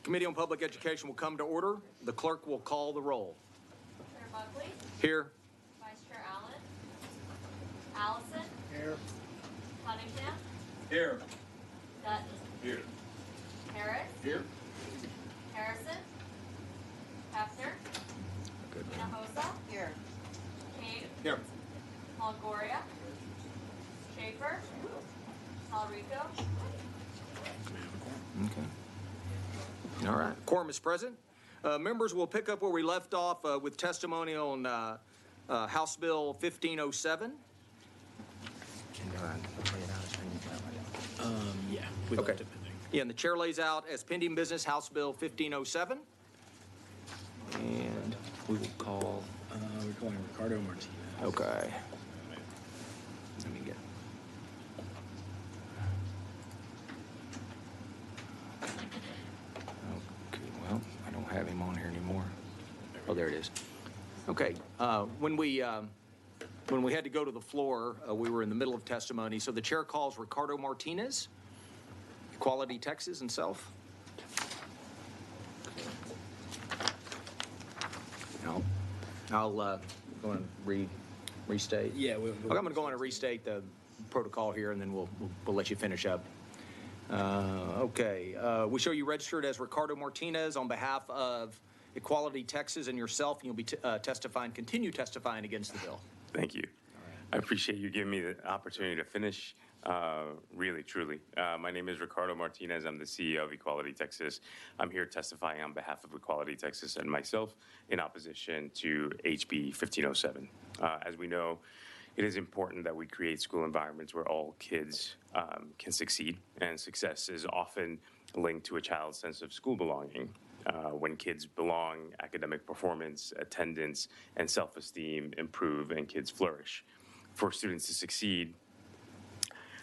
Committee on Public Education will come to order. The clerk will call the roll. Chair Buckley, Here. Vice Chair Allen, Allison, Here. Cunningham, Here. Dutton, Here. Harris, Here. Harrison, Hefner, Hinojosa, Here. Kane, Here. Longoria, Schaefer, Talrico, Okay. All right. Quorum is present. Members will pick up where we left off with testimony on House Bill 1507. Yeah, we Okay. left it pending. Yeah, and the chair lays out as pending business House Bill 1507. And we will call. We're calling Ricardo Martinez. Okay. Let me get. Okay, well, I don't have him on here anymore. Oh, there it is. Okay, when we had to go to the floor, we were in the middle of testimony, so the chair calls Ricardo Martinez, Equality Texas himself. I'll go and restate. Yeah, Okay, I'm going to go on and restate the protocol here, and then we'll let you finish up. Okay, we show you registered as Ricardo Martinez on behalf of Equality Texas and yourself, and you'll be continue testifying against the bill. Thank you. I appreciate you giving me the opportunity to finish. Really, truly. My name is Ricardo Martinez. I'm the CEO of Equality Texas. I'm here testifying on behalf of Equality Texas and myself in opposition to HB 1507. As we know, it is important that we create school environments where all kids can succeed, and success is often linked to a child's sense of school belonging. When kids belong, academic performance, attendance, and self-esteem improve, and kids flourish. For students to succeed,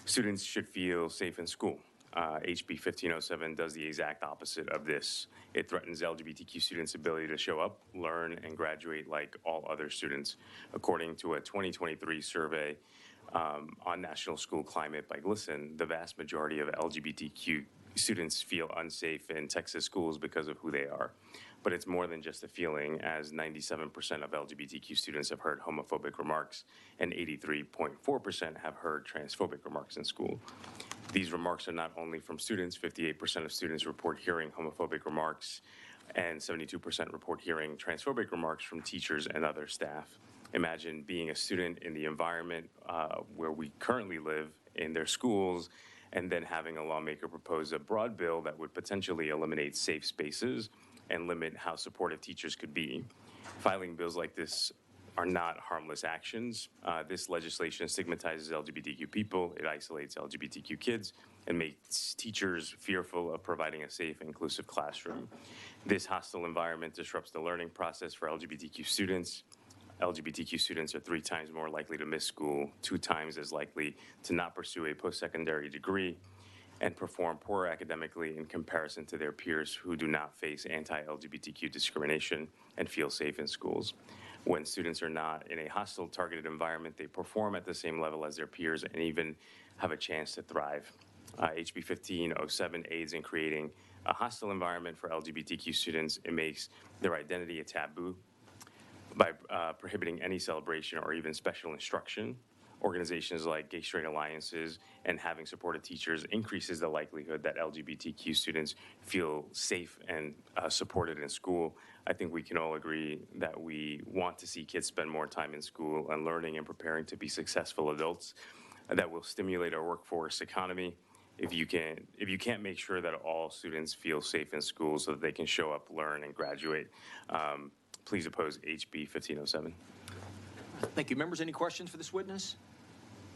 students should feel safe in school. HB 1507 does the exact opposite of this. It threatens LGBTQ students' ability to show up, learn, and graduate like all other students. According to a 2023 survey on national school climate by GLSEN, the vast majority of LGBTQ students feel unsafe in Texas schools because of who they are. But it's more than just a feeling, as 97% of LGBTQ students have heard homophobic remarks and 83.4% have heard transphobic remarks in school. These remarks are not only from students. 58% of students report hearing homophobic remarks, and 72% report hearing transphobic remarks from teachers and other staff. Imagine being a student in the environment where we currently live in their schools, and then having a lawmaker propose a broad bill that would potentially eliminate safe spaces and limit how supportive teachers could be. Filing bills like this are not harmless actions. This legislation stigmatizes LGBTQ people, it isolates LGBTQ kids, and makes teachers fearful of providing a safe, inclusive classroom. This hostile environment disrupts the learning process for LGBTQ students. LGBTQ students are 3 times more likely to miss school, 2 times as likely to not pursue a post-secondary degree, and perform poor academically in comparison to their peers who do not face anti-LGBTQ discrimination and feel safe in schools. When students are not in a hostile, targeted environment, they perform at the same level as their peers and even have a chance to thrive. HB 1507 aids in creating a hostile environment for LGBTQ students. It makes their identity a taboo by prohibiting any celebration or even special instruction. Organizations like Gay Straight Alliances and having supportive teachers increases the likelihood that LGBTQ students feel safe and supported in school. I think we can all agree that we want to see kids spend more time in school and learning and preparing to be successful adults that will stimulate our workforce economy. If you can't make sure that all students feel safe in school so that they can show up, learn, and graduate, please oppose HB 1507. Thank you. Members, any questions for this witness?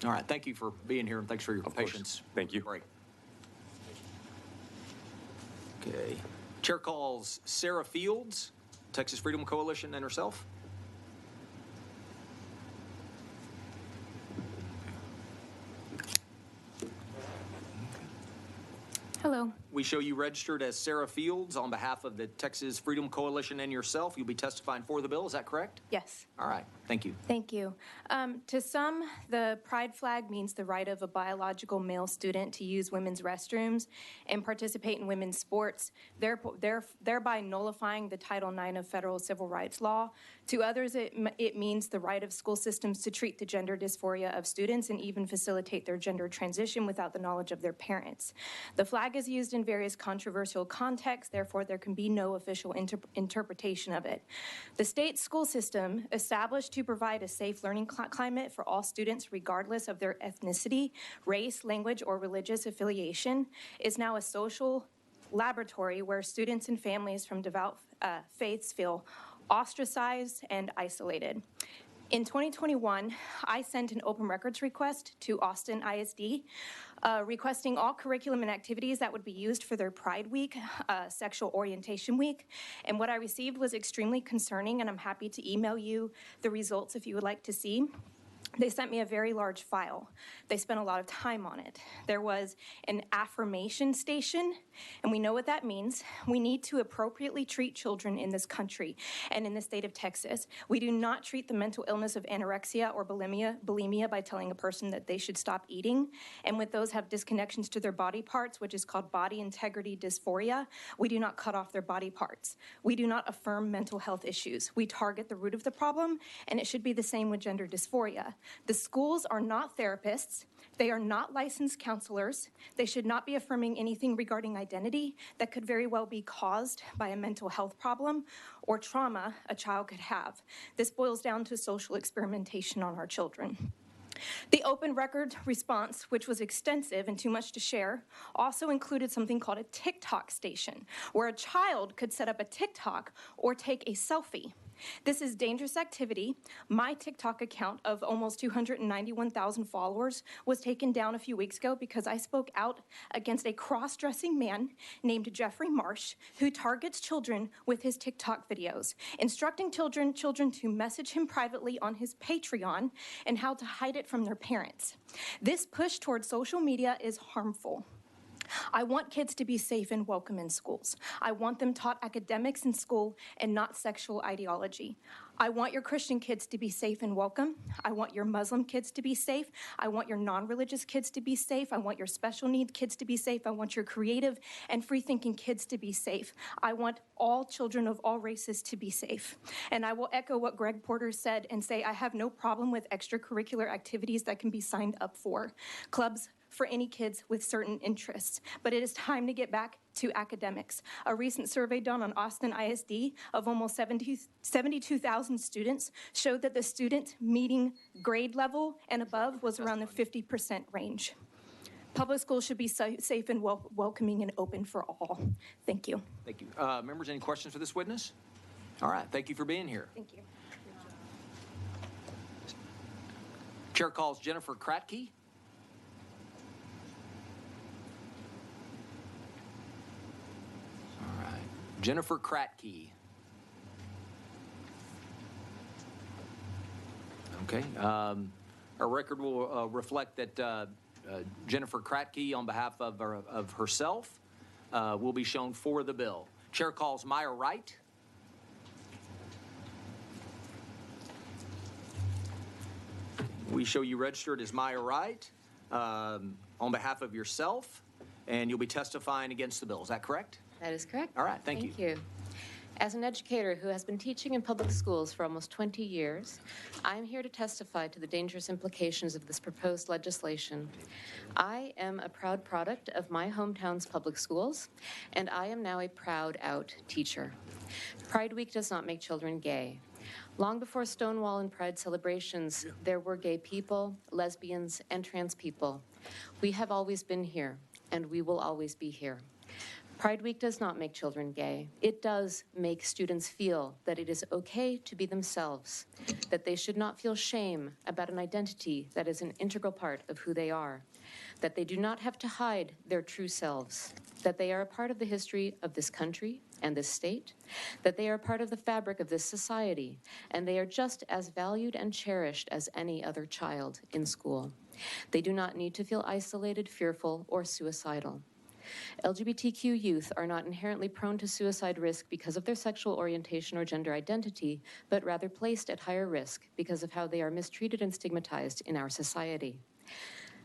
All right, thank you for being here, and thanks for your patience. Thank you. Great. Okay. Chair calls Sarah Fields, Texas Freedom Coalition, and herself. Hello. we show you registered as Sarah Fields on behalf of the Texas Freedom Coalition and yourself. You'll be testifying for the bill, is that correct? Yes. All right, thank you. Thank you. To some, the pride flag means the right of a biological male student to use women's restrooms and participate in women's sports, thereby nullifying the Title IX of federal civil rights law. To others, it means the right of school systems to treat the gender dysphoria of students and even facilitate their gender transition without the knowledge of their parents. The flag is used in various controversial contexts, therefore there can be no official interpretation of it. The state school system, established to provide a safe learning climate for all students regardless of their ethnicity, race, language, or religious affiliation, is now a social laboratory where students and families from devout faiths feel ostracized and isolated. In 2021, I sent an open records request to Austin ISD, requesting all curriculum and activities that would be used for their Pride Week, Sexual Orientation Week. And what I received was extremely concerning, and I'm happy to email you the results if you would like to see. They sent me a very large file. They spent a lot of time on it. There was an affirmation station, and we know what that means. We need to appropriately treat children in this country and in the state of Texas. We do not treat the mental illness of anorexia or bulimia by telling a person that they should stop eating. And with those have disconnections to their body parts, which is called body integrity dysphoria, we do not cut off their body parts. We do not affirm mental health issues. We target the root of the problem, and it should be the same with gender dysphoria. The schools are not therapists. They are not licensed counselors. They should not be affirming anything regarding identity that could very well be caused by a mental health problem or trauma a child could have. This boils down to social experimentation on our children. The open record response, which was extensive and too much to share, also included something called a TikTok station, where a child could set up a TikTok or take a selfie. This is dangerous activity. My TikTok account of almost 291,000 followers was taken down a few weeks ago because I spoke out against a cross-dressing man named Jeffrey Marsh who targets children with his TikTok videos, instructing children to message him privately on his Patreon and how to hide it from their parents. This push towards social media is harmful. I want kids to be safe and welcome in schools. I want them taught academics in school and not sexual ideology. I want your Christian kids to be safe and welcome. I want your Muslim kids to be safe. I want your non-religious kids to be safe. I want your special needs kids to be safe. I want your creative and free-thinking kids to be safe. I want all children of all races to be safe. And I will echo what Greg Porter said and say I have no problem with extracurricular activities that can be signed up for. Clubs for any kids with certain interests, but it is time to get back to academics. A recent survey done on Austin ISD of almost 72,000 students showed that the student meeting grade level and above was around the 50% range. Public schools should be safe and welcoming and open for all. Thank you. Thank you. Members, any questions for this witness? All right, thank you for being here. Thank you. Chair calls Jennifer Kratke. Jennifer Kratke. Okay. Our record will reflect that Jennifer Kratke, on behalf of herself, will be shown for the bill. Chair calls Maya Wright. We show you registered as Maya Wright on behalf of yourself, and you'll be testifying against the bill. Is that correct? That is correct. All right, thank you. As an educator who has been teaching in public schools for almost 20 years, I'm here to testify to the dangerous implications of this proposed legislation. I am a proud product of my hometown's public schools, and I am now a proud out teacher. Pride Week does not make children gay. Long before Stonewall and Pride celebrations, there were gay people, lesbians, and trans people. We have always been here, and we will always be here. Pride Week does not make children gay. It does make students feel that it is okay to be themselves, that they should not feel shame about an identity that is an integral part of who they are, that they do not have to hide their true selves, that they are a part of the history of this country and this state, that they are a part of the fabric of this society, and they are just as valued and cherished as any other child in school. They do not need to feel isolated, fearful, or suicidal. LGBTQ youth are not inherently prone to suicide risk because of their sexual orientation or gender identity, but rather placed at higher risk because of how they are mistreated and stigmatized in our society.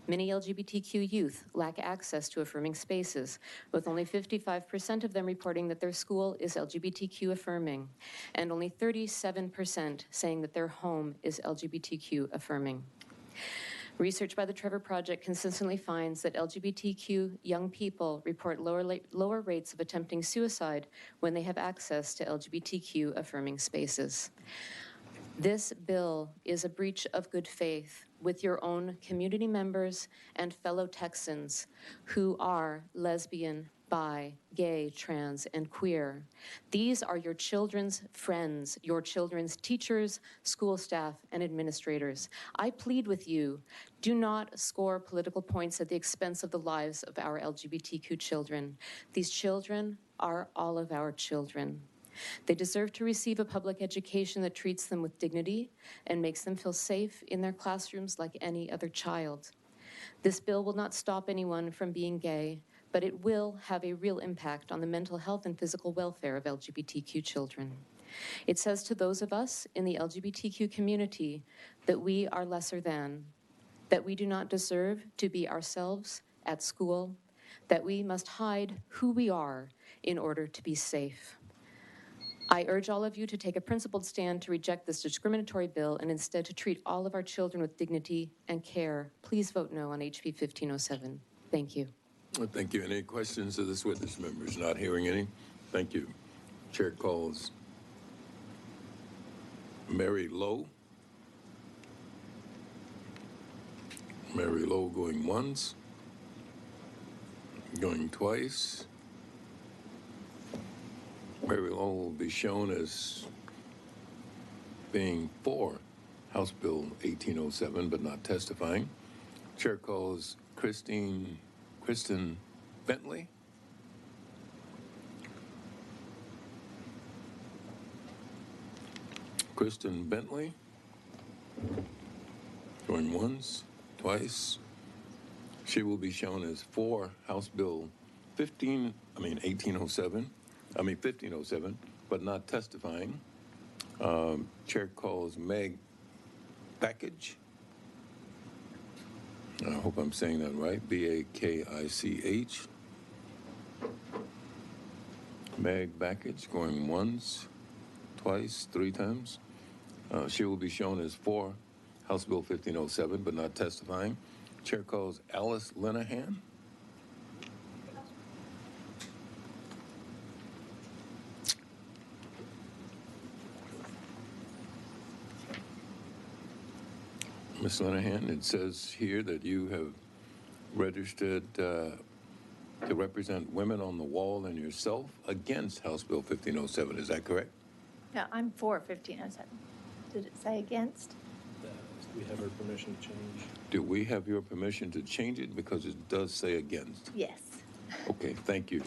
Many LGBTQ youth lack access to affirming spaces, with only 55% of them reporting that their school is LGBTQ affirming, and only 37% saying that their home is LGBTQ affirming. Research by the Trevor Project consistently finds that LGBTQ young people report lower rates of attempting suicide when they have access to LGBTQ affirming spaces. This bill is a breach of good faith with your own community members and fellow Texans who are lesbian, bi, gay, trans, and queer. These are your children's friends, your children's teachers, school staff, and administrators. I plead with you, do not score political points at the expense of the lives of our LGBTQ children. These children are all of our children. They deserve to receive a public education that treats them with dignity and makes them feel safe in their classrooms like any other child. This bill will not stop anyone from being gay, but it will have a real impact on the mental health and physical welfare of LGBTQ children. It says to those of us in the LGBTQ community that we are lesser than, that we do not deserve to be ourselves at school, that we must hide who we are in order to be safe. I urge all of you to take a principled stand to reject this discriminatory bill and instead to treat all of our children with dignity and care. Please vote no on HB 1507. Thank you. Well, thank you. Any questions of this witness, members? Not hearing any. Thank you. Chair calls Mary Lowe. Mary Lowe going once, going twice. Mary Lowe will be shown as being for House Bill 1807, but not testifying. Chair calls Kristen Bentley. Kristen Bentley. Going once, twice. She will be shown as for House Bill 1507, but not testifying. Chair calls Meg Bakich. I hope I'm saying that right. Bakich. Meg Bakich going once, twice, three times. She will be shown as for House Bill 1507, but not testifying. Chair calls Alice Linehan. Ms. Linehan, it says here that you have registered to represent Women on the Wall and yourself against House Bill 1507. Is that correct? No, I'm for 1507. Did it say against? We have our permission to change. Do we have your permission to change it? Because it does say against. Yes. Okay, thank you.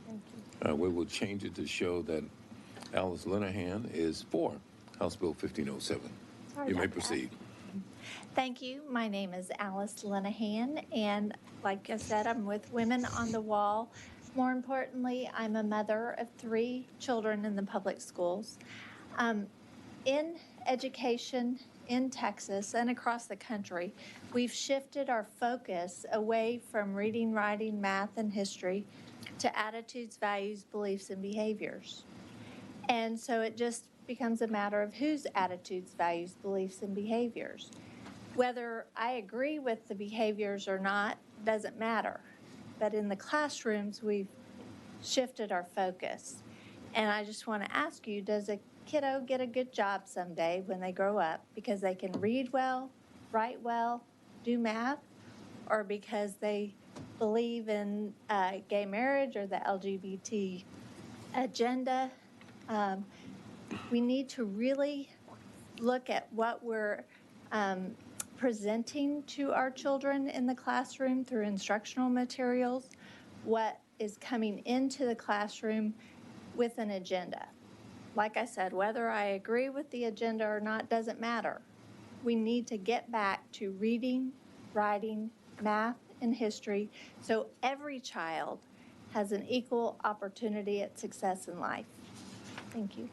Thank you. We will change it to show that Alice Linehan is for House Bill 1507. Sorry You may about that. proceed. Thank you. My name is Alice Linehan, and like I said, I'm with Women on the Wall. More importantly, I'm a mother of 3 children in the public schools. In education in Texas and across the country, we've shifted our focus away from reading, writing, math, and history to attitudes, values, beliefs, and behaviors. And so it just becomes a matter of whose attitudes, values, beliefs, and behaviors. Whether I agree with the behaviors or not doesn't matter. But in the classrooms, we've shifted our focus. And I just want to ask you, does a kiddo get a good job someday when they grow up because they can read well, write well, do math, or because they believe in gay marriage or the LGBT agenda? We need to really look at what we're presenting to our children in the classroom through instructional materials, what is coming into the classroom with an agenda. Like I said, whether I agree with the agenda or not doesn't matter. We need to get back to reading, writing, math, and history so every child has an equal opportunity at success in life. Thank you.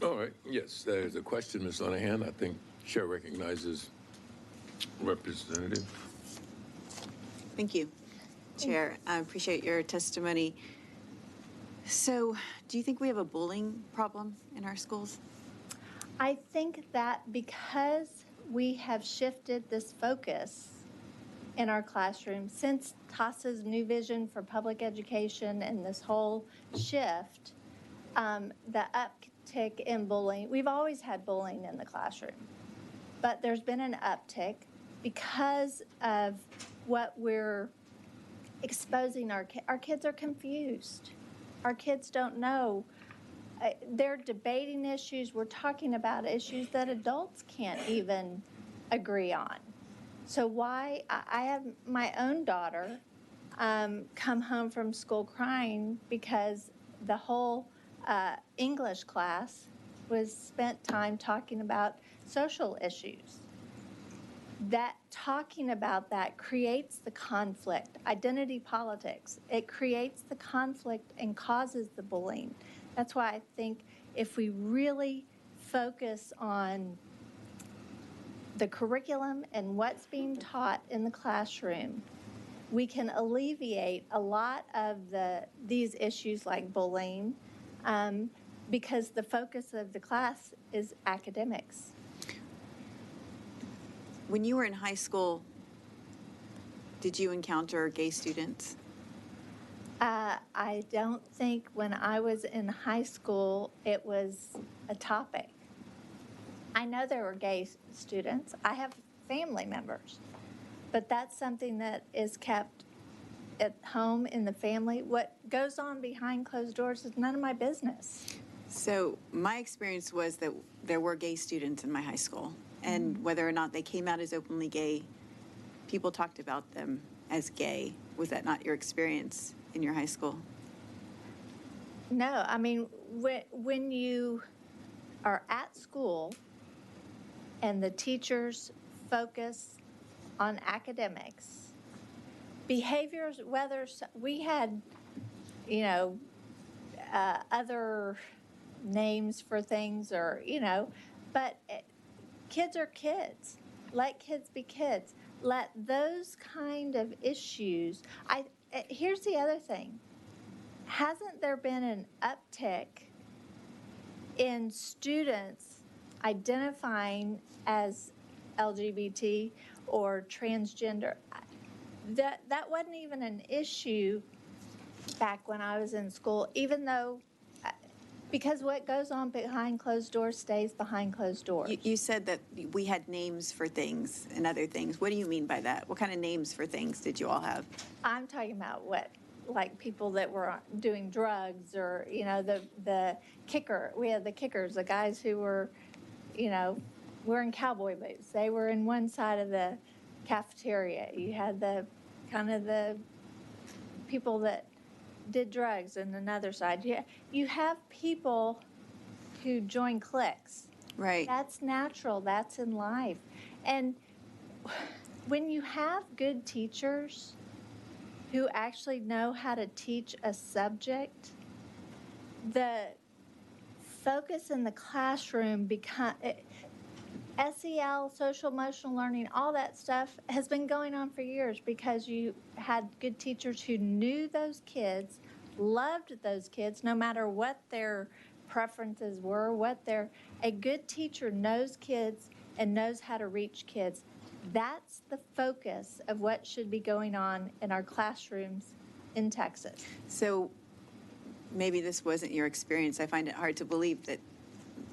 All right, yes, there's a question, Ms. Linehan. I think Chair recognizes Representative. Thank you, Chair. I appreciate your testimony. So, do you think we have a bullying problem in our schools? I think that because we have shifted this focus in our classroom since TASA's new vision for public education and this whole shift, the uptick in bullying, we've always had bullying in the classroom, but there's been an uptick because of what we're exposing our kids are confused. Our kids don't know. They're debating issues. We're talking about issues that adults can't even agree on. So why, I have my own daughter come home from school crying because the whole English class was spent time talking about social issues. That talking about that creates the conflict, identity politics. It creates the conflict and causes the bullying. That's why I think if we really focus on the curriculum and what's being taught in the classroom, we can alleviate a lot of these issues like bullying because the focus of the class is academics. When you were in high school, did you encounter gay students? I don't think when I was in high school it was a topic. I know there were gay students. I have family members, but that's something that is kept at home in the family. What goes on behind closed doors is none of my business. So my experience was that there were gay students in my high school, and whether or not they came out as openly gay, people talked about them as gay. Was that not your experience in your high school? No, I mean, when you are at school and the teachers focus on academics, behaviors, whether we had, other names for things or, but kids are kids. Let kids be kids. Let those kind of issues, here's the other thing. Hasn't there been an uptick in students identifying as LGBT or transgender? That wasn't even an issue back when I was in school, even though, because what goes on behind closed doors stays behind closed doors. You said that we had names for things and other things. What do you mean by that? What kind of names for things did you all have? I'm talking about like people that were doing drugs or, the kicker. We had the kickers, the guys who were, wearing cowboy boots. They were in one side of the cafeteria. You had the people that did drugs on another side. You have people who join cliques. Right. That's natural. That's in life. And when you have good teachers who actually know how to teach a subject, the focus in the classroom SEL, social emotional learning, all that stuff has been going on for years because you had good teachers who knew those kids, loved those kids, no matter what their preferences were, a good teacher knows kids and knows how to reach kids. That's the focus of what should be going on in our classrooms in Texas. So maybe this wasn't your experience. I find it hard to believe that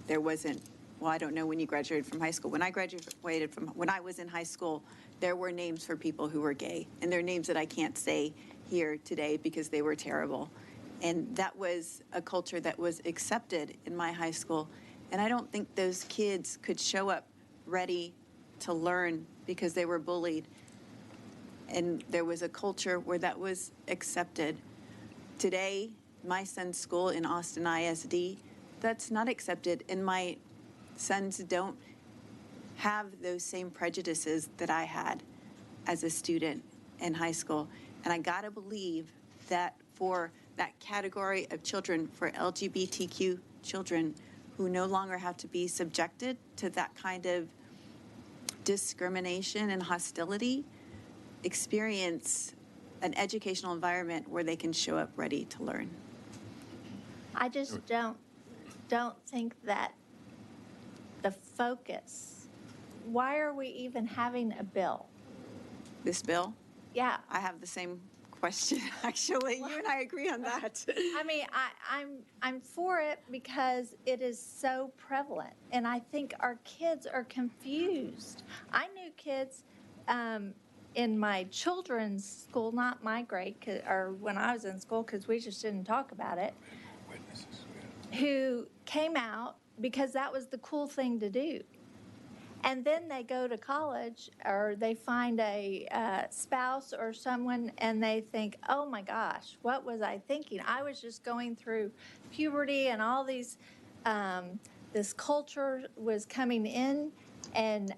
there wasn't. Well, I don't know when you graduated from high school. When I was in high school, there were names for people who were gay, and there are names that I can't say here today because they were terrible. And that was a culture that was accepted in my high school. And I don't think those kids could show up ready to learn because they were bullied. And there was a culture where that was accepted. Today, my son's school in Austin ISD, that's not accepted, and my sons don't have those same prejudices that I had as a student in high school. And I gotta believe that for that category of children, for LGBTQ children who no longer have to be subjected to that kind of discrimination and hostility, experience an educational environment where they can show up ready to learn. I just don't think that the focus, why are we even having a bill? This bill, Yeah. I have the same question, actually. You and I agree on that. I mean, I'm for it because it is so prevalent, and I think our kids are confused. I knew kids in my children's school, not my grade, or when I was in school, because we just didn't talk about it, who came out because that was the cool thing to do. And then they go to college or they find a spouse or someone and they think, oh my gosh, what was I thinking? I was just going through puberty and all these, this culture was coming in. And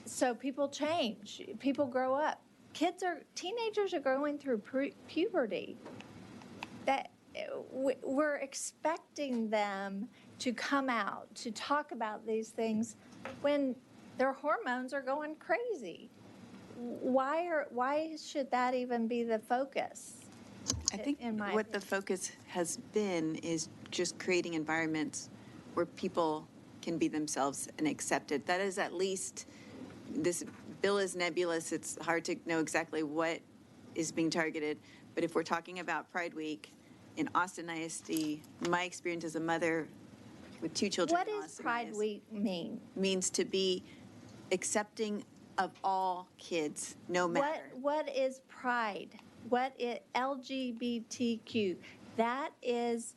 so people change, people grow up. Teenagers are going through puberty. That we're expecting them to come out, to talk about these things when their hormones are going crazy. Why should that even be the focus? I think in my what the opinion? focus has been is just creating environments where people can be themselves and accepted. That is at least, this bill is nebulous. It's hard to know exactly what is being targeted. But if we're talking about Pride Week in Austin ISD, my experience as a mother with 2 children What in does Austin Pride ISD Week mean? means to be accepting of all kids, no matter. What is Pride? What is LGBTQ? That is,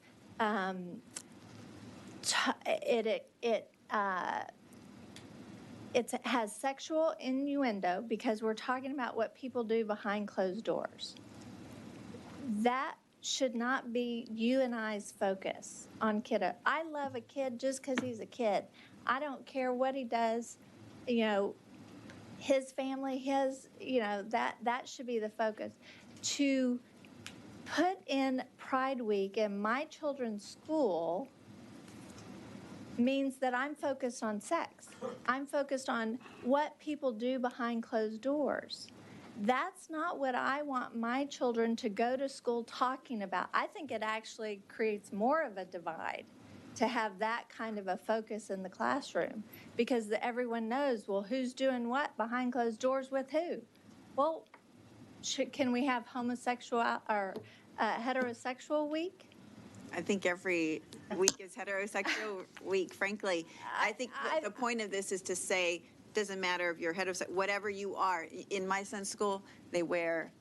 it has sexual innuendo because we're talking about what people do behind closed doors. That should not be you and I's focus on kiddo. I love a kid just because he's a kid. I don't care what he does, you know, his family, that should be the focus. To put in Pride Week in my children's school means that I'm focused on sex. I'm focused on what people do behind closed doors. That's not what I want my children to go to school talking about. I think it actually creates more of a divide to have that kind of a focus in the classroom because everyone knows, well, who's doing what behind closed doors with who? Well, can we have homosexual or heterosexual week? I think every week is heterosexual week, frankly. I think the point of this is to say, doesn't matter if you're heterosexual, whatever you are. In my son's school, they wear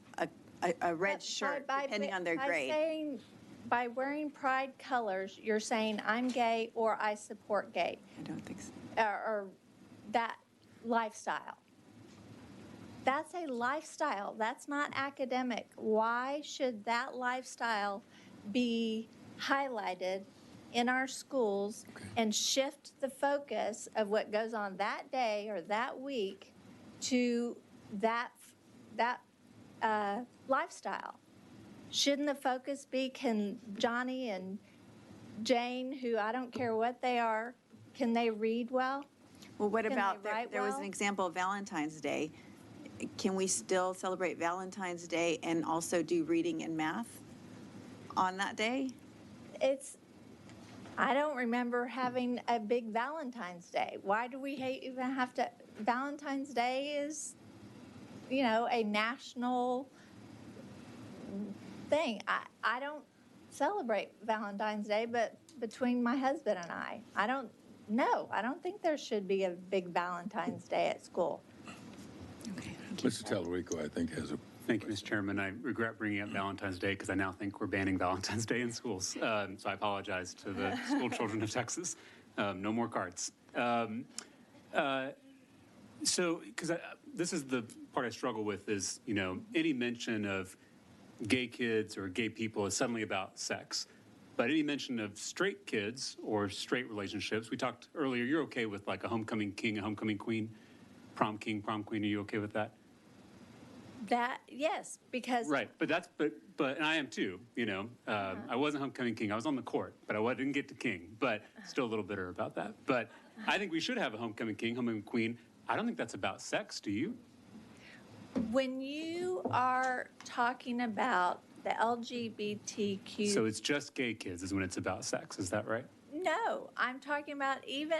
a red shirt, depending on their grade. By wearing pride colors, you're saying I'm gay or I support gay. I don't think so. Or that lifestyle. That's a lifestyle. That's not academic. Why should that lifestyle be highlighted in our schools and shift the focus of what goes on that day or that week to that lifestyle? Shouldn't the focus be, can Johnny and Jane, who I don't care what they are, can they read well? Well, what Can about, they write there was well? an example of Valentine's Day. Can we still celebrate Valentine's Day and also do reading and math on that day? I don't remember having a big Valentine's Day. Why do we even have to? Valentine's Day is, a national thing. I don't celebrate Valentine's Day, but between my husband and I don't think there should be a big Valentine's Day at school. Mr. Tallarico, I think, has a. Thank you, Mr. Chairman. I regret bringing up Valentine's Day because I now think we're banning Valentine's Day in schools. So I apologize to the school children of Texas. No more cards. Because this is the part I struggle with is, any mention of gay kids or gay people is suddenly about sex. But any mention of straight kids or straight relationships, we talked earlier, you're okay with like a homecoming king, a homecoming queen, prom king, prom queen. Are you okay with that? Yes, because. Right, but and I am too, you know. I wasn't homecoming king. I was on the court, but didn't get to king. But still a little bitter about that. But I think we should have a homecoming king, homecoming queen. I don't think that's about sex, do you? When you are talking about the LGBTQ. So it's just gay kids is when it's about sex, is that right? No, I'm talking about even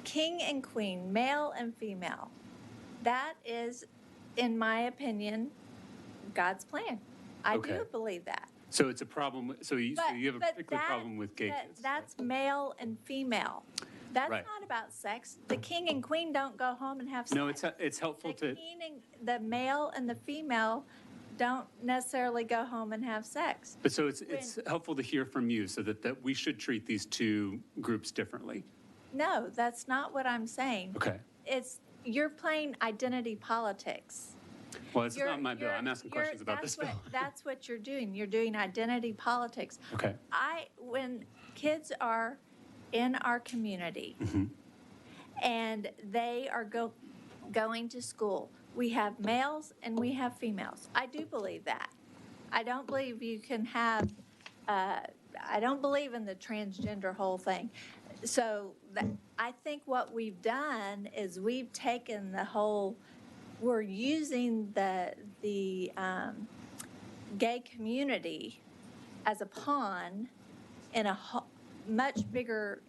king and queen, male and female. That is, in my opinion, God's plan. I Okay. do believe that. So it's a problem, so you have a particular problem with gay kids? That's male and female. That's Right. not about sex. The king and queen don't go home and have sex. No, it's helpful to, The male and the female don't necessarily go home and have sex. but so it's helpful to hear from you so that we should treat these two groups differently. No, that's not what I'm saying. Okay. You're playing identity politics. Well, it's You're- not my bill. you're- I'm asking you're- questions about this that's bill. That's what you're doing. You're doing identity politics. Okay. When kids are in our community Mm-hmm. and they are going to school, we have males and we have females. I do believe that. I don't believe you can have, I don't believe in the transgender whole thing. So I think what we've done is we've taken we're using the gay community as a pawn in a much bigger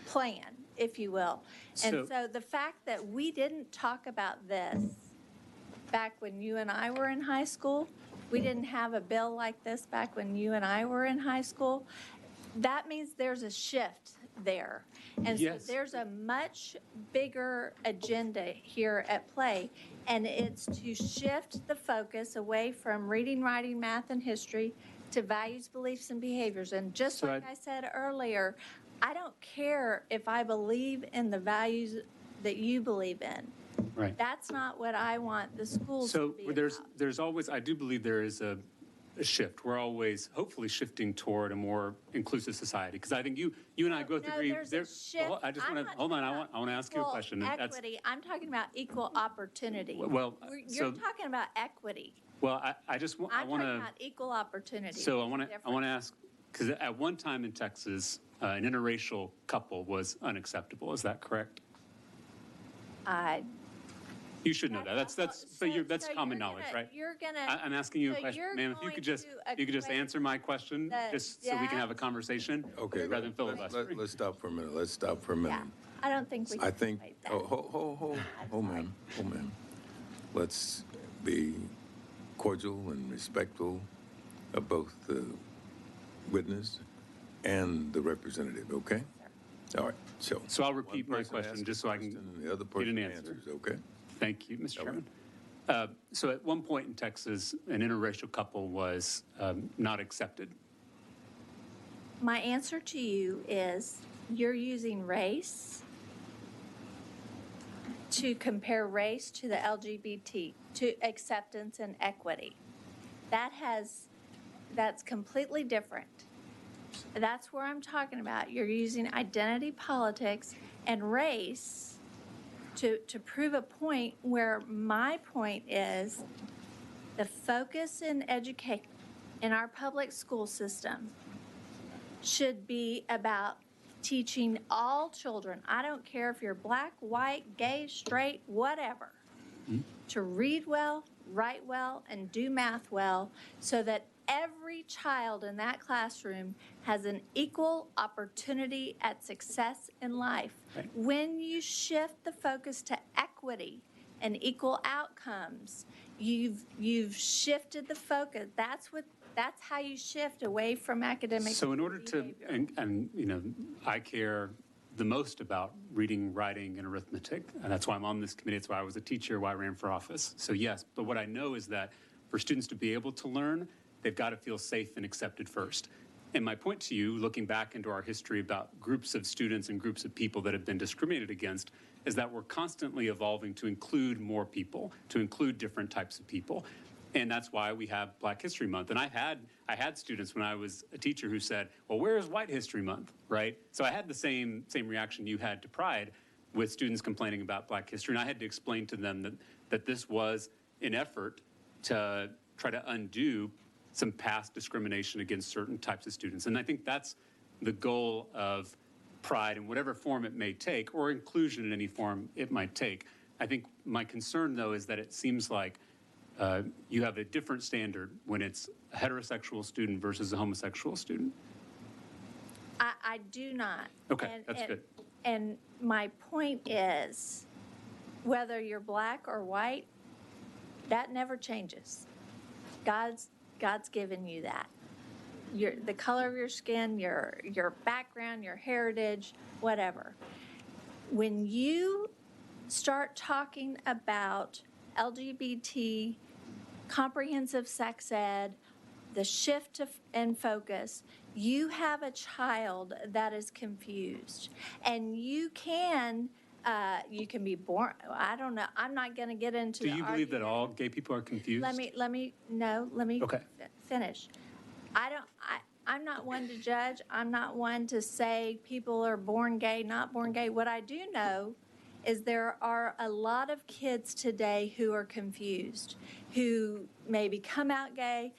plan, if you will. And so the fact that we didn't talk about this back when you and I were in high school, we didn't have a bill like this back when you and I were in high school, that means there's a shift there. And so Yes. there's a much bigger agenda here at play, and it's to shift the focus away from reading, writing, math, and history to values, beliefs, and behaviors. And just So like I said earlier, I don't care if I believe in the values that you believe in. Right. That's not what I want the schools So to be there's about. always, I do believe there is a shift. We're always hopefully shifting toward a more inclusive society. Because I think you and I both No, agree. there's a shift. Well, I just I'm want to, not hold on, talking I about want to ask you a equal question. And that's, Equity, I'm talking about equal opportunity. well, You're so, talking about equity. well, I just want, I I'm want talking to, about equal opportunity. so I want to Different. ask, because at one time in Texas, an interracial couple was unacceptable. Is that correct? You should know that. That's common knowledge, right? You're gonna. I'm asking you a so question, you're ma'am. If you going could just, to you could just equate answer my question, the just so we can have a conversation. Okay, Rather than filibustering. let's stop for a minute. Let's stop for a minute. Yeah, I don't think we. I can think, equate that. hold ma'am. Let's be cordial and respectful of both the witness and the representative, okay? All right, so. So I'll repeat one my person question asks just a so I can question and the other get an person answer. answers, okay? Thank you, Mr. All right. Chairman. So at one point in Texas, an interracial couple was not accepted. My answer to you is you're using race to compare race to the LGBT, to acceptance and equity. That's completely different. That's where I'm talking about. You're using identity politics and race to prove a point where my point is the focus in education in our public school system should be about teaching all children, I don't care if you're black, white, gay, straight, whatever, to read well, write well, and do math well so that every child in that classroom has an equal opportunity at success in life. Right. When you shift the focus to equity and equal outcomes, you've shifted the focus. That's how you shift away from academic So in order to, behavior. and you know, I care the most about reading, writing, and arithmetic. And that's why I'm on this committee. It's why I was a teacher, why I ran for office. So yes, but what I know is that for students to be able to learn, they've got to feel safe and accepted first. And my point to you, looking back into our history about groups of students and groups of people that have been discriminated against, is that we're constantly evolving to include more people, to include different types of people. And that's why we have Black History Month. And I had students when I was a teacher who said, well, where is White History Month, right? So I had the same reaction you had to Pride. with students complaining about Black history. And I had to explain to them that this was an effort to try to undo some past discrimination against certain types of students. And I think that's the goal of Pride in whatever form it may take, or inclusion in any form it might take. I think my concern, though, is that it seems like you have a different standard when it's a heterosexual student versus a homosexual student. I do not. Okay, that's good. And my point is, whether you're Black or white, that never changes. God's given you that. The color of your skin, your background, your heritage, whatever. When you start talking about LGBT, comprehensive sex ed, the shift in focus, you have a child that is confused. And you can be born, I don't know, I'm not going to get into Do you believe that all gay people are confused? Let me Okay. finish. I'm not one to judge. I'm not one to say people are born gay, not born gay. What I do know is there are a lot of kids today who are confused, who maybe come out gay,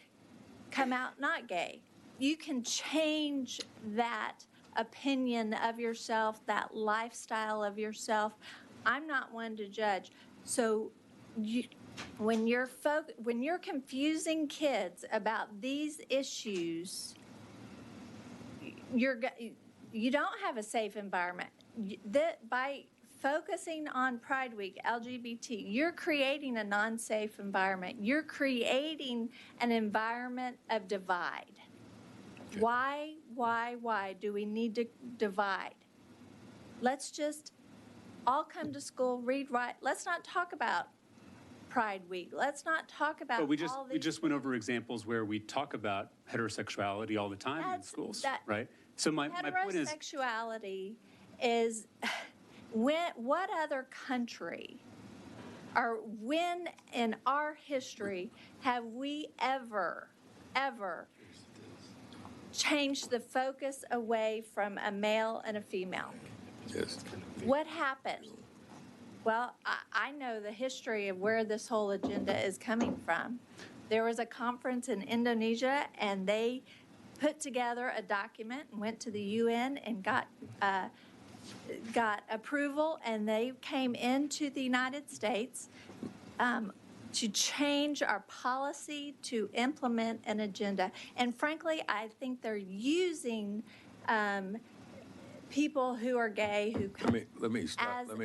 come out not gay. You can change that opinion of yourself, that lifestyle of yourself. I'm not one to judge. So when you're confusing kids about these issues, you don't have a safe environment. By focusing on Pride Week, LGBT, you're creating a non-safe environment. You're creating an environment of divide. Okay. Why do we need to divide? Let's just all come to school, read, write. Let's not talk about Pride Week. Let's not talk about But we all these. just went over examples where we talk about heterosexuality all the time in schools, right? So my point is, heterosexuality is what other country or when in our history have we ever changed the focus away from a male and a female? Yes. What happened? Well, I know the history of where this whole agenda is coming from. There was a conference in Indonesia, and they put together a document and went to the UN and got approval, and they came into the United States to change our policy to implement an agenda. And frankly, I think they're using people who are gay who come Let me stop. Let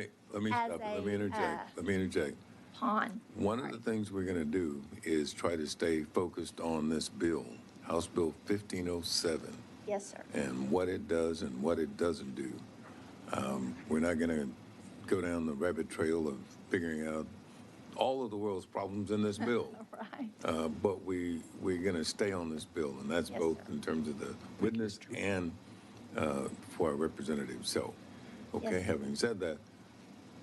me interject. pawn. One of the things we're going to do is try to stay focused on this bill, House Bill 1507, Yes, sir. and what it does and what it doesn't do. We're not going to go down the rabbit trail of figuring out all of the world's problems in this bill. Right. But we're going to stay on this bill, and that's Yes, both sir. in terms of the witness and for our representatives. So, okay, Yes. having said that,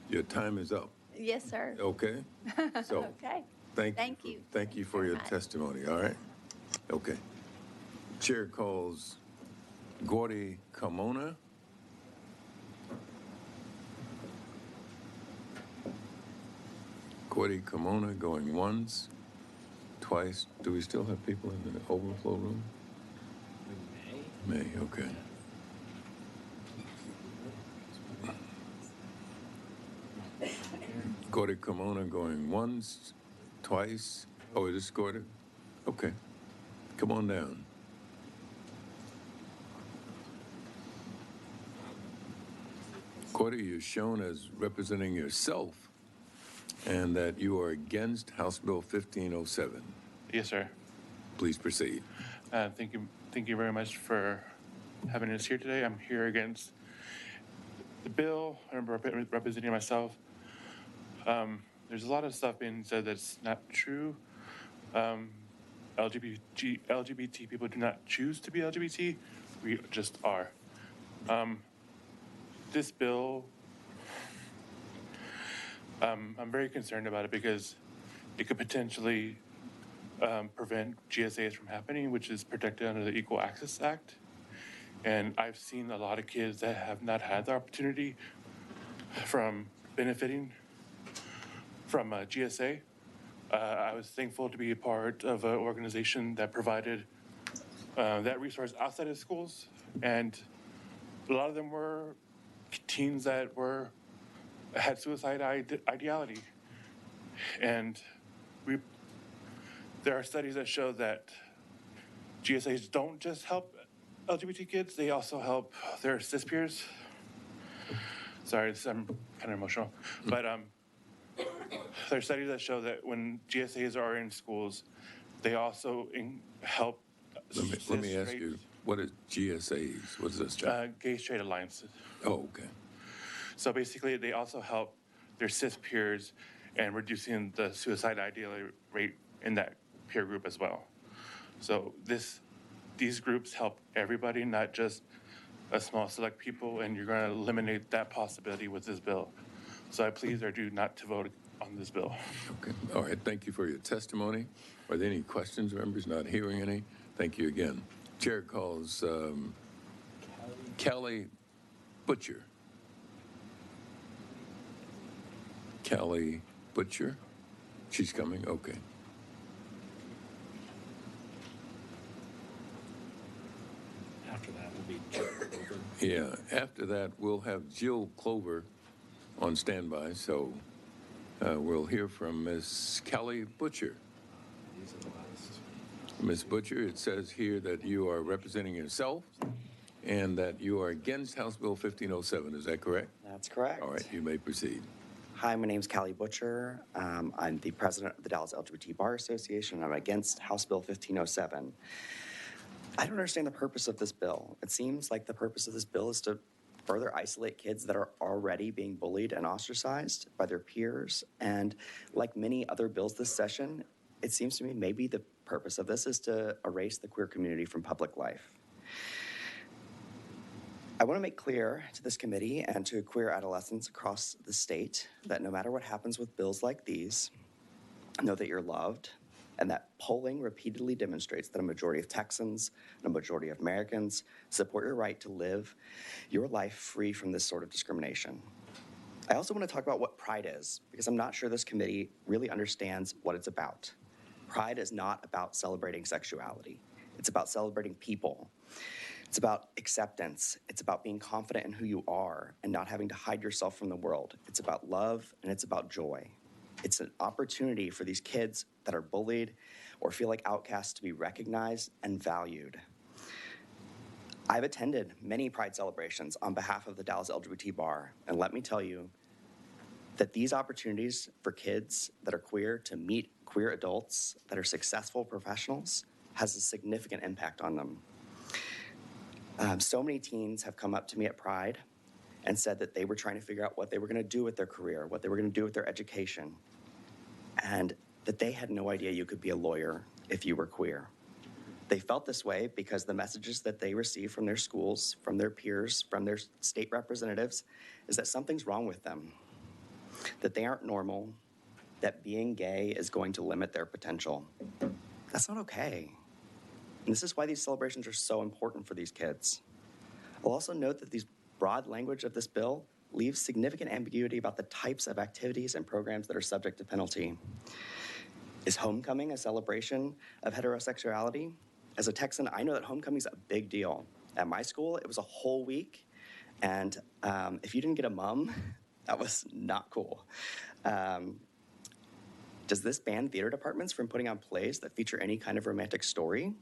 your time is up, Yes, sir. okay? So, Okay. thank you. Thank you for your much. testimony, all right? Okay. Chair calls Gordy Carmona. Gordy Carmona going once, twice. Do we still have people in the overflow room? May, okay. Gordy Carmona going once, twice. Oh, is this Gordy? Okay. Come on down. Gordy, you're shown as representing yourself and that you are against House Bill 1507. Yes, sir. Please proceed. Thank you very much for having us here today. I'm here against the bill. I'm representing myself. There's a lot of stuff being said that's not true. LGBT people do not choose to be LGBT. We just are. This bill, I'm very concerned about it because it could potentially prevent GSAs from happening, which is protected under the Equal Access Act. And I've seen a lot of kids that have not had the opportunity from benefiting from GSA. I was thankful to be a part of an organization that provided that resource outside of schools, and a lot of them were teens that had suicide ideology, and there are studies that show that GSAs don't just help LGBT kids; they also help their cis peers. Sorry, I'm kind of emotional, but there are studies that show that when GSAs are in schools, they also help. Let me ask you, what is GSAs? What is this? Gay straight alliances. Oh, okay. So basically, they also help their cis peers and reducing the suicide ideally rate in that peer group as well. So these groups help everybody, not just a small select people, and you're going to eliminate that possibility with this bill. So I please urge you not to vote on this bill. Okay. All right. Thank you for your testimony. Are there any questions, members? Not hearing any. Thank you again. Chair calls Callie Butcher. Callie Butcher? She's coming? Okay. After that will be Jill Clover. Yeah, after that, we'll have Jill Clover on standby, so we'll hear from Ms. Callie Butcher. These are the last. Ms. Butcher, it says here that you are representing yourself and that you are against House Bill 1507. Is that correct? That's correct. All right, you may proceed. Hi, my name is Callie Butcher. I'm the president of the Dallas LGBT Bar Association, and I'm against House Bill 1507. I don't understand the purpose of this bill. It seems like the purpose of this bill is to further isolate kids that are already being bullied and ostracized by their peers. And like many other bills this session, it seems to me maybe the purpose of this is to erase the queer community from public life. I want to make clear to this committee and to queer adolescents across the state that no matter what happens with bills like these, know that you're loved, and that polling repeatedly demonstrates that a majority of Texans and a majority of Americans support your right to live your life free from this sort of discrimination. I also want to talk about what Pride is, because I'm not sure this committee really understands what it's about. Pride is not about celebrating sexuality. It's about celebrating people. It's about acceptance. It's about being confident in who you are and not having to hide yourself from the world. It's about love, and it's about joy. It's an opportunity for these kids that are bullied or feel like outcasts to be recognized and valued. I've attended many Pride celebrations on behalf of the Dallas LGBT Bar, and let me tell you that these opportunities for kids that are queer to meet queer adults that are successful professionals has a significant impact on them. So many teens have come up to me at Pride and said that they were trying to figure out what they were going to do with their career, what they were going to do with their education, and that they had no idea you could be a lawyer if you were queer. They felt this way because the messages that they receive from their schools, from their peers, from their state representatives, is that something's wrong with them, that they aren't normal, that being gay is going to limit their potential. That's not okay. And this is why these celebrations are so important for these kids. I'll also note that the broad language of this bill leaves significant ambiguity about the types of activities and programs that are subject to penalty. Is homecoming a celebration of heterosexuality? As a Texan, I know that homecoming is a big deal. At my school, it was a whole week, and if you didn't get a mum, that was not cool. Does this ban theater departments from putting on plays that feature any kind of romantic story?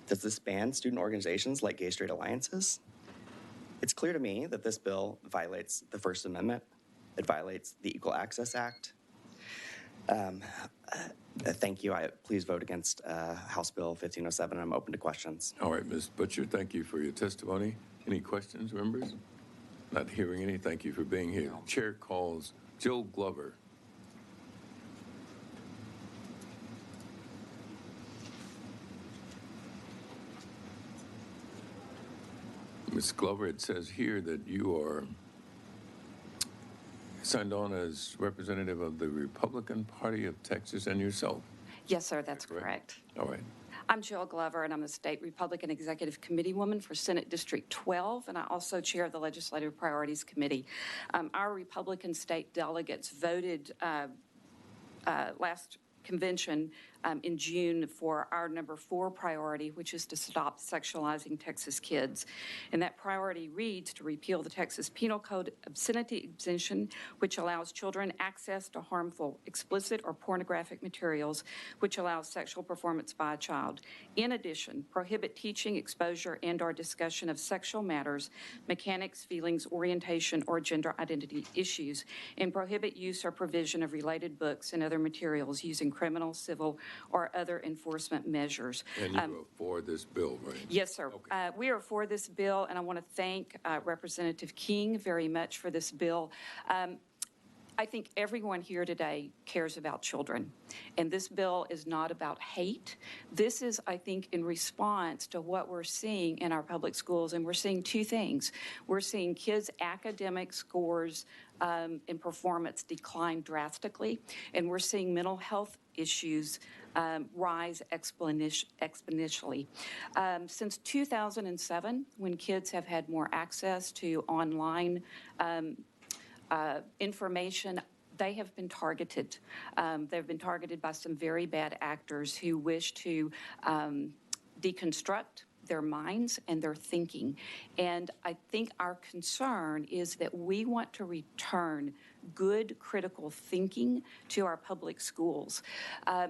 Does this ban student organizations like Gay Straight Alliances? It's clear to me that this bill violates the First Amendment. It violates the Equal Access Act. Thank you. Please vote against House Bill 1507. I'm open to questions. All right, Ms. Butcher, thank you for your testimony. Any questions, members? Not hearing any. Thank you for being here. Chair calls Jill Glover. Ms. Glover, it says here that you are signed on as representative of the Republican Party of Texas and yourself. Yes, sir, that's Correct. correct. All right. I'm Jill Glover, and I'm the State Republican Executive Committee woman for Senate District 12, and I also chair the Legislative Priorities Committee. Our Republican state delegates voted last convention in June for our number 4 priority, which is to stop sexualizing Texas kids. And that priority reads to repeal the Texas Penal Code obscenity exemption, which allows children access to harmful, explicit, or pornographic materials, which allows sexual performance by a child. In addition, prohibit teaching, exposure, and/or discussion of sexual matters, mechanics, feelings, orientation, or gender identity issues, and prohibit use or provision of related books and other materials using criminal, civil, or other enforcement measures. And you are for this bill, right? Yes, sir. Okay. We are for this bill, and I want to thank Representative King very much for this bill. I think everyone here today cares about children, and this bill is not about hate. This is, I think, in response to what we're seeing in our public schools, and we're seeing 2 things. We're seeing kids' academic scores and performance decline drastically, and we're seeing mental health issues rise exponentially. Since 2007, when kids have had more access to online information, they have been targeted. They've been targeted by some very bad actors who wish to deconstruct their minds and their thinking. And I think our concern is that we want to return good critical thinking to our public schools.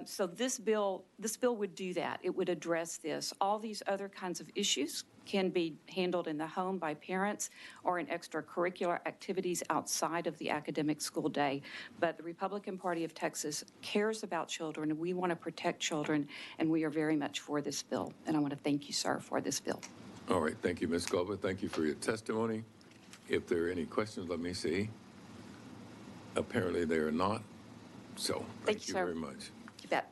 So this bill would do that. It would address this. All these other kinds of issues can be handled in the home by parents or in extracurricular activities outside of the academic school day. But the Republican Party of Texas cares about children, and we want to protect children, and we are very much for this bill. And I want to thank you, sir, for this bill. All right, thank you, Ms. Glover. Thank you for your testimony. If there are any questions, let me see. Apparently there are not. So thank you sir. very much. You bet.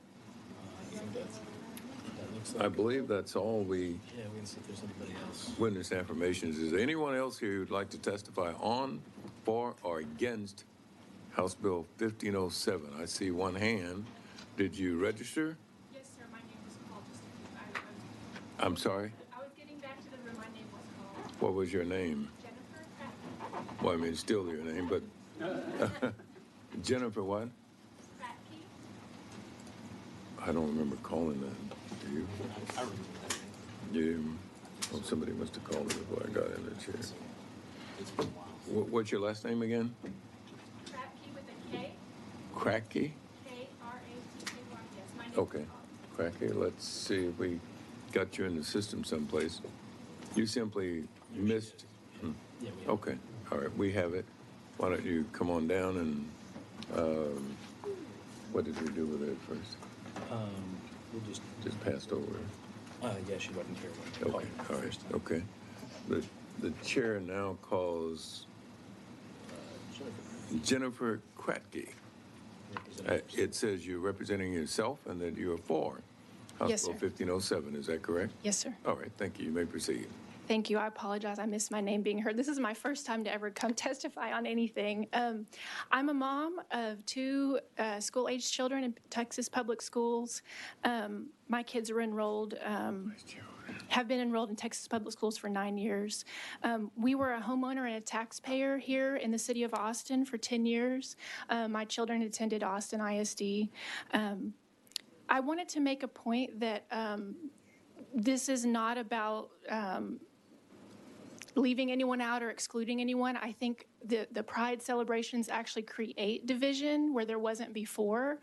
I believe that's all we Yeah, we can see if there's anybody else. witness affirmations. Is there anyone else here who'd like to testify on, for, or against House Bill 1507? I see one hand. Did you register? Yes, sir. My name was called. I'm sorry? I was getting back to the room. My name was called. What was your name? Jennifer Kratky. Well, I mean, it's still your name, but Jennifer what? Kratky. I don't remember calling that. Do you? I remember that name. You? Oh, somebody must have called it before I got in the chair. It's been a while. What's your last name again? Kratky with a K. Cracky? K-R-A-T-K-Y. Yes, my name Okay, Cracky. Let's see if we got you in the system someplace. You simply missed. Yeah, we have. Okay, all right, we have it. Why don't you come on down and, what did we do with it first? We'll just, Just passed over. yeah, she wasn't here when we called Okay, her all right, first time. okay. The chair now calls Jennifer Kratky. Representative. It says you're representing yourself and that you're for House Yes, Bill sir. 1507, is that correct? Yes, sir. All right, thank you. You may proceed. Thank you. I apologize. I missed my name being heard. This is my first time to ever come testify on anything. I'm a mom of 2 school-aged children in Texas public schools. My kids are enrolled, have been enrolled in Texas public schools for 9 years. We were a homeowner and a taxpayer here in the city of Austin for 10 years. My children attended Austin ISD. I wanted to make a point that this is not about leaving anyone out or excluding anyone. I think the Pride celebrations actually create division where there wasn't before.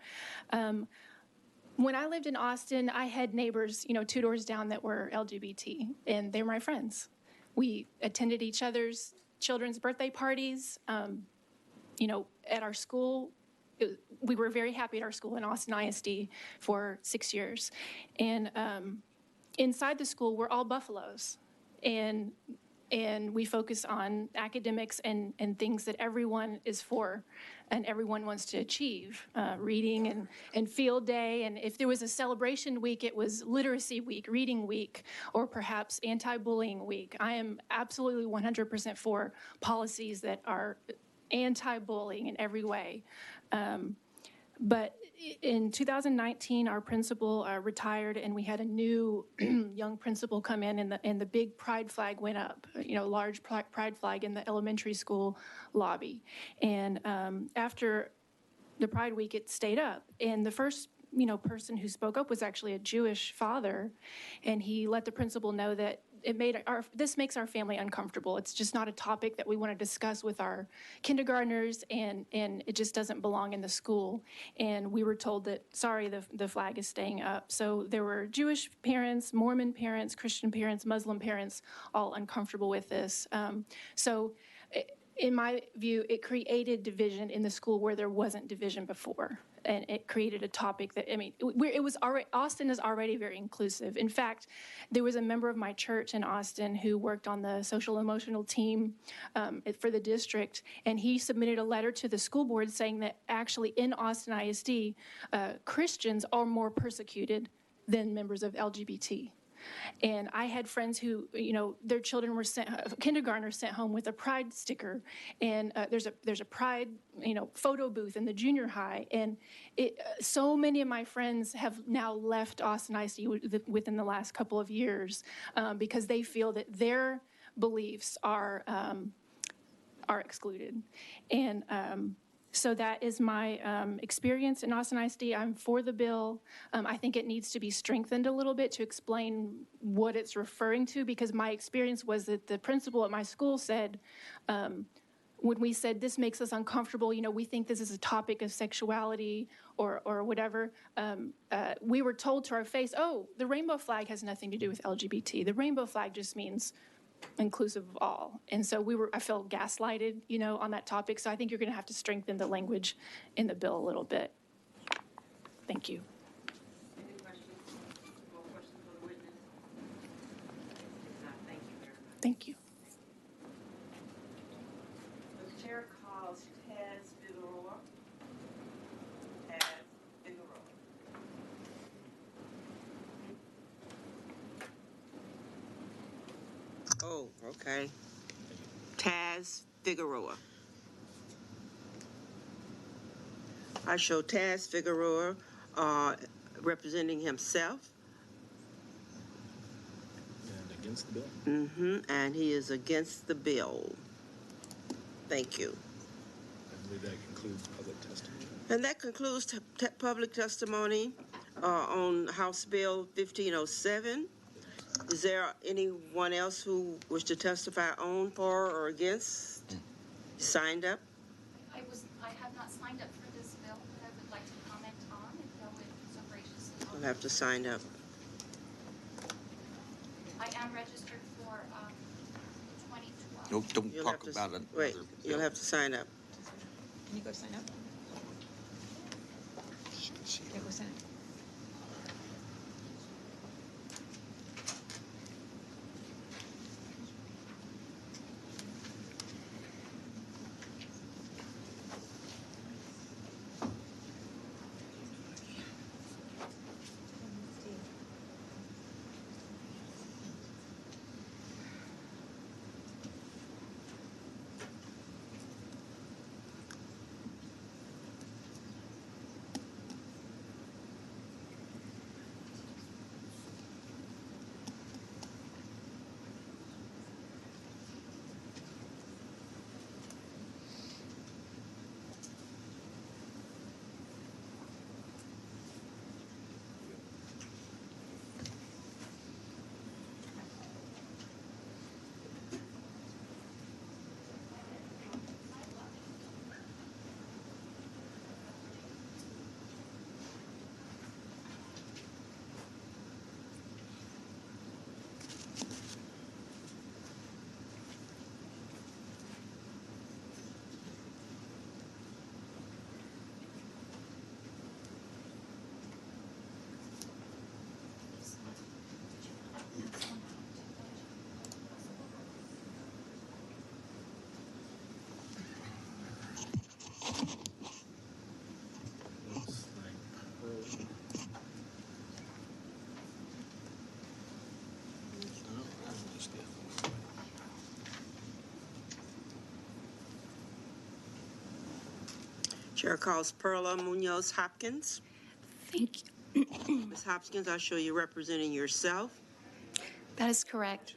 When I lived in Austin, I had neighbors, 2 doors down that were LGBT, and they were my friends. We attended each other's children's birthday parties. At our school, we were very happy at our school in Austin ISD for 6 years. And inside the school, we're all Buffaloes. And we focus on academics and things that everyone is for and everyone wants to achieve, reading and field day. And if there was a celebration week, it was literacy week, reading week, or perhaps anti-bullying week. I am absolutely 100% for policies that are anti-bullying in every way. But in 2019, our principal retired, and we had a new young principal come in, and the big pride flag went up, large pride flag in the elementary school lobby. And after the Pride Week, it stayed up. And the first person who spoke up was actually a Jewish father, and he let the principal know that this makes our family uncomfortable. It's just not a topic that we want to discuss with our kindergartners, and it just doesn't belong in the school. And we were told that, sorry, the flag is staying up. So there were Jewish parents, Mormon parents, Christian parents, Muslim parents, all uncomfortable with this. In my view, it created division in the school where there wasn't division before. And it created a topic that, Austin is already very inclusive. In fact, there was a member of my church in Austin who worked on the social emotional team for the district, and he submitted a letter to the school board saying that actually in Austin ISD, Christians are more persecuted than members of LGBT. And I had friends who, their children were kindergartners sent home with a pride sticker. And there's a pride, photo booth in the junior high. And so many of my friends have now left Austin ISD within the last couple of years because they feel that their beliefs are excluded. And so that is my experience in Austin ISD. I'm for the bill. I think it needs to be strengthened a little bit to explain what it's referring to, because my experience was that the principal at my school said, when we said this makes us uncomfortable, we think this is a topic of sexuality or whatever, we were told to our face, oh, the rainbow flag has nothing to do with LGBT. The rainbow flag just means inclusive of all. And so I felt gaslighted, on that topic. So I think you're going to have to strengthen the language in the bill a little bit. Thank you. Any questions? More questions for the witness? If not, thank you very much. Thank you. The chair calls Taz Figueroa. Taz Figueroa. Oh, okay. Taz Figueroa. I show Taz Figueroa representing himself. And against the bill? And he is against the bill. Thank you. I believe that concludes public testimony. And that concludes public testimony on House Bill 1507. Is there anyone else who wish to testify on, for, or against? Signed up? I have not signed up for this bill, but I would like to comment on, if y'all would so graciously. You'll have to sign up. I am registered for 2012. Nope, don't You'll talk have to- about it. Wait, you'll have to sign up. Can you go sign up? Yeah, go sign up. Chair calls Perla Munoz Hopkins. Thank you. Ms. Hopkins, I show you representing yourself. That is correct.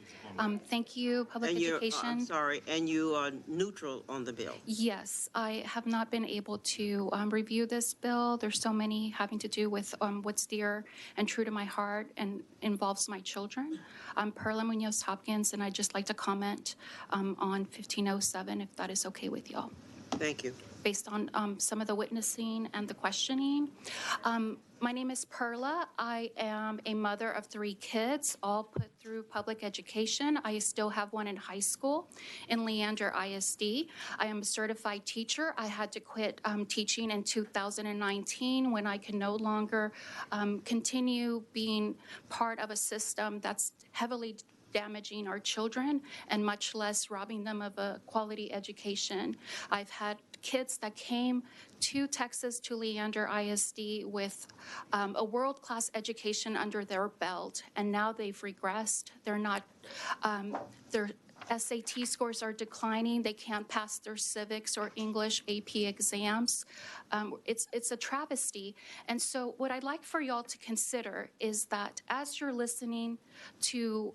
Thank you, Public And you're, Education. I'm sorry, and you are neutral on the bill. Yes, I have not been able to review this bill. There's so many having to do with what's dear and true to my heart and involves my children. I'm Perla Munoz Hopkins, and I'd just like to comment on 1507, if that is okay with y'all. Thank you. Based on some of the witnessing and the questioning. My name is Perla. I am a mother of 3 kids, all put through public education. I still have one in high school in Leander ISD. I am a certified teacher. I had to quit teaching in 2019 when I could no longer continue being part of a system that's heavily damaging our children and much less robbing them of a quality education. I've had kids that came to Texas, to Leander ISD with a world-class education under their belt, and now they've regressed. They're not, their SAT scores are declining. They can't pass their civics or English AP exams. It's a travesty. And so what I'd like for y'all to consider is that as you're listening to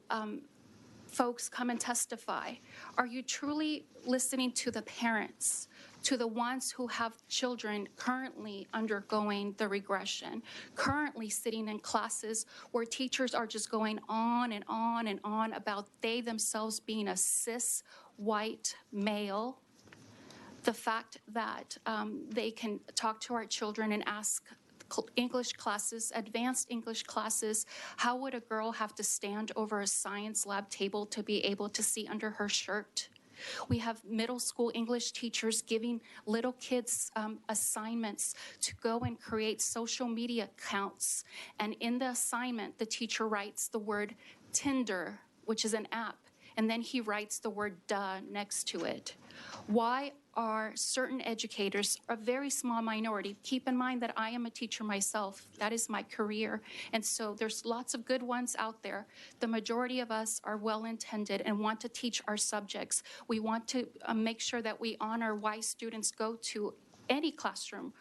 folks come and testify, are you truly listening to the parents, to the ones who have children currently undergoing the regression, currently sitting in classes where teachers are just going on and on and on about they themselves being a cis white male, the fact that they can talk to our children and ask English classes, advanced English classes, how would a girl have to stand over a science lab table to be able to see under her shirt? We have middle school English teachers giving little kids assignments to go and create social media accounts. And in the assignment, the teacher writes the word Tinder, which is an app, and then he writes the word duh next to it. Why are certain educators, a very small minority, keep in mind that I am a teacher myself, that is my career, and so there's lots of good ones out there. The majority of us are well-intended and want to teach our subjects. We want to make sure that we honor why students go to any classroom,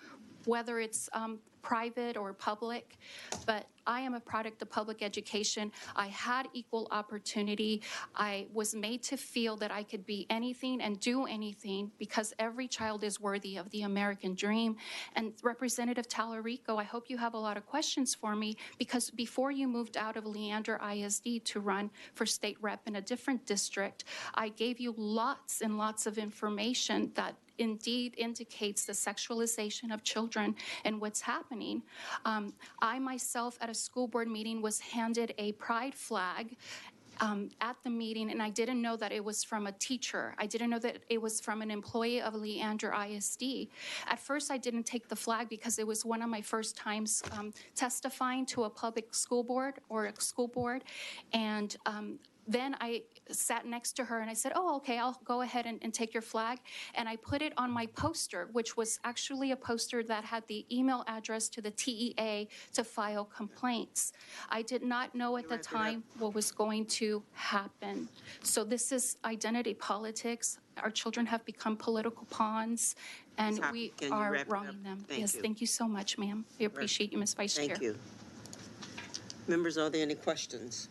whether it's private or public, but I am a product of public education. I had equal opportunity. I was made to feel that I could be anything and do anything because every child is worthy of the American dream. And Representative Tallarico, I hope you have a lot of questions for me because before you moved out of Leander ISD to run for state rep in a different district, I gave you lots and lots of information that indeed indicates the sexualization of children and what's happening. I myself at a school board meeting was handed a pride flag at the meeting, and I didn't know that it was from a teacher. I didn't know that it was from an employee of Leander ISD. At first, I didn't take the flag because it was one of my first times testifying to a public school board or a school board, and then I sat next to her and I said, oh, okay, I'll go ahead and take your flag. And I put it on my poster, which was actually a poster that had the email address to the TEA to file complaints. I did not know at the time what was going to happen. So this is identity politics. Our children have become political pawns, and we are wronging them. Yes, thank you so much, ma'am. We appreciate you, Ms. Vice Chair. Thank you. Members, are there any questions?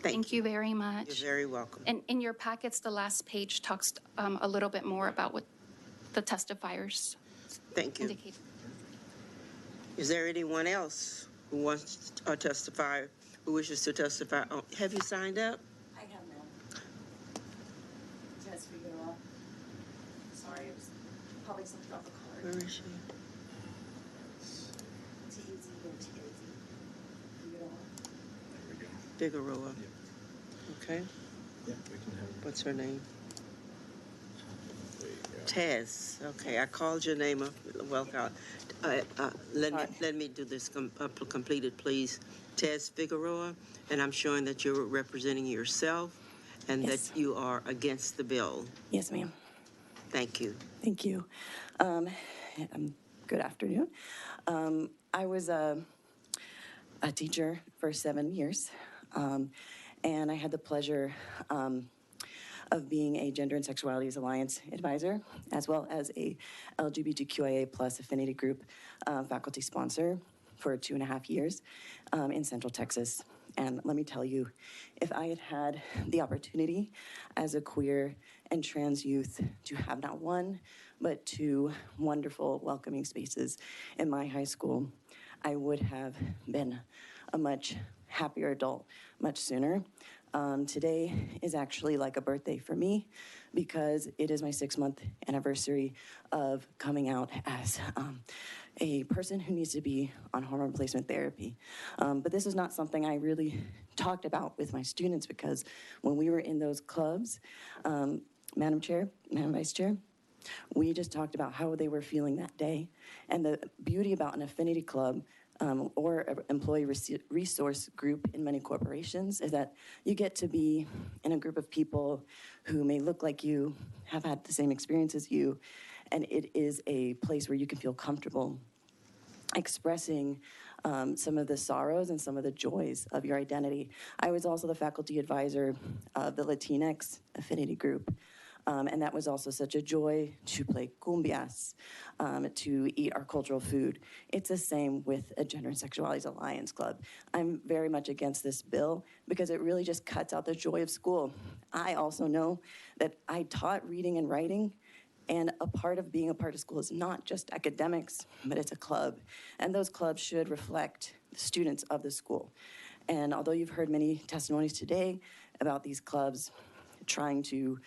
Thank you very much. You're very welcome. And in your packets, the last page talks a little bit more about what the testifiers indicate. Is there anyone else who wants to testify, who wishes to testify? Oh, have you signed up? I have now. Tess Figueroa. Sorry, it was probably something off the card. Where is she? T-E-Z or T-A-Z. Figueroa. Figueroa. Okay. Yeah, we can have. What's her name? Tess. Okay, I called your name up. Welcome. Let me do this completed, please. Tess Figueroa, and I'm showing that you're representing yourself and that you are against the bill. Yes, ma'am. Thank you. Thank you. Good afternoon. I was a teacher for 7 years, and I had the pleasure of of being a Gender and Sexualities Alliance advisor, as well as a LGBTQIA plus affinity group faculty sponsor for 2.5 years in Central Texas. And let me tell you, if I had had the opportunity as a queer and trans youth to have not one, but 2 wonderful, welcoming spaces in my high school, I would have been a much happier adult much sooner. Today is actually like a birthday for me because it is my 6-month anniversary of coming out as a person who needs to be on hormone replacement therapy. But this is not something I really talked about with my students because when we were in those clubs, Madam Chair, Madam Vice Chair, we just talked about how they were feeling that day. And the beauty about an affinity club or an employee resource group in many corporations is that you get to be in a group of people who may look like you, have had the same experience as you, and it is a place where you can feel comfortable expressing some of the sorrows and some of the joys of your identity. I was also the faculty advisor of the Latinx affinity group. And that was also such a joy to play cumbias, to eat our cultural food. It's the same with a Gender and Sexualities Alliance Club. I'm very much against this bill because it really just cuts out the joy of school. I also know that I taught reading and writing, and a part of being a part of school is not just academics, but it's a club. And those clubs should reflect the students of the school. And although you've heard many testimonies today about these clubs trying to,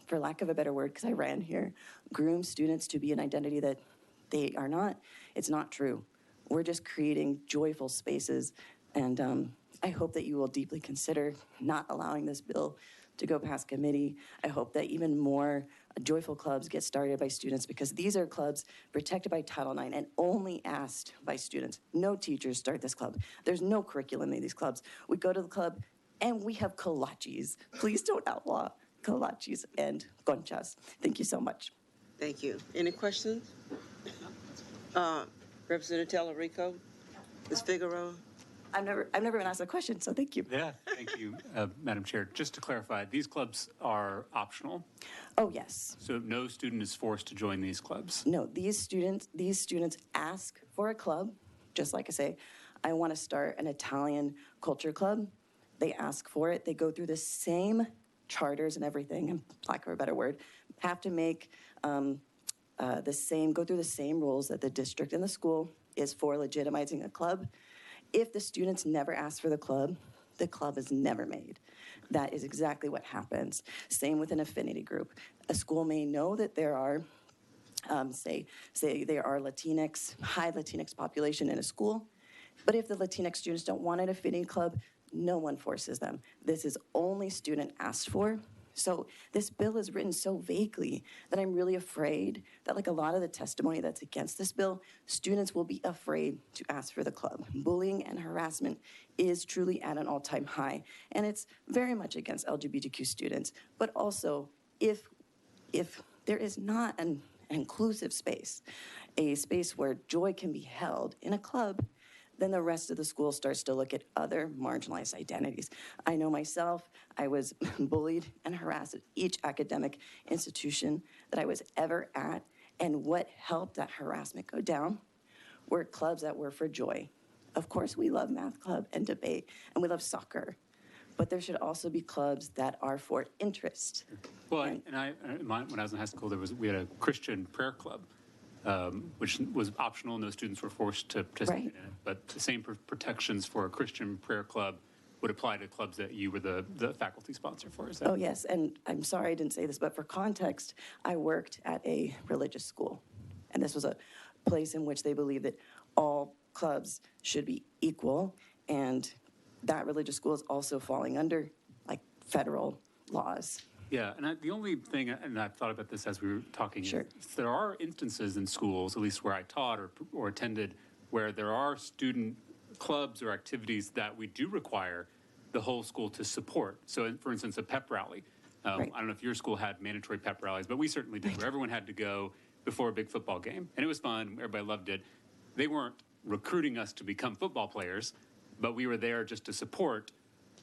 for lack of a better word, because I ran here, groom students to be an identity that they are not, it's not true. We're just creating joyful spaces, and I hope that you will deeply consider not allowing this bill to go past committee. I hope that even more joyful clubs get started by students because these are clubs protected by Title IX and only asked by students. No teachers start this club. There's no curriculum in these clubs. We go to the club and we have kolaches. Please don't outlaw kolaches and conchas. Thank you so much. Thank you. Any questions? Representative Tellerico, Ms. Figueroa? I've never been asked a question, so thank you. Yeah, thank you, Madam Chair. Just to clarify, these clubs are optional? Oh, yes. So no student is forced to join these clubs? No, these students ask for a club, just like I say, I want to start an Italian culture club. They ask for it. They go through the same charters and everything, and lack of a better word, have to make go through the same rules that the district and the school is for legitimizing a club. If the students never ask for the club is never made. That is exactly what happens. Same with an affinity group. A school may know that there are, say there are Latinx, high Latinx population in a school, but if the Latinx students don't want an affinity club, no one forces them. This is only student asked for. So this bill is written so vaguely that I'm really afraid that, like a lot of the testimony that's against this bill, students will be afraid to ask for the club. Bullying and harassment is truly at an all-time high, and it's very much against LGBTQ students. But also, if there is not an inclusive space, a space where joy can be held in a club, then the rest of the school starts to look at other marginalized identities. I know myself, I was bullied and harassed at each academic institution that I was ever at, and what helped that harassment go down were clubs that were for joy. Of course, we love math club and debate, and we love soccer, but there should also be clubs that are for interest. Well, when I was in high school, we had a Christian prayer club, which was optional, and those students were forced to participate in it. But the same protections for a Christian prayer club would apply to clubs that you were the faculty sponsor for. Is that? Oh, yes, and I'm sorry I didn't say this, but for context, I worked at a religious school, and this was a place in which they believed that all clubs should be equal, and that religious school is also falling under, like, federal laws. Yeah, and the only thing, and I've thought about this as we were talking, Sure. is there are instances in schools, at least where I taught or attended, where there are student clubs or activities that we do require the whole school to support. So, for instance, a pep rally. Right. I don't know if your school had mandatory pep rallies, but we certainly did, where everyone had to go before a big football game. And it was fun. Everybody loved it. They weren't recruiting us to become football players, but we were there just to support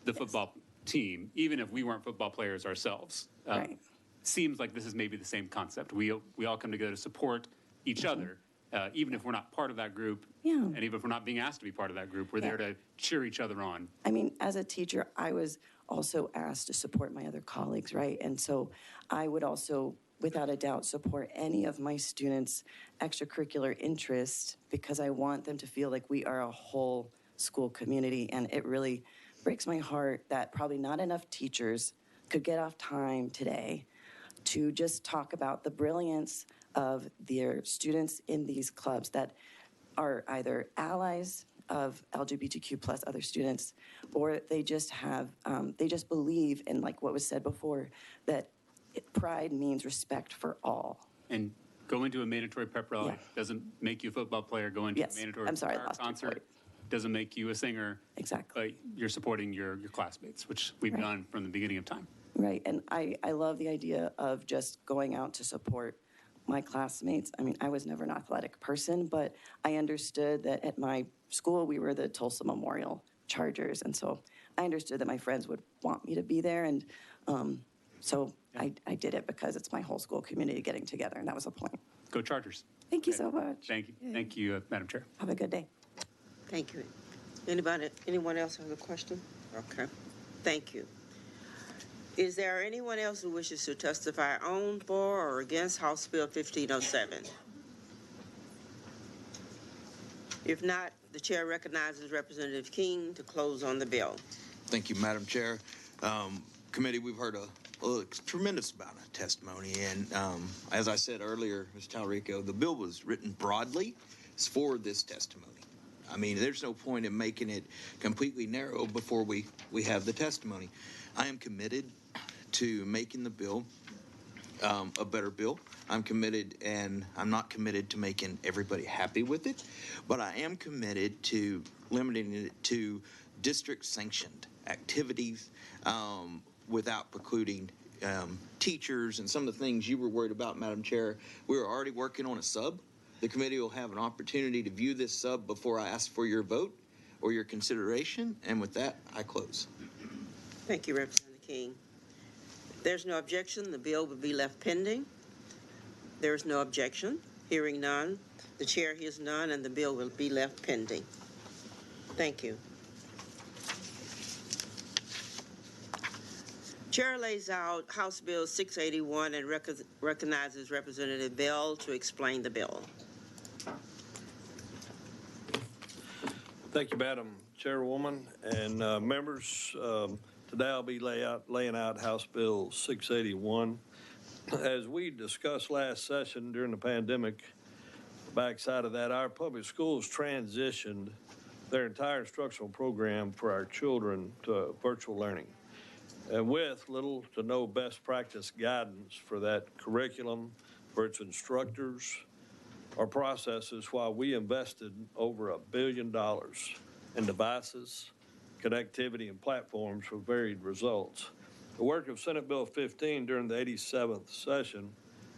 the football team, even if we weren't football players ourselves. Right. Seems like this is maybe the same concept. We all come together to support each other, even if we're not part of that group. Yeah. And even if we're not being asked to be part of that group, we're there to cheer each other on. I mean, as a teacher, I was also asked to support my other colleagues, right? And so I would also, without a doubt, support any of my students' extracurricular interests because I want them to feel like we are a whole school community. And it really breaks my heart that probably not enough teachers could get off time today to just talk about the brilliance of their students in these clubs that are either allies of LGBTQ plus other students, or they just have, they just believe in, like what was said before, that pride means respect for all. And going to a mandatory pep rally doesn't make you a football player. Going to a mandatory choir concert doesn't make you a singer. Exactly. You're supporting your classmates, which we've done from the beginning of time. Right, and I love the idea of just going out to support my classmates. I mean, I was never an athletic person, but I understood that at my school, we were the Tulsa Memorial Chargers, and so I understood that my friends would want me to be there, and so I did it because it's my whole school community getting together, and that was the point. Go Chargers. Thank you so much. Thank you. Thank you, Madam Chair. Have a good day. Thank you. Anyone else have a question? Okay, thank you. Is there anyone else who wishes to testify on, for, or against House Bill 1507? If not, the chair recognizes Representative King to close on the bill. Thank you, Madam Chair. Committee, we've heard a tremendous amount of testimony, and as I said earlier, Ms. Talrico, the bill was written broadly for this testimony. I mean, there's no point in making it completely narrow before we have the testimony. I am committed to making the bill a better bill. I'm committed, and I'm not committed to making everybody happy with it, but I am committed to limiting it to district-sanctioned activities without precluding teachers and some of the things you were worried about, Madam Chair. We are already working on a sub. The committee will have an opportunity to view this sub before I ask for your vote or your consideration, and with that, I close. Thank you, Representative King. If there's no objection, the bill will be left pending. There is no objection. Hearing none, the chair hears none, and the bill will be left pending. Thank you. Chair lays out House Bill 681 and recognizes Representative Bell to explain the bill. Thank you, Madam Chairwoman and members. Today I'll be laying out House Bill 681. As we discussed last session during the pandemic, backside of that, our public schools transitioned their entire instructional program for our children to virtual learning. And with little to no best practice guidance for that curriculum, for its instructors, or processes, while we invested over $1 billion in devices, connectivity, and platforms for varied results. The work of Senate Bill 15 during the 87th session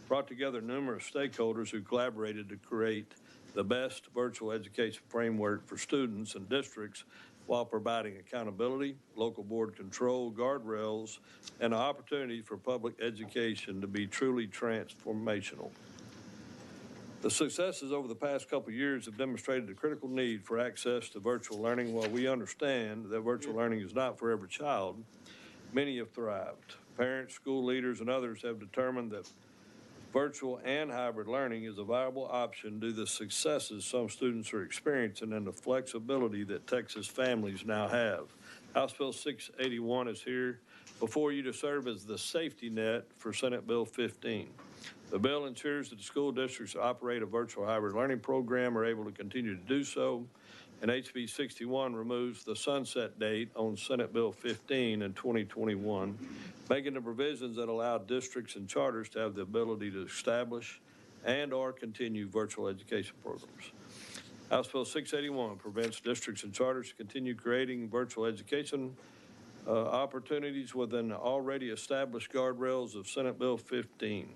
brought together numerous stakeholders who collaborated to create the best virtual education framework for students and districts while providing accountability, local board control, guardrails, and an opportunity for public education to be truly transformational. The successes over the past couple of years have demonstrated the critical need for access to virtual learning. While we understand that virtual learning is not for every child, many have thrived. Parents, school leaders, and others have determined that virtual and hybrid learning is a viable option due to the successes some students are experiencing and the flexibility that Texas families now have. House Bill 681 is here before you to serve as the safety net for Senate Bill 15. The bill ensures that the school districts that operate a virtual hybrid learning program are able to continue to do so, and HB 61 removes the sunset date on Senate Bill 15 in 2021, making the provisions that allow districts and charters to have the ability to establish and or continue virtual education programs. House Bill 681 prevents districts and charters to continue creating virtual education opportunities within the already established guardrails of Senate Bill 15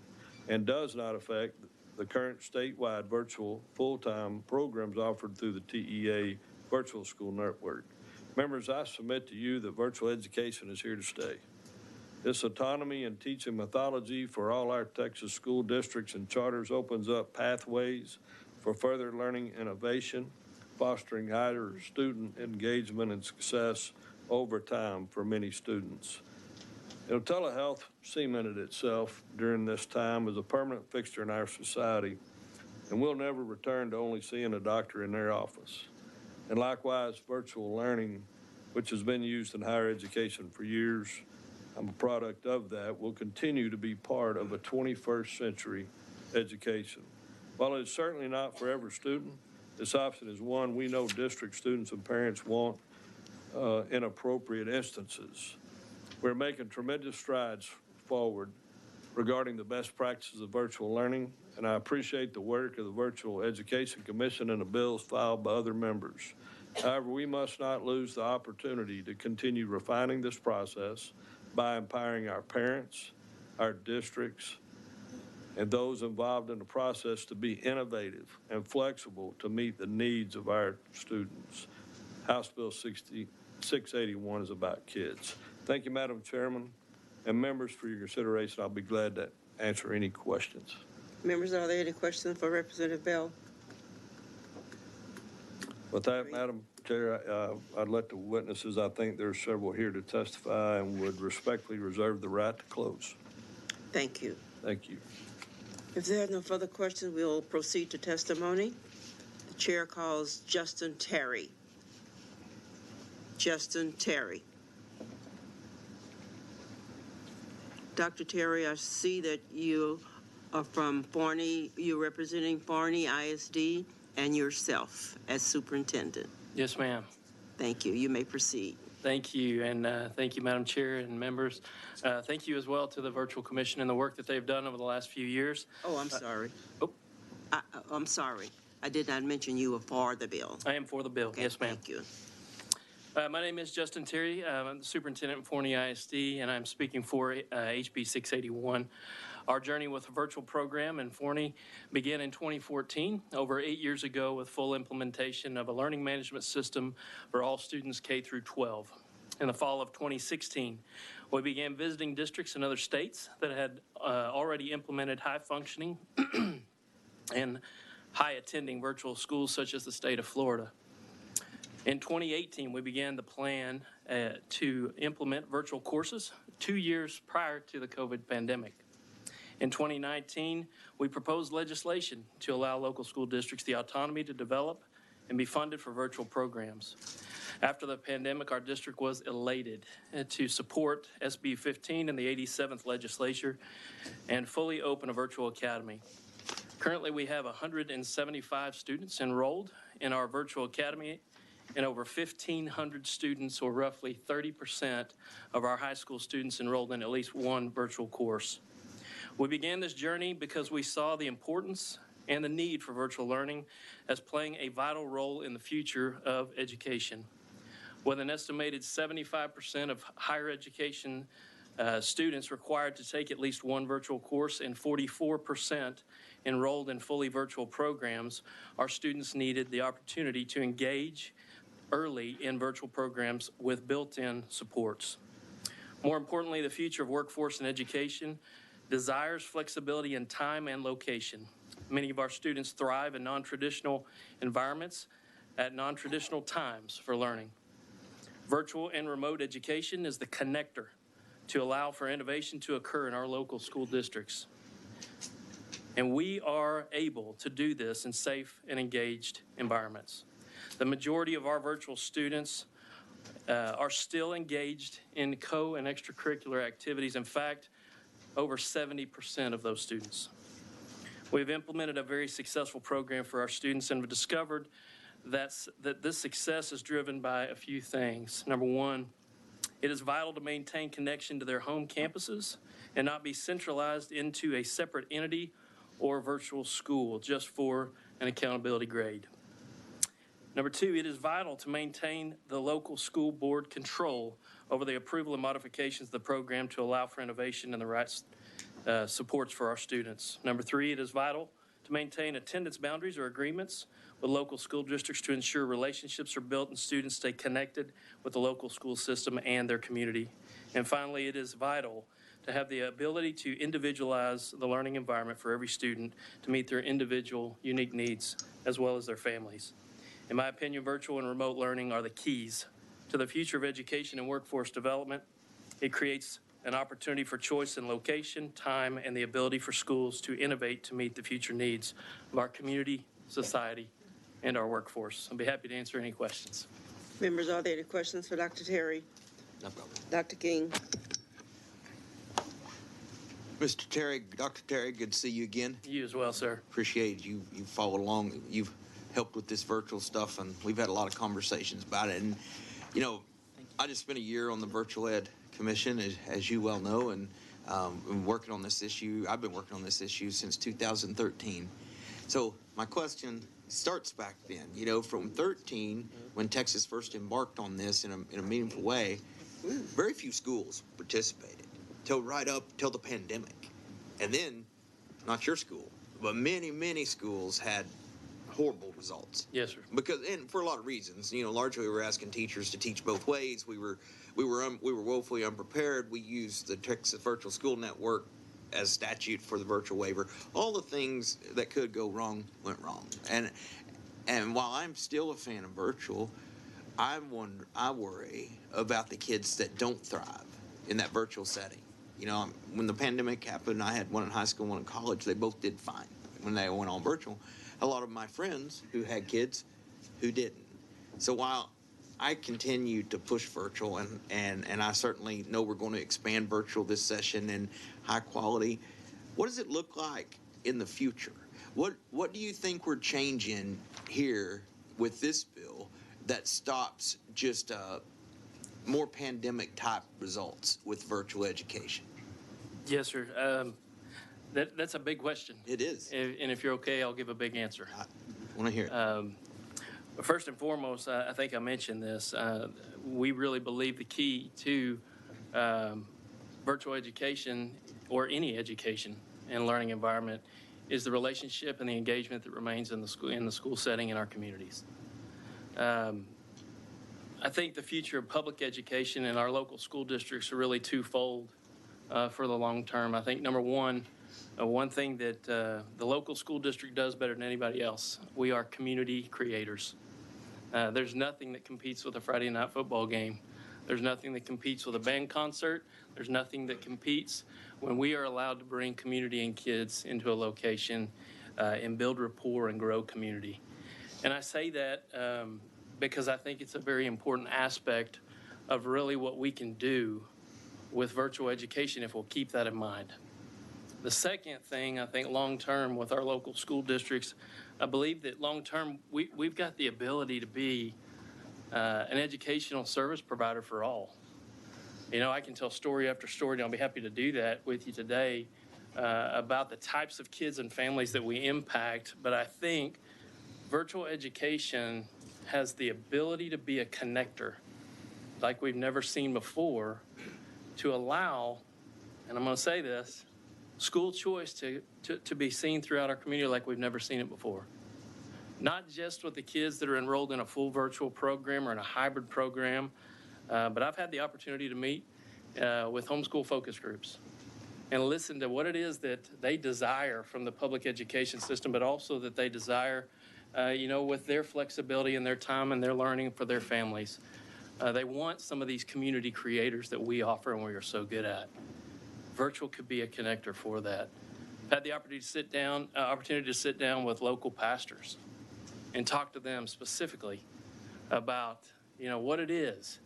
and does not affect the current statewide virtual full-time programs offered through the TEA Virtual School Network. Members, I submit to you that virtual education is here to stay. This autonomy and teaching methodology for all our Texas school districts and charters opens up pathways for further learning innovation, fostering higher student engagement and success over time for many students. Telehealth cemented itself during this time as a permanent fixture in our society, and we'll never return to only seeing a doctor in their office. And likewise, virtual learning, which has been used in higher education for years, I'm a product of that, will continue to be part of a 21st century education. While it's certainly not for every student, this option is one we know district students and parents want in appropriate instances. We're making tremendous strides forward regarding the best practices of virtual learning, and I appreciate the work of the Virtual Education Commission and the bills filed by other members. However, we must not lose the opportunity to continue refining this process by empowering our parents, our districts, and those involved in the process to be innovative and flexible to meet the needs of our students. House Bill 681 is about kids. Thank you, Madam Chairman, and members for your consideration. I'll be glad to answer any questions. Members, are there any questions for Representative Bell? With that, Madam Chair, I'd let the witnesses, I think there are several here to testify, and would respectfully reserve the right to close. Thank you. Thank you. If there are no further questions, we'll proceed to testimony. The chair calls Justin Terry. Justin Terry. Dr. Terry, I see that you are from Forney. You're representing Forney ISD and yourself as superintendent. Yes, ma'am. Thank you. You may proceed. Thank you, and thank you, Madam Chair and members. Thank you as well to the Virtual Commission and the work that they've done over the last few years. Oh, I'm sorry. I'm sorry. I did not mention you were for the bill. I am for the bill. Okay, Yes, ma'am. Thank you. My name is Justin Terry. I'm the superintendent of Forney ISD, and I'm speaking for HB 681. Our journey with the virtual program in Forney began in 2014, over 8 years ago, with full implementation of a learning management system for all students K through 12. In the fall of 2016, we began visiting districts in other states that had already implemented high-functioning and high-attending virtual schools, such as the state of Florida. In 2018, we began the plan to implement virtual courses 2 years prior to the COVID pandemic. In 2019, we proposed legislation to allow local school districts the autonomy to develop and be funded for virtual programs. After the pandemic, our district was elated to support SB 15 in the 87th legislature and fully open a virtual academy. Currently, we have 175 students enrolled in our virtual academy, and over 1,500 students, or roughly 30% of our high school students, enrolled in at least one virtual course. We began this journey because we saw the importance and the need for virtual learning as playing a vital role in the future of education. With an estimated 75% of higher education students required to take at least one virtual course and 44% enrolled in fully virtual programs, our students needed the opportunity to engage early in virtual programs with built-in supports. More importantly, the future of workforce and education desires flexibility in time and location. Many of our students thrive in non-traditional environments at non-traditional times for learning. Virtual and remote education is the connector to allow for innovation to occur in our local school districts. And we are able to do this in safe and engaged environments. The majority of our virtual students are still engaged in co- and extracurricular activities. In fact, over 70% of those students. We've implemented a very successful program for our students and have discovered that this success is driven by a few things. Number one, it is vital to maintain connection to their home campuses and not be centralized into a separate entity or virtual school just for an accountability grade. Number two, it is vital to maintain the local school board control over the approval and modifications of the program to allow for innovation and the right supports for our students. Number three, it is vital to maintain attendance boundaries or agreements with local school districts to ensure relationships are built and students stay connected with the local school system and their community. And finally, it is vital to have the ability to individualize the learning environment for every student to meet their individual unique needs as well as their families. In my opinion, virtual and remote learning are the keys to the future of education and workforce development. It creates an opportunity for choice in location, time, and the ability for schools to innovate to meet the future needs of our community, society, and our workforce. I'll be happy to answer any questions. Members, are there any questions for Dr. Terry? No problem. Dr. King? Mr. Terry, Dr. Terry, good to see you again. You as well, sir. Appreciate you followed along. You've helped with this virtual stuff, and we've had a lot of conversations about it. And, you know, I just spent a year on the Virtual Ed Commission, as you well know, and been working on this issue. I've been working on this issue since 2013. So my question starts back then, you know, from 13, when Texas first embarked on this in a meaningful way, very few schools participated till the pandemic. And then, not your school, but many schools had horrible results. Yes, sir. Because, and for a lot of reasons, you know, largely we were asking teachers to teach both ways. We were woefully unprepared. We used the Texas Virtual School Network as statute for the virtual waiver. All the things that could go wrong went wrong. And while I'm still a fan of virtual, I worry about the kids that don't thrive in that virtual setting. You know, when the pandemic happened, I had one in high school, one in college. They both did fine when they went on virtual. A lot of my friends who had kids who didn't. So while I continue to push virtual, and I certainly know we're going to expand virtual this session and high quality, what does it look like in the future? What do you think we're changing here with this bill that stops just more pandemic-type results with virtual education? Yes, sir. That's a big question. It is. And if you're okay, I'll give a big answer. I want to hear it. First and foremost, I think I mentioned this. We really believe the key to virtual education or any education and learning environment is the relationship and the engagement that remains in the school setting in our communities. I think the future of public education in our local school districts are really twofold for the long term. I think number one thing that the local school district does better than anybody else, we are community creators. There's nothing that competes with a Friday night football game. There's nothing that competes with a band concert. There's nothing that competes when we are allowed to bring community and kids into a location and build rapport and grow community. And I say that because I think it's a very important aspect of really what we can do with virtual education if we'll keep that in mind. The second thing, I think long-term with our local school districts, I believe that long-term we've got the ability to be an educational service provider for all. You know, I can tell story after story, and I'll be happy to do that with you today about the types of kids and families that we impact. But I think virtual education has the ability to be a connector like we've never seen before to allow, and I'm going to say this, school choice to be seen throughout our community like we've never seen it before. Not just with the kids that are enrolled in a full virtual program or in a hybrid program, but I've had the opportunity to meet with homeschool focus groups and listen to what it is that they desire from the public education system, but also that they desire, with their flexibility and their time and their learning for their families. They want some of these community creators that we offer and we are so good at. Virtual could be a connector for that. I've had the opportunity to sit down with local pastors and talk to them specifically about, what it is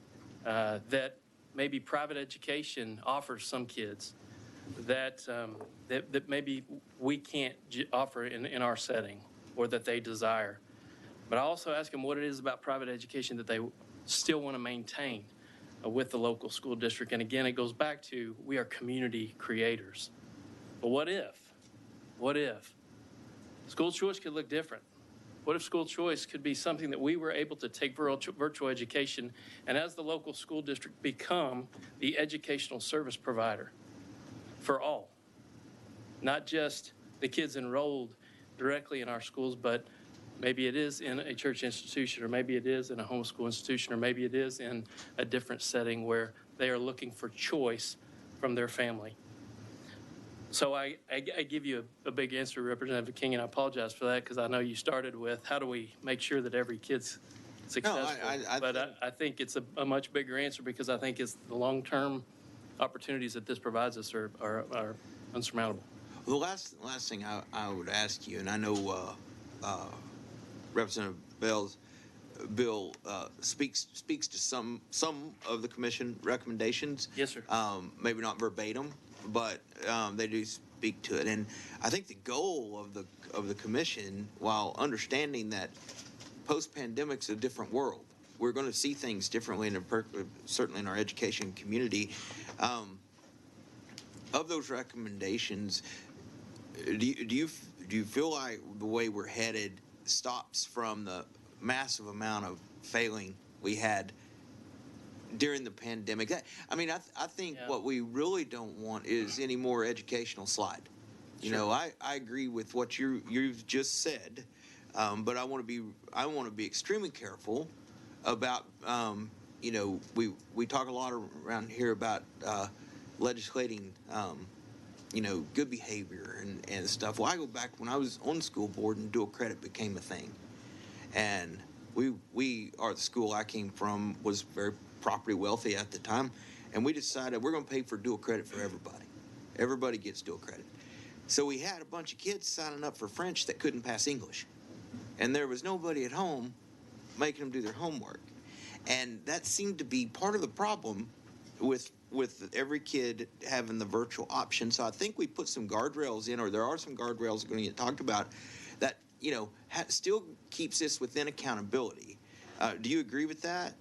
that maybe private education offers some kids that maybe we can't offer in our setting or that they desire. But I also ask them what it is about private education that they still want to maintain with the local school district. And again, it goes back to we are community creators. But what if school choice could look different? What if school choice could be something that we were able to take virtual education and as the local school district become the educational service provider for all, not just the kids enrolled directly in our schools, but maybe it is in a church institution, or maybe it is in a homeschool institution, or maybe it is in a different setting where they are looking for choice from their family. So I give you a big answer, Representative King, and I apologize for that because I know you started with how do we make sure that every kid's successful. But I think it's a much bigger answer because I think it's the long-term opportunities that this provides us are unsurmountable. Well, the last thing I would ask you, and I know Representative Bill speaks to some of the commission recommendations. Yes, sir. Maybe not verbatim, but they do speak to it. And I think the goal of the commission, while understanding that post-pandemic's a different world, we're going to see things differently, certainly in our education community. Of those recommendations, do you feel like the way we're headed stops from the massive amount of failing we had during the pandemic? I think what we really don't want is any more educational slide. You know, I agree with what you've just said, but I want to be extremely careful about we talk a lot around here about legislating good behavior and stuff. Well, I go back when I was on the school board and dual credit became a thing. And we are the school I came from was very property wealthy at the time. And we decided we're going to pay for dual credit for everybody. Everybody gets dual credit. So we had a bunch of kids signing up for French that couldn't pass English. And there was nobody at home making them do their homework. And that seemed to be part of the problem with every kid having the virtual option. So I think we put some guardrails in, or there are some guardrails going to get talked about that, still keeps this within accountability. Do you agree with that?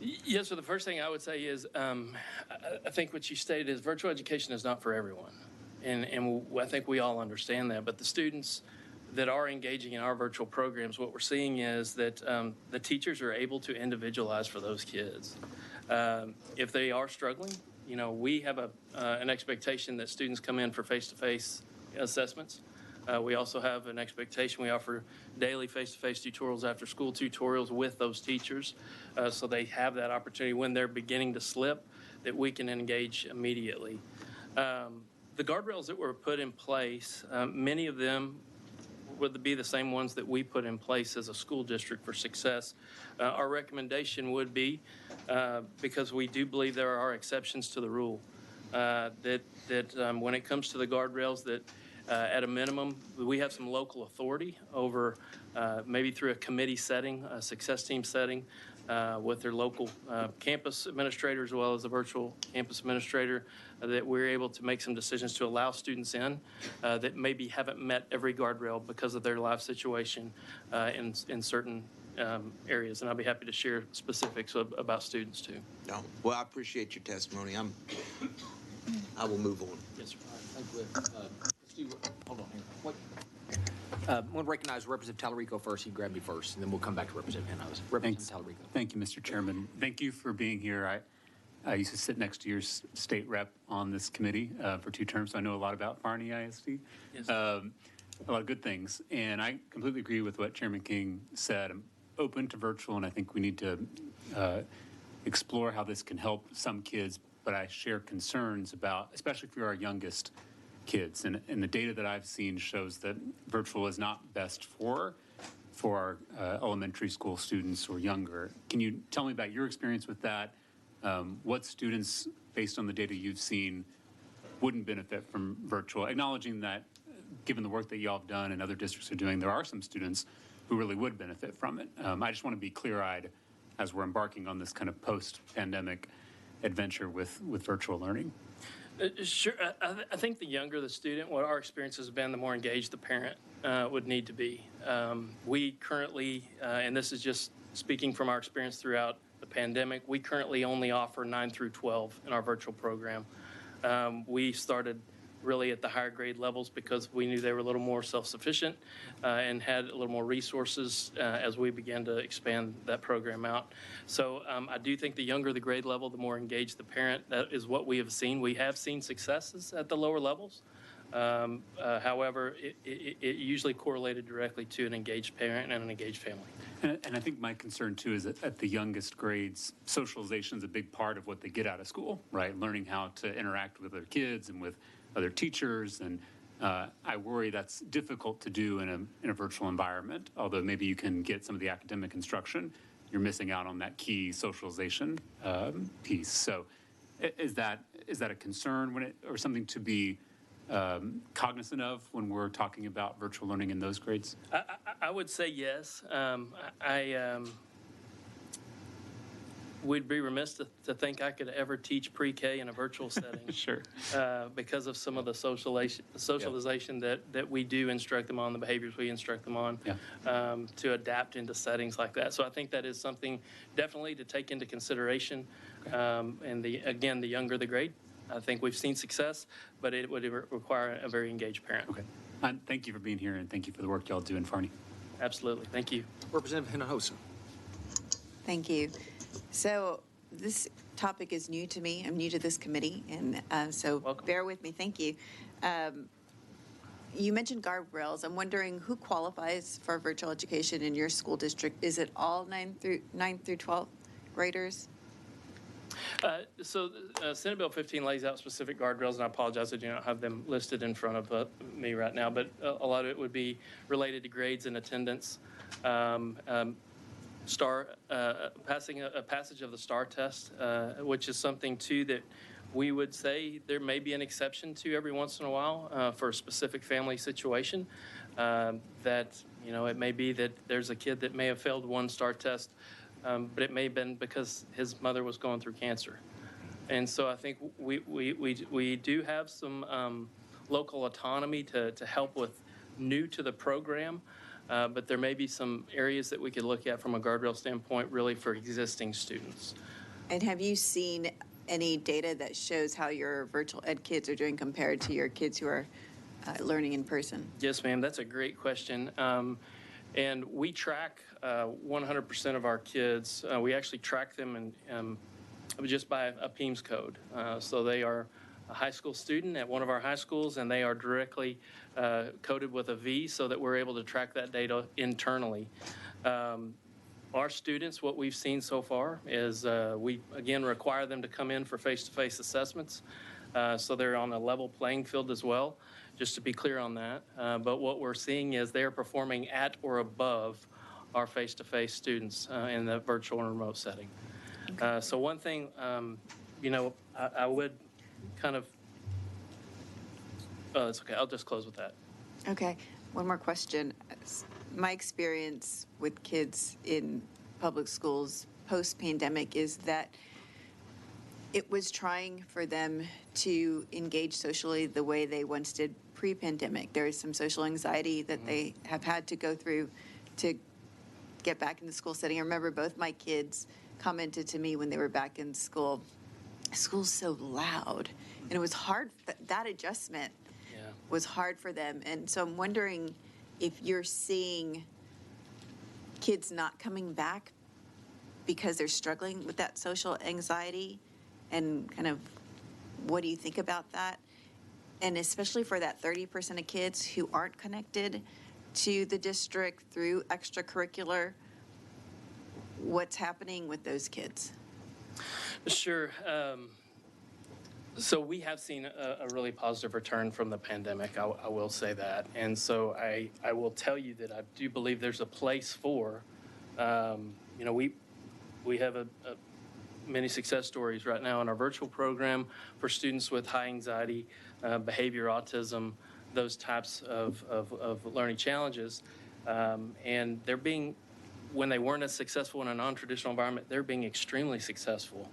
Yes, so the first thing I would say is I think what you stated is virtual education is not for everyone. And I think we all understand that. But the students that are engaging in our virtual programs, what we're seeing is that the teachers are able to individualize for those kids. If they are struggling, we have an expectation that students come in for face-to-face assessments. We also have an expectation. We offer daily face-to-face tutorials, after-school tutorials with those teachers, so they have that opportunity when they're beginning to slip that we can engage immediately. The guardrails that were put in place, many of them would be the same ones that we put in place as a school district for success. Our recommendation would be, because we do believe there are exceptions to the rule, that when it comes to the guardrails, that at a minimum, we have some local authority over, maybe through a committee setting, a success team setting, with their local campus administrator as well as the virtual campus administrator, that we're able to make some decisions to allow students in that maybe haven't met every guardrail because of their life situation in certain areas. And I'll be happy to share specifics about students too. No. Well, I appreciate your testimony. I will move on. Yes, sir. Thank you. Steve, hold on here. What? I want to recognize Representative Talarico first. He grabbed me first, and then we'll come back to Representative Hinojosa. Representative Talarico. Thank you, Mr. Chairman. Thank you for being here. I used to sit next to your state rep on this committee for 2 terms, so I know a lot about Farney ISD. Yes. A lot of good things. And I completely agree with what Chairman King said. I'm open to virtual, and I think we need to explore how this can help some kids, but I share concerns about, especially for our youngest kids. And the data that I've seen shows that virtual is not best for our elementary school students or younger. Can you tell me about your experience with that? What students, based on the data you've seen, wouldn't benefit from virtual? Acknowledging that, given the work that y'all have done and other districts are doing, there are some students who really would benefit from it. I just want to be clear-eyed as we're embarking on this kind of post-pandemic adventure with virtual learning. Sure. I think the younger the student, what our experience has been, the more engaged the parent would need to be. We currently, and this is just speaking from our experience throughout the pandemic, we currently only offer 9 through 12 in our virtual program. We started really at the higher grade levels because we knew they were a little more self-sufficient and had a little more resources as we began to expand that program out. So I do think the younger the grade level, the more engaged the parent. That is what we have seen. We have seen successes at the lower levels, However, it usually correlated directly to an engaged parent and an engaged family. And I think my concern too is that at the youngest grades, socialization is a big part of what they get out of school, right? Learning how to interact with other kids and with other teachers. And I worry that's difficult to do in a virtual environment, although maybe you can get some of the academic instruction. You're missing out on that key socialization piece. So is that a concern or something to be cognizant of when we're talking about virtual learning in those grades? I would say yes. I would be remiss to think I could ever teach pre-K in a virtual setting. Sure. Because of some of the socialization that we do instruct them on, the behaviors we instruct them on, to adapt into settings like that. So I think that is something definitely to take into consideration. And the younger the grade, I think we've seen success, but it would require a very engaged parent. Okay. And thank you for being here, and thank you for the work y'all do in Farney. Absolutely. Thank you. Representative Hinojosa. Thank you. So this topic is new to me. I'm new to this committee, and so bear with me. Thank you. You mentioned guardrails. I'm wondering who qualifies for virtual education in your school district. Is it all 9 through 12 graders? So Senate Bill 15 lays out specific guardrails, and I apologize I do not have them listed in front of me right now, but a lot of it would be related to grades and attendance. Passing a passage of the STAR test, which is something too that we would say there may be an exception to every once in a while for a specific family situation. That, you know, it may be that there's a kid that may have failed one STAR test, but it may have been because his mother was going through cancer. And so I think we do have some local autonomy to help with new to the program. But there may be some areas that we could look at from a guardrail standpoint really for existing students. And have you seen any data that shows how your virtual ed kids are doing compared to your kids who are learning in person? Yes, ma'am. That's a great question. And we track 100% of our kids. We actually track them just by a PEIMS code. So they are a high school student at one of our high schools, and they are directly coded with a V so that we're able to track that data internally. Our students, what we've seen so far is we, again, require them to come in for face-to-face assessments. So they're on a level playing field as well, just to be clear on that. But what we're seeing is they're performing at or above our face-to-face students in the virtual and remote setting. So one thing, you know, I would kind of, it's okay, I'll just close with that. Okay, one more question. My experience with kids in public schools post-pandemic is that it was trying for them to engage socially the way they once did pre-pandemic. There is some social anxiety that they have had to go through to get back in the school setting. I remember both my kids commented to me when they were back in school, school's so loud. And it was hard, that adjustment was hard for them. And so I'm wondering if you're seeing kids not coming back because they're struggling with that social anxiety, and kind of what do you think about that? And especially for that 30% of kids who aren't connected to the district through extracurricular, what's happening with those kids? Sure. So we have seen a really positive return from the pandemic, I will say that. And so I will tell you that I do believe there's a place for, you know, we have many success stories right now in our virtual program for students with high anxiety, behavior, autism, those types of learning challenges. And they're being, when they weren't as successful in a non-traditional environment, they're being extremely successful.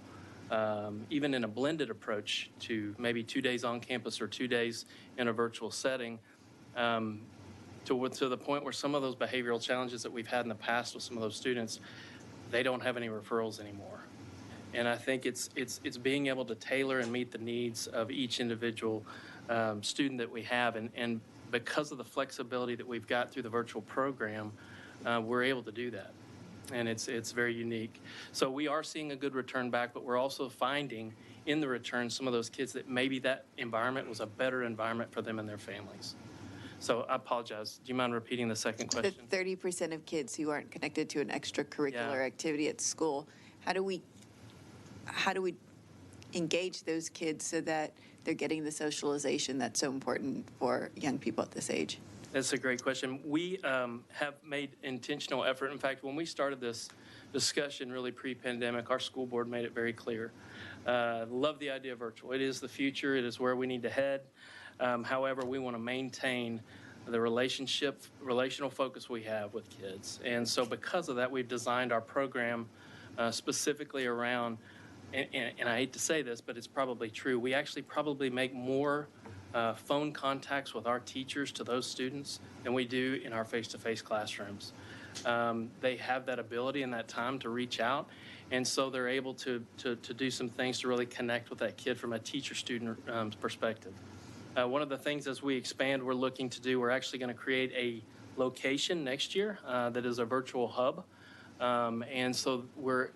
Even in a blended approach to maybe 2 days on campus or 2 days in a virtual setting, to the point where some of those behavioral challenges that we've had in the past with some of those students, they don't have any referrals anymore. And I think it's being able to tailor and meet the needs of each individual student that we have. And because of the flexibility that we've got through the virtual program, we're able to do that. And it's very unique. So we are seeing a good return back, but we're also finding in the return some of those kids that maybe that environment was a better environment for them and their families. So I apologize. Do you mind repeating the second The question? 30% of kids who aren't connected to an extracurricular activity at school, how do we engage those kids so that they're getting the socialization that's so important for young people at this age? That's a great question. We have made intentional effort. In fact, when we started this discussion really pre-pandemic, our school board made it very clear. Love the idea of virtual. It is the future. It is where we need to head. However, we want to maintain the relational focus we have with kids. And so because of that, we've designed our program specifically around, and I hate to say this, but it's probably true, we actually probably make more phone contacts with our teachers to those students than we do in our face-to-face classrooms. They have that ability and that time to reach out, and so they're able to do some things to really connect with that kid from a teacher-student perspective. One of the things as we expand we're looking to do, we're actually going to create a location next year that is a virtual hub. And so we're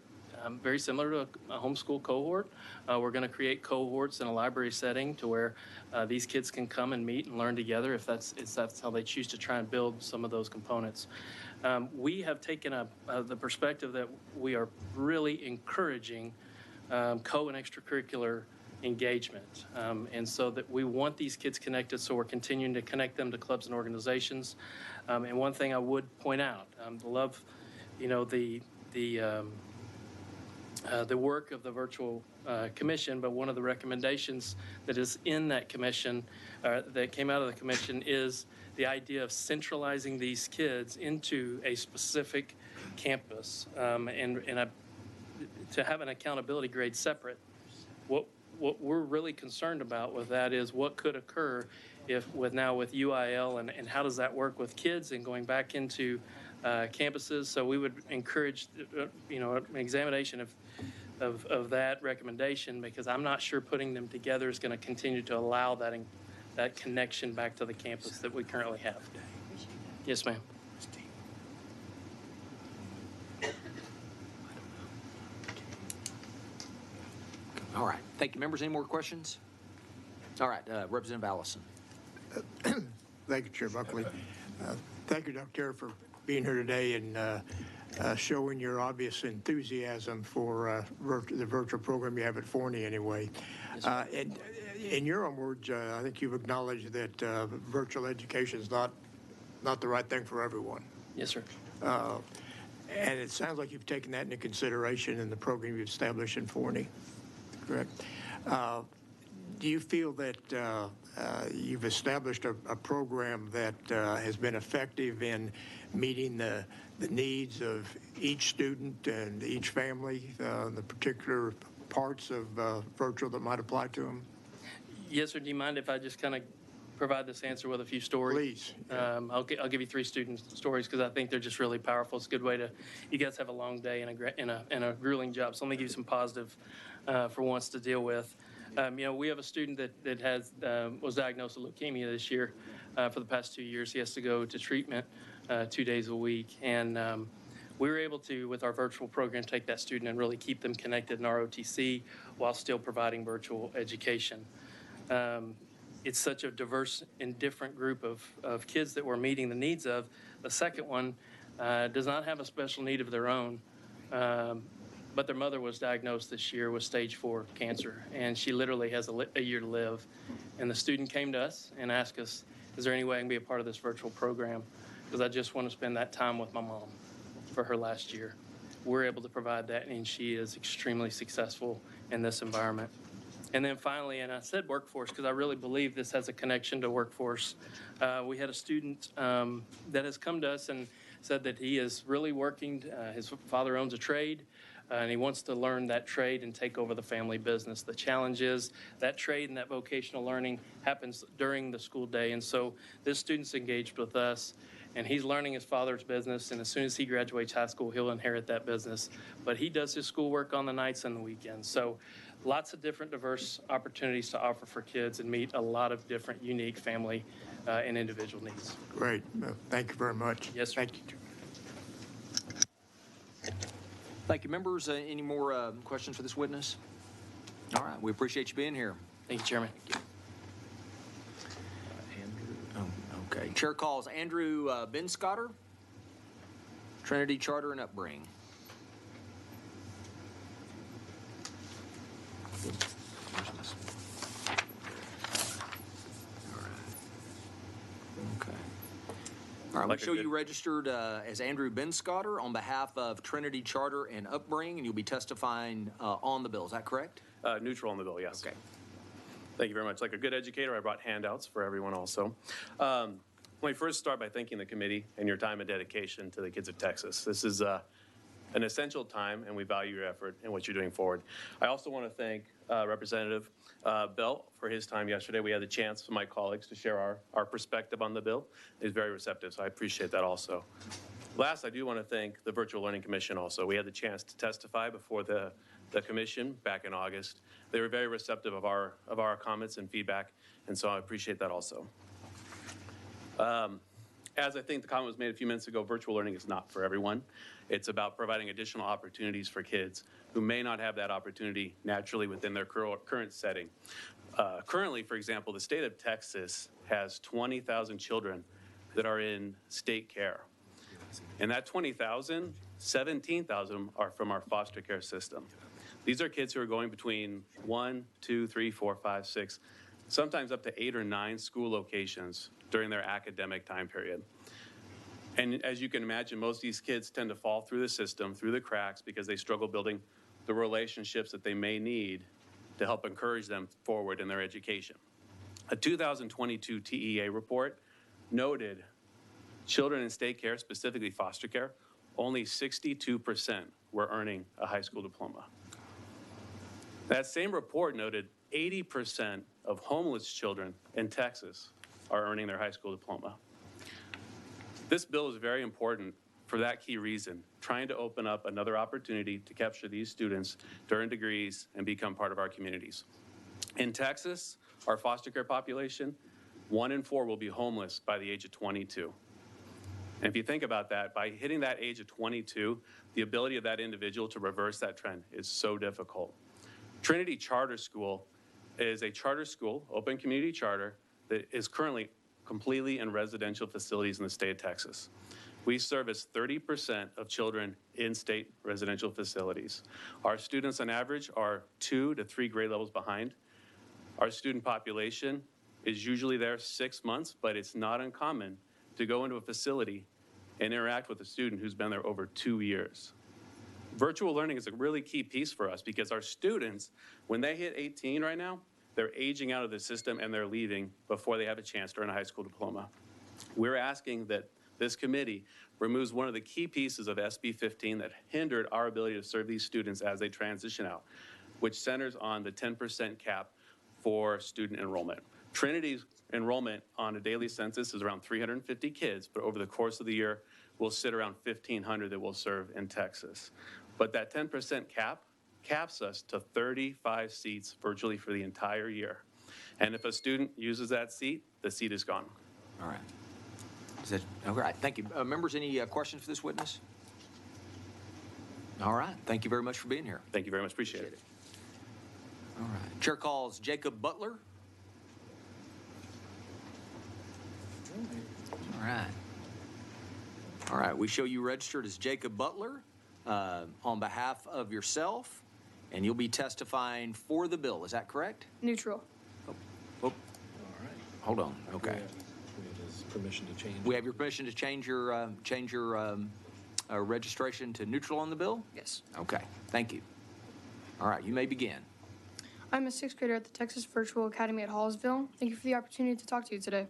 very similar to a homeschool cohort. We're going to create cohorts in a library setting to where these kids can come and meet and learn together if that's how they choose to try and build some of those components. We have taken the perspective that we are really encouraging co and extracurricular engagement. And so that we want these kids connected, so we're continuing to connect them to clubs and organizations. And one thing I would point out, love, the work of the virtual commission, but one of the recommendations that is in that commission, that came out of the commission, is the idea of centralizing these kids into a specific campus and to have an accountability grade separate. What we're really concerned about with that is what could occur with UIL and how does that work with kids and going back into campuses. So we would encourage, an examination of that recommendation, because I'm not sure putting them together is going to continue to allow that connection back to the campus that we currently have. Yes, ma'am. All right. Thank you, members. Any more questions? All right. Representative Allison. Thank you, Chair Buckley. Thank you, Dr. Terry, for being here today and showing your obvious enthusiasm for the virtual program you have at Forney anyway. And in your own words, I think you've acknowledged that virtual education is not the right thing for everyone. Yes, sir. And it sounds like you've taken that into consideration in the program you've established in Forney, correct? Do you feel that you've established a program that has been effective in meeting the needs of each student and each family, the particular parts of virtual that might apply to them? Yes, sir. Do you mind if I just kind of provide this answer with a few stories? Please. I'll give you 3 student stories because I think they're just really powerful. It's a good way to, you guys have a long day and a grueling job. So let me give you some positive for once to deal with. We have a student that was diagnosed with leukemia this year. For the past 2 years, he has to go to treatment 2 days a week. And we were able to, with our virtual program, take that student and really keep them connected in ROTC while still providing virtual education. It's such a diverse and different group of kids that we're meeting the needs of. The second one does not have a special need of their own, but their mother was diagnosed this year with stage 4 cancer, and she literally has a year to live. And the student came to us and asked us, is there any way I can be a part of this virtual program? Because I just want to spend that time with my mom for her last year. We're able to provide that, and she is extremely successful in this environment. And then finally, and I said workforce because I really believe this has a connection to workforce. We had a student that has come to us and said that he is really working. His father owns a trade, and he wants to learn that trade and take over the family business. The challenge is that trade and that vocational learning happens during the school day. And so this student's engaged with us, and he's learning his father's business. And as soon as he graduates high school, he'll inherit that business. But he does his schoolwork on the nights and the weekends. So lots of different diverse opportunities to offer for kids and meet a lot of different unique family and individual needs. Great. Thank you very much. Yes, sir. Thank you. Thank you, members. Any more questions for this witness? All right, we appreciate you being here. Thank you, Chairman. Oh, okay. Chair calls Andrew Benscotter, Trinity Charter and Upbringing. Okay. All right, we show you registered as Andrew Benscotter on behalf of Trinity Charter and Upbringing, and you'll be testifying on the bill. Is that correct? Neutral on the bill, yes. Okay. Thank you very much. Like a good educator, I brought handouts for everyone also. Let me first start by thanking the committee and your time and dedication to the kids of Texas. This is an essential time, and we value your effort and what you're doing forward. I also want to thank Representative Belt for his time yesterday. We had the chance for my colleagues to share our perspective on the bill. He was very receptive, so I appreciate that also. Last, I do want to thank the Virtual Learning Commission also. We had the chance to testify before the commission back in August. They were very receptive of our comments and feedback, and so I appreciate that also. As I think the comment was made a few minutes ago, virtual learning is not for everyone. It's about providing additional opportunities for kids who may not have that opportunity naturally within their current setting. Currently, for example, the state of Texas has 20,000 children that are in state care. And that 20,000, 17,000 are from our foster care system. These are kids who are going between 1, 2, 3, 4, 5, 6, sometimes up to 8 or 9 school locations during their academic time period. And as you can imagine, most of these kids tend to fall through the system, through the cracks, because they struggle building the relationships that they may need to help encourage them forward in their education. A 2022 TEA report noted children in state care, specifically foster care, only 62% were earning a high school diploma. That same report noted 80% of homeless children in Texas are earning their high school diploma. This bill is very important for that key reason, trying to open up another opportunity to capture these students to earn degrees and become part of our communities. In Texas, our foster care population, 1 in 4 will be homeless by the age of 22. And if you think about that, by hitting that age of 22, the ability of that individual to reverse that trend is so difficult. Trinity Charter School is a charter school, open community charter, that is currently completely in residential facilities in the state of Texas. We service 30% of children in state residential facilities. Our students on average are 2 to 3 grade levels behind. Our student population is usually there 6 months, but it's not uncommon to go into a facility and interact with a student who's been there over 2 years. Virtual learning is a really key piece for us because our students, when they hit 18 right now, they're aging out of the system and they're leaving before they have a chance to earn a high school diploma. We're asking that this committee removes one of the key pieces of SB 15 that hindered our ability to serve these students as they transition out, which centers on the 10% cap for student enrollment. Trinity's enrollment on a daily census is around 350 kids, but over the course of the year, we'll sit around 1,500 that we'll serve in Texas. But that 10% cap caps us to 35 seats virtually for the entire year. And if a student uses that seat, the seat is gone. All right. Is that, all right, thank you. Members, any questions for this witness? All right, thank you very much for being here. Thank you very much, appreciate it. All right, chair calls Jacob Butler. All right. All right, we show you registered as Jacob Butler on behalf of yourself, and you'll be testifying for the bill. Is that correct? Neutral. Oh, all right. Hold on. Okay. We have his permission to change. We have your permission to change your registration to neutral on the bill? Yes. Okay. Thank you. All right. You may begin. I'm a 6th grader at the Texas Virtual Academy at Hallsville. Thank you for the opportunity to talk to you today.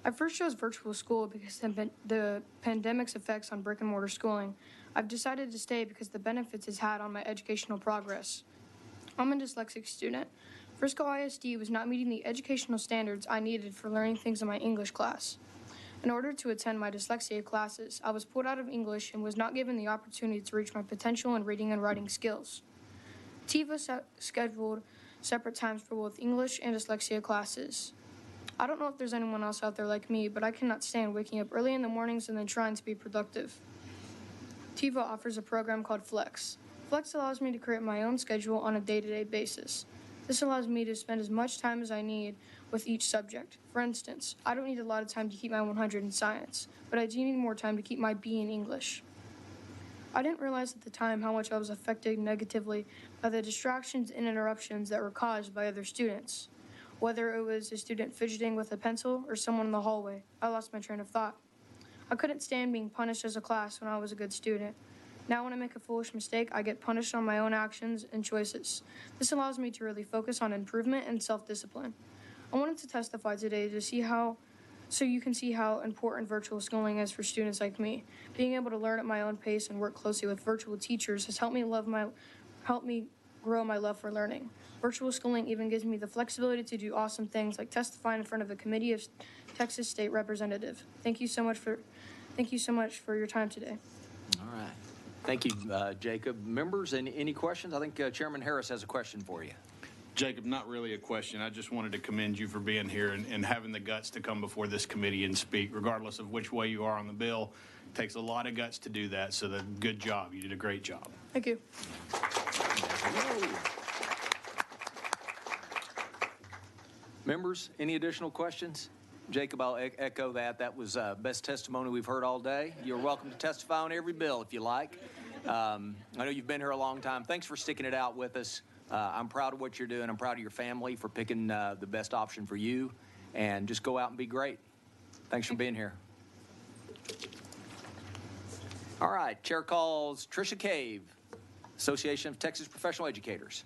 I first chose virtual school because of the pandemic's effects on brick and mortar schooling. I've decided to stay because the benefits it's had on my educational progress. I'm a dyslexic student. Frisco ISD was not meeting the educational standards I needed for learning things in my English class. In order to attend my dyslexia classes, I was pulled out of English and was not given the opportunity to reach my potential in reading and writing skills. TIVA scheduled separate times for both English and dyslexia classes. I don't know if there's anyone else out there like me, but I cannot stand waking up early in the mornings and then trying to be productive. TIVA offers a program called Flex. Flex allows me to create my own schedule on a day-to-day basis. This allows me to spend as much time as I need with each subject. For instance, I don't need a lot of time to keep my 100 in science, but I do need more time to keep my B in English. I didn't realize at the time how much I was affected negatively by the distractions and interruptions that were caused by other students. Whether it was a student fidgeting with a pencil or someone in the hallway, I lost my train of thought. I couldn't stand being punished as a class when I was a good student. Now when I make a foolish mistake, I get punished on my own actions and choices. This allows me to really focus on improvement and self-discipline. I wanted to testify today so you can see how important virtual schooling is for students like me. Being able to learn at my own pace and work closely with virtual teachers has helped me grow my love for learning. Virtual schooling even gives me the flexibility to do awesome things like testify in front of the Committee of Texas State Representative. Thank you so much for your time today. All right. Thank you, Jacob. Members, any questions? I think Chairman Harris has a question for you. Jacob, not really a question. I just wanted to commend you for being here and having the guts to come before this committee and speak, regardless of which way you are on the bill. It takes a lot of guts to do that, so good job. You did a great job. Thank you. Members, any additional questions? Jacob, I'll echo that. That was best testimony we've heard all day. You're welcome to testify on every bill if you like. I know you've been here a long time. Thanks for sticking it out with us. I'm proud of what you're doing. I'm proud of your family for picking the best option for you. And just go out and be great. Thanks for being here. All right, chair calls Tricia Cave, Association of Texas Professional Educators.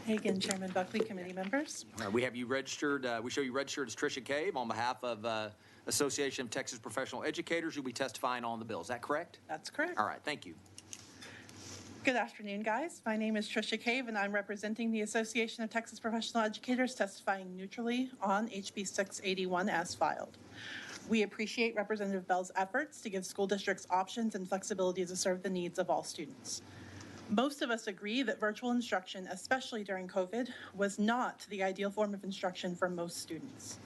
Hey again, Chairman Buckley, committee members. All right, we have you registered. We show you registered as Tricia Cave on behalf of Association of Texas Professional Educators. You'll be testifying on the bill. Is that correct? That's correct. All right, thank you. Good afternoon, guys. My name is Tricia Cave, and I'm representing the Association of Texas Professional Educators, testifying neutrally on HB 681 as filed. We appreciate Representative Bell's efforts to give school districts options and flexibility to serve the needs of all students. Most of us agree that virtual instruction, especially during COVID, was not the ideal form of instruction for most students.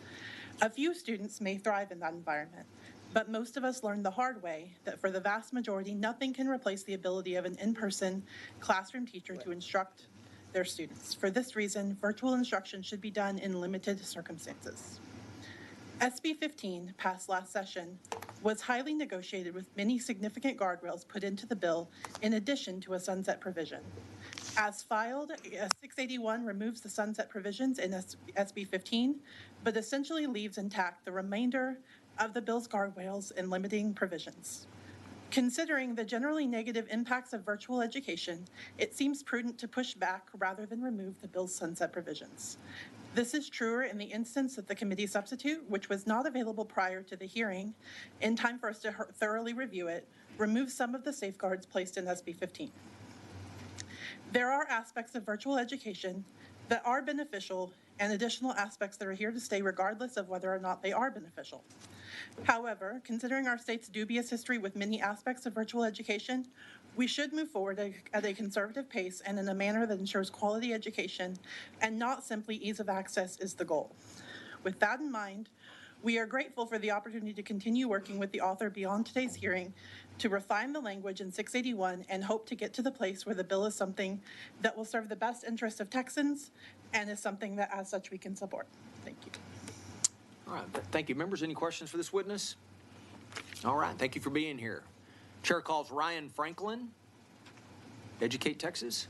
A few students may thrive in that environment, but most of us learned the hard way that for the vast majority, nothing can replace the ability of an in-person classroom teacher to instruct their students. For this reason, virtual instruction should be done in limited circumstances. SB 15, passed last session, was highly negotiated with many significant guardrails put into the bill in addition to a sunset provision. As filed, 681 removes the sunset provisions in SB 15, but essentially leaves intact the remainder of the bill's guardrails and limiting provisions. Considering the generally negative impacts of virtual education, it seems prudent to push back rather than remove the bill's sunset provisions. This is truer in the instance of the committee substitute, which was not available prior to the hearing, in time for us to thoroughly review it, remove some of the safeguards placed in SB 15. There are aspects of virtual education that are beneficial and additional aspects that are here to stay regardless of whether or not they are beneficial. However, considering our state's dubious history with many aspects of virtual education, we should move forward at a conservative pace and in a manner that ensures quality education and not simply ease of access is the goal. With that in mind, we are grateful for the opportunity to continue working with the author beyond today's hearing to refine the language in 681 and hope to get to the place where the bill is something that will serve the best interest of Texans and is something that as such we can support. Thank you. All right, thank you. Members, any questions for this witness? All right, thank you for being here. Chair calls Ryan Franklin, Educate Texas.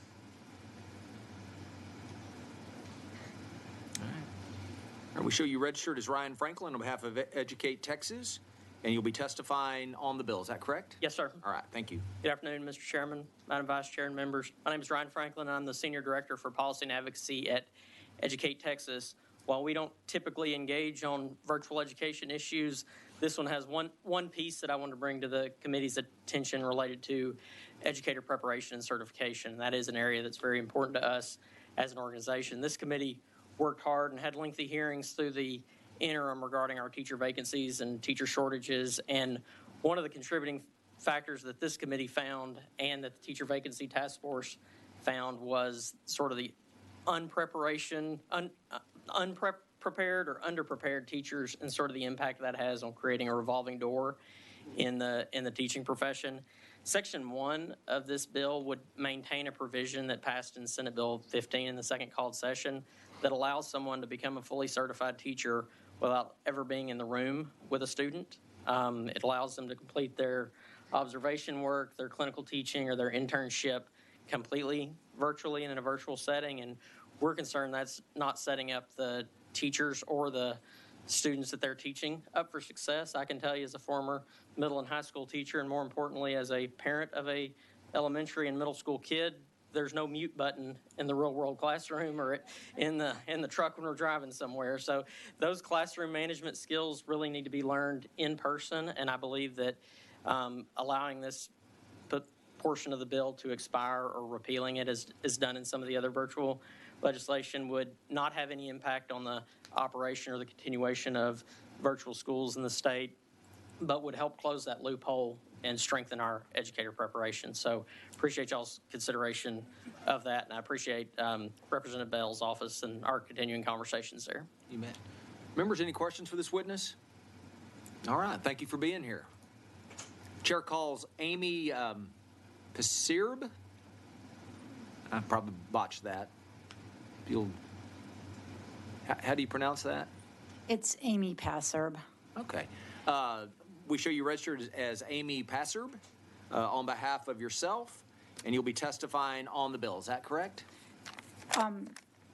All right. We show you registered as Ryan Franklin on behalf of Educate Texas, and you'll be testifying on the bill. Is that correct? Yes, sir. All right, thank you. Good afternoon, Mr. Chairman, Madam Vice Chair, and members. My name is Ryan Franklin, and I'm the Senior Director for Policy and Advocacy at Educate Texas. While we don't typically engage on virtual education issues, this one has one piece that I want to bring to the committee's attention related to educator preparation and certification. That is an area that's very important to us as an organization. This committee worked hard and had lengthy hearings through the interim regarding our teacher vacancies and teacher shortages. And one of the contributing factors that this committee found and that the Teacher Vacancy Task Force found was sort of the unprepared or underprepared teachers and sort of the impact that has on creating a revolving door in the teaching profession. Section 1 of this bill would maintain a provision that passed in Senate Bill 15 in the second called session that allows someone to become a fully certified teacher without ever being in the room with a student. It allows them to complete their observation work, their clinical teaching, or their internship completely virtually in a virtual setting. And we're concerned that's not setting up the teachers or the students that they're teaching up for success. I can tell you as a former middle and high school teacher, and more importantly, as a parent of a elementary and middle school kid, there's no mute button in the real world classroom or in the truck when we're driving somewhere. So those classroom management skills really need to be learned in person. And I believe that allowing this portion of the bill to expire or repealing it as is done in some of the other virtual legislation would not have any impact on the operation or the continuation of virtual schools in the state, but would help close that loophole and strengthen our educator preparation. So appreciate y'all's consideration of that, and I appreciate Representative Bell's office and our continuing conversations there. You bet. Members, any questions for this witness? All right, thank you for being here. Chair calls Amy Pasirb. I probably botched that. How do you pronounce that? It's Amy Passerb. Okay. We show you registered as Amy Passerb on behalf of yourself, and you'll be testifying on the bill. Is that correct? I'm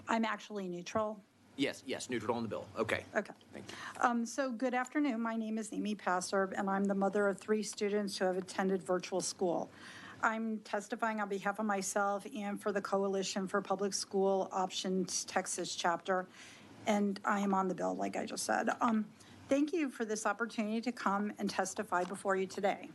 actually neutral. Yes, neutral on the bill. Okay. Okay. Thank you. So good afternoon. My name is Amy Passerb, and I'm the mother of 3 students who have attended virtual school. I'm testifying on behalf of myself and for the Coalition for Public School Options Texas chapter, and I am on the bill, like I just said. Thank you for this opportunity to come and testify before you today.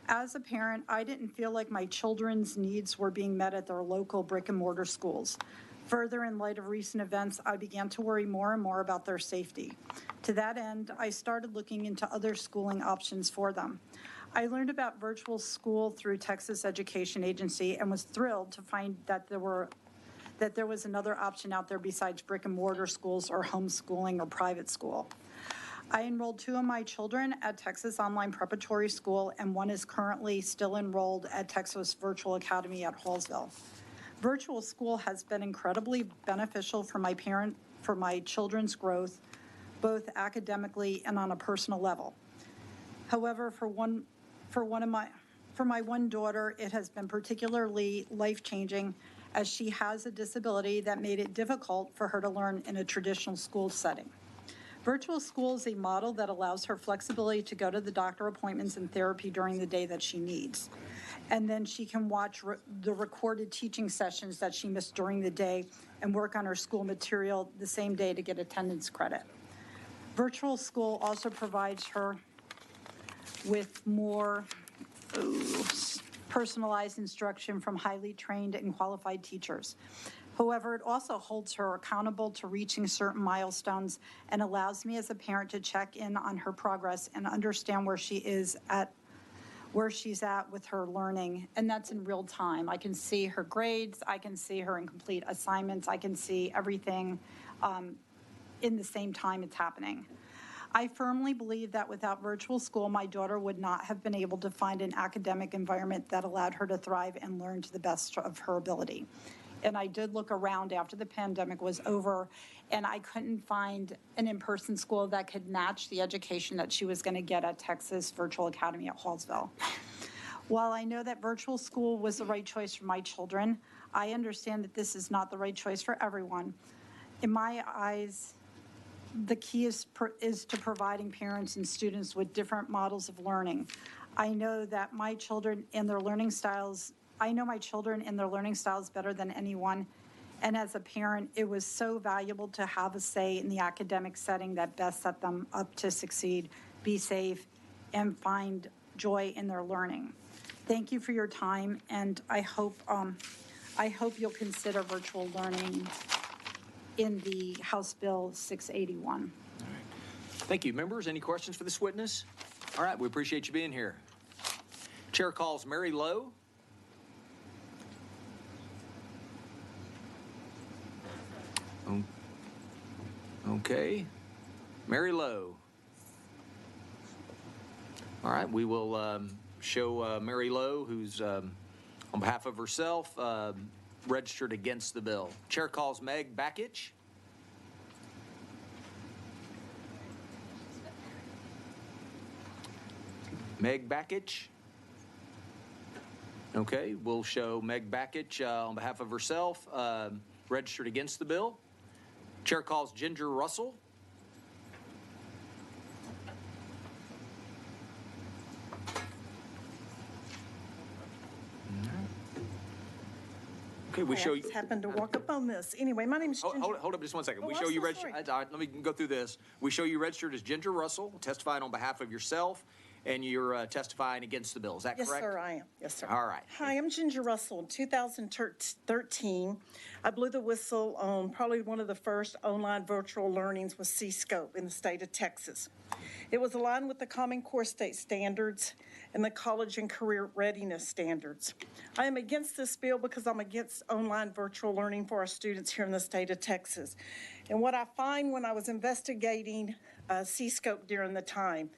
As a parent, I didn't feel like my children's needs were being met at their local brick and mortar schools. Further, in light of recent events, I began to worry more and more about their safety. To that end, I started looking into other schooling options for them. I learned about virtual school through Texas Education Agency and was thrilled to find that there was another option out there besides brick and mortar schools or homeschooling or private school. I enrolled 2 of my children at Texas Online Preparatory School, and one is currently still enrolled at Texas Virtual Academy at Hallsville. Virtual school has been incredibly beneficial for my children's growth, both academically and on a personal level. However, for my one daughter, it has been particularly life-changing as she has a disability that made it difficult for her to learn in a traditional school setting. Virtual school is a model that allows her flexibility to go to the doctor appointments and therapy during the day that she needs. And then she can watch the recorded teaching sessions that she missed during the day and work on her school material the same day to get attendance credit. Virtual school also provides her with more personalized instruction from highly trained and qualified teachers. However, it also holds her accountable to reaching certain milestones and allows me as a parent to check in on her progress and understand where she's at with her learning, and that's in real time. I can see her grades, I can see her incomplete assignments, I can see everything in the same time it's happening. I firmly believe that without virtual school, my daughter would not have been able to find an academic environment that allowed her to thrive and learn to the best of her ability. And I did look around after the pandemic was over, and I couldn't find an in-person school that could match the education that she was going to get at Texas Virtual Academy at Hallsville. While I know that virtual school was the right choice for my children, I understand that this is not the right choice for everyone. In my eyes, the key is to providing parents and students with different models of learning. I know that my children and their learning styles better than anyone. And as a parent, it was so valuable to have a say in the academic setting that best set them up to succeed, be safe, and find joy in their learning. Thank you for your time, and I hope you'll consider virtual learning in the House Bill 681. All right. Thank you. Members, any questions for this witness? All right, we appreciate you being here. Chair calls Mary Lowe. Okay. Mary Lowe. All right, we will show Mary Lowe, who's on behalf of herself registered against the bill. Chair calls Meg Bakich. Meg Bakich. Okay, we'll show Meg Bakich on behalf of herself registered against the bill. Chair calls Ginger Russell. Okay, we show I you. just happened to walk up on this. Anyway, my name's Ginger. Hold up just one second. Oh, We I'm show you so registered. sorry. Let me go through this. We show you registered as Ginger Russell, testifying on behalf of yourself, and you're testifying against the bill. Is that Yes, correct? sir, I am. Yes, sir. All right. Hi, I'm Ginger Russell. In 2013, I blew the whistle on probably one of the first online virtual learnings with C-Scope in the state of Texas. It was aligned with the Common Core state standards and the college and career readiness standards. I am against this bill because I'm against online virtual learning for our students here in the state of Texas. And what I find when I was investigating C-Scope during the time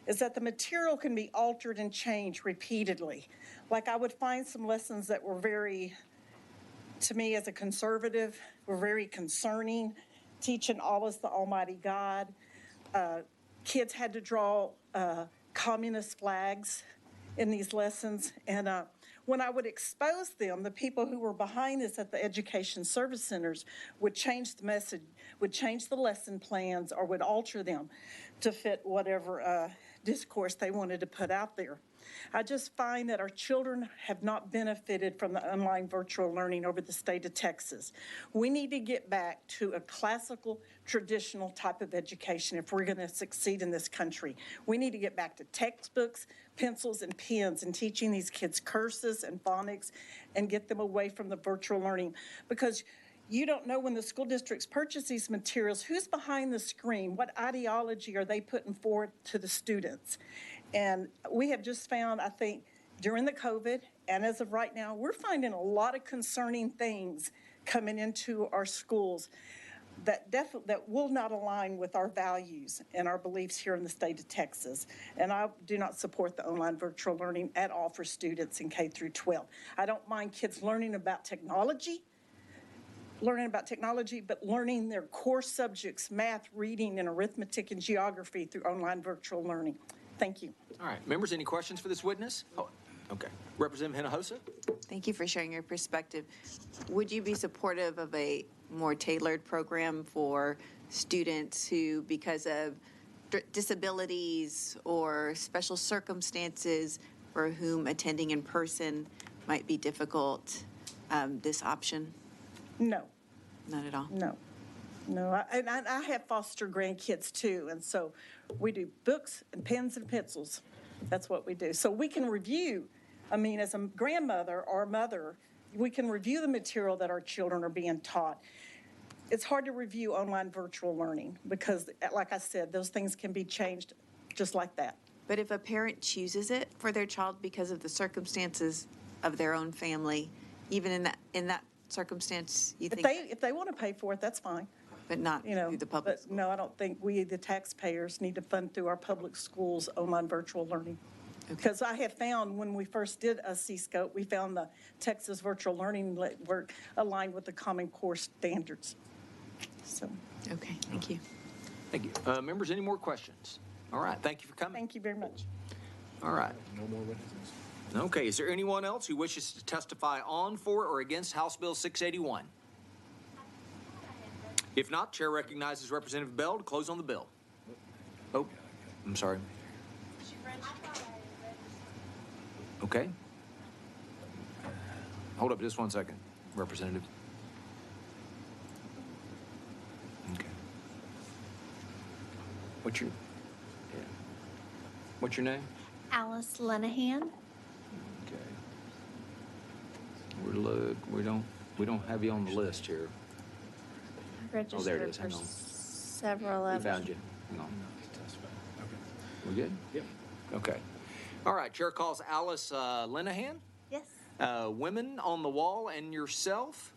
is that the material can be altered and changed repeatedly. Like I would find some lessons that were very, to me as a conservative, were very concerning, teaching all is the Almighty God. Kids had to draw communist flags in these lessons. And when I would expose them, the people who were behind this at the Education Service Centers would change the message, would change the lesson plans, or would alter them to fit whatever discourse they wanted to put out there. I just find that our children have not benefited from the online virtual learning over the state of Texas. We need to get back to a classical, traditional type of education if we're going to succeed in this country. We need to get back to textbooks, pencils, and pens, and teaching these kids curses and phonics and get them away from the virtual learning, because you don't know when the school districts purchase these materials, who's behind the screen, what ideology are they putting forward to the students. And we have just found, I think, during the COVID, and as of right now, we're finding a lot of concerning things coming into our schools that will not align with our values and our beliefs here in the state of Texas. And I do not support the online virtual learning at all for students in K through 12. I don't mind kids learning about technology, but learning their core subjects, math, reading, and arithmetic and geography through online virtual learning. Thank you. All right. Members, any questions for this witness? Oh, okay. Representative Hinojosa? Thank you for sharing your perspective. Would you be supportive of a more tailored program for students who, because of disabilities or special circumstances, for whom attending in person might be difficult, this option? No. Not at all? No. I have foster grandkids too, and so we do books and pens and pencils. That's what we do. So we can review, as a grandmother or a mother, we can review the material that our children are being taught. It's hard to review online virtual learning because, like I said, those things can be changed just like that. But if a parent chooses it for their child because of the circumstances of their own family, even in that circumstance, you think? If they want to pay for it, that's fine. But not through the public schools. No, I don't think we, the taxpayers, need to fund through our public schools online virtual learning. Because I have found when we first did a C-Scope, we found the Texas virtual learning work aligned with the Common Core standards. So. Okay, thank you. Thank you. Members, any more questions? All right. Thank you for coming. Thank you very much. All right. No more witnesses. Okay. Is there anyone else who wishes to testify on, for, or against House Bill 681? If not, Chair recognizes Representative Bell to close on the bill. Oh, I'm sorry. Okay. Hold up just one second, Representative. Okay. What's your name? Alice Lenahan. Okay. We don't have you on the list here. Registered Oh, there it is. Hang for on. several We of found you. Hang on. We good? Yep. Okay. All right. Chair calls Alice Lenahan. Yes. Women on the Wall and yourself,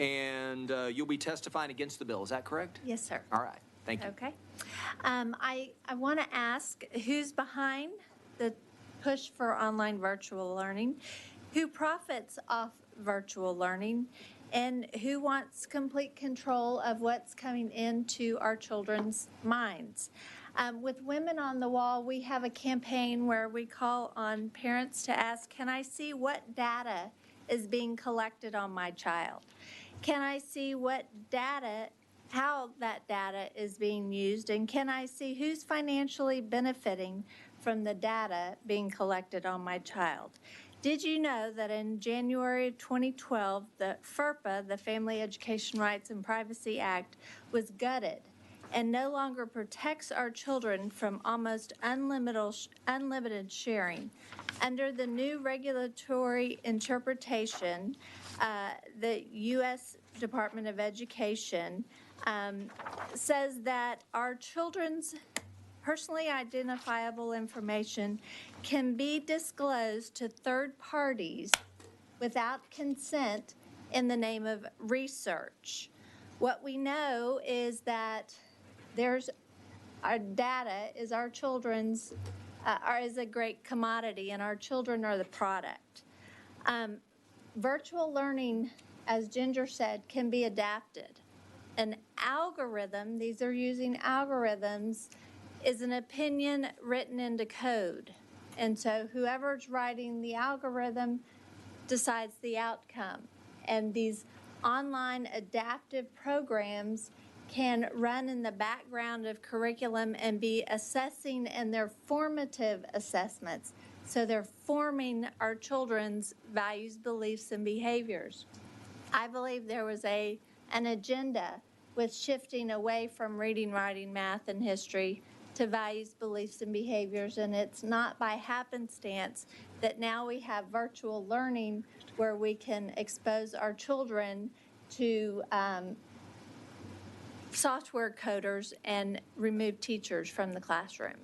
and you'll be testifying against the bill. Is that correct? Yes, sir. All right. Thank you. Okay. I want to ask who's behind the push for online virtual learning, who profits off virtual learning, and who wants complete control of what's coming into our children's minds. With Women on the Wall, we have a campaign where we call on parents to ask, can I see what data is being collected on my child? Can I see what data, how that data is being used, and can I see who's financially benefiting from the data being collected on my child? Did you know that in January of 2012, the FERPA, the Family Education Rights and Privacy Act, was gutted and no longer protects our children from almost unlimited sharing? Under the new regulatory interpretation, the U.S. Department of Education says that our children's personally identifiable information can be disclosed to third parties without consent in the name of research. What we know is that our data is our children's, is a great commodity, and our children are the product. Virtual learning, as Ginger said, can be adapted. An algorithm, these are using algorithms, is an opinion written into code. And so whoever's writing the algorithm decides the outcome. And these online adaptive programs can run in the background of curriculum and be assessing, and they're formative assessments. So they're forming our children's values, beliefs, and behaviors. I believe there was an agenda with shifting away from reading, writing, math, and history to values, beliefs, and behaviors, and it's not by happenstance that now we have virtual learning where we can expose our children to software coders and remove teachers from the classroom.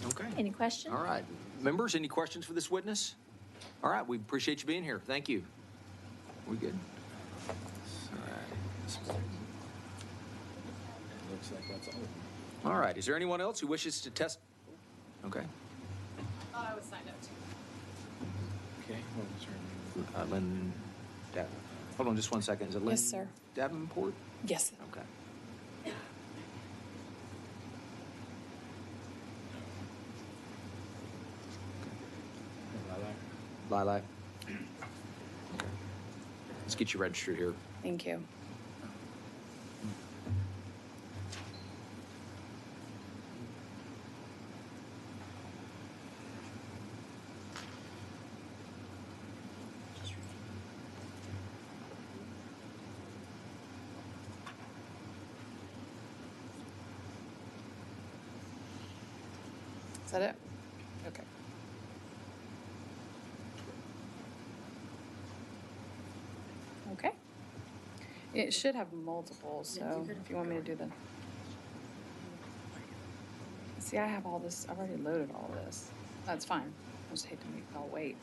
Okay. Any questions? All right. Members, any questions for this witness? All right, we appreciate you being here. Thank you. We good? All right. Looks like that's all. All right. Is there anyone else who wishes to test? Okay. I was signed up too. Okay. What was her name? Lynn hold on just one second. Is it Lynn? Yes, sir. Davenport? Yes. Okay. Lilac? Okay. Let's get you registered here. Thank you. Is that it? Okay. Okay. It should have multiple, so if you want me to do the. See, I have all this, I've already loaded all this. That's fine. I just hate to make y'all wait.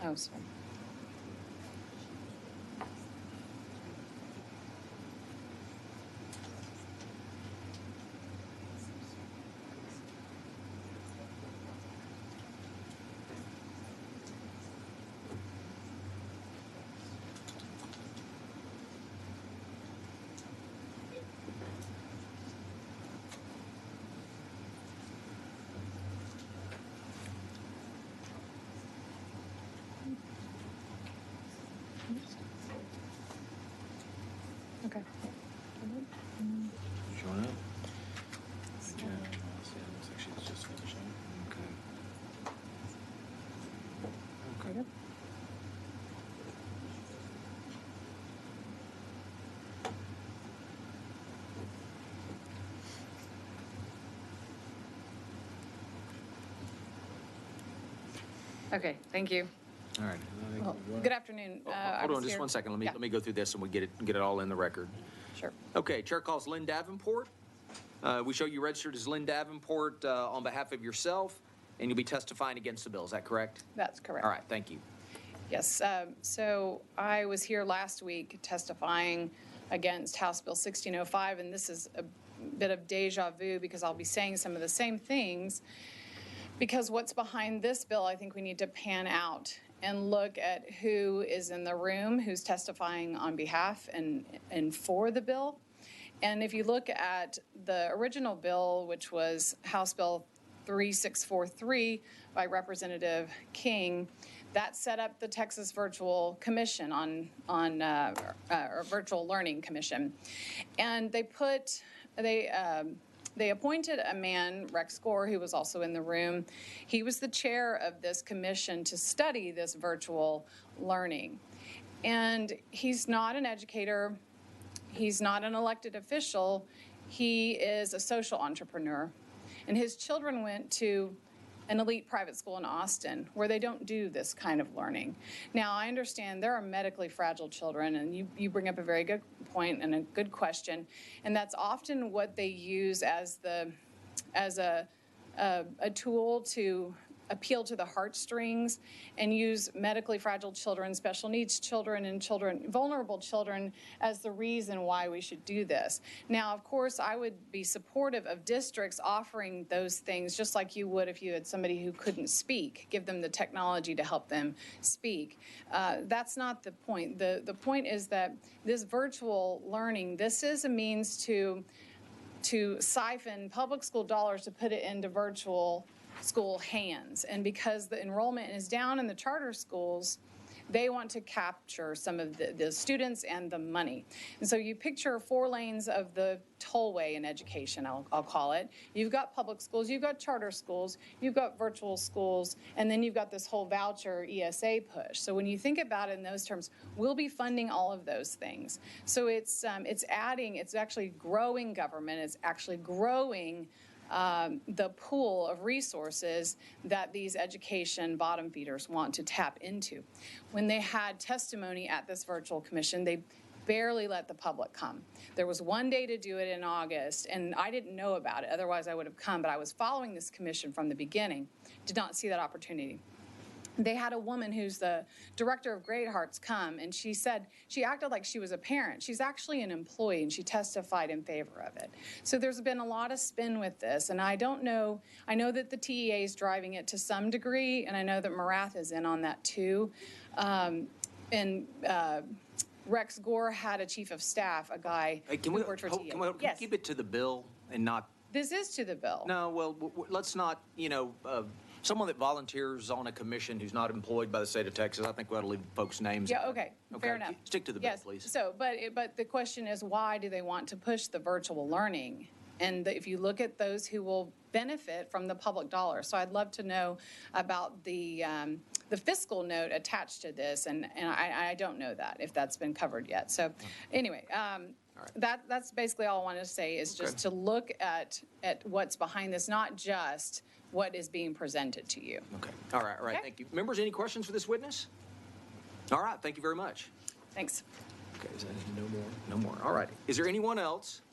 Oh, sorry. Okay. Showing up? Yeah, looks like she's just finishing. Okay. Okay. Okay, thank you. All right. Well, good afternoon. I Hold was on just here- one second. Yeah, Let me go through this and we get it all in the record. Sure. Okay, Chair calls Lynn Davenport. We show you registered as Lynn Davenport on behalf of yourself, and you'll be testifying against the bill. Is that correct? That's correct. All right, thank you. Yes, so I was here last week testifying against House Bill 1605, and this is bit of deja vu because I'll be saying some of the same things. Because what's behind this bill, I think we need to pan out and look at who is in the room, who's testifying on behalf and for the bill. And if you look at the original bill, which was House Bill 3643 by Representative King, that set up the Texas Virtual Commission or Virtual Learning Commission. And they appointed a man, Rex Gore, who was also in the room. He was the chair of this commission to study this virtual learning. And he's not an educator. He's not an elected official. He is a social entrepreneur. And his children went to an elite private school in Austin where they don't do this kind of learning. Now, I understand there are medically fragile children, and you bring up a very good point and a good question, and that's often what they use as a tool to appeal to the heartstrings and use medically fragile children, special needs children, and vulnerable children as the reason why we should do this. Now, of course, I would be supportive of districts offering those things just like you would if you had somebody who couldn't speak, give them the technology to help them speak. That's not the point. The point is that this virtual learning, this is a means to siphon public school dollars to put it into virtual school hands. And because the enrollment is down in the charter schools, they want to capture some of the students and the money. And so you picture 4 lanes of the tollway in education, I'll call it. You've got public schools, you've got charter schools, you've got virtual schools, and then you've got this whole voucher ESA push. So when you think about it in those terms, we'll be funding all of those things. So it's actually growing government, it's actually growing the pool of resources that these education bottom feeders want to tap into. When they had testimony at this virtual commission, they barely let the public come. There was one day to do it in August, and I didn't know about it. Otherwise, I would have come, but I was following this commission from the beginning. Did not see that opportunity. They had a woman who's the director of Great Hearts come, and she said she acted like she was a parent. She's actually an employee, and she testified in favor of it. So there's been a lot of spin with this, and I don't know. I know that the TEA is driving it to some degree, and I know that Marath is in on that too. Rex Gore had a chief of staff, a guy who worked for TEA. Can we keep it to the bill and not? This is to the bill. No, well, let's not, someone that volunteers on a commission who's not employed by the state of Texas, I think we ought to leave folks' names. Yeah, okay, fair enough. Stick to the bill, yes. please. So, but the question is, why do they want to push the virtual learning? And if you look at those who will benefit from the public dollar. So I'd love to know about the fiscal note attached to this, and I don't know that, if that's been covered yet. So anyway, that's basically all I wanted to say is just to look at what's behind this, not just what is being presented to you. Okay. All right. Okay. Thank you. Members, any questions for this witness? All right. Thank you very much. Thanks. Okay. Is that no more? No more. All right. Is there anyone else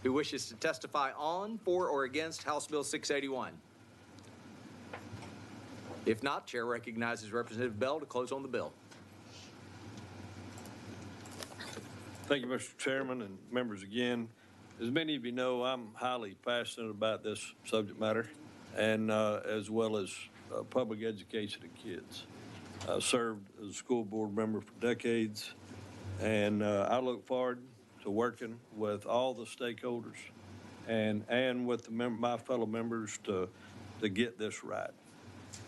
who wishes to testify on, for, or against House Bill 681? If not, Chair recognizes Representative Bell to close on the bill. Thank you, Mr. Chairman, and members again. As many of you know, I'm highly passionate about this subject matter, and as well as public education of kids. I served as a school board member for decades, and I look forward to working with all the stakeholders and with my fellow members to get this right.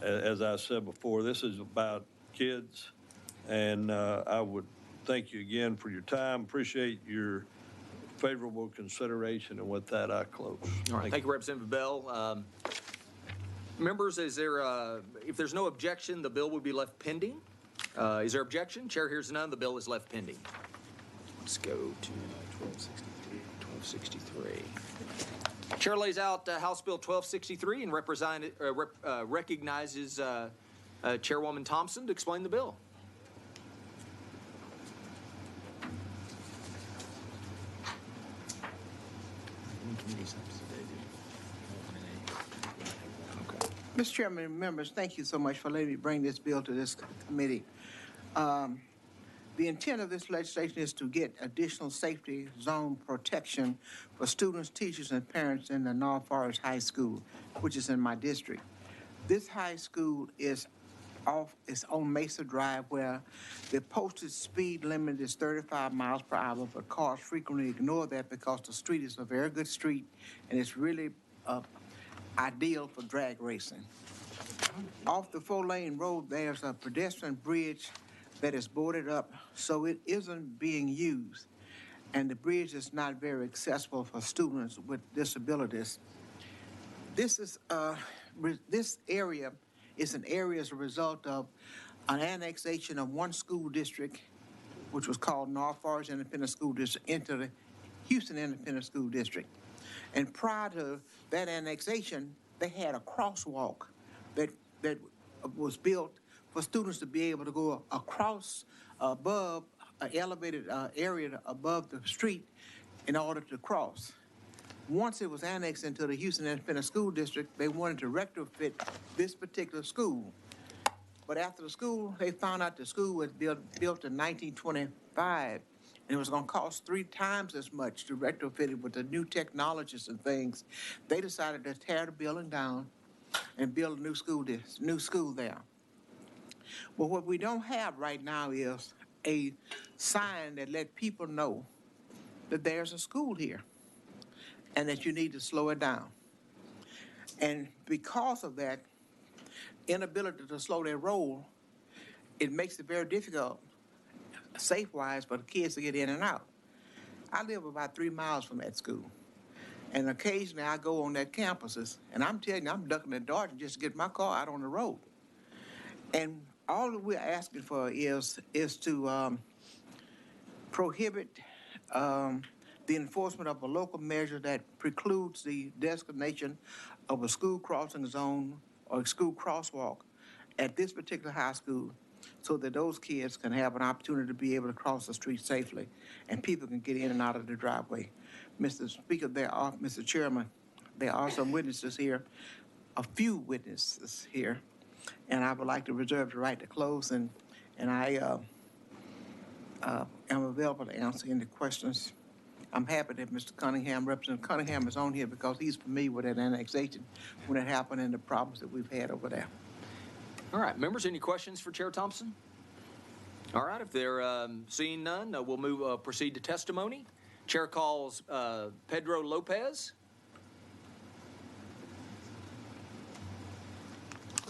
As I said before, this is about kids, and I would thank you again for your time. Appreciate your favorable consideration, and with that, I close. All right. Thank you, Representative Bell. Members, if there's no objection, the bill will be left pending. Is there objection? Chair hears none. The bill is left pending. Let's go to 1263. Chair lays out House Bill 1263 and recognizes Chairwoman Thompson to explain the bill. Mr. Chairman and members, thank you so much for letting me bring this bill to this committee. The intent of this legislation is to get additional safety zone protection for students, teachers, and parents in the North Forest High School, which is in my district. This high school is on Mesa Drive, where the posted speed limit is 35 miles per hour, but cars frequently ignore that because the street is a very good street and it's really ideal for drag racing. Off the 4-lane road, there's a pedestrian bridge that is boarded up, so it isn't being used, and the bridge is not very accessible for students with disabilities. This area is an area as a result of an annexation of one school district, which was called North Forest Independent School District, into the Houston Independent School District. And prior to that annexation, they had a crosswalk that was built for students to be able to go across above an elevated area above the street in order to cross. Once it was annexed into the Houston Independent School District, they wanted to retrofit this particular school. But after the school, they found out the school was built in 1925, and it was going to cost 3 times as much to retrofit it with the new technologies and things. They decided to tear the building down and build a new school there. Well, what we don't have right now is a sign that let people know that there's a school here and that you need to slow it down. And because of that inability to slow their roll, it makes it very difficult, safe-wise, for the kids to get in and out. I live about 3 miles from that school, and occasionally I go on that campuses, and I'm telling you, I'm ducking the dart just to get my car out on the road. And all that we're asking for is to prohibit the enforcement of a local measure that precludes the designation of a school crossing zone or a school crosswalk at this particular high school, so that those kids can have an opportunity to be able to cross the street safely and people can get in and out of the driveway. Mr. Speaker, Mr. Chairman, there are some witnesses here, a few witnesses here, and I would like to reserve the right to close, and I am available to answer any questions. I'm happy that Mr. Cunningham, Representative Cunningham, is on here because he's familiar with that annexation when it happened and the problems that we've had over there. All right, members, any questions for Chair Thompson? All right, if they're seeing none, we'll proceed to testimony. Chair calls Pedro Lopez.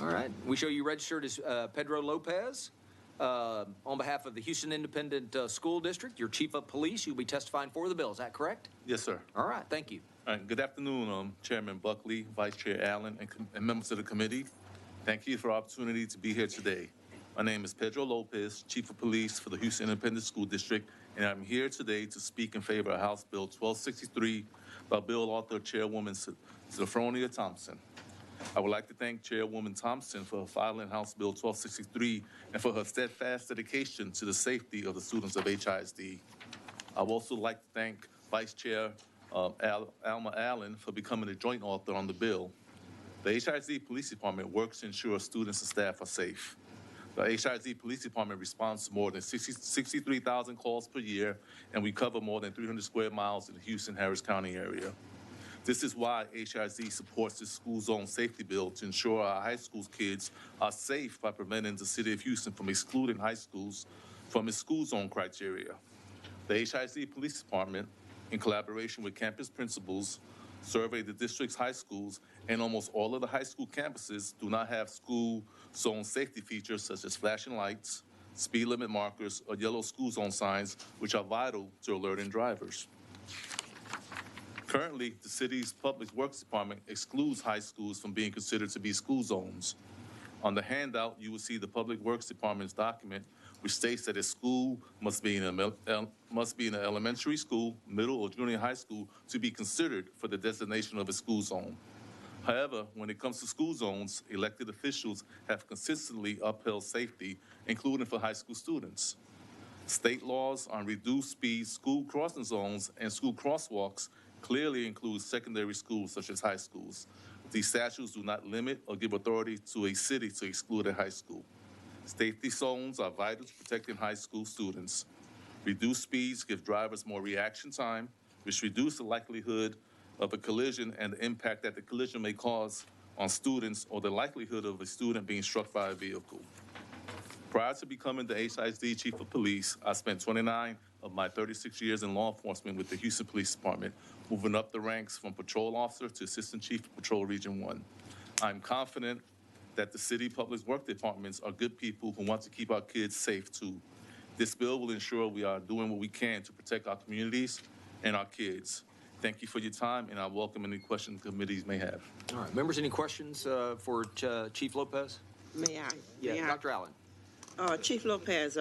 All right, we show you registered as Pedro Lopez. On behalf of the Houston Independent School District, your Chief of Police, you'll be testifying for the bill. Is that correct? Yes, sir. All right, thank you. All right, good afternoon, Chairman Buckley, Vice Chair Allen, and members of the committee. Thank you for the opportunity to be here today. My name is Pedro Lopez, Chief of Police for the Houston Independent School District, and I'm here today to speak in favor of House Bill 1263 by Bill author Chairwoman Sophronia Thompson. I would like to thank Chairwoman Thompson for filing House Bill 1263 and for her steadfast dedication to the safety of the students of HISD. I would also like to thank Vice Chair Alma Allen for becoming a joint author on the bill. The HISD Police Department works to ensure students and staff are safe. The HISD Police Department responds to more than 63,000 calls per year, and we cover more than 300 square miles in the Houston-Harris County area. This is why HISD supports the school zone safety bill to ensure our high school kids are safe by preventing the city of Houston from excluding high schools from its school zone criteria. The HISD Police Department, in collaboration with campus principals, surveyed the district's high schools, and almost all of the high school campuses do not have school zone safety features such as flashing lights, speed limit markers, or yellow school zone signs, which are vital to alerting drivers. Currently, the city's Public Works Department excludes high schools from being considered to be school zones. On the handout, you will see the Public Works Department's document, which states that a school must be in an elementary school, middle, or junior high school to be considered for the designation of a school zone. However, when it comes to school zones, elected officials have consistently upheld safety, including for high school students. State laws on reduced speed school crossing zones and school crosswalks clearly include secondary schools such as high schools. These statutes do not limit or give authority to a city to exclude a high school. Safety zones are vital to protecting high school students. Reduced speeds give drivers more reaction time, which reduce the likelihood of a collision and the impact that the collision may cause on students or the likelihood of a student being struck by a vehicle. Prior to becoming the HISD Chief of Police, I spent 29 of my 36 years in law enforcement with the Houston Police Department, moving up the ranks from patrol officer to Assistant Chief of Patrol Region 1. I'm confident that the city public work departments are good people who want to keep our kids safe too. This bill will ensure we are doing what we can to protect our communities and our kids. Thank you for your time, and I welcome any questions committees may have. All right, members, any questions for Chief Lopez? May I? Yeah, May I? Dr. Allen. Chief Lopez,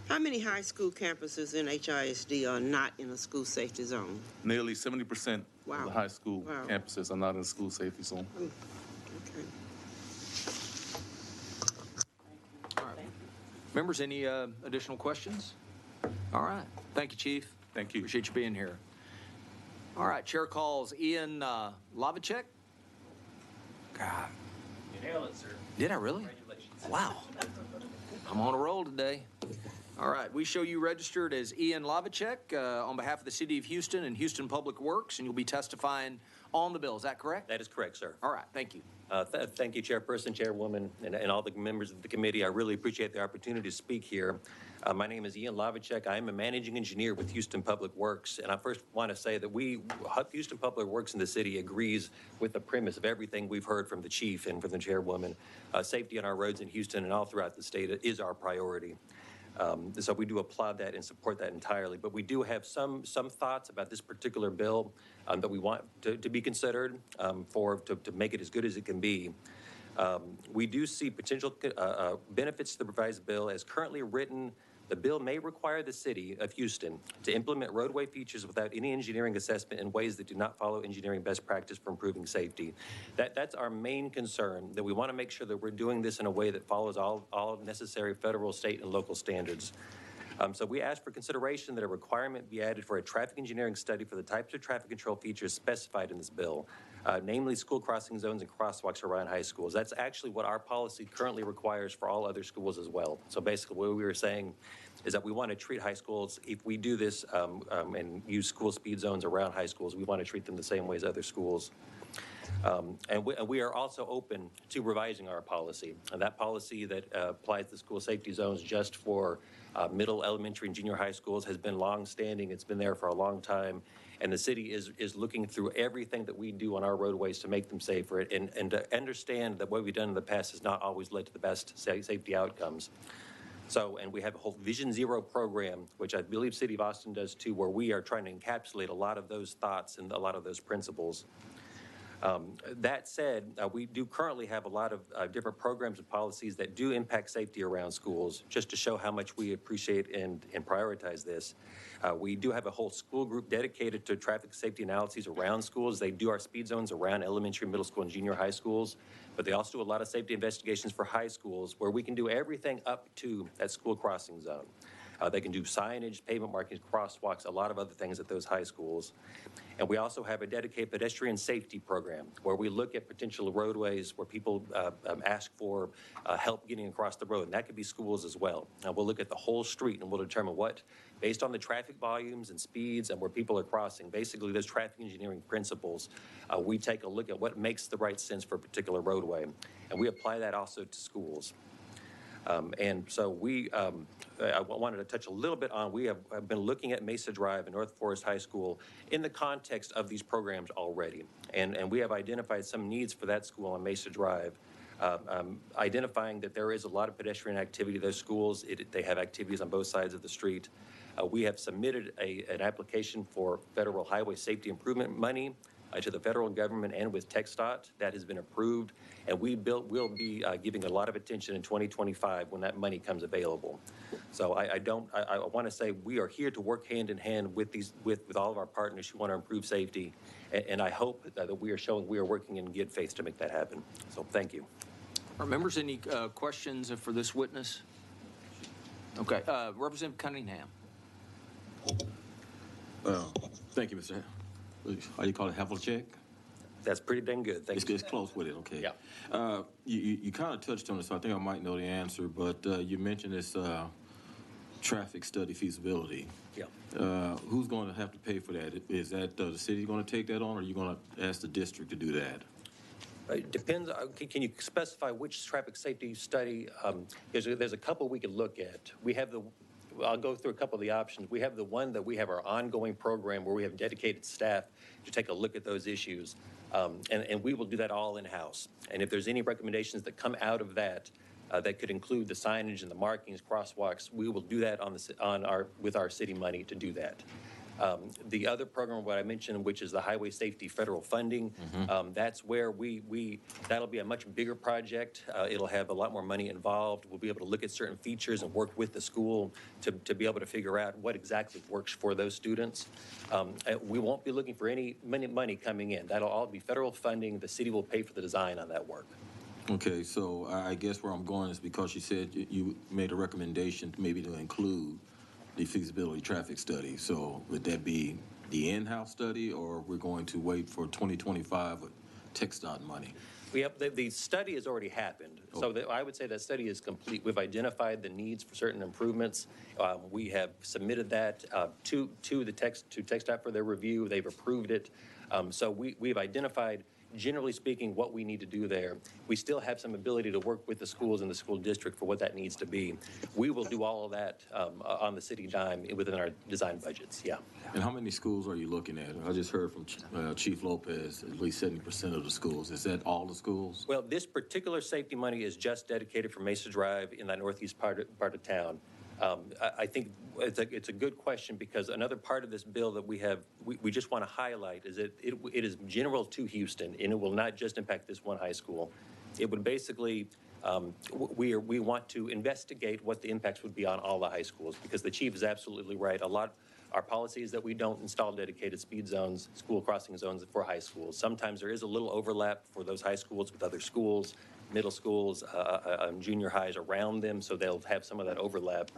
how many high school campuses in HISD are not in a school safety zone? Nearly 70% of Wow. the high school Wow. campuses are not in a school safety zone. Okay. Members, any additional questions? All right. Thank you, Chief. Thank you. Appreciate you being here. All right. Chair calls Ian Lavacek. God. You nailed it, sir. Did I really? Congratulations. Wow. I'm on a roll today. All right. We show you registered as Ian Lavacek on behalf of the City of Houston and Houston Public Works, and you'll be testifying on the bill. Is that correct? That is correct, sir. All right. Thank you. Thank you, Chairperson, Chairwoman, and all the members of the committee. I really appreciate the opportunity to speak here. My name is Ian Lavacek. I am a managing engineer with Houston Public Works, and I first want to say that Houston Public Works in the city agrees with the premise of everything we've heard from the chief and from the chairwoman. Safety on our roads in Houston and all throughout the state is our priority. So we do applaud that and support that entirely. But we do have some thoughts about this particular bill that we want to be considered to make it as good as it can be. We do see potential benefits to the revised bill. As currently written, the bill may require the city of Houston to implement roadway features without any engineering assessment in ways that do not follow engineering best practice for improving safety. That's our main concern, that we want to make sure that we're doing this in a way that follows all necessary federal, state, and local standards. So we ask for consideration that a requirement be added for a traffic engineering study for the types of traffic control features specified in this bill, namely school crossing zones and crosswalks around high schools. That's actually what our policy currently requires for all other schools as well. So basically what we were saying is that we want to treat high schools, if we do this and use school speed zones around high schools, we want to treat them the same way as other schools. And we are also open to revising our policy. And that policy that applies to school safety zones just for middle, elementary, and junior high schools has been long-standing. It's been there for a long time. And the city is looking through everything that we do on our roadways to make them safer and to understand that what we've done in the past has not always led to the best safety outcomes. So, and we have a whole Vision Zero program, which I believe City of Austin does too, where we are trying to encapsulate a lot of those thoughts and a lot of those principles. That said, we do currently have a lot of different programs and policies that do impact safety around schools. Just to show how much we appreciate and prioritize this, we do have a whole school group dedicated to traffic safety analyses around schools. They do our speed zones around elementary, middle school, and junior high schools, but they also do a lot of safety investigations for high schools where we can do everything up to that school crossing zone. They can do signage, pavement markings, crosswalks, a lot of other things at those high schools. And we also have a dedicated pedestrian safety program where we look at potential roadways where people ask for help getting across the road. And that could be schools as well. We'll look at the whole street and we'll determine what, based on the traffic volumes and speeds and where people are crossing, basically those traffic engineering principles, we take a look at what makes the right sense for a particular roadway. And we apply that also to schools. And so I wanted to touch a little bit on, we have been looking at Mesa Drive and North Forest High School in the context of these programs already. And we have identified some needs for that school on Mesa Drive, identifying that there is a lot of pedestrian activity at those schools. They have activities on both sides of the street. We have submitted an application for federal highway safety improvement money to the federal government and with TxDOT. That has been approved, and we'll be giving a lot of attention in 2025 when that money comes available. So I want to say we are here to work hand in hand with all of our partners who want to improve safety, and I hope that we are showing we are working in good faith to make that happen. So thank you. Are members any questions for this witness? Okay, Representative Cunningham. Thank you, Mr. How you call it, Havlicek? That's pretty dang good. Thank you. It's close with it, okay. Yeah. You kind of touched on it, so I think I might know the answer, but you mentioned this traffic study feasibility. Yeah. Who's going to have to pay for that? Is that the city going to take that on, or are you going to ask the district to do that? It depends. Can you specify which traffic safety study? There's a couple we could look at. We have I'll go through a couple of the options. We have the one that we have our ongoing program where we have dedicated staff to take a look at those issues. And we will do that all in-house. And if there's any recommendations that come out of that, that could include the signage and the markings, crosswalks, we will do that with our city money to do that. The other program, what I mentioned, which is the highway safety federal funding, that's where that'll be a much bigger project. It'll have a lot more money involved. We'll be able to look at certain features and work with the school to be able to figure out what exactly works for those students. We won't be looking for any money coming in. That'll all be federal funding. The city will pay for the design on that work. Okay, so I guess where I'm going is because you said you made a recommendation maybe to include the feasibility traffic study. So would that be the in-house study, or we're going to wait for 2025 with TxDOT money? We have, the study has already happened. So I would say that study is complete. We've identified the needs for certain improvements. We have submitted that to TxDOT for their review. They've approved it. So we've identified, generally speaking, what we need to do there. We still have some ability to work with the schools and the school district for what that needs to be. We will do all of that on the city dime within our design budgets, yeah. And how many schools are you looking at? I just heard from Chief Lopez, at least 70% of the schools. Is that all the schools? Well, this particular safety money is just dedicated for Mesa Drive in that northeast part of town. I think it's a good question, because another part of this bill that we just want to highlight is that it is general to Houston, and it will not just impact this one high school. It would basically, we want to investigate what the impacts would be on all the high schools, because the chief is absolutely right. Our policy is that we don't install dedicated speed zones, school crossing zones for high schools. Sometimes there is a little overlap for those high schools with other schools, middle schools, junior highs around them, so they'll have some of that overlap.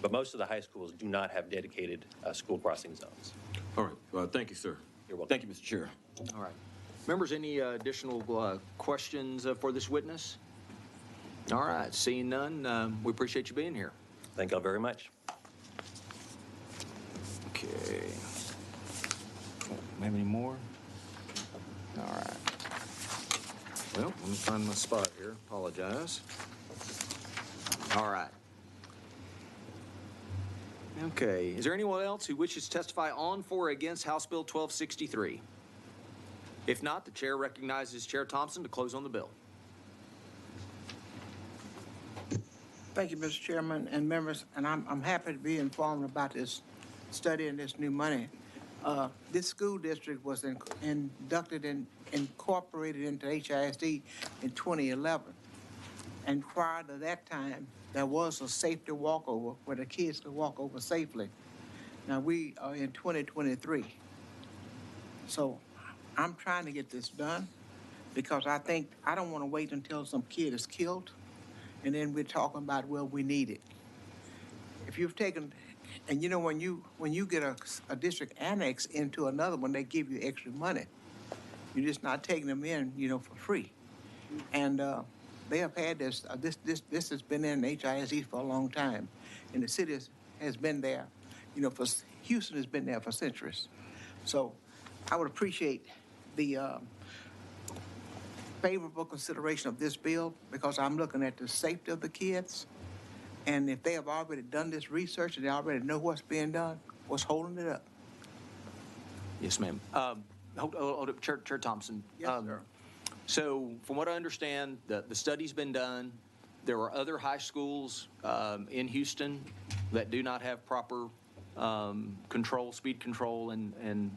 But most of the high schools do not have dedicated school crossing zones. All right. Thank you, sir. You're welcome. Thank you, Mr. Chair. All right. Members, any additional questions for this witness? All right. Seeing none, we appreciate you being here. Thank you all very much. Okay. Have any more? All right. Well, let me find my spot here. Apologize. All right. Okay. Is there anyone else who wishes to testify on, for, or against House Bill 1263? If not, the chair recognizes Chair Thompson to close on the bill. Thank you, Mr. Chairman and members, and I'm happy to be informed about this study and this new money. This school district was inducted and incorporated into HISD in 2011. And prior to that time, there was a safety walkover where the kids could walk over safely. Now we are in 2023. So I'm trying to get this done, because I don't want to wait until some kid is killed and then we're talking about, well, we need it. If you've taken, and you know, when you get a district annex into another one, they give you extra money. You're just not taking them in, for free. And they have had this has been in HISD for a long time. And the city has been there, Houston has been there for centuries. So I would appreciate the favorable consideration of this bill, because I'm looking at the safety of the kids. And if they have already done this research and they already know what's being done, what's holding it up? Yes, ma'am. Hold up, Chair Thompson. Yes, sir. So from what I understand, the study's been done. There are other high schools in Houston that do not have proper speed control and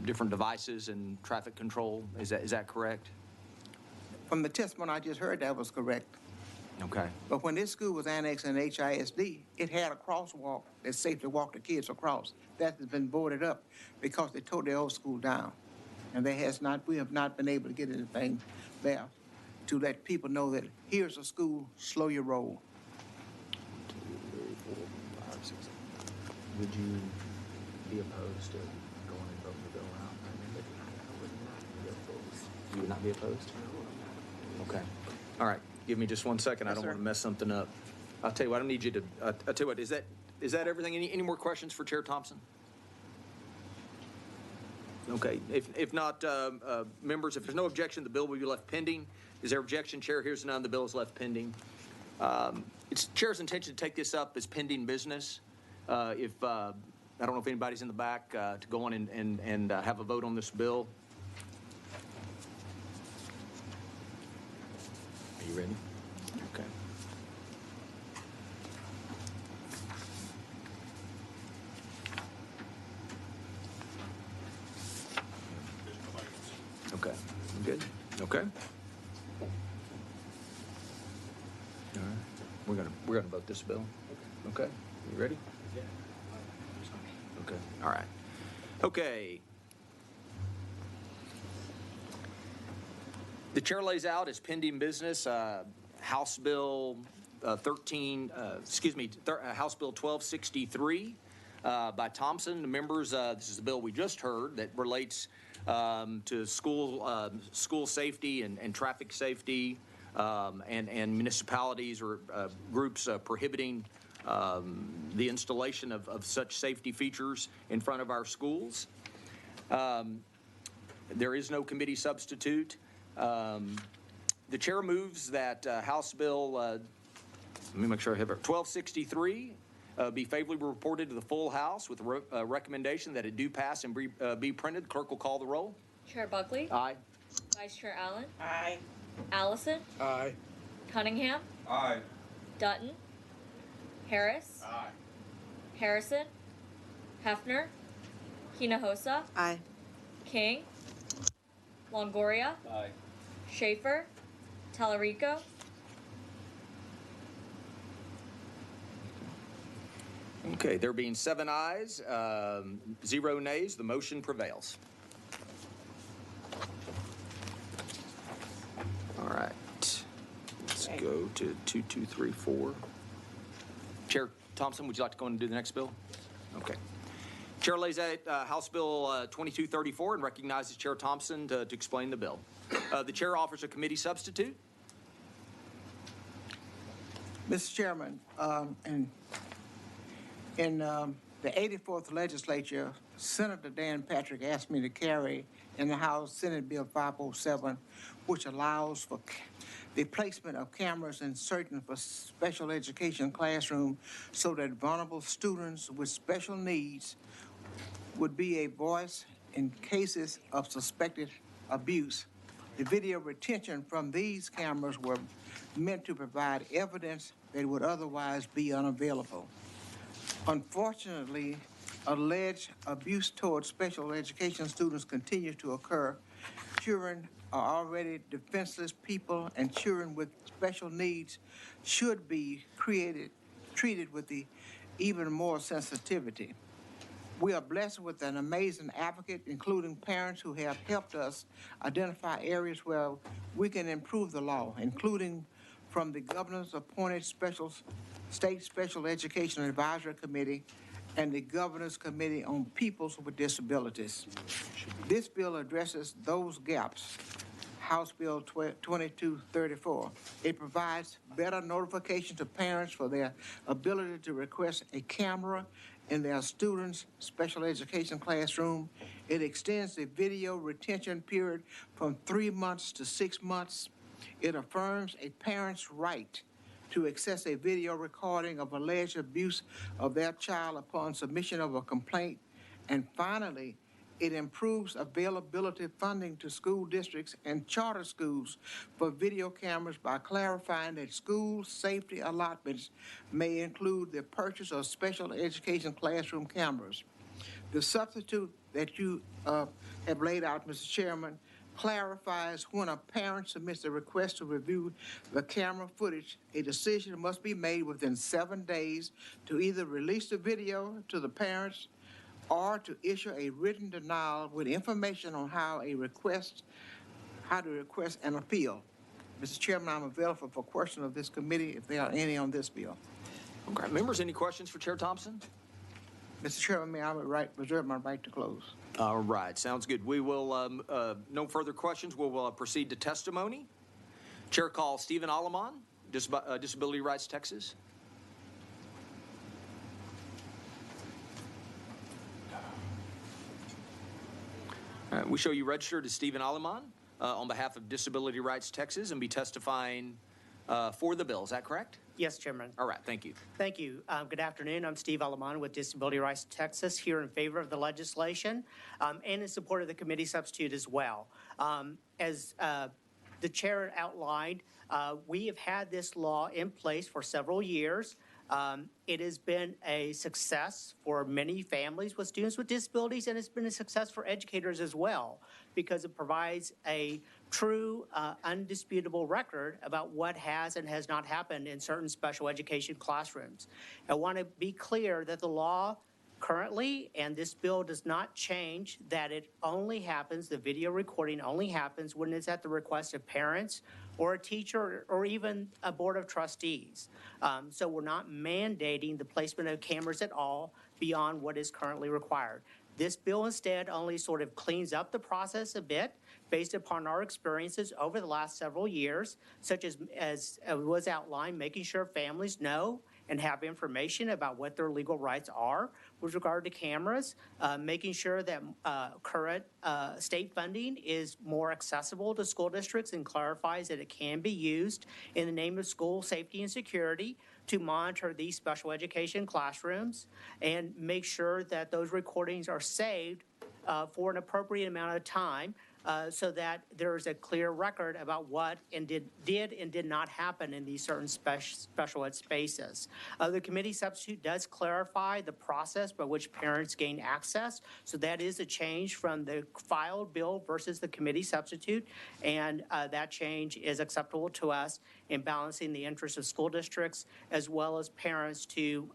different devices and traffic control. Is that correct? From the testimony I just heard, that was correct. Okay. But when this school was annexed in HISD, it had a crosswalk that safely walked the kids across. That has been boarded up because they tore the old school down. And we have not been able to get anything there to let people know that here's a school, slow your roll. 2, 3, 4, 5, 6. Would you be opposed to going and voting the bill out? You would not be opposed? Okay. All right. Give me just 1 second. I don't want to mess something up. I'll tell you what, I don't need you to, I'll tell you what, is that everything? Any more questions for Chair Thompson? Okay. If not, members, if there's no objection, the bill will be left pending. Is there objection? Chair hears none. The bill is left pending. It's Chair's intention to take this up as pending business. I don't know if anybody's in the back to go on and have a vote on this bill. Are you ready? Okay. Okay. Good. Okay. All right. We're gonna vote this bill. Okay. You ready? Yeah. Okay. All right. Okay. The chair lays out as pending business House Bill House Bill 1263 by Thompson. The members, this is the bill we just heard that relates to school safety and traffic safety and municipalities or groups prohibiting the installation of such safety features in front of our schools. There is no committee substitute. The chair moves that House Bill, let me make sure I have it, 1263 be favorably reported to the full House with a recommendation that it do pass and be printed. The clerk will call the roll. Chair Buckley? Aye. Vice Chair Allen? Aye. Allison? Aye. Cunningham? Aye. Dutton? Harris? Aye. Harrison? Hefner? Hinojosa? Aye. King? Longoria? Aye. Schaefer? Tallarico? Okay, there being 7 ayes, 0 nays, the motion prevails. All right, let's go to 2234. Chair Thompson, would you like to go on and do the next bill? Okay. Chair lays out House Bill 2234 and recognizes Chair Thompson to explain the bill. The chair offers a committee substitute. Mr. Chairman, in the 84th legislature, Senator Dan Patrick asked me to carry in the House Senate Bill 507, which allows for the placement of cameras in certain for special education classroom so that vulnerable students with special needs would be a voice in cases of suspected abuse. The video retention from these cameras were meant to provide evidence that would otherwise be unavailable. Unfortunately, alleged abuse towards special education students continues to occur. Children are already defenseless people, and children with special needs should be treated with even more sensitivity. We are blessed with an amazing advocate, including parents who have helped us identify areas where we can improve the law, including from the governor's appointed State Special Education Advisory Committee and the Governor's Committee on People with Disabilities. This bill addresses those gaps. House Bill 2234. It provides better notification to parents for their ability to request a camera in their students' special education classroom. It extends the video retention period from 3 months to 6 months. It affirms a parent's right to access a video recording of alleged abuse of their child upon submission of a complaint. And finally, it improves availability funding to school districts and charter schools for video cameras by clarifying that school safety allotments may include the purchase of special education classroom cameras. The substitute that you have laid out, Mr. Chairman, clarifies when a parent submits a request to review the camera footage, a decision must be made within 7 days to either release the video to the parents or to issue a written denial with information on how to request an appeal. Mr. Chairman, I'm available for question of this committee if there are any on this bill. Okay, members, any questions for Chair Thompson? Mr. Chairman, may I reserve my right to close? All right, sounds good. We will, no further questions. We'll proceed to testimony. Chair calls Stephen Aleman, Disability Rights Texas. We show you registered as Stephen Aleman on behalf of Disability Rights Texas and be testifying for the bill. Is that correct? Yes, Chairman. All right, thank you. Thank you. Good afternoon. I'm Steve Aleman with Disability Rights Texas, here in favor of the legislation and in support of the committee substitute as well. As the chair outlined, we have had this law in place for several years. It has been a success for many families with students with disabilities, and it's been a success for educators as well, because it provides a true, undisputable record about what has and has not happened in certain special education classrooms. I want to be clear that the law currently, and this bill does not change, that it only happens, the video recording only happens when it's at the request of parents or a teacher or even a board of trustees. So we're not mandating the placement of cameras at all beyond what is currently required. This bill instead only sort of cleans up the process a bit based upon our experiences over the last several years, such as was outlined, making sure families know and have information about what their legal rights are with regard to cameras, making sure that current state funding is more accessible to school districts and clarifies that it can be used in the name of school safety and security to monitor these special education classrooms, and make sure that those recordings are saved for an appropriate amount of time, so that there is a clear record about what and did and did not happen in these certain special ed spaces. The committee substitute does clarify the process by which parents gain access, so that is a change from the filed bill versus the committee substitute, and that change is acceptable to us in balancing the interests of school districts as well as parents to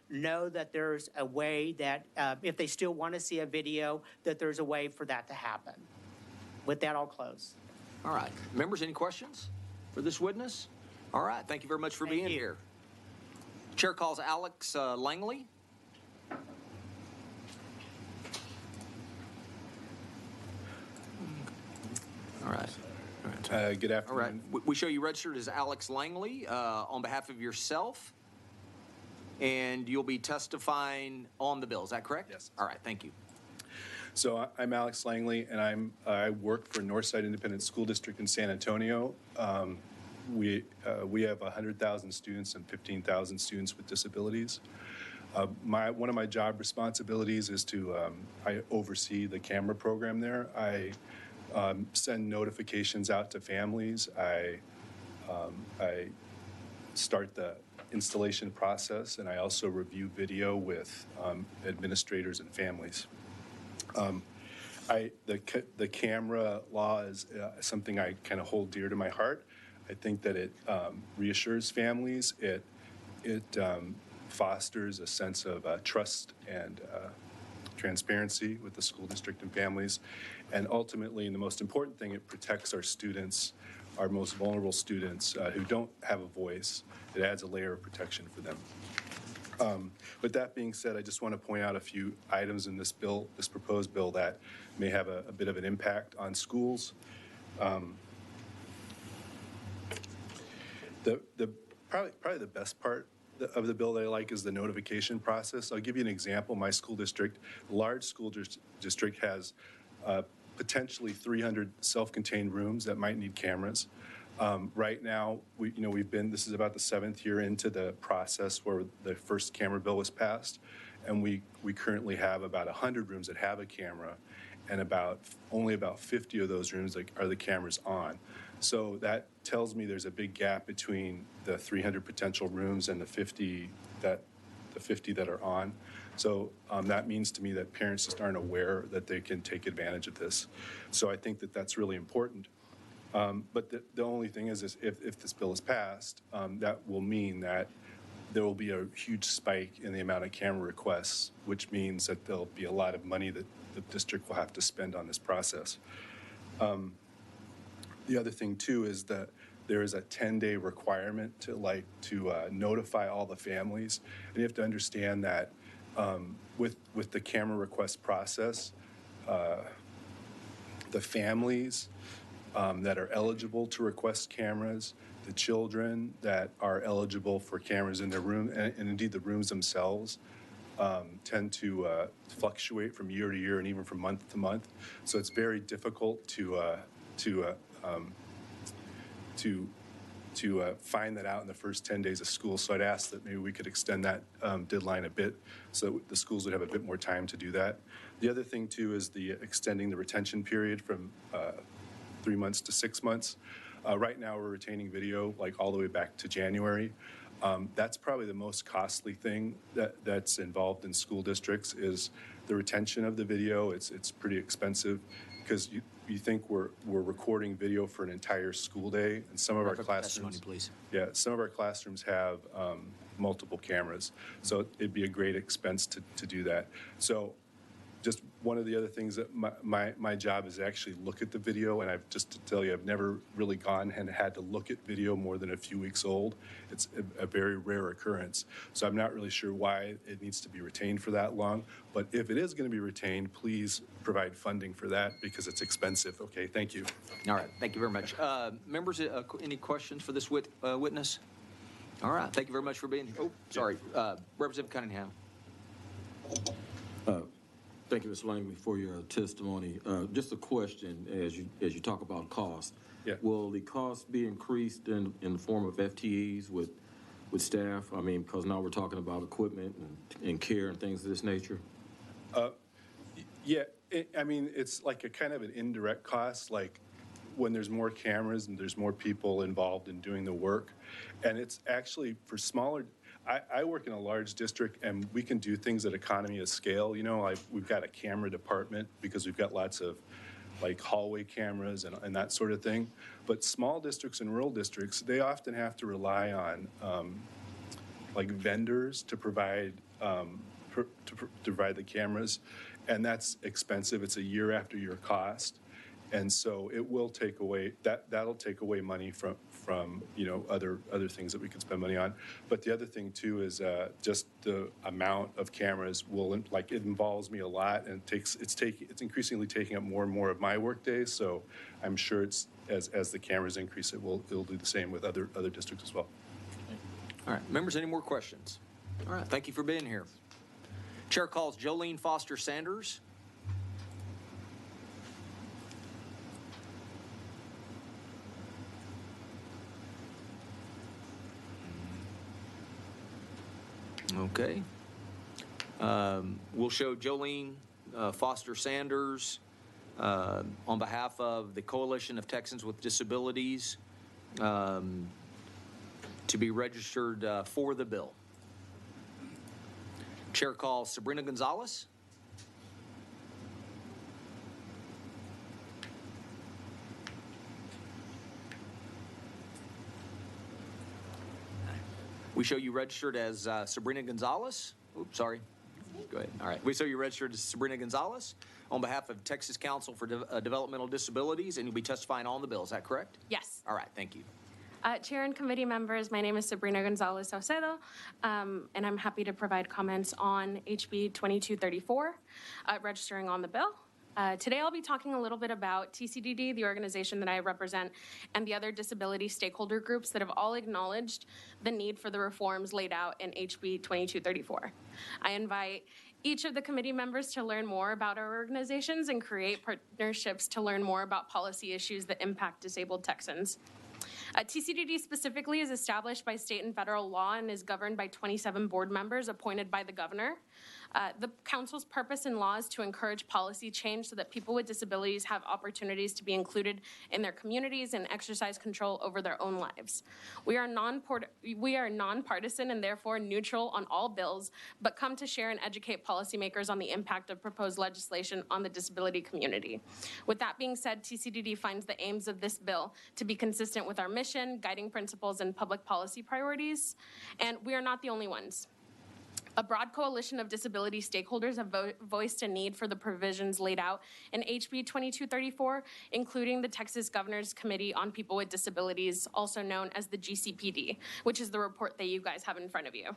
know that there's a way that if they still want to see a video, that there's a way for that to happen. With that, I'll close. All right. Members, any questions for this witness? All right. Thank you very much for being here. Chair calls Alex Langley. All right. Good afternoon. All right. We show you registered as Alex Langley on behalf of yourself, and you'll be testifying on the bill. Is that correct? Yes. All right. Thank you. So I'm Alex Langley, and I work for Northside Independent School District in San Antonio. We have 100,000 students and 15,000 students with disabilities. One of my job responsibilities is to I oversee the camera program there. I send notifications out to families. I start the installation process, and I also review video with administrators and families. The camera law is something I kind of hold dear to my heart. I think that it reassures families. It fosters a sense of trust and transparency with the school district and families. And ultimately, and the most important thing, it protects our students, our most vulnerable students who don't have a voice. It adds a layer of protection for them. With that being said, I just want to point out a few items in this bill, this proposed bill, that may have a bit of an impact on schools. Probably the best part of the bill that I like is the notification process. I'll give you an example. My school district, large school district, has potentially 300 self-contained rooms that might need cameras. Right now, this is about the 7th year into the process where the first camera bill was passed, and we currently have about 100 rooms that have a camera, and only about 50 of those rooms are the cameras on. So that tells me there's a big gap between the 300 potential rooms and the 50 that are on. So that means to me that parents just aren't aware that they can take advantage of this. So I think that that's really important. But the only thing is if this bill is passed, that will mean that there will be a huge spike in the amount of camera requests, which means that there'll be a lot of money that the district will have to spend on this process. The other thing too is that there is a 10-day requirement to notify all the families, and you have to understand that with the camera request process, the families that are eligible to request cameras, the children that are eligible for cameras in their room, and indeed the rooms themselves, tend to fluctuate from year to year and even from month to month. So it's very difficult to find that out in the first 10 days of school. So I'd ask that maybe we could extend that deadline a bit so that the schools would have a bit more time to do that. The other thing too is the extending the retention period from 3 months to 6 months. Right now we're retaining video like all the way back to January. That's probably the most costly thing that's involved in school districts is the retention of the video. It's pretty expensive because you think we're recording video for an entire school day, and some of our classrooms, please. Yeah, some of our classrooms have multiple cameras, so it'd be a great expense to do that. So just one of the other things that my job is to actually look at the video, and I've just to tell you, I've never really gone and had to look at video more than a few weeks old. It's a very rare occurrence. So I'm not really sure why it needs to be retained for that long. But if it is going to be retained, please provide funding for that because it's expensive. Okay, thank you. All right, thank you very much. Members, any questions for this witness? All right, thank you very much for being here. Oh, sorry, Representative Cunningham. Thank you, Mr. Langley, for your testimony. Just a question as you talk about cost. Yeah. Will the cost be increased in the form of FTEs with staff? I mean, because now we're talking about equipment and care and things of this nature. Yeah, I mean, it's like a kind of an indirect cost, like when there's more cameras and there's more people involved in doing the work. And it's actually for smaller, I work in a large district and we can do things at economy of scale. You know, we've got a camera department because we've got lots of like hallway cameras and that sort of thing. But small districts and rural districts, they often have to rely on like vendors to provide provide the cameras, and that's expensive. It's a year after year cost, and so it will take away that'll take away money from you know other things that we could spend money on. But the other thing too is just the amount of cameras will like it involves me a lot, and it's increasingly taking up more and more of my work days. So I'm sure it's as the cameras increase, it'll do the same with other districts as well. All right, members, any more questions? All right, thank you for being here. Chair calls Jolene Foster Sanders. Okay. We'll show Jolene Foster Sanders on behalf of the Coalition of Texans with Disabilities to be registered for the bill. Chair calls Sabrina Gonzalez. We show you registered as Sabrina Gonzalez. Oops, sorry. Go ahead. All right. We show you registered as Sabrina Gonzalez on behalf of Texas Council for Developmental Disabilities, and you'll be testifying on the bill. Is that correct? Yes. All right. Thank you. Chair and committee members, my name is Sabrina Gonzalez Saucedo, and I'm happy to provide comments on HB 2234, registering on the bill. Today I'll be talking a little bit about TCDD, the organization that I represent, and the other disability stakeholder groups that have all acknowledged the need for the reforms laid out in HB 2234. I invite each of the committee members to learn more about our organizations and create partnerships to learn more about policy issues that impact disabled Texans. TCDD specifically is established by state and federal law and is governed by 27 board members appointed by the governor. The council's purpose in law is to encourage policy change so that people with disabilities have opportunities to be included in their communities and exercise control over their own lives. We are nonpartisan and therefore neutral on all bills, but come to share and educate policymakers on the impact of proposed legislation on the disability community. With that being said, TCDD finds the aims of this bill to be consistent with our mission, guiding principles, and public policy priorities, and we are not the only ones. A broad coalition of disability stakeholders have voiced a need for the provisions laid out in HB 2234, including the Texas Governor's Committee on People with Disabilities, also known as the GCPD, which is the report that you guys have in front of you.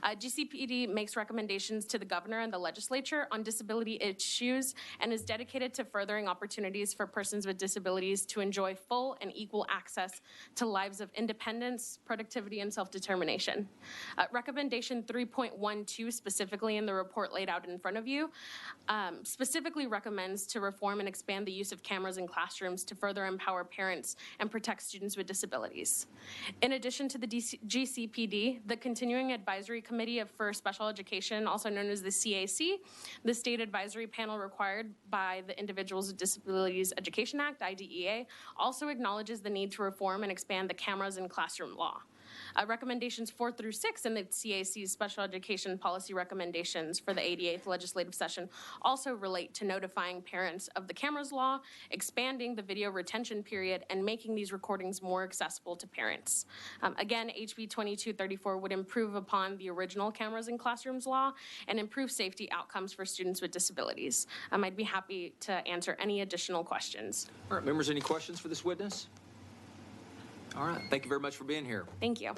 GCPD makes recommendations to the governor and the legislature on disability issues and is dedicated to furthering opportunities for persons with disabilities to enjoy full and equal access to lives of independence, productivity, and self-determination. Recommendation 3.12 specifically in the report laid out in front of you specifically recommends to reform and expand the use of cameras in classrooms to further empower parents and protect students with disabilities. In addition to the GCPD, the Continuing Advisory Committee for Special Education, also known as the CAC, the state advisory panel required by the Individuals with Disabilities Education Act, IDEA, also acknowledges the need to reform and expand the cameras in classroom law. Recommendations 4 through 6 in the CAC's special education policy recommendations for the 88th legislative session also relate to notifying parents of the cameras law, expanding the video retention period, and making these recordings more accessible to parents. Again, HB 2234 would improve upon the original cameras in classrooms law and improve safety outcomes for students with disabilities. I'd be happy to answer any additional questions. All right, members, any questions for this witness? All right, thank you very much for being here. Thank you.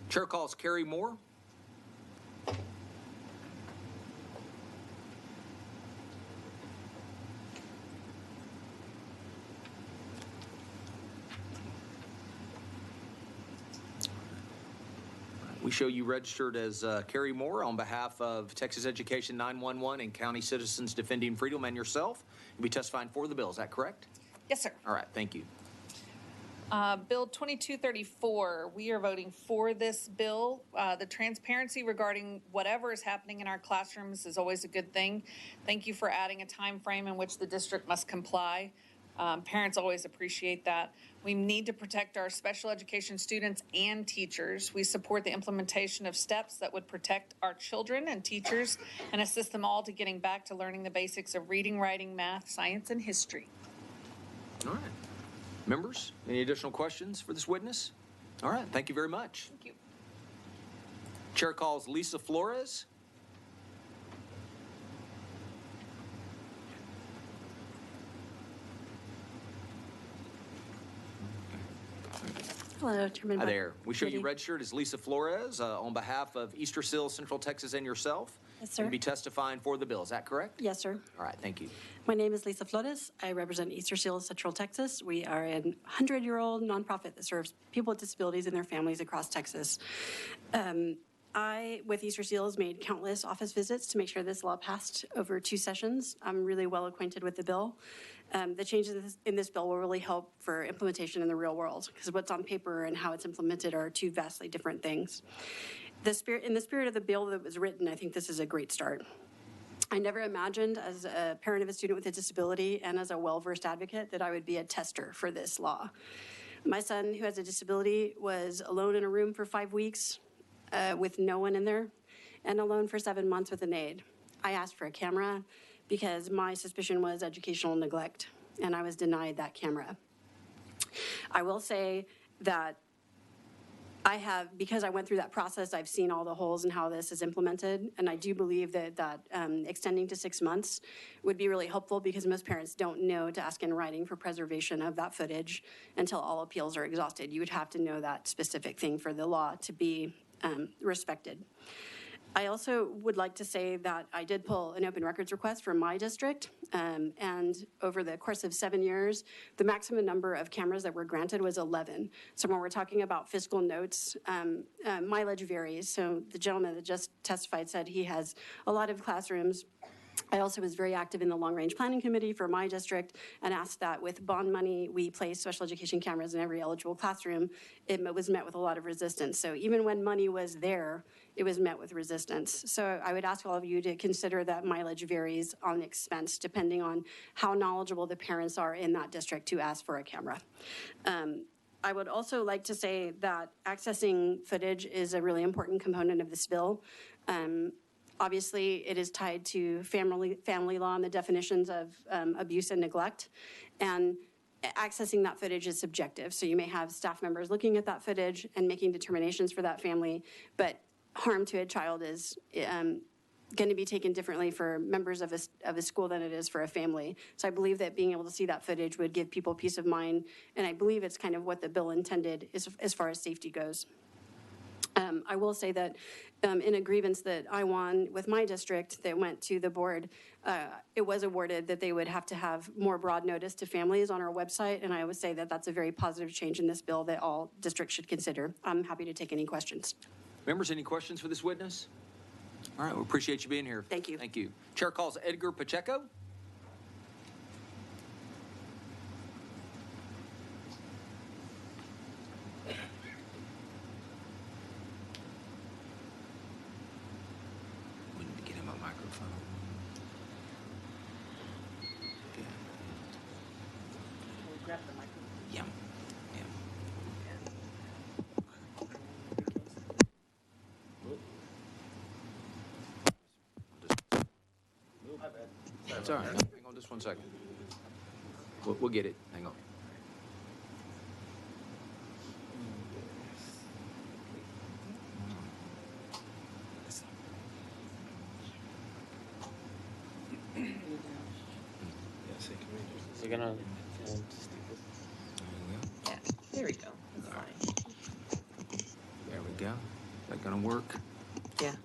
Chair calls Carrie Moore. We show you registered as Carrie Moore on behalf of Texas Education 911 and County Citizens Defending Freedom and yourself. You'll be testifying for the bill, is that correct? Yes, sir. All right, thank you. Bill 2234, we are voting for this bill. The transparency regarding whatever is happening in our classrooms is always a good thing. Thank you for adding a time frame in which the district must comply. Parents always appreciate that. We need to protect our special education students and teachers. We support the implementation of steps that would protect our children and teachers and assist them all to getting back to learning the basics of reading, writing, math, science, and history. All right. Members, any additional questions for this witness? All right, thank you very much. Thank you. Chair calls Lisa Flores. Hello, Chairman. Hi there. We show you Committee. registered as Lisa Flores on behalf of Easter Seals, Central Texas, and yourself. Yes, sir. You'll be testifying for the bill. Is that correct? Yes, sir. All right, thank you. My name is Lisa Flores. I represent Easter Seals Central Texas. We are a 100-year-old nonprofit that serves people with disabilities and their families across Texas. I, with Easter Seals, made countless office visits to make sure this law passed over 2 sessions. I'm really well acquainted with the bill. The changes in this bill will really help for implementation in the real world, because what's on paper and how it's implemented are 2 vastly different things. In the spirit of the bill that was written, I think this is a great start. I never imagined, as a parent of a student with a disability and as a well-versed advocate, that I would be a tester for this law. My son, who has a disability, was alone in a room for 5 weeks with no one in there, and alone for 7 months with an aide. I asked for a camera because my suspicion was educational neglect, and I was denied that camera. I will say that because I went through that process, I've seen all the holes in how this is implemented, and I do believe that extending to 6 months would be really helpful, because most parents don't know to ask in writing for preservation of that footage until all appeals are exhausted. You would have to know that specific thing for the law to be respected. I also would like to say that I did pull an open records request for my district, and over the course of 7 years, the maximum number of cameras that were granted was 11. So when we're talking about fiscal notes, mileage varies. So the gentleman that just testified said he has a lot of classrooms. I also was very active in the long-range planning committee for my district and asked that with bond money, we place special education cameras in every eligible classroom. It was met with a lot of resistance. So even when money was there, it was met with resistance. So I would ask all of you to consider that mileage varies on expense depending on how knowledgeable the parents are in that district to ask for a camera. I would also like to say that accessing footage is a really important component of this bill. Obviously, it is tied to family law and the definitions of abuse and neglect. And accessing that footage is subjective. So you may have staff members looking at that footage and making determinations for that family, but harm to a child is going to be taken differently for members of a school than it is for a family. So I believe that being able to see that footage would give people peace of mind, and I believe it's kind of what the bill intended as far as safety goes. I will say that in a grievance that I won with my district that went to the board, it was awarded that they would have to have more broad notice to families on our website, and I would say that that's a very positive change in this bill that all districts should consider. I'm happy to take any questions. Members, any questions for this witness? All right, we appreciate you being here. Thank you. Thank you. Chair calls Edgar Pacheco. We need to get him a microphone. Grab the microphone. Yeah. That's all right. Hang on just 1 second. We'll get it. Hang on. We're gonna. Yeah, there we go. That's fine. There we go. Is that gonna work? Yeah.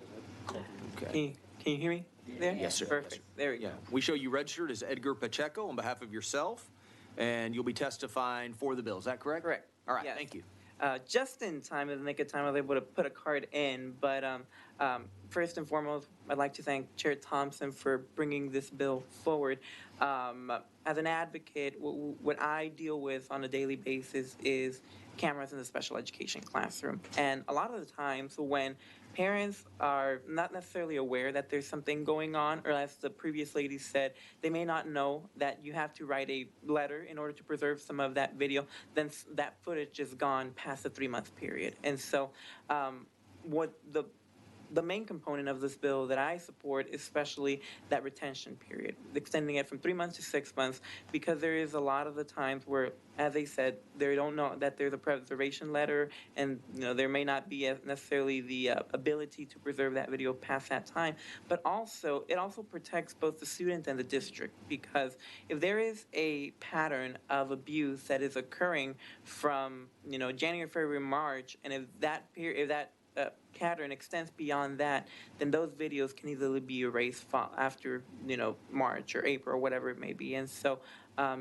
Okay. Can you hear me there? Yes, sir. Perfect. There we go. Yeah. We show you registered as Edgar Pacheco on behalf of yourself, and you'll be testifying for the bill. Is that correct? Correct. All right. Yes. Thank you. Just in time, in the nick of time, I was able to put a card in. But first and foremost, I'd like to thank Chair Thompson for bringing this bill forward. As an advocate, what I deal with on a daily basis is cameras in the special education classroom. And a lot of the times when parents are not necessarily aware that there's something going on, or as the previous lady said, they may not know that you have to write a letter in order to preserve some of that video, then that footage is gone past the 3-month period. And so what the main component of this bill that I support, especially that retention period, extending it from 3 months to 6 months, because there is a lot of the times where, as they said, they don't know that there's a preservation letter, and there may not be necessarily the ability to preserve that video past that time. But also, it also protects both the student and the district, because if there is a pattern of abuse that is occurring from January, February, March, and if that pattern extends beyond that, then those videos can easily be erased after March or April or whatever it may be. And so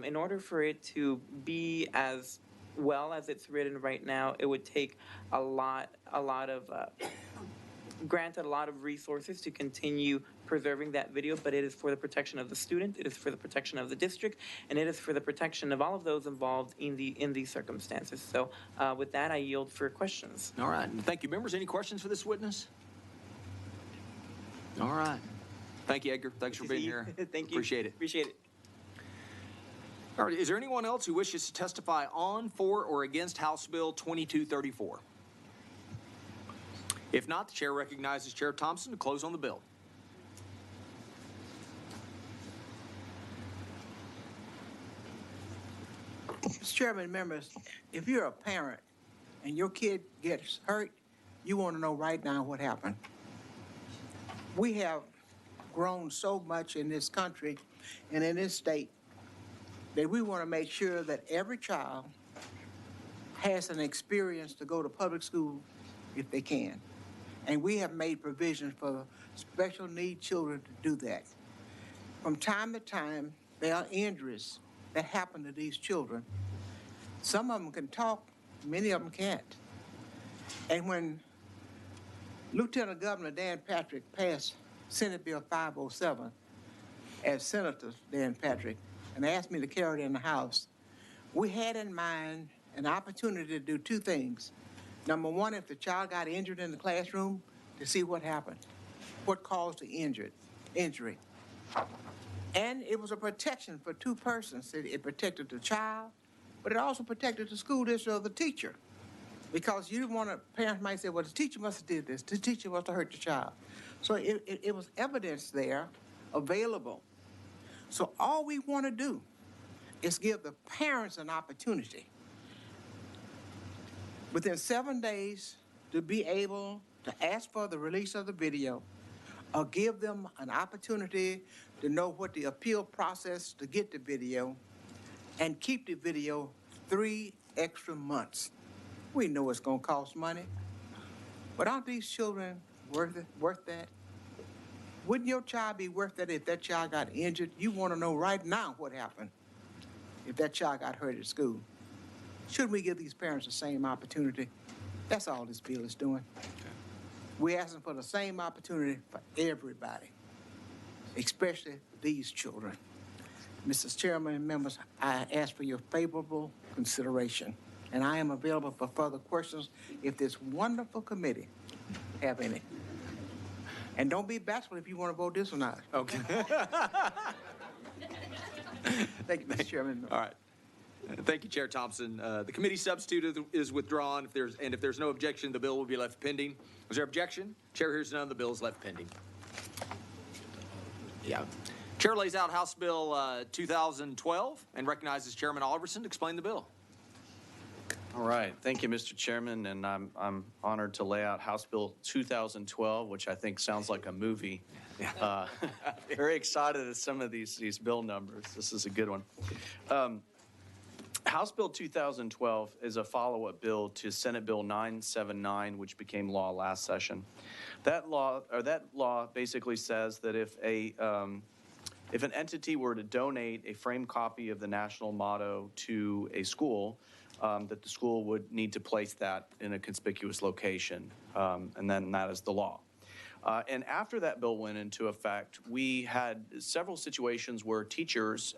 in order for it to be as well as it's written right now, it would take a lot of granted a lot of resources to continue preserving that video, but it is for the protection of the student, it is for the protection of the district, and it is for the protection of all of those involved in these circumstances. So with that, I yield for questions. All right. Thank you. Members, any questions for this witness? All right. Thank you, Edgar. Thanks for being here. Thank you. Appreciate it. Appreciate it. All right. Is there anyone else who wishes to testify on, for, or against House Bill 2234? If not, the chair recognizes Chair Thompson to close on the bill. Mr. Chairman, members, if you're a parent and your kid gets hurt, you want to know right now what happened. We have grown so much in this country and in this state that we want to make sure that every child has an experience to go to public school if they can. And we have made provisions for special need children to do that. From time to time, there are injuries that happen to these children. Some of them can talk, many of them can't. And when Lieutenant Governor Dan Patrick passed Senate Bill 507 as Senator Dan Patrick and asked me to carry it in the House, we had in mind an opportunity to do two things. Number one, if the child got injured in the classroom, to see what happened, what caused the injury. And it was a protection for two persons. It protected the child, but it also protected the school district or the teacher. Because you didn't want to, parents might say, well, the teacher must have did this. The teacher must have hurt the child. So it was evidence there available. So all we want to do is give the parents an opportunity within 7 days to be able to ask for the release of the video or give them an opportunity to know what the appeal process to get the video and keep the video 3 extra months. We know it's gonna cost money, but aren't these children worth that? Wouldn't your child be worth that if that child got injured? You wanna know right now what happened if that child got hurt at school. Should we give these parents the same opportunity? That's all this bill is doing. We're asking for the same opportunity for everybody, especially these children. Mrs. Chairman and members, I ask for your favorable consideration, and I am available for further questions if this wonderful committee have any. And don't be bashful if you want to vote this or not. Okay. Thank you, Mr. Chairman. All right. Thank you, Chair Thompson. The committee substitute is withdrawn. If there's no objection, the bill will be left pending. Was there objection? Chair hears none. The bill is left pending. Yeah. Chair lays out House Bill 2012 and recognizes Chairman Oliverson to explain the bill. All right, thank you, Mr. Chairman, and I'm honored to lay out House Bill 2012, which I think sounds like a movie. Very excited at some of these bill numbers. This is a good one. House Bill 2012 is a follow-up bill to Senate Bill 979, which became law last session. That law basically says that if an entity were to donate a framed copy of the national motto to a school, that the school would need to place that in a conspicuous location, and then that is the law. And after that bill went into effect, we had several situations where teachers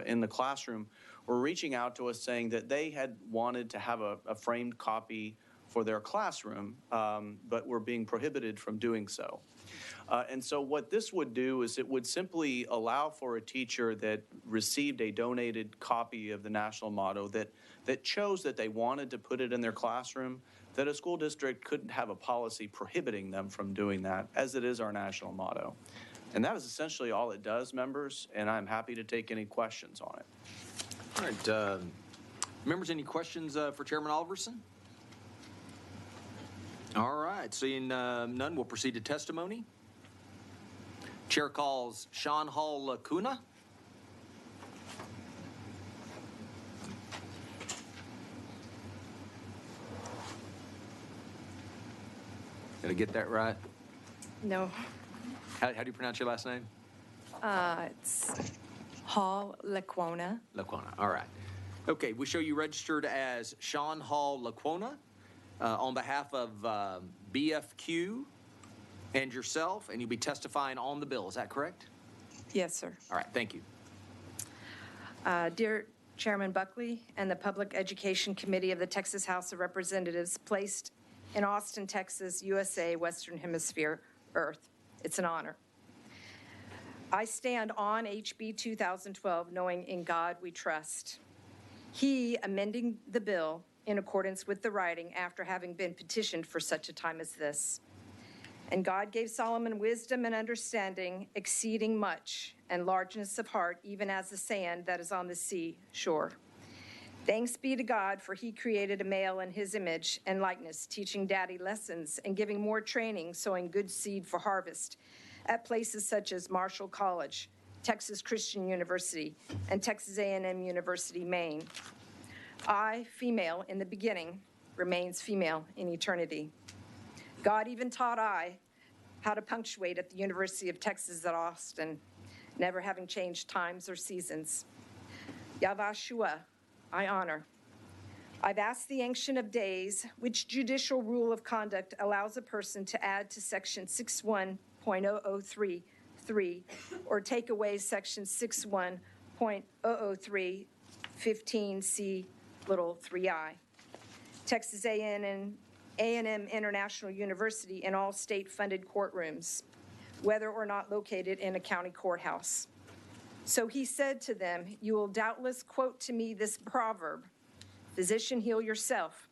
in the classroom were reaching out to us saying that they had wanted to have a framed copy for their classroom, but were being prohibited from doing so. And so what this would do is it would simply allow for a teacher that received a donated copy of the national motto that chose that they wanted to put it in their classroom, that a school district couldn't have a policy prohibiting them from doing that, as it is our national motto. And that is essentially all it does, members, and I'm happy to take any questions on it. All right. Members, any questions for Chairman Oliverson? All right. Seeing none, we'll proceed to testimony. Chair calls Sean Hall Lacuna. Did I get that right? No, How do you pronounce your last name? it's Hall Laquona. Laquona. All right. Okay, we show you registered as Sean Hall Laquona on behalf of BFQ and yourself, and you'll be testifying on the bill. Is that correct? Yes, sir. All right, thank you. Dear Chairman Buckley and the Public Education Committee of the Texas House of Representatives, placed in Austin, Texas, USA, Western Hemisphere, Earth. It's an honor. I stand on HB 2012 knowing in God we trust. He amending the bill in accordance with the writing after having been petitioned for such a time as this. And God gave Solomon wisdom and understanding exceeding much, and largeness of heart, even as the sand that is on the sea shore. Thanks be to God, for he created a male in his image and likeness, teaching daddy lessons and giving more training, sowing good seed for harvest at places such as Marshall College, Texas Christian University, and Texas A&M University, Maine. I, female in the beginning, remains female in eternity. God even taught I how to punctuate at the University of Texas at Austin, never having changed times or seasons. Yavashua, I honor. I've asked the Ancient of Days which judicial rule of conduct allows a person to add to Section 61.003(3) or take away Section 61.003 15C little 3I. Texas A&M International University in all state-funded courtrooms, whether or not located in a county courthouse. So he said to them, you will doubtless quote to me this proverb, physician, heal yourself.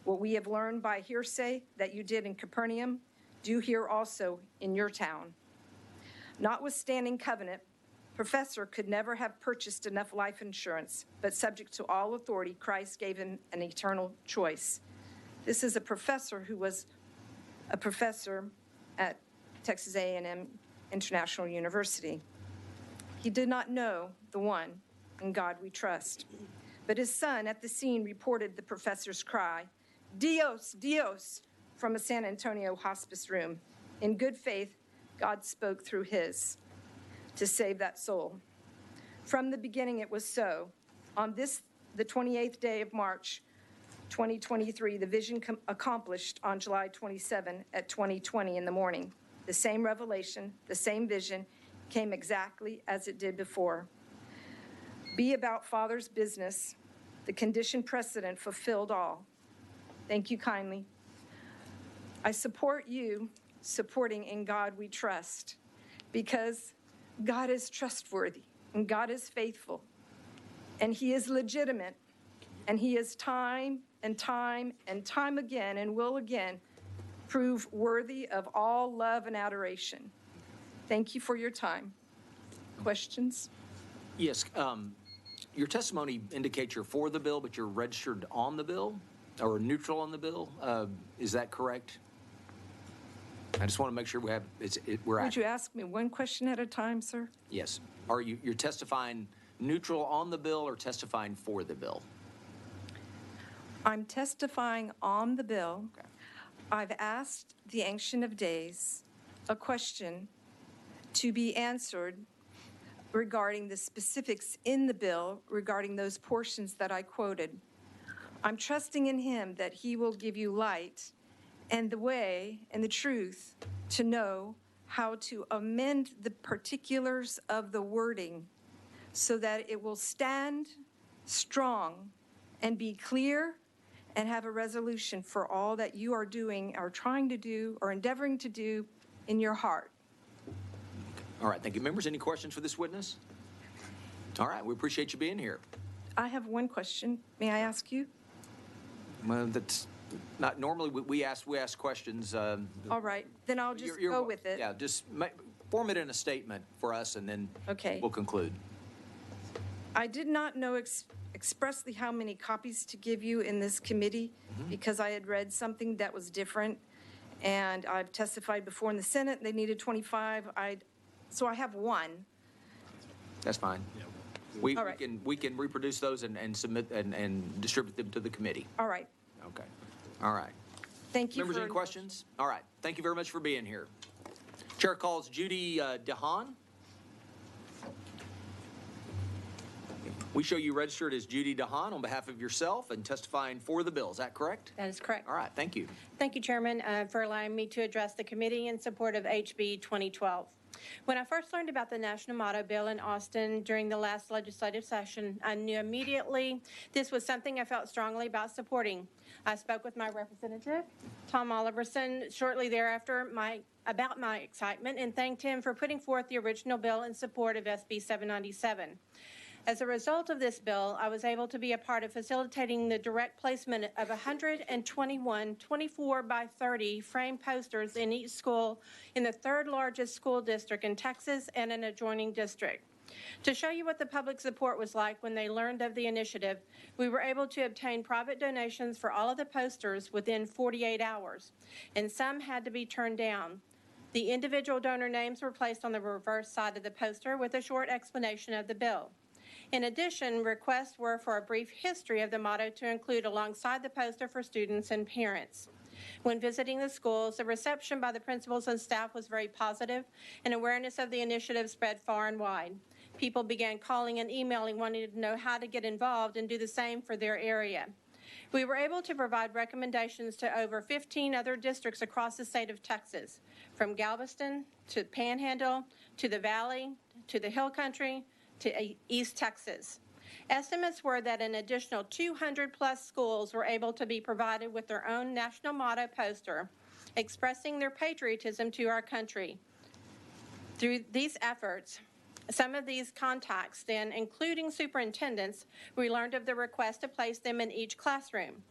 What we have learned by hearsay that you did in Capernaum, do here also in your town. Notwithstanding covenant, Professor could never have purchased enough life insurance, but subject to all authority, Christ gave him an eternal choice. This is a professor who was a professor at Texas A&M International University. He did not know the one, "In God We Trust." But his son at the scene reported the professor's cry, "Dios, Dios," from a San Antonio hospice room. In good faith, God spoke through his to save that soul. From the beginning, it was so. On this, the 28th day of March, 2023, the vision accomplished on July 27 at 2020 in the morning. The same revelation, the same vision came exactly as it did before. Be about Father's business. The condition precedent fulfilled all. Thank you kindly. I support you supporting In God We Trust, because God is trustworthy and God is faithful and he is legitimate, and he is time and time and time again and will again prove worthy of all love and adoration. Thank you for your time. Questions? Yes, your testimony indicates you're for the bill, but you're registered on the bill or neutral on the bill. Is that correct? I just want to make sure we're Would accurate. you ask me one question at a time, sir? Yes. Are you're testifying neutral on the bill or testifying for the bill? I'm testifying on the bill. Okay. I've asked the Ancient of Days a question to be answered regarding the specifics in the bill regarding those portions that I quoted. I'm trusting in him that he will give you light and the way and the truth to know how to amend the particulars of the wording so that it will stand strong and be clear and have a resolution for all that you are doing or trying to do or endeavoring to do in your heart. All right, thank you. Members, any questions for this witness? All right, we appreciate you being here. I have one question. May I ask you? Well, that's not normally we ask questions. All right, then I'll just go with it. Yeah, just form it in a statement for us, and then Okay. we'll conclude. I did not know expressly how many copies to give you in this committee because I had read something that was different, and I've testified before in the Senate. They needed 25. So I have one. That's fine. We can reproduce those and submit and distribute them to the committee. All right. Okay. All right. Thank you. Members, any questions? All right. Thank you very much for being here. Chair calls Judy DeHaan. We show you registered as Judy DeHaan on behalf of yourself and testifying for the bill. Is that correct? That is correct. All right. Thank you. Thank you, Chairman, for allowing me to address the committee in support of HB 2012. When I first learned about the National Motto Bill in Austin during the last legislative session, I knew immediately this was something I felt strongly about supporting. I spoke with my representative, Tom Oliverson, shortly thereafter about my excitement and thanked him for putting forth the original bill in support of SB 797. As a result of this bill, I was able to be a part of facilitating the direct placement of 121 24 by 30 frame posters in each school in the third largest school district in Texas and an adjoining district. To show you what the public support was like when they learned of the initiative, we were able to obtain private donations for all of the posters within 48 hours, and some had to be turned down. The individual donor names were placed on the reverse side of the poster with a short explanation of the bill. In addition, requests were for a brief history of the motto to include alongside the poster for students and parents. When visiting the schools, the reception by the principals and staff was very positive, and awareness of the initiative spread far and wide. People began calling and emailing, wanting to know how to get involved and do the same for their area. We were able to provide recommendations to over 15 other districts across the state of Texas, from Galveston to Panhandle to the Valley to the Hill Country to East Texas. Estimates were that an additional 200-plus schools were able to be provided with their own national motto poster, expressing their patriotism to our country. Through these efforts, some of these contacts, then including superintendents, we learned of the request to place them in each classroom.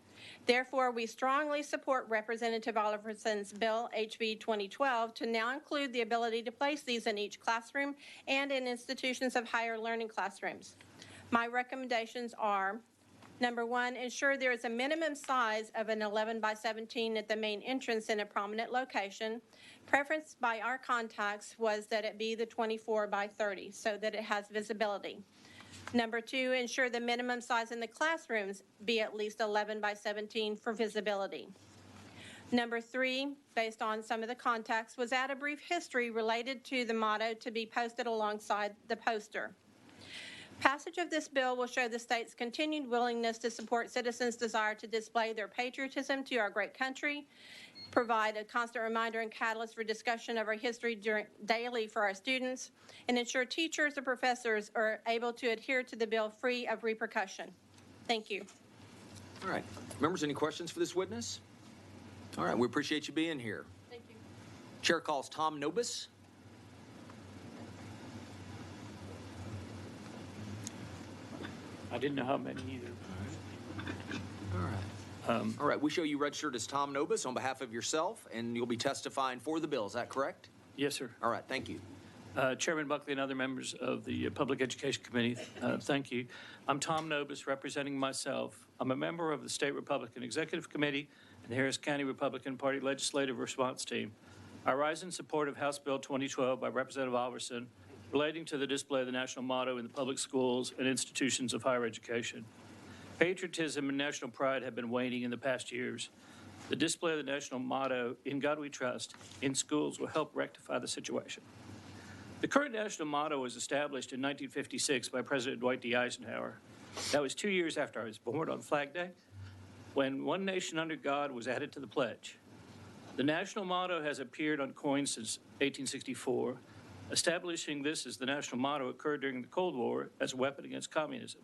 Therefore, we strongly support Representative Oliverson's bill, HB 2012, to now include the ability to place these in each classroom and in institutions of higher learning classrooms. My recommendations are, Number one, ensure there is a minimum size of an 11 by 17 at the main entrance in a prominent location. Preference by our contacts was that it be the 24 by 30 so that it has visibility. Number two, ensure the minimum size in the classrooms be at least 11 by 17 for visibility. Number three, based on some of the contacts, was add a brief history related to the motto to be posted alongside the poster. Passage of this bill will show the state's continued willingness to support citizens' desire to display their patriotism to our great country, provide a constant reminder and catalyst for discussion of our history daily for our students, and ensure teachers and professors are able to adhere to the bill free of repercussion. Thank you. All right. Members, any questions for this witness? All right, we appreciate you being here. Thank you. Chair calls Tom Nobis. I didn't know how many either. All right. All right, we show you registered as Tom Nobis on behalf of yourself, and you'll be testifying for the bill. Is that correct? Yes, sir. All right, thank you. Chairman Buckley and other members of the Public Education Committee, thank you. I'm Tom Nobis, representing myself. I'm a member of the State Republican Executive Committee and the Harris County Republican Party Legislative Response Team. I rise in support of House Bill 2012 by Representative Alverson relating to the display of the national motto in the public schools and institutions of higher education. Patriotism and national pride have been waning in the past years. The display of the national motto, "In God We Trust," in schools will help rectify the situation. The current national motto was established in 1956 by President Dwight D. Eisenhower. That was 2 years after I was born on Flag Day, when "One Nation Under God" was added to the pledge. The national motto has appeared on coins since 1864. Establishing this as the national motto occurred during the Cold War as a weapon against communism.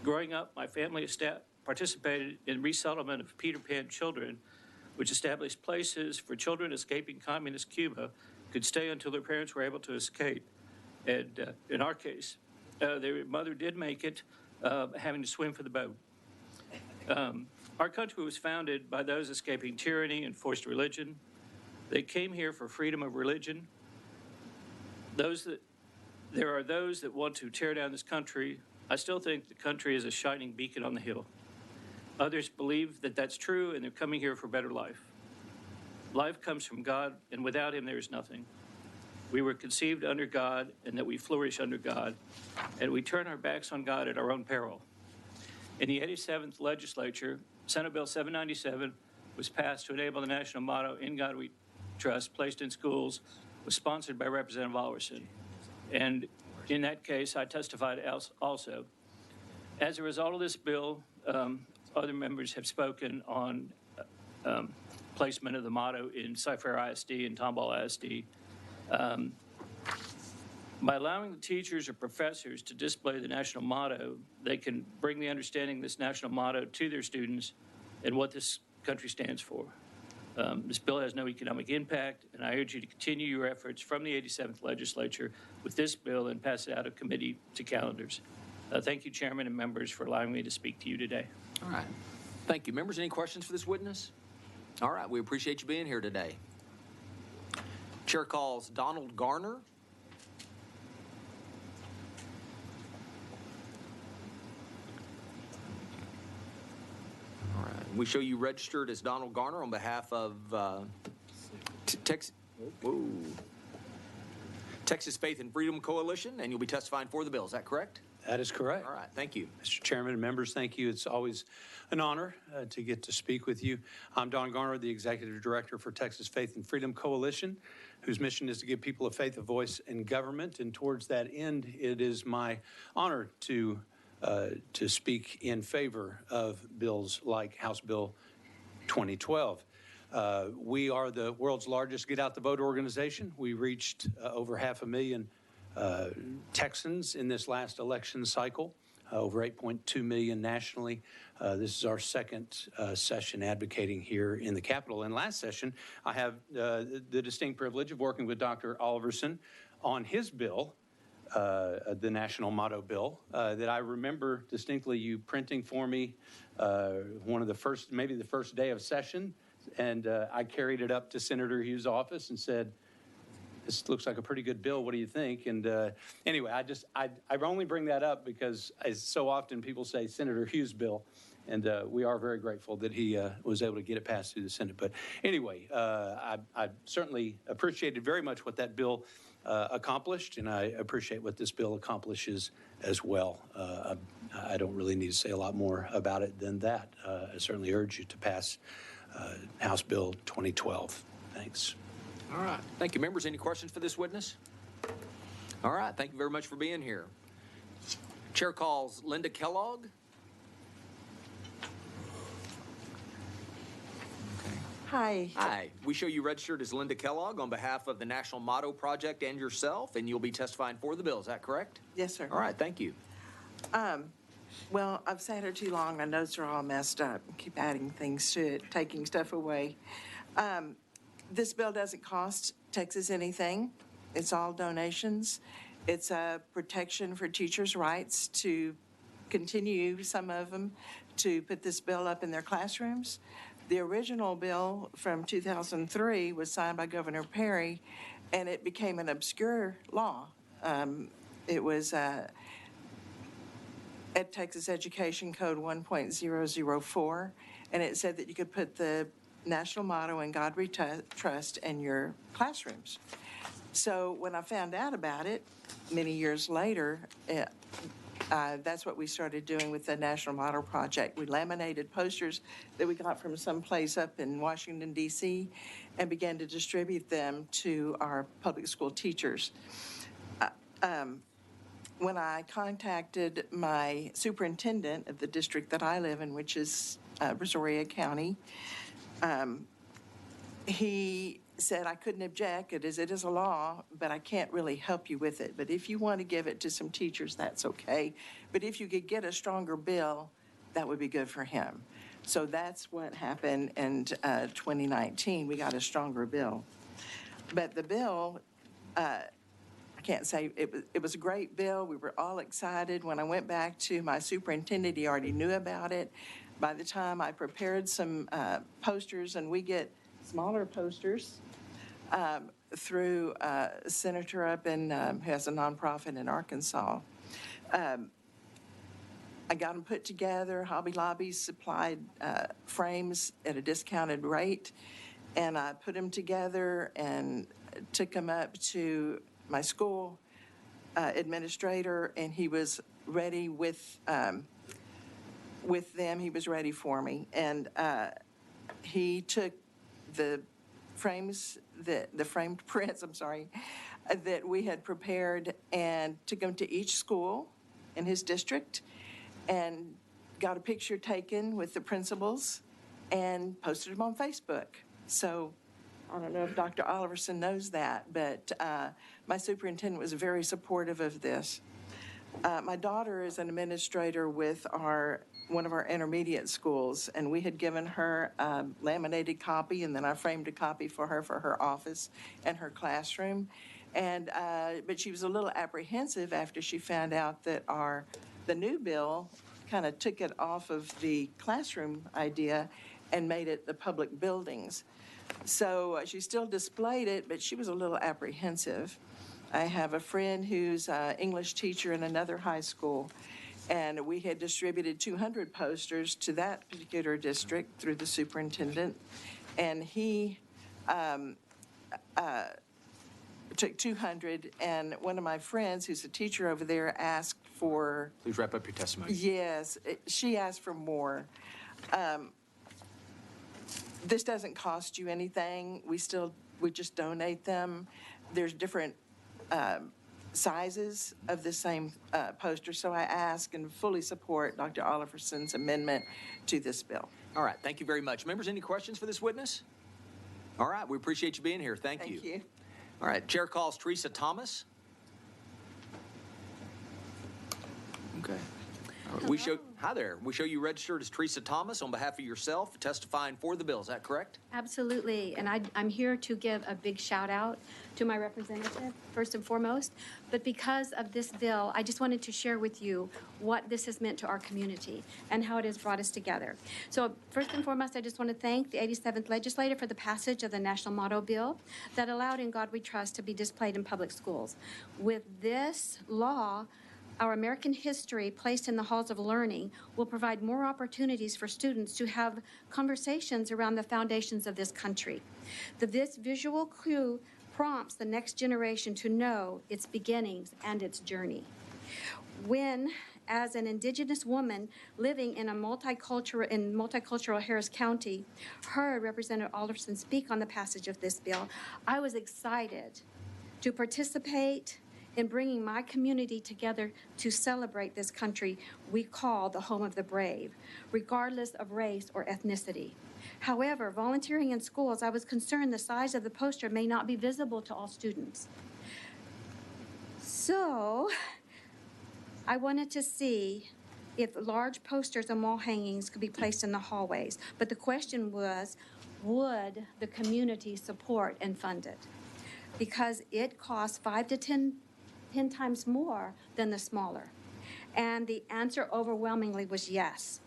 Growing up, my family participated in resettlement of Peter Pan children, which established places for children escaping communist Cuba could stay until their parents were able to escape. And in our case, their mother did make it, having to swim for the boat. Our country was founded by those escaping tyranny and forced religion. They came here for freedom of religion. There are those that want to tear down this country. I still think the country is a shining beacon on the hill. Others believe that that's true, and they're coming here for better life. Life comes from God, and without him there is nothing. We were conceived under God, and that we flourish under God, and we turn our backs on God at our own peril. In the 87th legislature, Senate Bill 797 was passed to enable the national motto, "In God We Trust," placed in schools, was sponsored by Representative Alverson. And in that case, I testified also. As a result of this bill, other members have spoken on placement of the motto in Cy-Fair ISD and Tomball ISD. By allowing the teachers or professors to display the national motto, they can bring the understanding of this national motto to their students and what this country stands for. This bill has no economic impact, and I urge you to continue your efforts from the 87th legislature with this bill and pass it out of committee to calendars. Thank you, Chairman and members, for allowing me to speak to you today. All right. Thank you. Members, any questions for this witness? All right. We appreciate you being here today. Chair calls Donald Garner. All right. We show you registered as Donald Garner on behalf of Texas Faith and Freedom Coalition, and you'll be testifying for the bill. Is that correct? That is correct. All right. Thank you. Mr. Chairman and members, thank you. It's always an honor to get to speak with you. I'm Don Garner, the Executive Director for Texas Faith and Freedom Coalition, whose mission is to give people of faith a voice in government. And towards that end, it is my honor to speak in favor of bills like House Bill 2012. We are the world's largest Get Out the Vote organization. We reached over 500,000 Texans in this last election cycle, over 8.2 million nationally. This is our second session advocating here in the Capitol. And last session, I have the distinct privilege of working with Dr. Alverson on his bill, the national motto bill, that I remember distinctly you printing for me one of the first, maybe the first day of session. And I carried it up to Senator Hughes' office and said, this looks like a pretty good bill. What do you think? And anyway, I only bring that up because as so often people say Senator Hughes' bill, and we are very grateful that he was able to get it passed through the Senate. But anyway, I certainly appreciated very much what that bill accomplished, and I appreciate what this bill accomplishes as well. I don't really need to say a lot more about it than that. I certainly urge you to pass House Bill 2012. Thanks. All right. Thank you, members. Any questions for this witness? All right. Thank you very much for being here. Chair calls Linda Kellogg. Hi. Hi. We show you registered as Linda Kellogg on behalf of the National Motto Project and yourself, and you'll be testifying for the bill. Is that correct? Yes, sir. All right. Thank you. Well, I've sat here too long. My notes are all messed up. Keep adding things to it, taking stuff away. This bill doesn't cost Texas anything. It's all donations. It's a protection for teachers' rights to continue, some of them, to put this bill up in their classrooms. The original bill from 2003 was signed by Governor Perry, and it became an obscure law. It was at Texas Education Code 1.004, and it said that you could put the national motto "In God We Trust" in your classrooms. So when I found out about it many years later, that's what we started doing with the National Motto Project. We laminated posters that we got from someplace up in Washington, D.C., and began to distribute them to our public school teachers. When I contacted my superintendent of the district that I live in, which is Brazoria County, he said I couldn't object, it is a law, but I can't really help you with it. But if you want to give it to some teachers, that's okay. But if you could get a stronger bill, that would be good for him. So that's what happened in 2019. We got a stronger bill. But the bill, I can't say, it was a great bill. We were all excited. When I went back to my superintendent, he already knew about it. By the time I prepared some posters, and we get smaller posters through a senator up in, who has a nonprofit in Arkansas. I got them put together. Hobby Lobby supplied frames at a discounted rate, and I put them together and took them up to my school administrator, and he was ready with them. He was ready for me, and he took the frames, the framed prints, that we had prepared, and took them to each school in his district and got a picture taken with the principals and posted them on Facebook. So I don't know if Dr. Oliverson knows that, but my superintendent was very supportive of this. My daughter is an administrator with one of our intermediate schools, and we had given her a laminated copy, and then I framed a copy for her office and her classroom. And but she was a little apprehensive after she found out that the new bill kind of took it off of the classroom idea and made it the public buildings. So she still displayed it, but she was a little apprehensive. I have a friend who's an English teacher in another high school, and we had distributed 200 posters to that particular district through the superintendent, and he took 200, and one of my friends who's a teacher over there asked for... Please wrap up your testimony. Yes, she asked for more. This doesn't cost you anything. We just donate them. There's different sizes of the same poster, so I ask and fully support Dr. Oliverson's amendment to this bill. All right, thank you very much. Members, any questions for this witness? All right, we appreciate you being here. Thank you. Thank you. All right, chair calls Teresa Thomas. Okay. Hi there. We show you registered as Teresa Thomas on behalf of yourself, testifying for the bill. Is that correct? Absolutely, and I'm here to give a big shout out to my representative, first and foremost. But because of this bill, I just wanted to share with you what this has meant to our community and how it has brought us together. So first and foremost, I just want to thank the 87th legislature for the passage of the National Motto Bill that allowed In God We Trust to be displayed in public schools. With this law, our American history placed in the halls of learning will provide more opportunities for students to have conversations around the foundations of this country. This visual clue prompts the next generation to know its beginnings and its journey. When, as an Indigenous woman living in multicultural Harris County, heard Representative Alderson speak on the passage of this bill, I was excited to participate in bringing my community together to celebrate this country we call the home of the brave, regardless of race or ethnicity. However, volunteering in schools, I was concerned the size of the poster may not be visible to all students. So I wanted to see if large posters and wall hangings could be placed in the hallways. But the question was, would the community support and fund it? Because it costs 5 to 10 times more than the smaller. And the answer overwhelmingly was yes.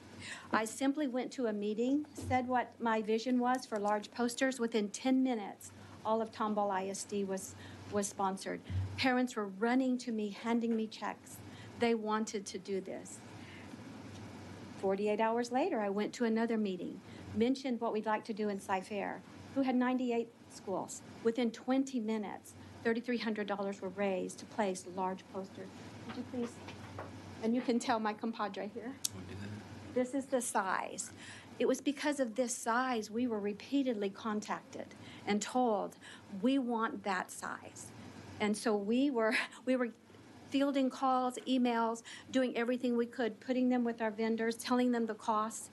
I simply went to a meeting, said what my vision was for large posters. Within 10 minutes, all of Tomball ISD was sponsored. Parents were running to me, handing me checks. They wanted to do this. 48 hours later, I went to another meeting, mentioned what we'd like to do in Cy-Fair, who had 98 schools. Within 20 minutes, $3,300 were raised to place large posters. Would you please? And you can tell my compadre here. This is the size. It was because of this size we were repeatedly contacted and told, we want that size. And so we were fielding calls, emails, doing everything we could, putting them with our vendors, telling them the costs.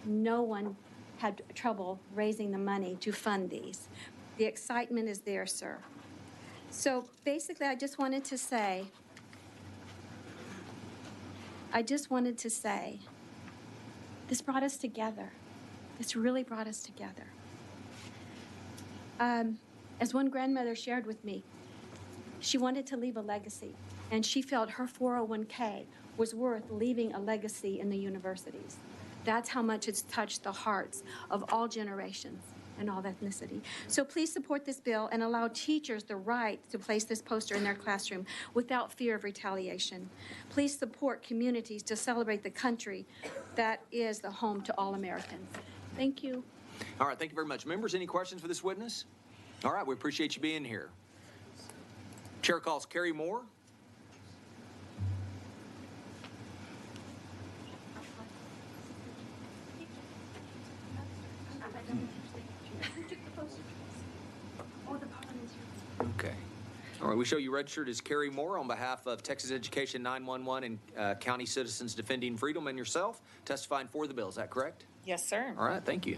No one had trouble raising the money to fund these. The excitement is there, sir. So basically, I just wanted to say, this brought us together. This really brought us together. As one grandmother shared with me, she wanted to leave a legacy, and she felt her 401k was worth leaving a legacy in the universities. That's how much it's touched the hearts of all generations and all ethnicity. So please support this bill and allow teachers the right to place this poster in their classroom without fear of retaliation. Please support communities to celebrate the country that is the home to all Americans. Thank you. All right, thank you very much. Members, any questions for this witness? All right, we appreciate you being here. Chair calls Carrie Moore. Okay. All right, we show you registered as Carrie Moore on behalf of Texas Education 911 and County Citizens Defending Freedom, and yourself testifying for the bill. Is that correct? Yes, sir. All right, thank you.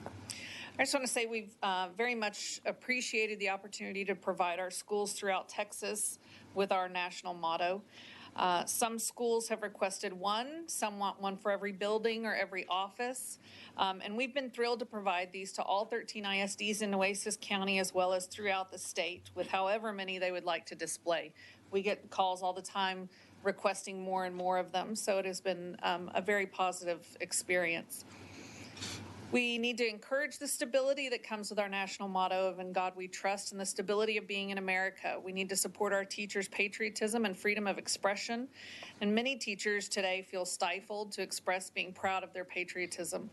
I just want to say we've very much appreciated the opportunity to provide our schools throughout Texas with our national motto. Some schools have requested one, some want one for every building or every office. And we've been thrilled to provide these to all 13 ISDs in Nueces County as well as throughout the state with however many they would like to display. We get calls all the time requesting more and more of them, so it has been a very positive experience. We need to encourage the stability that comes with our national motto of In God We Trust and the stability of being in America. We need to support our teachers' patriotism and freedom of expression. And many teachers today feel stifled to express being proud of their patriotism.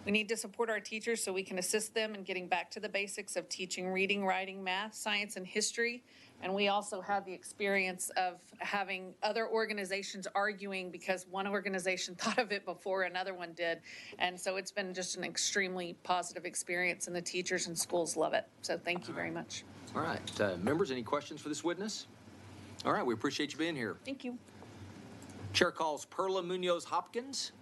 We need to support our teachers so we can assist them in getting back to the basics of teaching reading, writing, math, science, and history. And we also have the experience of having other organizations arguing because one organization thought of it before another one did. And so it's been just an extremely positive experience, and the teachers and schools love it. So thank you very much. All right. Members, any questions for this witness? All right, we appreciate you being here. Thank you. Chair calls Perla Munoz Hopkins.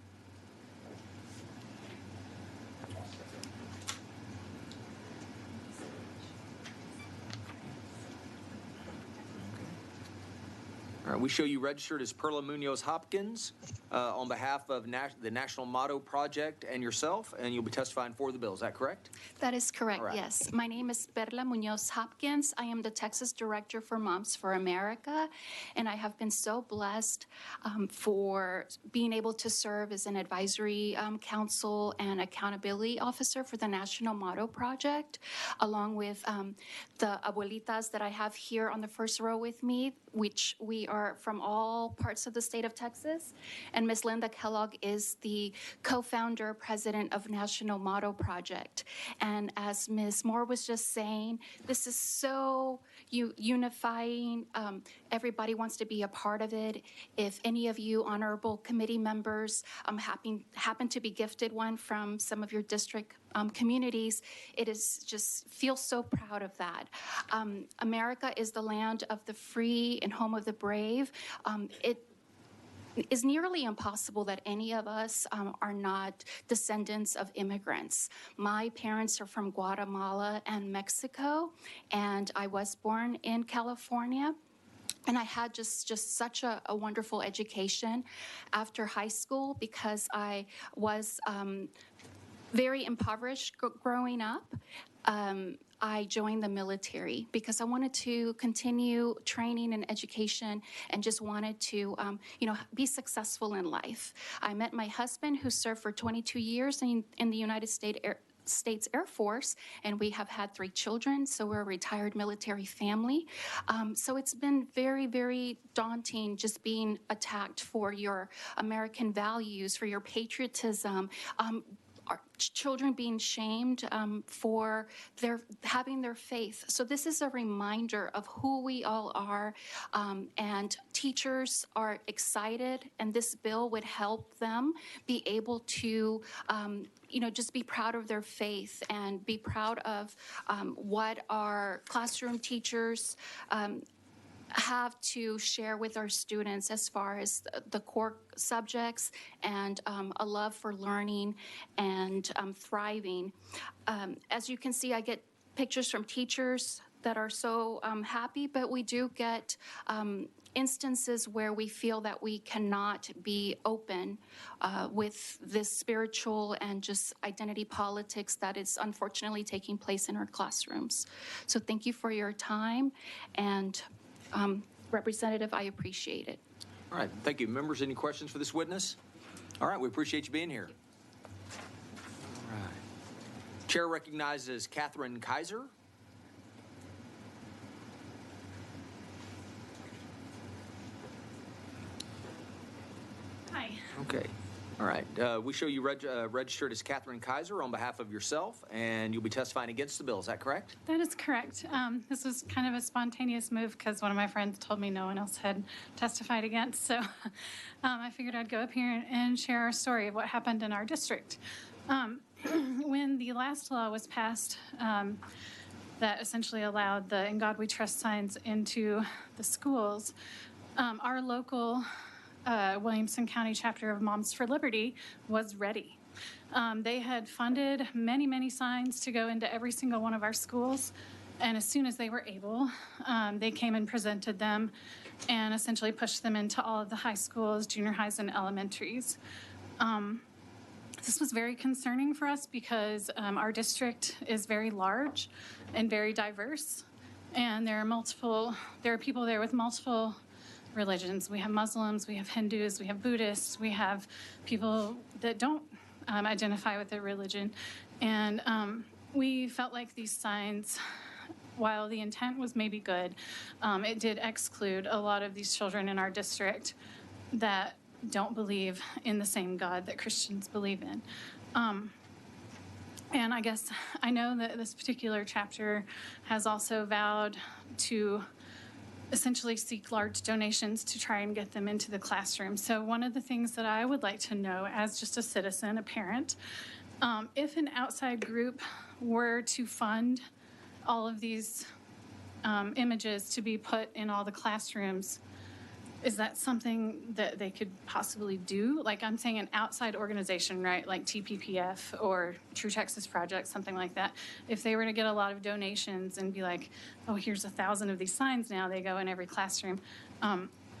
All right, we show you registered as Perla Munoz Hopkins on behalf of the National Motto Project and yourself, and you'll be testifying for the bill. Is that correct? That is correct, All right. yes. My name is Perla Munoz Hopkins. I am the Texas Director for Moms for America, and I have been so blessed for being able to serve as an advisory council and accountability officer for the National Motto Project, along with the abuelitas that I have here on the first row with me, which we are from all parts of the state of Texas. And Ms. Linda Kellogg is the co-founder, president of National Motto Project. And as Ms. Moore was just saying, this is so unifying. Everybody wants to be a part of it. If any of you honorable committee members happen to be gifted one from some of your district communities, it is just feel so proud of that. America is the land of the free and home of the brave. It is nearly impossible that any of us are not descendants of immigrants. My parents are from Guatemala and Mexico, and I was born in California. And I had just such a wonderful education after high school because I was very impoverished growing up. I joined the military because I wanted to continue training and education and just wanted to, be successful in life. I met my husband who served for 22 years in the United States Air Force, and we have had 3 children, so we're a retired military family. So it's been very, very daunting just being attacked for your American values, for your patriotism, our children being shamed for having their faith. So this is a reminder of who we all are, and teachers are excited, and this bill would help them be able to just be proud of their faith and be proud of what our classroom teachers have to share with our students as far as the core subjects and a love for learning and thriving. As you can see, I get pictures from teachers that are so happy, but we do get instances where we feel that we cannot be open with this spiritual and just identity politics that is unfortunately taking place in our classrooms. So thank you for your time, and Representative, I appreciate it. All right, thank you. Members, any questions for this witness? All right, we appreciate you being here. All right. Chair recognizes Catherine Kaiser. Hi. Okay. All right. We show you registered as Catherine Kaiser on behalf of yourself, and you'll be testifying against the bill. Is that correct? That is correct. This was kind of a spontaneous move because one of my friends told me no one else had testified against. So I figured I'd go up here and share our story of what happened in our district. When the last law was passed that essentially allowed the In God We Trust signs into the schools, our local Williamson County chapter of Moms for Liberty was ready. They had funded many, many signs to go into every single one of our schools. And as soon as they were able, they came and presented them and essentially pushed them into all of the high schools, junior highs, and elementaries. This was very concerning for us because our district is very large and very diverse. And there are people there with multiple religions. We have Muslims, we have Hindus, we have Buddhists, we have people that don't identify with their religion. And we felt like these signs, while the intent was maybe good, it did exclude a lot of these children in our district that don't believe in the same God that Christians believe in. And I guess I know that this particular chapter has also vowed to essentially seek large donations to try and get them into the classroom. So one of the things that I would like to know as just a citizen, a parent, if an outside group were to fund all of these images to be put in all the classrooms, is that something that they could possibly do? Like I'm saying an outside organization, right? Like TPPF or True Texas Project, something like that. If they were to get a lot of donations and be like, oh, here's 1,000 of these signs now, they go in every classroom.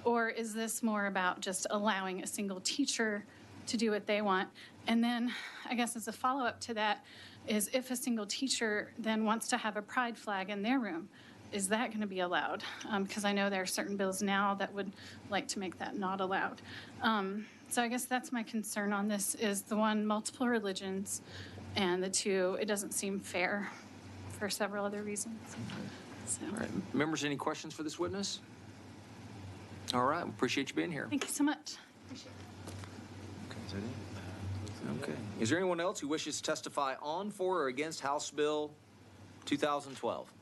Or is this more about just allowing a single teacher to do what they want? And then I guess as a follow-up to that is if a single teacher then wants to have a pride flag in their room, is that going to be allowed? Because I know there are certain bills now that would like to make that not allowed. So I guess that's my concern on this is the one, multiple religions, and the two, it doesn't seem fair for several other reasons. So. All right, members, any questions for this witness? All right, appreciate you being here. Thank you so much. Okay. Is there anyone else who wishes to testify on, for, or against House Bill 2012?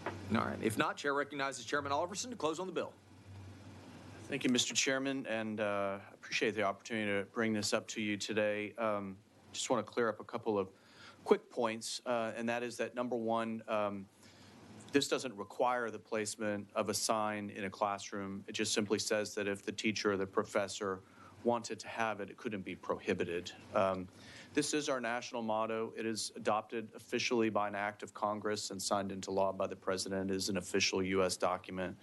All right. If not, Chair recognizes Chairman Oliverson to close on the bill. Thank you, Mr. Chairman, and appreciate the opportunity to bring this up to you today. Just want to clear up a couple of quick points, and that is that, number one, this doesn't require the placement of a sign in a classroom. It just simply says that if the teacher or the professor wanted to have it, it couldn't be prohibited. This is our national motto. It is adopted officially by an act of Congress and signed into law by the President. It is an official U.S. document.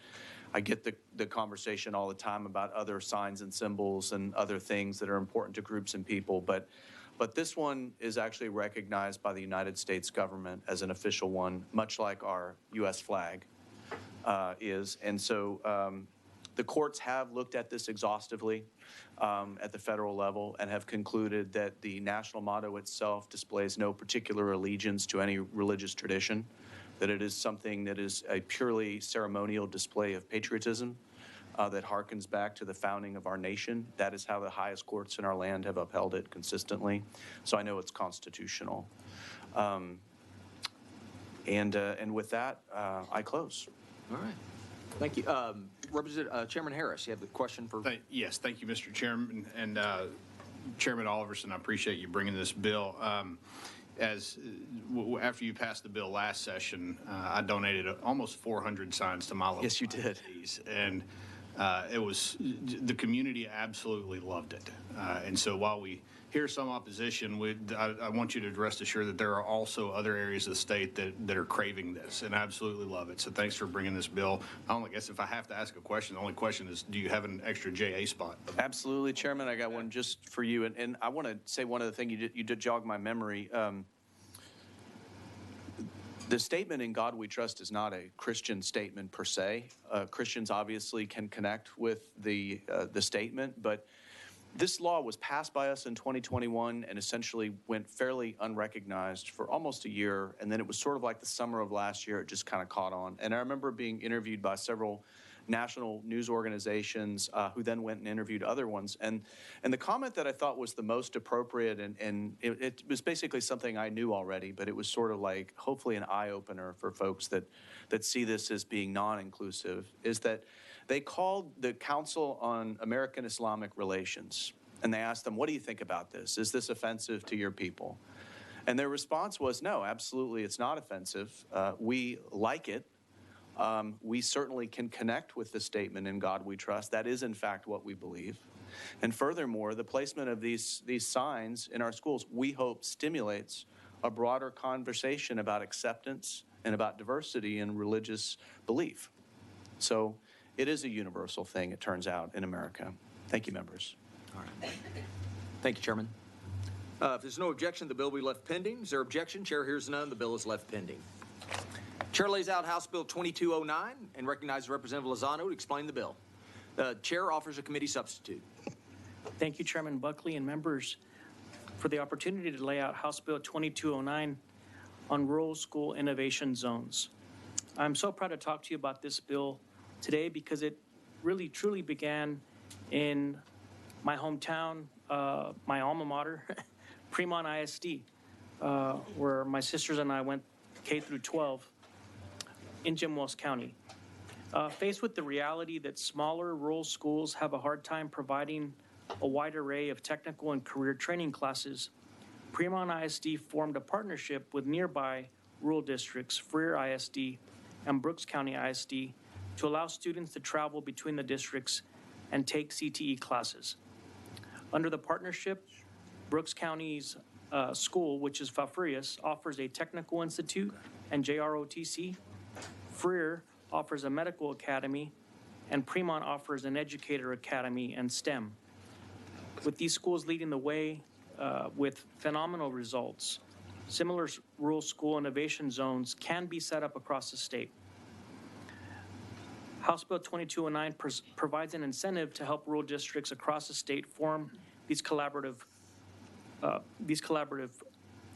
I get the conversation all the time about other signs and symbols and other things that are important to groups and people, but this one is actually recognized by the United States government as an official one, much like our U.S. flag is. And so the courts have looked at this exhaustively at the federal level and have concluded that the national motto itself displays no particular allegiance to any religious tradition, that it is something that is a purely ceremonial display of patriotism that harkens back to the founding of our nation. That is how the highest courts in our land have upheld it consistently. So I know it's constitutional. And with that, I close. All right. Thank you. Chairman Harris, you have the question for... Yes, thank you, Mr. Chairman. And Chairman Oliverson, I appreciate you bringing this bill. After you passed the bill last session, I donated almost 400 signs to my local. Yes, you did. And the community absolutely loved it. And so while we hear some opposition, I want you to rest assured that there are also other areas of the state that are craving this and absolutely love it. So thanks for bringing this bill. I guess if I have to ask a question, the only question is, do you have an extra JA spot? Absolutely, Chairman. I got one just for you. And I want to say one other thing. You did jog my memory. The statement "In God We Trust" is not a Christian statement per se. Christians obviously can connect with the statement, but this law was passed by us in 2021 and essentially went fairly unrecognized for almost a year, and then it was sort of like the summer of last year, it just kind of caught on. And I remember being interviewed by several national news organizations who then went and interviewed other ones. And the comment that I thought was the most appropriate, and it was basically something I knew already, but it was sort of like hopefully an eye-opener for folks that see this as being non-inclusive, is that they called the Council on American Islamic Relations, and they asked them, what do you think about this? Is this offensive to your people? And their response was, no, absolutely, it's not offensive. We like it. We certainly can connect with the statement, "In God We Trust." That is, in fact, what we believe. And furthermore, the placement of these signs in our schools, we hope, stimulates a broader conversation about acceptance and about diversity in religious belief. So it is a universal thing, it turns out, in America. Thank you, members. All right. Thank you, Chairman. If there's no objection, the bill will be left pending. Is there objection? Chair hears none. The bill is left pending. Chair lays out House Bill 2209 and recognizes Representative Lozano to explain the bill. The chair offers a committee substitute. Thank you, Chairman Buckley and members, for the opportunity to lay out House Bill 2209 on rural school innovation zones. I'm so proud to talk to you about this bill today because it really truly began in my hometown, my alma mater, Fremont ISD, where my sisters and I went K through 12 in Jim Wells County. Faced with the reality that smaller rural schools have a hard time providing a wide array of technical and career training classes, Fremont ISD formed a partnership with nearby rural districts, Freer ISD and Brooks County ISD, to allow students to travel between the districts and take CTE classes. Under the partnership, Brooks County's school, which is Falfurrias, offers a technical institute and JROTC. Freer offers a medical academy, and Fremont offers an educator academy and STEM. With these schools leading the way with phenomenal results, similar rural school innovation zones can be set up across the state. House Bill 2209 provides an incentive to help rural districts across the state form these collaborative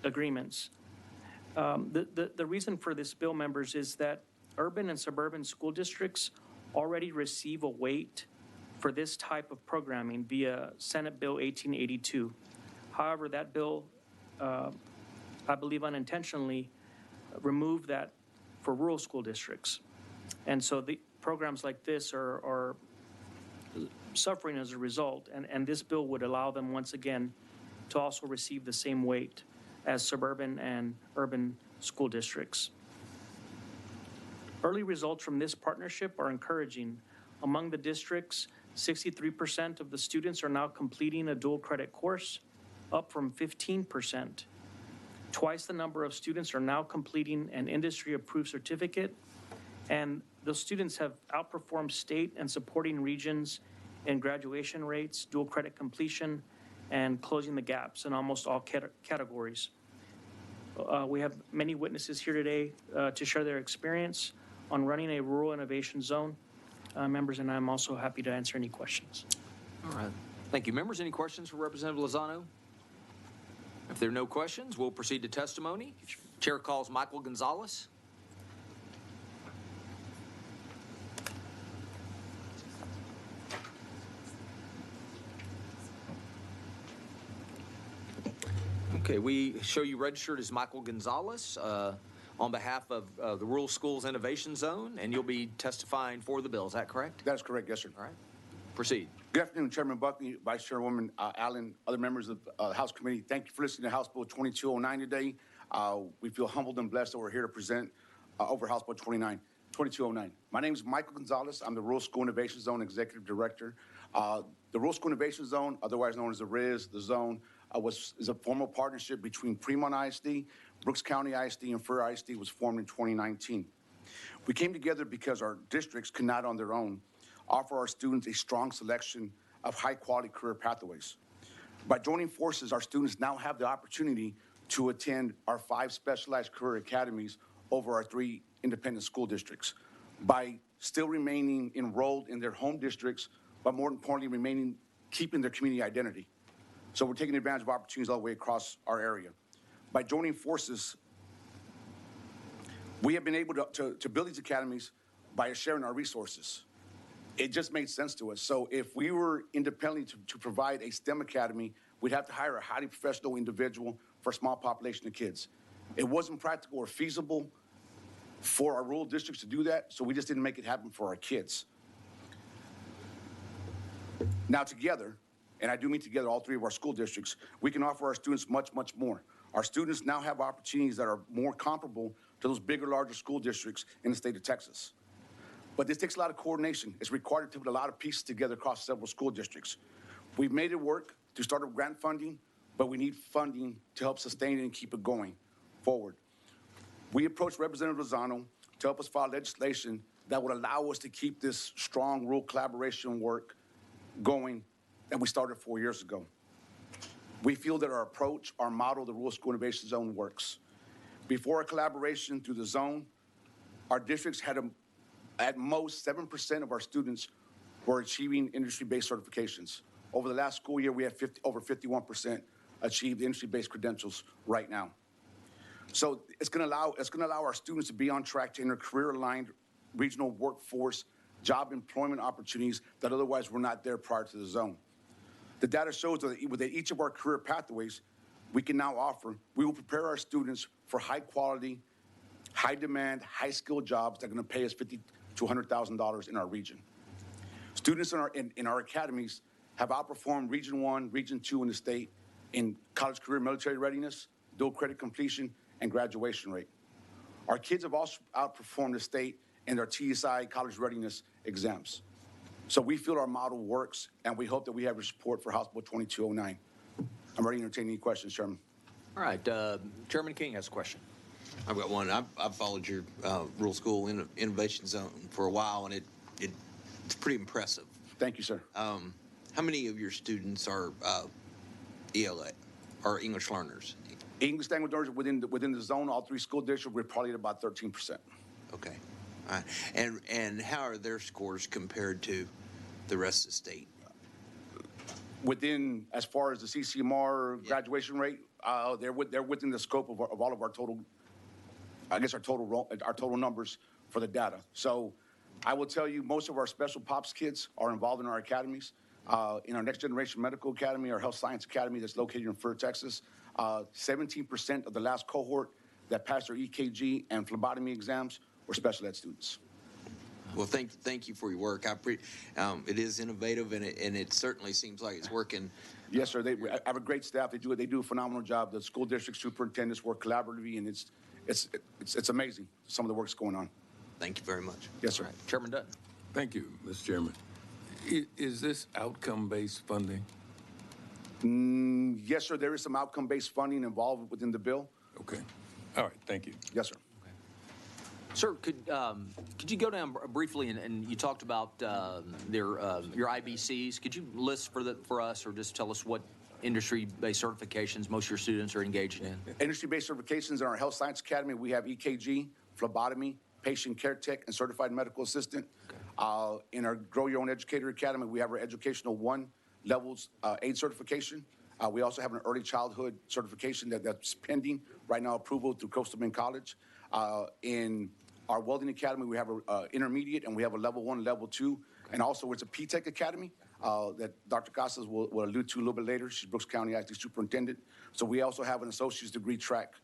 agreements. The reason for this bill, members, is that urban and suburban school districts already receive a weight for this type of programming via Senate Bill 1882. However, that bill, I believe unintentionally, removed that for rural school districts. And so the programs like this are suffering as a result, and this bill would allow them once again to also receive the same weight as suburban and urban school districts. Early results from this partnership are encouraging. Among the districts, 63% of the students are now completing a dual credit course, up from 15%. Twice the number of students are now completing an industry-approved certificate, and those students have outperformed state and supporting regions in graduation rates, dual credit completion, and closing the gaps in almost all categories. We have many witnesses here today to share their experience on running a rural innovation zone. Members, and I'm also happy to answer any questions. All right. Thank you. Members, any questions for Representative Lozano? If there are no questions, we'll proceed to testimony. Chair calls Michael Gonzalez. Okay, we show you registered as Michael Gonzalez on behalf of the Rural Schools Innovation Zone, and you'll be testifying for the bill. Is that correct? That is correct, yes, sir. All right. Proceed. Good afternoon, Chairman Buckley, Vice Chairwoman Allen, other members of the House Committee. Thank you for listening to House Bill 2209 today. We feel humbled and blessed that we're here to present over House Bill 2209. My name is Michael Gonzalez. I'm the Rural School Innovation Zone Executive Director. The Rural School Innovation Zone, otherwise known as the RIZ, the zone, is a formal partnership between Fremont ISD, Brooks County ISD, and Fur ISD. Was formed in 2019. We came together because our districts could not on their own offer our students a strong selection of high-quality career pathways. By joining forces, our students now have the opportunity to attend our 5 specialized career academies over our 3 independent school districts by still remaining enrolled in their home districts, but more importantly, keeping their community identity. So we're taking advantage of opportunities all the way across our area. By joining forces, we have been able to build these academies by sharing our resources. It just made sense to us. So if we were independently to provide a STEM academy, we'd have to hire a highly professional individual for a small population of kids. It wasn't practical or feasible for our rural districts to do that, so we just didn't make it happen for our kids. Now together, and I do mean together all 3 of our school districts, we can offer our students much, much more. Our students now have opportunities that are more comparable to those bigger, larger school districts in the state of Texas. But this takes a lot of coordination. It's required to put a lot of pieces together across several school districts. We've made it work to start with grant funding, but we need funding to help sustain it and keep it going forward. We approached Representative Lozano to help us file legislation that would allow us to keep this strong rural collaboration work going that we started 4 years ago. We feel that our approach, our model, the Rural School Innovation Zone works. Before our collaboration through the zone, our districts had at most 7% of our students were achieving industry-based certifications. Over the last school year, we had over 51% achieved industry-based credentials right now. So it's going to allow our students to be on track to enter career-aligned regional workforce, job employment opportunities that otherwise were not there prior to the zone. The data shows that with each of our career pathways we can now offer, we will prepare our students for high-quality, high-demand, high-skilled jobs that are going to pay us $50,000 to $100,000 in our region. Students in our academies have outperformed Region 1, Region 2 in the state in college career military readiness, dual credit completion, and graduation rate. Our kids have also outperformed the state in their TSI college readiness exams. So we feel our model works, and we hope that we have your support for House Bill 2209. I'm ready to entertain any questions, Chairman. All right. Chairman King has a question. I've got one. I've followed your rural school innovation zone for a while, and it It's pretty impressive. Thank you, sir. How many of your students are ELA, or English learners? English language learners within the zone, all three school districts, we're probably at about 13%. Okay. All right. And how are their scores compared to the rest of the state? Within, as far as the CCMR graduation rate, they're within the scope of all of our total, I guess our total numbers for the data. So I will tell you, most of our special POPs kids are involved in our academies. In our Next Generation Medical Academy, our Health Science Academy that's located in Fleur, Texas, 17% of the last cohort that passed their EKG and phlebotomy exams were special ed students. Well, thank you for your work. It is innovative, and it certainly seems like it's working. Yes, sir. I have a great staff. They do a phenomenal job. The school district superintendents work collaboratively, and it's amazing some of the work's going on. Thank you very much. Yes, sir. Chairman Dutton. Thank you, Mr. Chairman. Is this outcome-based funding? Yes, sir. There is some outcome-based funding involved within the bill. Okay. All right. Thank you. Yes, sir. Sir, could you go down briefly and you talked about your IBCs? Could you list for us, or just tell us what industry-based certifications most of your students are engaged in? Industry-based certifications in our Health Science Academy, we have EKG, phlebotomy, patient care tech, and certified medical assistant. Okay. In our Grow Your Own Educator Academy, we have our Educational 1 Levels 8 certification. We also have an early childhood certification that's pending right now, approval through Coastal Bend College. In our Welding Academy, we have an intermediate, and we have a level 1, level 2, and also it's a P-Tech Academy that Dr. Casas will allude to a little bit later. She's Brooks County IT Superintendent. So we also have an associate's degree track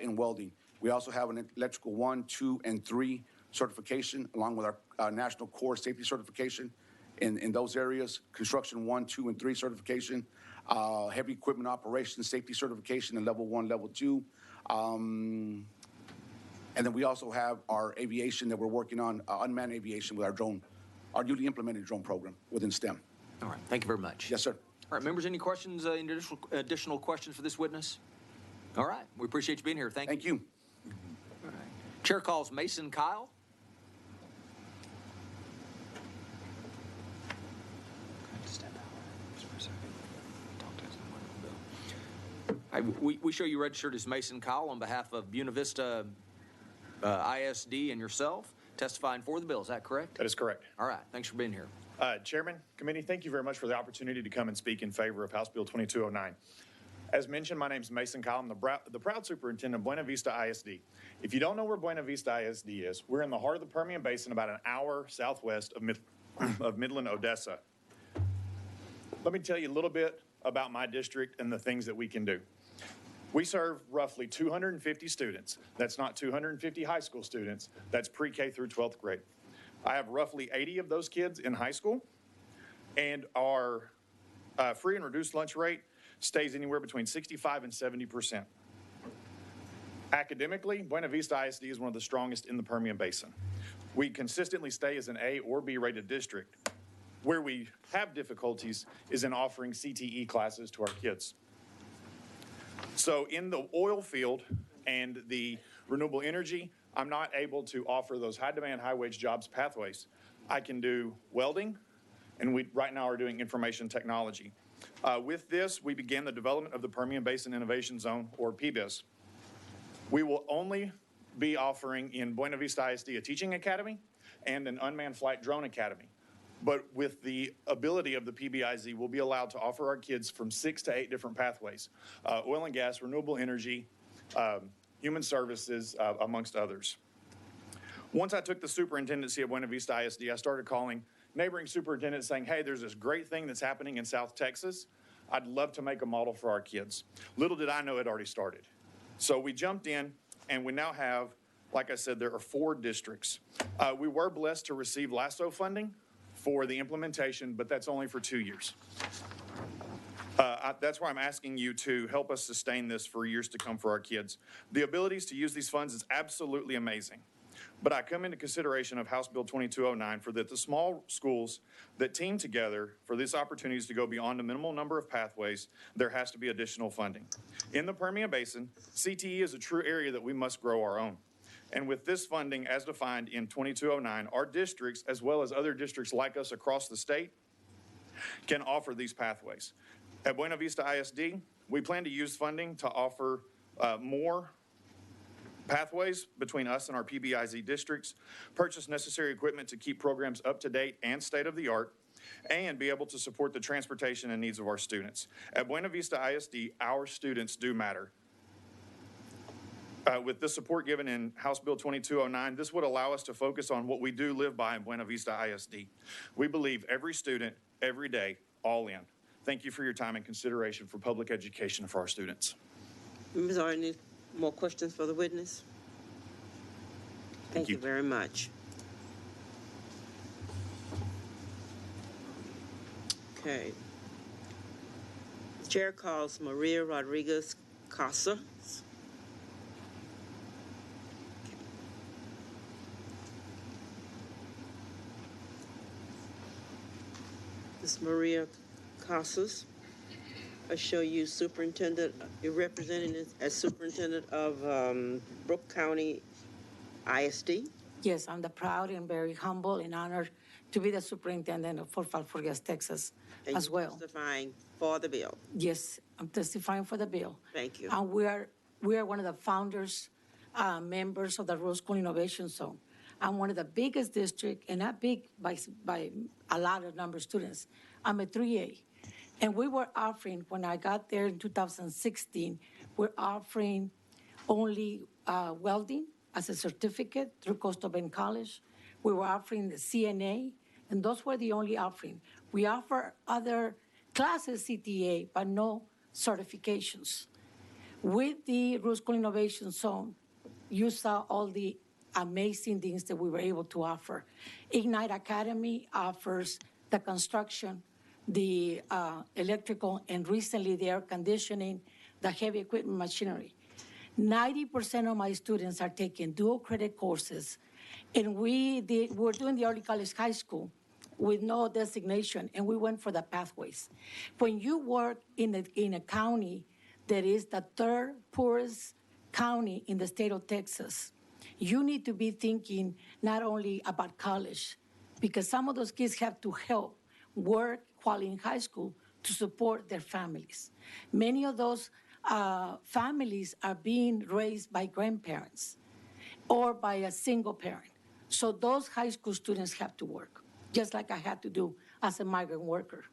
in welding. We also have an electrical 1, 2, and 3 certification, along with our National Core Safety certification in those areas, construction 1, 2, and 3 certification, heavy equipment operations safety certification in level 1, level 2. And then we also have our aviation that we're working on, unmanned aviation with our newly implemented drone program within STEM. All right. Thank you very much. Yes, sir. All right, members, any questions, additional questions for this witness? All right. We appreciate you being here. Thank you. Thank you. All right. Chair calls Mason Kyle. We show you registered as Mason Kyle on behalf of Buena Vista ISD and yourself, testifying for the bill. Is that correct? That is correct. All right. Thanks for being here. Chairman, committee, thank you very much for the opportunity to come and speak in favor of House Bill 2209. As mentioned, my name is Mason Kyle. I'm the proud superintendent of Buena Vista ISD. If you don't know where Buena Vista ISD is, we're in the heart of the Permian Basin, about an hour southwest of Midland, Odessa. Let me tell you a little bit about my district and the things that we can do. We serve roughly 250 students. That's not 250 high school students. That's pre-K through 12th grade. I have roughly 80 of those kids in high school, and our free and reduced lunch rate stays anywhere between 65 and 70%. Academically, Buena Vista ISD is one of the strongest in the Permian Basin. We consistently stay as an A or B rated district. Where we have difficulties is in offering CTE classes to our kids. So in the oil field and the renewable energy, I'm not able to offer those high demand, high wage jobs pathways. I can do welding, and we right now are doing information technology. With this, we began the development of the Permian Basin Innovation Zone, or PBIZ. We will only be offering in Buena Vista ISD a teaching academy and an unmanned flight drone academy. But with the ability of the PBIZ, we'll be allowed to offer our kids from 6 to 8 different pathways, oil and gas, renewable energy, human services, amongst others. Once I took the superintendency of Buena Vista ISD, I started calling neighboring superintendents saying, hey, there's this great thing that's happening in South Texas. I'd love to make a model for our kids. Little did I know it already started. So we jumped in, and we now have, like I said, there are 4 districts. We were blessed to receive LASSO funding for the implementation, but that's only for 2 years. That's why I'm asking you to help us sustain this for years to come for our kids. The abilities to use these funds is absolutely amazing. But I come into consideration of House Bill 2209 for that the small schools that team together for these opportunities to go beyond a minimal number of pathways, there has to be additional funding. In the Permian Basin, CTE is a true area that we must grow our own. And with this funding as defined in 2209, our districts, as well as other districts like us across the state, can offer these pathways. At Buena Vista ISD, we plan to use funding to offer more pathways between us and our PBIZ districts, purchase necessary equipment to keep programs up to date and state of the art, and be able to support the transportation and needs of our students. At Buena Vista ISD, our students do matter. With the support given in House Bill 2209, this would allow us to focus on what we do live by in Buena Vista ISD. We believe every student, every day, all in. Thank you for your time and consideration for public education for our students. Members, are any more questions for the witness? Thank you very much. Okay. The chair calls Maria Rodriguez Casa. Ms. Maria Casas, I show you superintendent, you're representing as superintendent of Brooke County ISD. Yes, I'm the proud and very humble and honored to be the superintendent of Fort Falfurrias, Texas, And as you're well. testifying for the bill. Yes, I'm testifying for the bill. Thank you. And we are one of the founders, members of the Rural School Innovation Zone. I'm one of the biggest districts, and not big by a lot of number of students. I'm a 3A. And we were offering, when I got there in 2016, we're offering only welding as a certificate through Coastal Bend College. We were offering the CNA, and those were the only offering. We offer other classes, CTA, but no certifications. With the Rural School Innovation Zone, you saw all the amazing things that we were able to offer. Ignite Academy offers the construction, the electrical, and recently the air conditioning, the heavy equipment machinery. 90% of my students are taking dual credit courses, and we're doing the early college high school with no designation, and we went for the pathways. When you work in a county that is the third poorest county in the state of Texas, you need to be thinking not only about college, because some of those kids have to help work while in high school to support their families. Many of those families are being raised by grandparents or by a single parent. So those high school students have to work, just like I had to do as a migrant worker.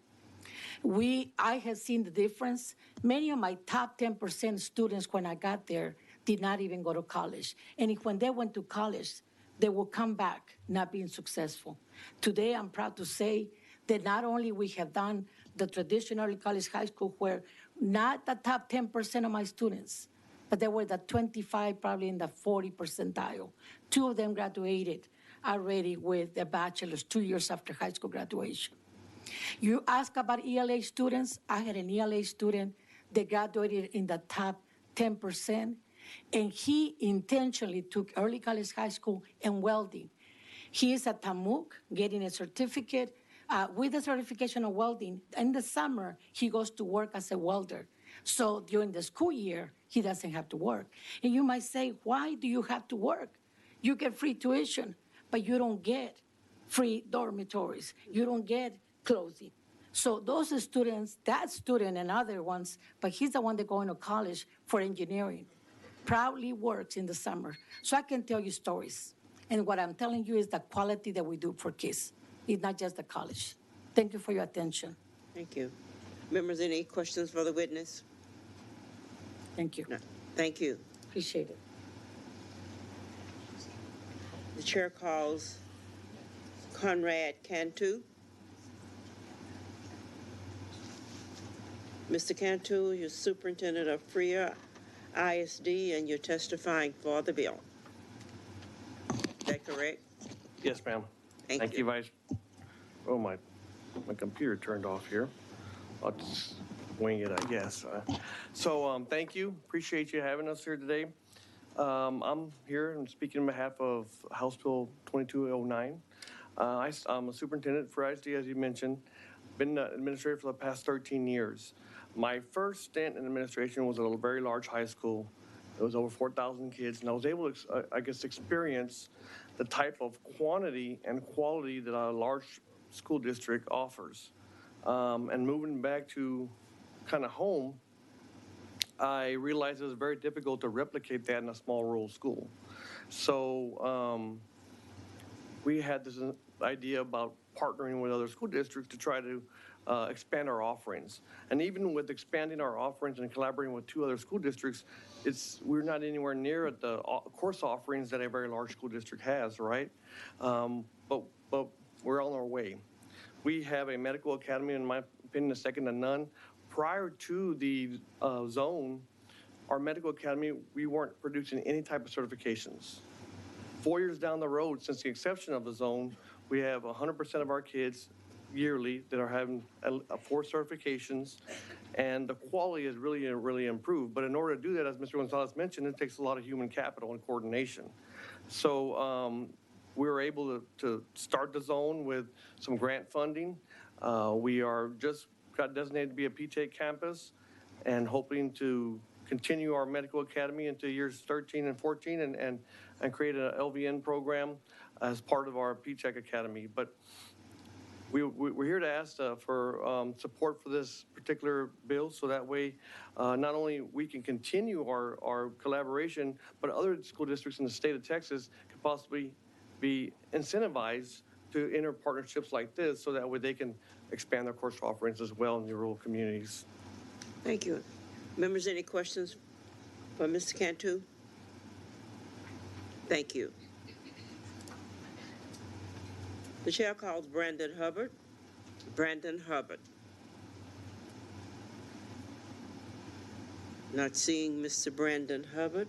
I have seen the difference. Many of my top 10% students when I got there did not even go to college. And when they went to college, they will come back not being successful. Today, I'm proud to say that not only we have done the traditional college high school where not the top 10% of my students, but they were the 25, probably in the 40 percentile. 2 of them graduated already with a bachelor's 2 years after high school graduation. You ask about ELA students. I had an ELA student that graduated in the top 10%, and he intentionally took early college high school and welding. He is at TAMUK getting a certificate. With the certification of welding, in the summer, he goes to work as a welder. So during the school year, he doesn't have to work. And you might say, why do you have to work? You get free tuition, but you don't get free dormitories. You don't get clothing. So those students, that student and other ones, but he's the one that going to college for engineering, proudly works in the summer. So I can tell you stories. And what I'm telling you is the quality that we do for kids. It's not just the college. Thank you for your attention. Thank you. Members, any questions for the witness? Thank you. No. Thank you. Appreciate it. The chair calls Conrad Cantu. Mr. Cantu, you're superintendent of Freer ISD, and you're testifying for the bill. Is that correct? Yes, ma'am. Thank you, Vice. Oh, my computer turned off here. I'll just wing it, I guess. Thank you. Appreciate you having us here today. I'm here and speaking on behalf of House Bill 2209. I'm a superintendent for ISD, as you mentioned. Been an administrator for the past 13 years. My first stint in administration was at a very large high school It was over 4,000 kids, and I was able to, I guess, experience the type of quantity and quality that a large school district offers. And moving back to kind of home, I realized it was very difficult to replicate that in a small rural school. So we had this idea about partnering with other school districts to try to expand our offerings. And even with expanding our offerings and collaborating with 2 other school districts, we're not anywhere near at the course offerings that a very large school district has, right? But we're on our way. We have a medical academy, in my opinion, is second to none. Prior to the zone, our medical academy, we weren't producing any type of certifications. 4 years down the road, since the inception of the zone, we have 100% of our kids yearly that are having 4 certifications, and the quality has really improved. But in order to do that, as Mr. Gonzalez mentioned, it takes a lot of human capital and coordination. So we were able to start the zone with some grant funding. We are just got designated to be a PTAC campus and hoping to continue our medical academy into years 13 and 14 and create an LVN program as part of our PTAC academy. But we're here to ask for support for this particular bill, so that way not only we can continue our collaboration, but other school districts in the state of Texas could possibly be incentivized to enter partnerships like this, so that way they can expand their course offerings as well in the rural communities. Thank you. Members, any questions for Mr. Cantu? Thank you. The chair calls Brandon Hubbard. Brandon Hubbard. Not seeing Mr. Brandon Hubbard.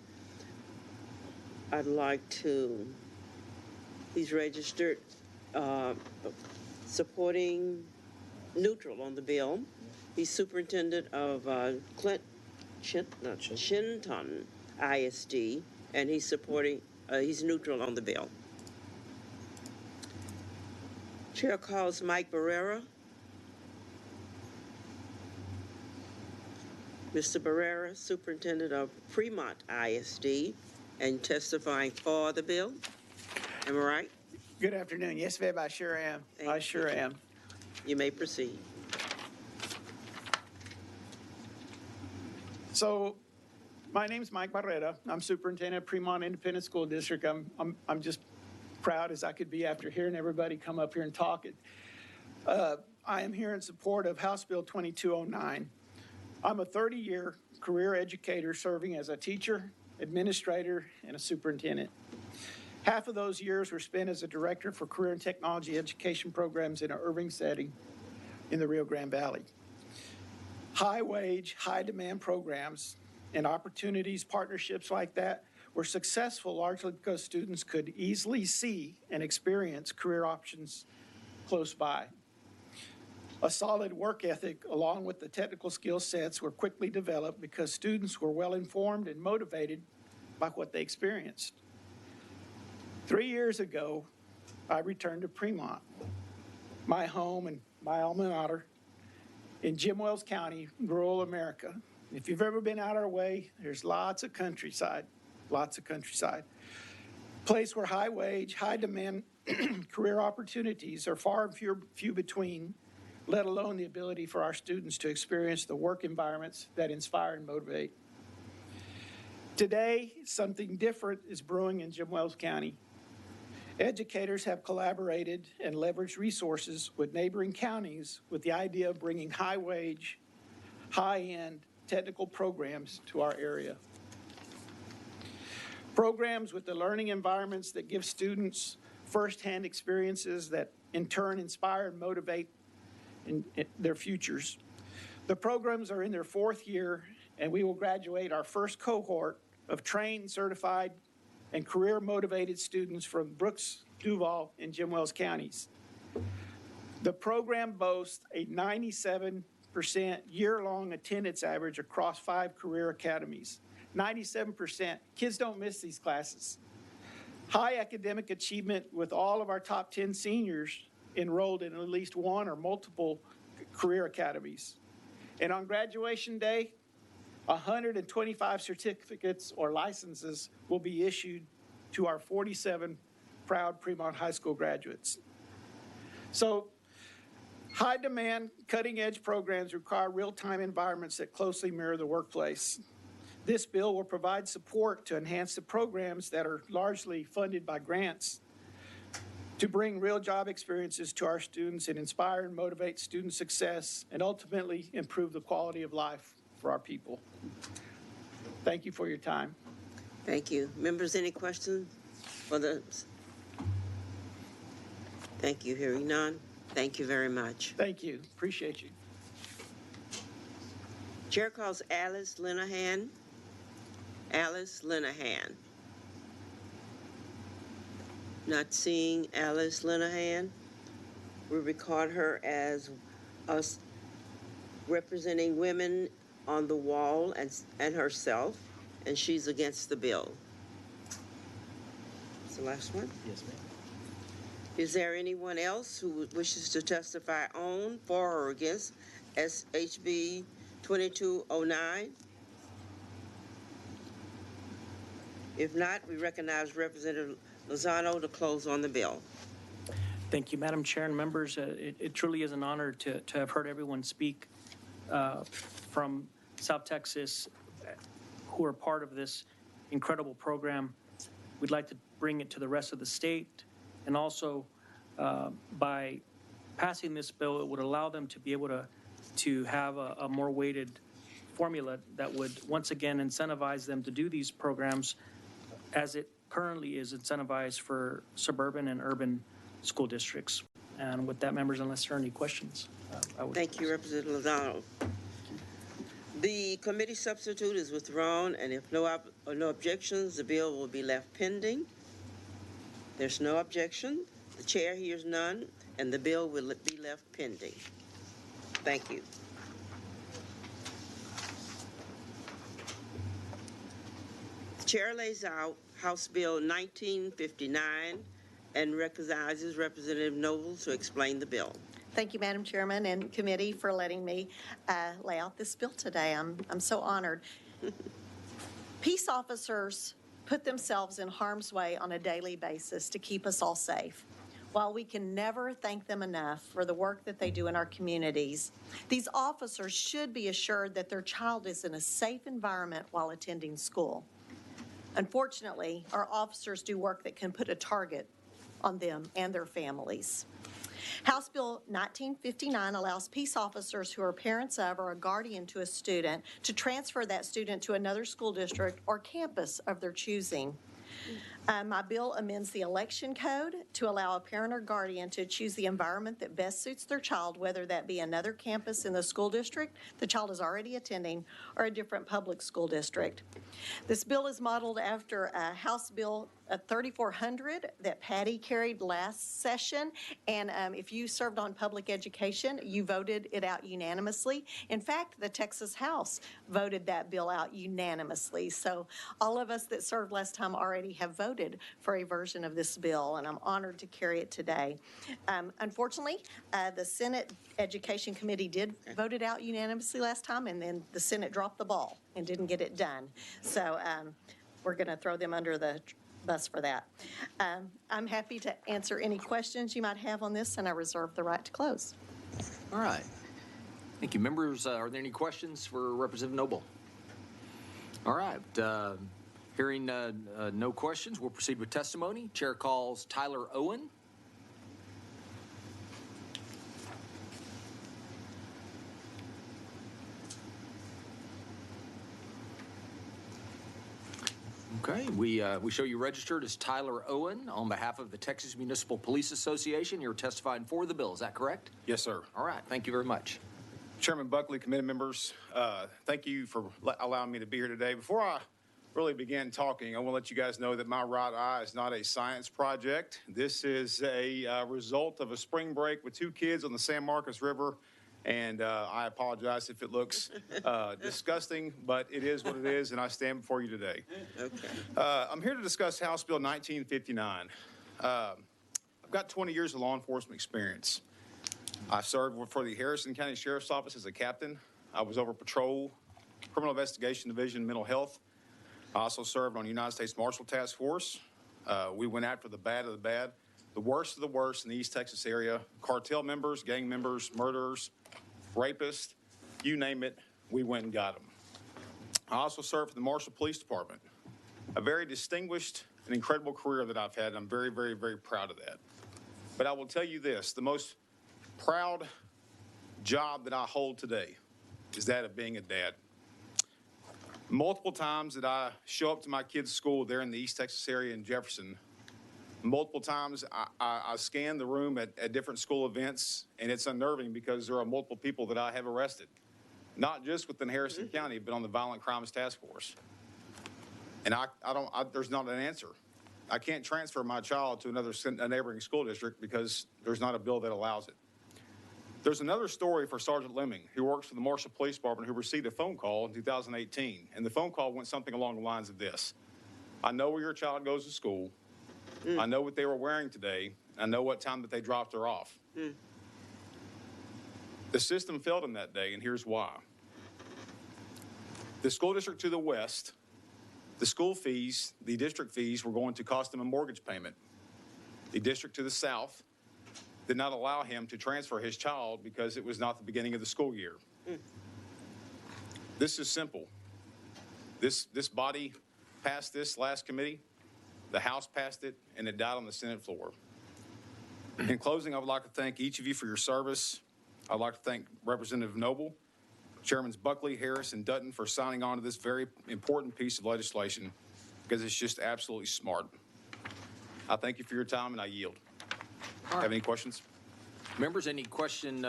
I'd like to, he's registered supporting neutral on the bill. He's superintendent of Chinton ISD, and he's supporting, he's neutral on the bill. Chair calls Mike Barrera. Mr. Barrera, superintendent of Fremont ISD, and testifying for the bill. Am I right? Good afternoon. Yes, ma'am, I sure am. I sure am. You may proceed. So, my name's Mike Barrera. I'm superintendent of Fremont Independent School District. I'm just proud as I could be after hearing everybody come up here and talk. I am here in support of House Bill 2209. I'm a 30-year career educator serving as a teacher, administrator, and a superintendent. Half of those years were spent as a director for career and technology education programs in an urban setting in the Rio Grande Valley. High wage, high demand programs and opportunities, partnerships like that were successful largely because students could easily see and experience career options close by. A solid work ethic along with the technical skill sets were quickly developed because students were well informed and motivated by what they experienced. 3 years ago, I returned to Fremont, my home and my alma mater in Jim Wells County, rural America. If you've ever been out our way, there's lots of countryside. Place where high wage, high demand career opportunities are far and few between, let alone the ability for our students to experience the work environments that inspire and motivate. Today, something different is brewing in Jim Wells County. Educators have collaborated and leveraged resources with neighboring counties with the idea of bringing high wage, high-end technical programs to our area. Programs with the learning environments that give students firsthand experiences that in turn inspire and motivate in their futures. The programs are in their 4th year, and we will graduate our first cohort of trained, certified, and career-motivated students from Brooks, Duval, and Jim Wells counties. The program boasts a 97% year-long attendance average across 5 career academies. 97%. Kids don't miss these classes. High academic achievement with all of our top 10 seniors enrolled in at least one or multiple career academies. And on graduation day, 125 certificates or licenses will be issued to our 47 proud Fremont High School graduates. So, high-demand, cutting-edge programs require real-time environments that closely mirror the workplace. This bill will provide support to enhance the programs that are largely funded by grants to bring real job experiences to our students and inspire and motivate student success and ultimately improve the quality of life for our people. Thank you for your time. Thank you. Members, any questions for the? Thank you. Hearing none. Thank you very much. Thank you. Appreciate you. Chair calls Alice Linehan. Alice Linehan. Not seeing Alice Linehan. We record her as us representing women on the wall and herself, and she's against the bill. That's the last one? Yes, ma'am. Is there anyone else who wishes to testify on, for, or against SHB 2209? If not, we recognize Representative Lozano to close on the bill. Thank you, Madam Chair and members. It truly is an honor to have heard everyone speak from South Texas who are part of this incredible program. We'd like to bring it to the rest of the state, and also by passing this bill, it would allow them to be able to have a more weighted formula that would once again incentivize them to do these programs as it currently is incentivized for suburban and urban school districts. And with that, members, unless there are any questions, I would. Thank you, Representative Lozano. The committee substitute is withdrawn, and if no objections, the bill will be left pending. There's no objection. The chair hears none, and the bill will be left pending. Thank you. The chair lays out House Bill 1959 and recognizes Representative Noble to explain the bill. Thank you, Madam Chairman and committee, for letting me lay out this bill today. I'm so honored. Peace officers put themselves in harm's way on a daily basis to keep us all safe. While we can never thank them enough for the work that they do in our communities, these officers should be assured that their child is in a safe environment while attending school. Unfortunately, our officers do work that can put a target on them and their families. House Bill 1959 allows peace officers who are parents of or a guardian to a student to transfer that student to another school district or campus of their choosing. My bill amends the election code to allow a parent or guardian to choose the environment that best suits their child, whether that be another campus in the school district the child is already attending or a different public school district. This bill is modeled after House Bill 3400 that Patty carried last session, and if you served on public education, you voted it out unanimously. In fact, the Texas House voted that bill out unanimously. So all of us that served last time already have voted for a version of this bill, and I'm honored to carry it today. Unfortunately, the Senate Education Committee did vote it out unanimously last time, and then the Senate dropped the ball and didn't get it done. So we're going to throw them under the bus for that. I'm happy to answer any questions you might have on this, and I reserve the right to close. All right. Thank you. Members, are there any questions for Representative Noble? All right. Hearing no questions, we'll proceed with testimony. Chair calls Tyler Owen. Okay, we show you registered as Tyler Owen on behalf of the Texas Municipal Police Association. You're testifying for the bill, is that correct? Yes, sir. All right, thank you very much. Chairman Buckley, committee members, thank you for allowing me to be here today. Before I really begin talking, I want to let you guys know that my right eye is not a science project. This is a result of a spring break with 2 kids on the San Marcos River. And I apologize if it looks disgusting, but it is what it is, and I stand before you today. Okay. I'm here to discuss House Bill 1959. I've got 20 years of law enforcement experience. I served for the Harrison County Sheriff's Office as a captain. I was over patrol, Criminal Investigation Division, Mental Health. I also served on the United States Marshal Task Force. We went after the bad of the bad, the worst of the worst in the East Texas area, cartel members, gang members, murderers, rapists, you name it, we went and got them. I also served for the Marshall Police Department, a very distinguished and incredible career that I've had, and I'm very, very, very proud of that. But I will tell you this, the most proud job that I hold today is that of being a dad. Multiple times that I show up to my kids' school there in the East Texas area in Jefferson, multiple times I scan the room at different school events, and it's unnerving because there are multiple people that I have arrested, not just within Harrison County, but on the Violent Crimes Task Force. And there's not an answer. I can't transfer my child to a neighboring school district because there's not a bill that allows it. There's another story for Sergeant Lemming, who works for the Marshall Police Department, who received a phone call in 2018. And the phone call went something along the lines of this: I know where your child goes to school. I know what they were wearing today. I know what time that they dropped her off. The system failed him that day, and here's why. The school district to the west, the school fees, the district fees were going to cost him a mortgage payment. The district to the south did not allow him to transfer his child because it was not the beginning of the school year. This is simple. This body passed this last committee, the House passed it, and it died on the Senate floor. In closing, I would like to thank each of you for your service. I'd like to thank Representative Noble, Chairmen Buckley, Harris, and Dutton for signing on to this very important piece of legislation because it's just absolutely smart. I thank you for your time, and I yield. Have any questions? Members, any questions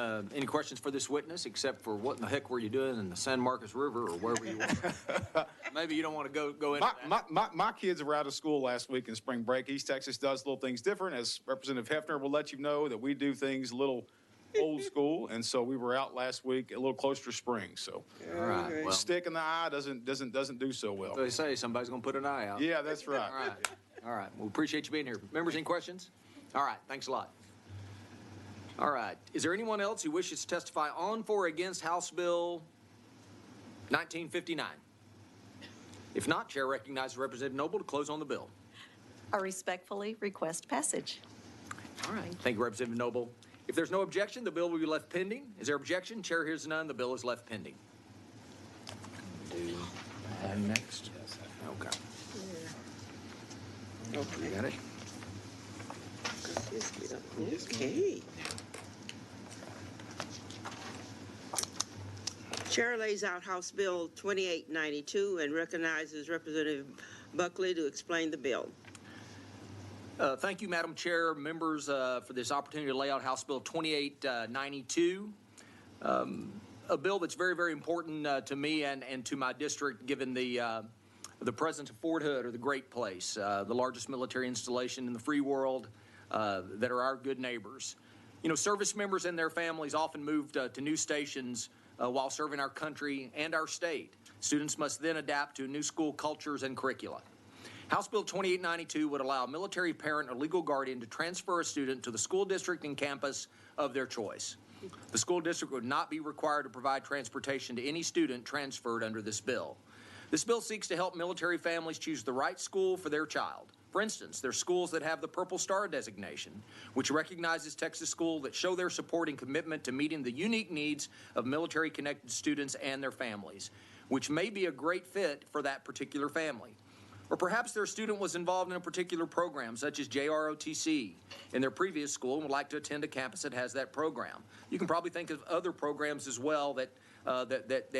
for this witness, except for what in the heck were you doing in the San Marcos River or wherever you were? Maybe you don't want to go into that. My kids were out of school last week in spring break. East Texas does little things different. As Representative Hefner will let you know, that we do things a little old school, and so we were out last week a little closer to spring. So, all right, well, stick in the eye doesn't do so well. They say somebody's going to put an eye out. Yeah, that's right. All right. We appreciate you being here. Members, any questions? All right. Thanks a lot. All right. Is there anyone else who wishes to testify on, for, or against House Bill 1959? If not, Chair recognizes Representative Noble to close on the bill. I respectfully request passage. All right. Thank you, Representative Noble. If there's no objection, the bill will be left pending. Is there objection? Chair hears none. The bill is left pending. Next. Okay. Okay. Got it? Okay. Chair lays out House Bill 2892 and recognizes Representative Buckley to explain the bill. Thank you, Madam Chair, members, for this opportunity to lay out House Bill 2892, a bill that's very, very important to me and to my district, given the presence of Fort Hood, or the Great Place, the largest military installation in the free world, that are our good neighbors. You know, service members and their families often move to new stations while serving our country and our state. Students must then adapt to new school cultures and curricula. House Bill 2892 would allow a military parent or legal guardian to transfer a student to the school district and campus of their choice. The school district would not be required to provide transportation to any student transferred under this bill. This bill seeks to help military families choose the right school for their child. For instance, there are schools that have the Purple Star designation, which recognizes Texas schools that show their support and commitment to meeting the unique needs of military-connected students and their families, which may be a great fit for that particular family. Or perhaps their student was involved in a particular program, such as JROTC, in their previous school and would like to attend a campus that has that program. You can probably think of other programs as well that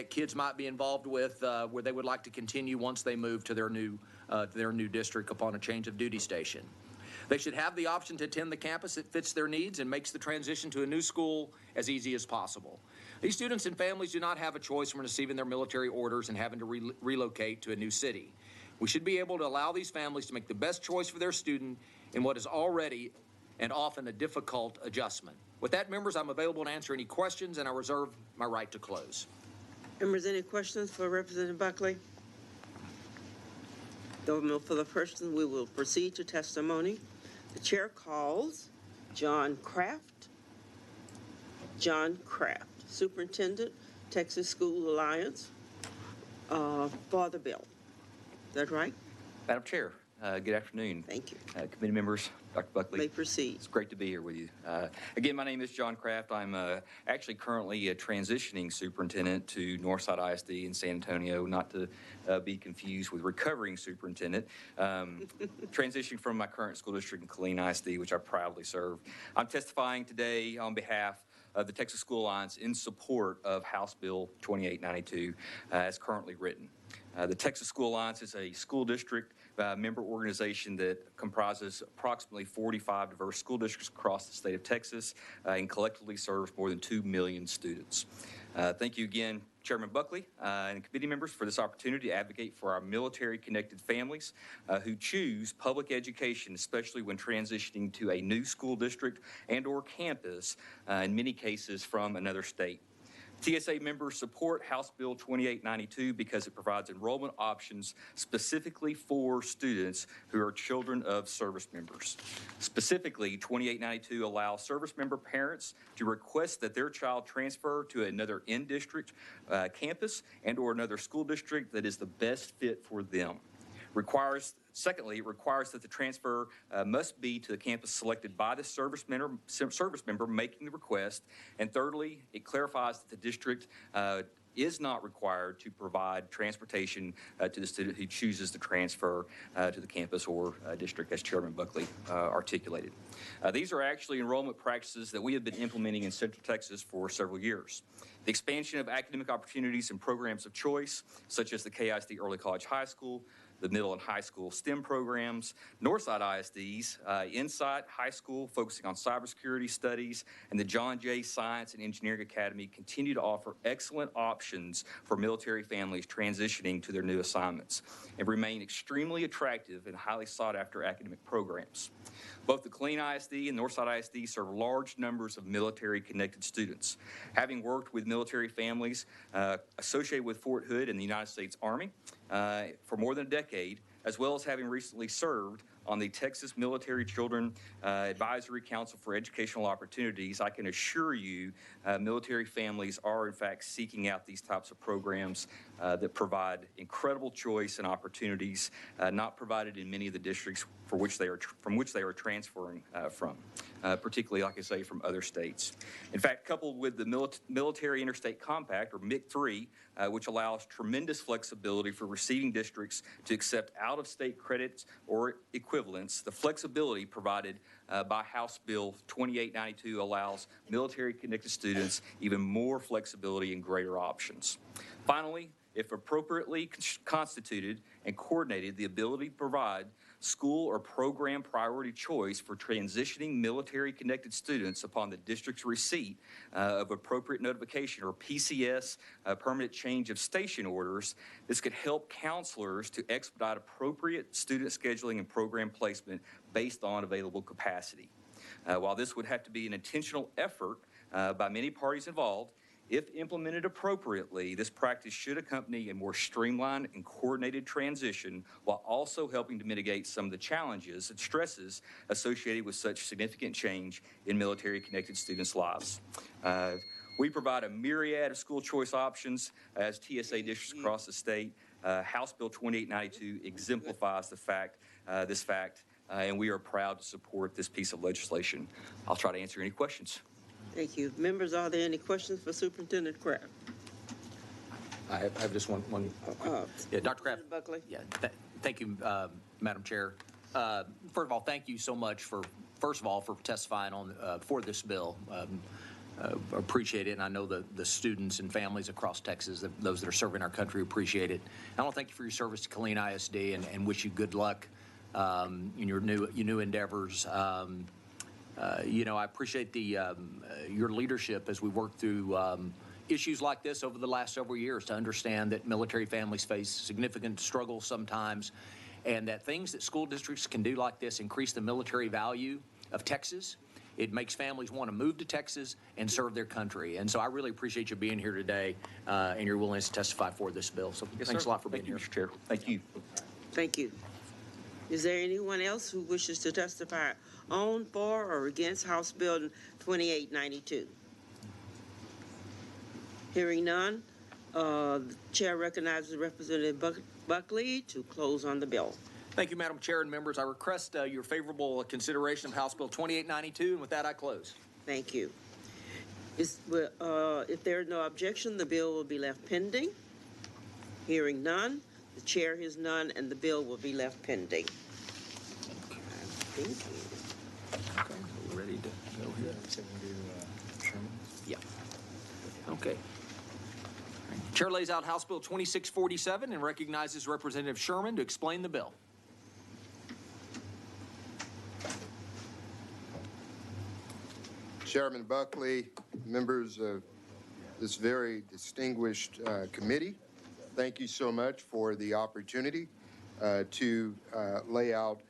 kids might be involved with, where they would like to continue once they move to their new district upon a change of duty station. They should have the option to attend the campus that fits their needs and makes the transition to a new school as easy as possible. These students and families do not have a choice when receiving their military orders and having to relocate to a new city. We should be able to allow these families to make the best choice for their student in what is already and often a difficult adjustment. With that, members, I'm available to answer any questions, and I reserve my right to close. Members, any questions for Representative Buckley? No further questions. We will proceed to testimony. The chair calls John Kraft. John Kraft, Superintendent, Texas School Alliance. for the bill. Is that right? Madam Chair, good afternoon. Thank you. Committee members, Dr. Buckley. May proceed. It's great to be here with you. Again, my name is John Kraft. I'm actually currently a transitioning superintendent to Northside ISD in San Antonio, not to be confused with recovering superintendent. Transitioning from my current school district in Killeen ISD, which I proudly serve. I'm testifying today on behalf of the Texas School Alliance in support of House Bill 2892 as currently written. The Texas School Alliance is a school district member organization that comprises approximately 45 diverse school districts across the state of Texas and collectively serves more than 2 million students. Thank you again, Chairman Buckley and committee members, for this opportunity to advocate for our military-connected families who choose public education, especially when transitioning to a new school district and/or campus, in many cases from another state. TSA members support House Bill 2892 because it provides enrollment options specifically for students who are children of service members. Specifically, 2892 allows service member parents to request that their child transfer to another in-district campus and/or another school district that is the best fit for them. Secondly, it requires that the transfer must be to the campus selected by the service member making the request. And thirdly, it clarifies that the district is not required to provide transportation to the student who chooses to transfer to the campus or district, as Chairman Buckley articulated. These are actually enrollment practices that we have been implementing in Central Texas for several years. The expansion of academic opportunities and programs of choice, such as the KISD Early College High School, the middle and high school STEM programs, Northside ISD's Insight High School focusing on cybersecurity studies, and the John Jay Science and Engineering Academy continue to offer excellent options for military families transitioning to their new assignments and remain extremely attractive and highly sought after academic programs. Both the Killeen ISD and Northside ISD serve large numbers of military-connected students. Having worked with military families associated with Fort Hood and the United States Army for more than a decade, as well as having recently served on the Texas Military Children Advisory Council for Educational Opportunities, I can assure you military families are in fact seeking out these types of programs that provide incredible choice and opportunities not provided in many of the districts from which they are transferring from, particularly, like I say, from other states. In fact, coupled with the Military Interstate Compact, or MIC-3, which allows tremendous flexibility for receiving districts to accept out-of-state credits or equivalents, the flexibility provided by House Bill 2892 allows military-connected students even more flexibility and greater options. Finally, if appropriately constituted and coordinated, the ability to provide school or program priority choice for transitioning military-connected students upon the district's receipt of appropriate notification, or PCS, permanent change of station orders. This could help counselors to expedite appropriate student scheduling and program placement based on available capacity. While this would have to be an intentional effort by many parties involved, if implemented appropriately, this practice should accompany a more streamlined and coordinated transition while also helping to mitigate some of the challenges and stresses associated with such significant change in military-connected students' lives. We provide a myriad of school choice options as TSA districts across the state. House Bill 2892 exemplifies this fact, and we are proud to support this piece of legislation. I'll try to answer any questions. Thank you. Members, are there any questions for Superintendent Kraft? I have just one. Yeah, Dr. Kraft. Buckley. Yeah, thank you, Madam Chair. First of all, thank you so much for testifying on for this bill. Appreciate it, and I know the students and families across Texas, those that are serving our country, appreciate it. I want to thank you for your service to Killeen ISD and wish you good luck in your new endeavors. I appreciate your leadership as we work through issues like this over the last several years to understand that military families face significant struggles sometimes, and that things that school districts can do like this increase the military value of Texas. It makes families want to move to Texas and serve their country. And so I really appreciate you being here today and your willingness to testify for this bill. So thanks a lot for being here. Mr. Chair. Thank you. Thank you. Is there anyone else who wishes to testify on, for, or against House Bill 2892? Hearing none, The chair recognizes Representative Buckley to close on the bill. Thank you, Madam Chair and members. I request your favorable consideration of House Bill 2892, and with that, I close. Thank you. If there is no objection, the bill will be left pending. Hearing none, the chair hears none, and the bill will be left pending. Thank you. Okay, we're ready to go here. Yeah. Okay. Chair lays out House Bill 2647 and recognizes Representative Sherman to explain the bill. Chairman Buckley, members of this very distinguished committee, thank you so much for the opportunity to lay out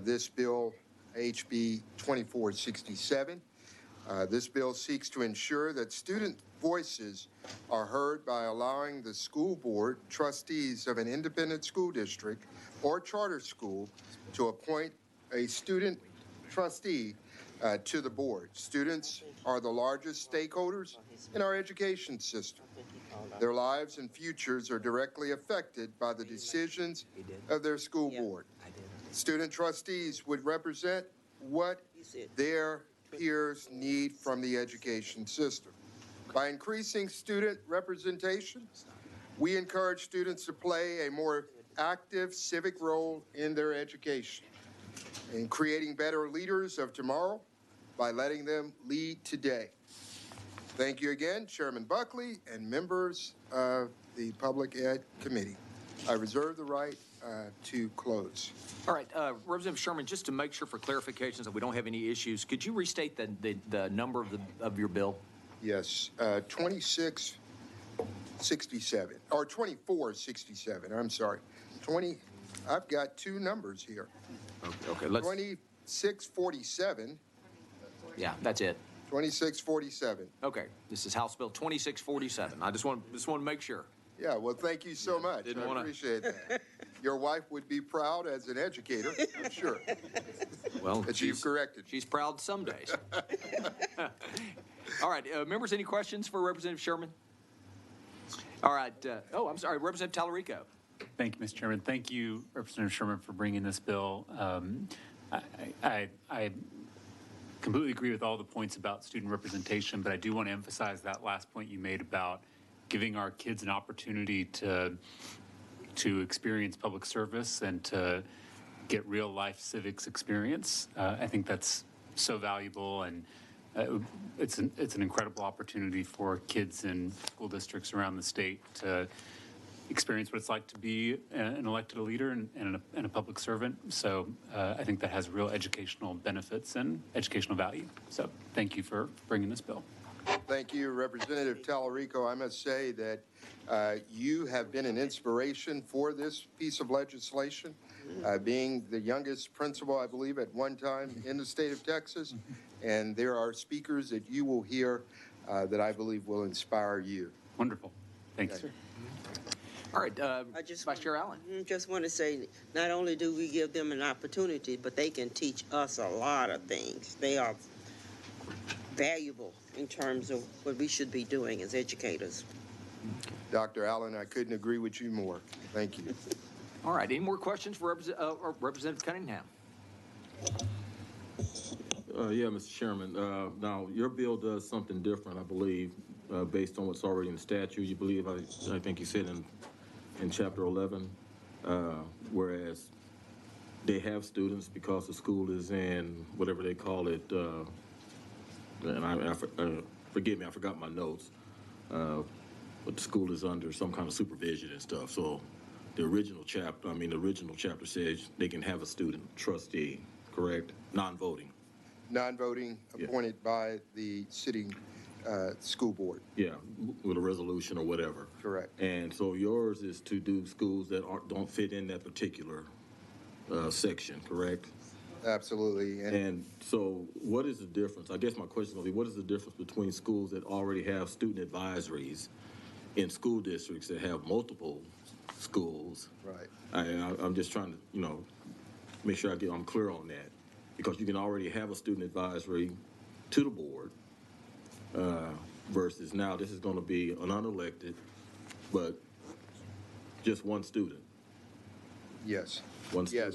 this bill, HB 2467. This bill seeks to ensure that student voices are heard by allowing the school board trustees of an independent school district or charter school to appoint a student trustee to the board. Students are the largest stakeholders in our education system. Their lives and futures are directly affected by the decisions of their school board. Student trustees would represent what their peers need from the education system. By increasing student representation, we encourage students to play a more active civic role in their education, in creating better leaders of tomorrow by letting them lead today. Thank you again, Chairman Buckley and members of the Public Ed Committee. I reserve the right to close. All right, Representative Sherman, just to make sure for clarifications that we don't have any issues, could you restate the number of your bill? Yes, 2667, or 2467, I'm sorry. I've got two numbers here. Okay, let's. 2647. Yeah, that's it. 2647. Okay, this is House Bill 2647. I just want to make sure. Yeah, well, thank you so much. I appreciate that. Your wife would be proud as an educator, I'm sure. Well, that you've corrected. She's proud some days. All right, members, any questions for Representative Sherman? All right. I'm sorry, Representative Tallarico. Thank you, Mr. Chairman. Thank you, Representative Sherman, for bringing this bill. I completely agree with all the points about student representation, but I do want to emphasize that last point you made about giving our kids an opportunity to experience public service and to get real life civics experience. I think that's so valuable, and it's an incredible opportunity for kids in school districts around the state to experience what it's like to be an elected leader and a public servant. So I think that has real educational benefits and educational value. So thank you for bringing this bill. Thank you, Representative Tallarico. I must say that you have been an inspiration for this piece of legislation, being the youngest principal, I believe, at one time in the state of Texas. And there are speakers that you will hear that I believe will inspire you. Wonderful. Thanks, sir. All right, Vice Chair Allen. Just want to say, not only do we give them an opportunity, but they can teach us a lot of things. They are valuable in terms of what we should be doing as educators. Dr. Allen, I couldn't agree with you more. Thank you. All right, any more questions for Representative Cunningham? Yeah, Mr. Chairman. Now, your bill does something different, I believe, based on what's already in the statute. You believe, I think you said in Chapter 11, whereas they have students because the school is in whatever they call it, and forgive me, I forgot my notes, but the school is under some kind of supervision and stuff. So the original chapter says they can have a student trustee, correct? Non-voting. Non-voting, appointed by the sitting school board. Yeah, with a resolution or whatever. Correct. And so yours is to do schools that don't fit in that particular section, correct? Absolutely. And so what is the difference? I guess my question will be, what is the difference between schools that already have student advisories in school districts that have multiple schools? Right. I'm just trying to, make sure I'm clear on that. Because you can already have a student advisory to the board versus now this is going to be an unelected but just one student. Yes. One student.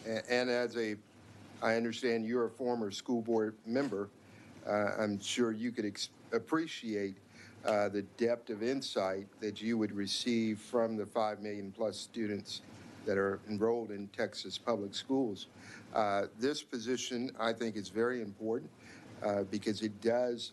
Yes. And as I understand you're a former school board member, I'm sure you could appreciate the depth of insight that you would receive from the 5 million plus students that are enrolled in Texas public schools. This position, I think, is very important because it does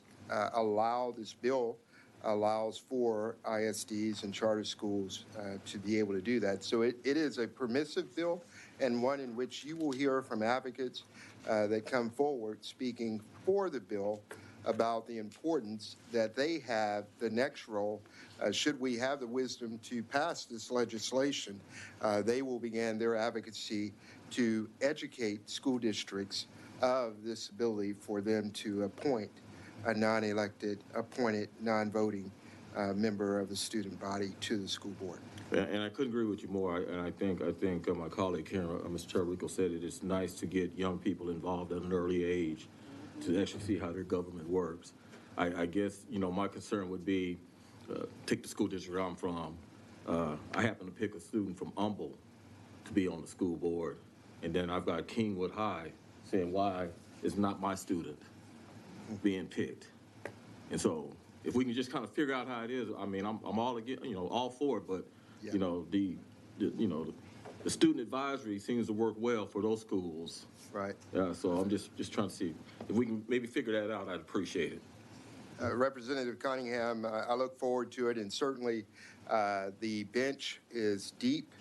allow, this bill allows for ISDs and charter schools to be able to do that. So it is a permissive bill, and one in which you will hear from advocates that come forward speaking for the bill about the importance that they have the next role. Should we have the wisdom to pass this legislation, they will begin their advocacy to educate school districts of this ability for them to appoint a non-elected, appointed, non-voting member of the student body to the school board. And I couldn't agree with you more. And I think my colleague Karen, Mr. Terrico, said it is nice to get young people involved at an early age to actually see how their government works. I guess, you know, my concern would be, take the school district I'm from. I happen to pick a student from Humble to be on the school board. And then I've got Kingwood High saying, why is not my student being picked? And so if we can just kind of figure out how it is, I mean, I'm all again, you know, all for it, but Yeah. you know, the student advisory seems to work well for those schools. Right. So I'm just trying to see if we can maybe figure that out. I'd appreciate it. Representative Cunningham, I look forward to it, and certainly the bench is deep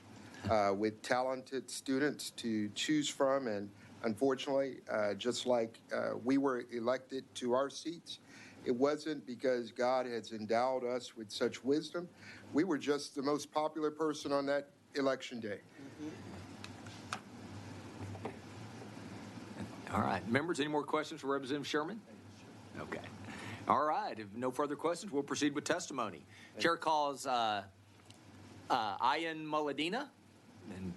with talented students to choose from, and unfortunately, just like we were elected to our seats, it wasn't because God has endowed us with such wisdom. We were just the most popular person on that election day. All right, members, any more questions for Representative Sherman? Okay. All right, if no further questions, we'll proceed with testimony. Chair calls Ayan Moladina, and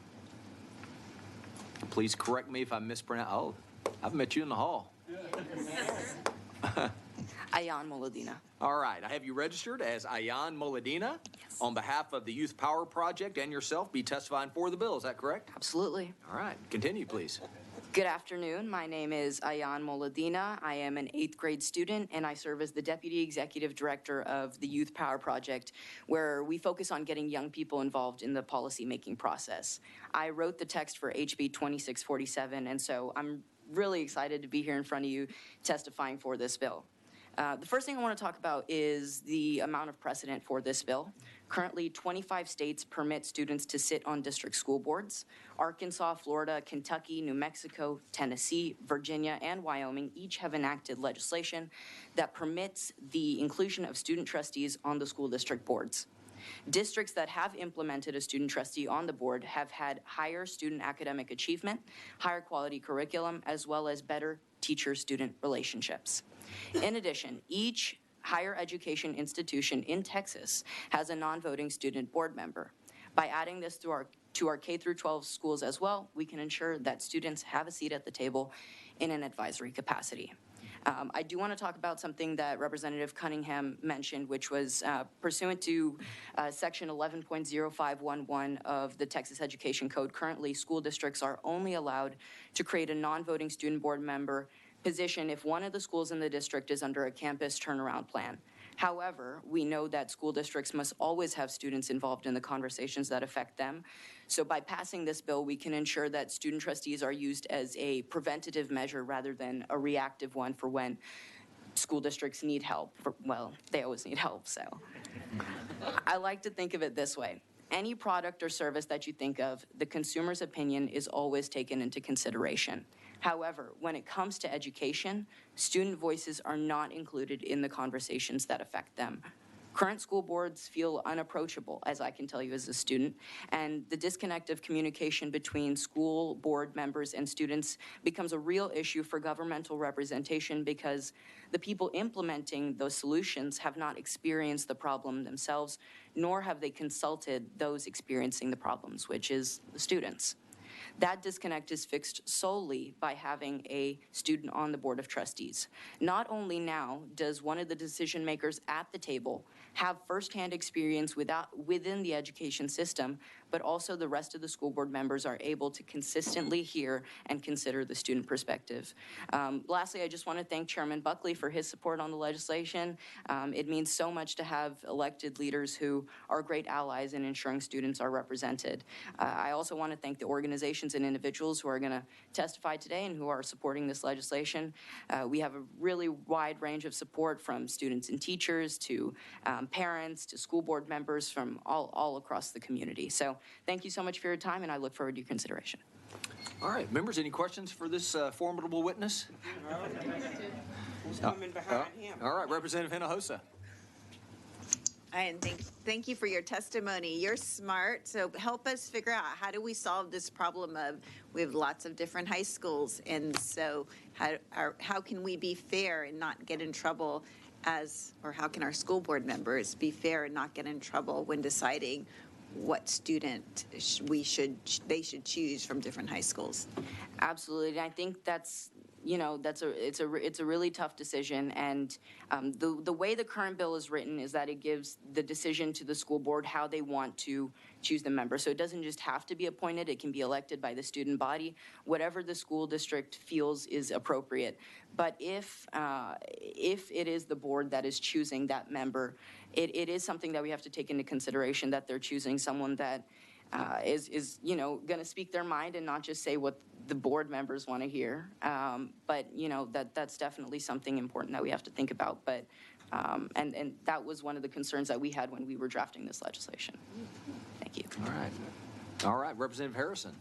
please correct me if I mispronounce. Oh, I've met you in the hall. Ayan Moladina. All right, I have you registered as Ayan Moladina. Yes. On behalf of the Youth Power Project and yourself, be testifying for the bill. Is that correct? Absolutely. All right, continue, please. Good afternoon. My name is Ayan Moladina. I am an 8th grade student, and I serve as the Deputy Executive Director of the Youth Power Project, where we focus on getting young people involved in the policymaking process. I wrote the text for HB 2647, and so I'm really excited to be here in front of you testifying for this bill. The first thing I want to talk about is the amount of precedent for this bill. Currently, 25 states permit students to sit on district school boards. Arkansas, Florida, Kentucky, New Mexico, Tennessee, Virginia, and Wyoming each have enacted legislation that permits the inclusion of student trustees on the school district boards. Districts that have implemented a student trustee on the board have had higher student academic achievement, higher quality curriculum, as well as better teacher-student relationships. In addition, each higher education institution in Texas has a non-voting student board member. By adding this to our K through 12 schools as well, we can ensure that students have a seat at the table in an advisory capacity. I do want to talk about something that Representative Cunningham mentioned, which was pursuant to Section 11.0511 of the Texas Education Code. Currently, school districts are only allowed to create a non-voting student board member position if one of the schools in the district is under a campus turnaround plan. However, we know that school districts must always have students involved in the conversations that affect them. So by passing this bill, we can ensure that student trustees are used as a preventative measure rather than a reactive one for when school districts need help. Well, they always need help, so. I like to think of it this way. Any product or service that you think of, the consumer's opinion is always taken into consideration. However, when it comes to education, student voices are not included in the conversations that affect them. Current school boards feel unapproachable, as I can tell you as a student, and the disconnect of communication between school board members and students becomes a real issue for governmental representation because the people implementing those solutions have not experienced the problem themselves, nor have they consulted those experiencing the problems, which is the students. That disconnect is fixed solely by having a student on the Board of Trustees. Not only now does one of the decision makers at the table have firsthand experience within the education system, but also the rest of the school board members are able to consistently hear and consider the student perspective. Lastly, I just want to thank Chairman Buckley for his support on the legislation. It means so much to have elected leaders who are great allies in ensuring students are represented. I also want to thank the organizations and individuals who are going to testify today and who are supporting this legislation. We have a really wide range of support from students and teachers to parents to school board members from all across the community. So thank you so much for your time, and I look forward to your consideration. All right, members, any questions for this formidable witness? Who's coming behind him? All right, Representative Hinojosa. And thank you for your testimony. You're smart, so help us figure out, how do we solve this problem of, we have lots of different high schools, and so how can we be fair and not get in trouble or how can our school board members be fair and not get in trouble when deciding what student they should choose from different high schools? Absolutely, and I think that's, it's a really tough decision, and the way the current bill is written is that it gives the decision to the school board how they want to choose the member. So it doesn't just have to be appointed, it can be elected by the student body, whatever the school district feels is appropriate. But if it is the board that is choosing that member, it is something that we have to take into consideration, that they're choosing someone that is going to speak their mind and not just say what the board members want to hear. But that's definitely something important that we have to think about. But and that was one of the concerns that we had when we were drafting this legislation. Thank you. All right, Representative Harrison.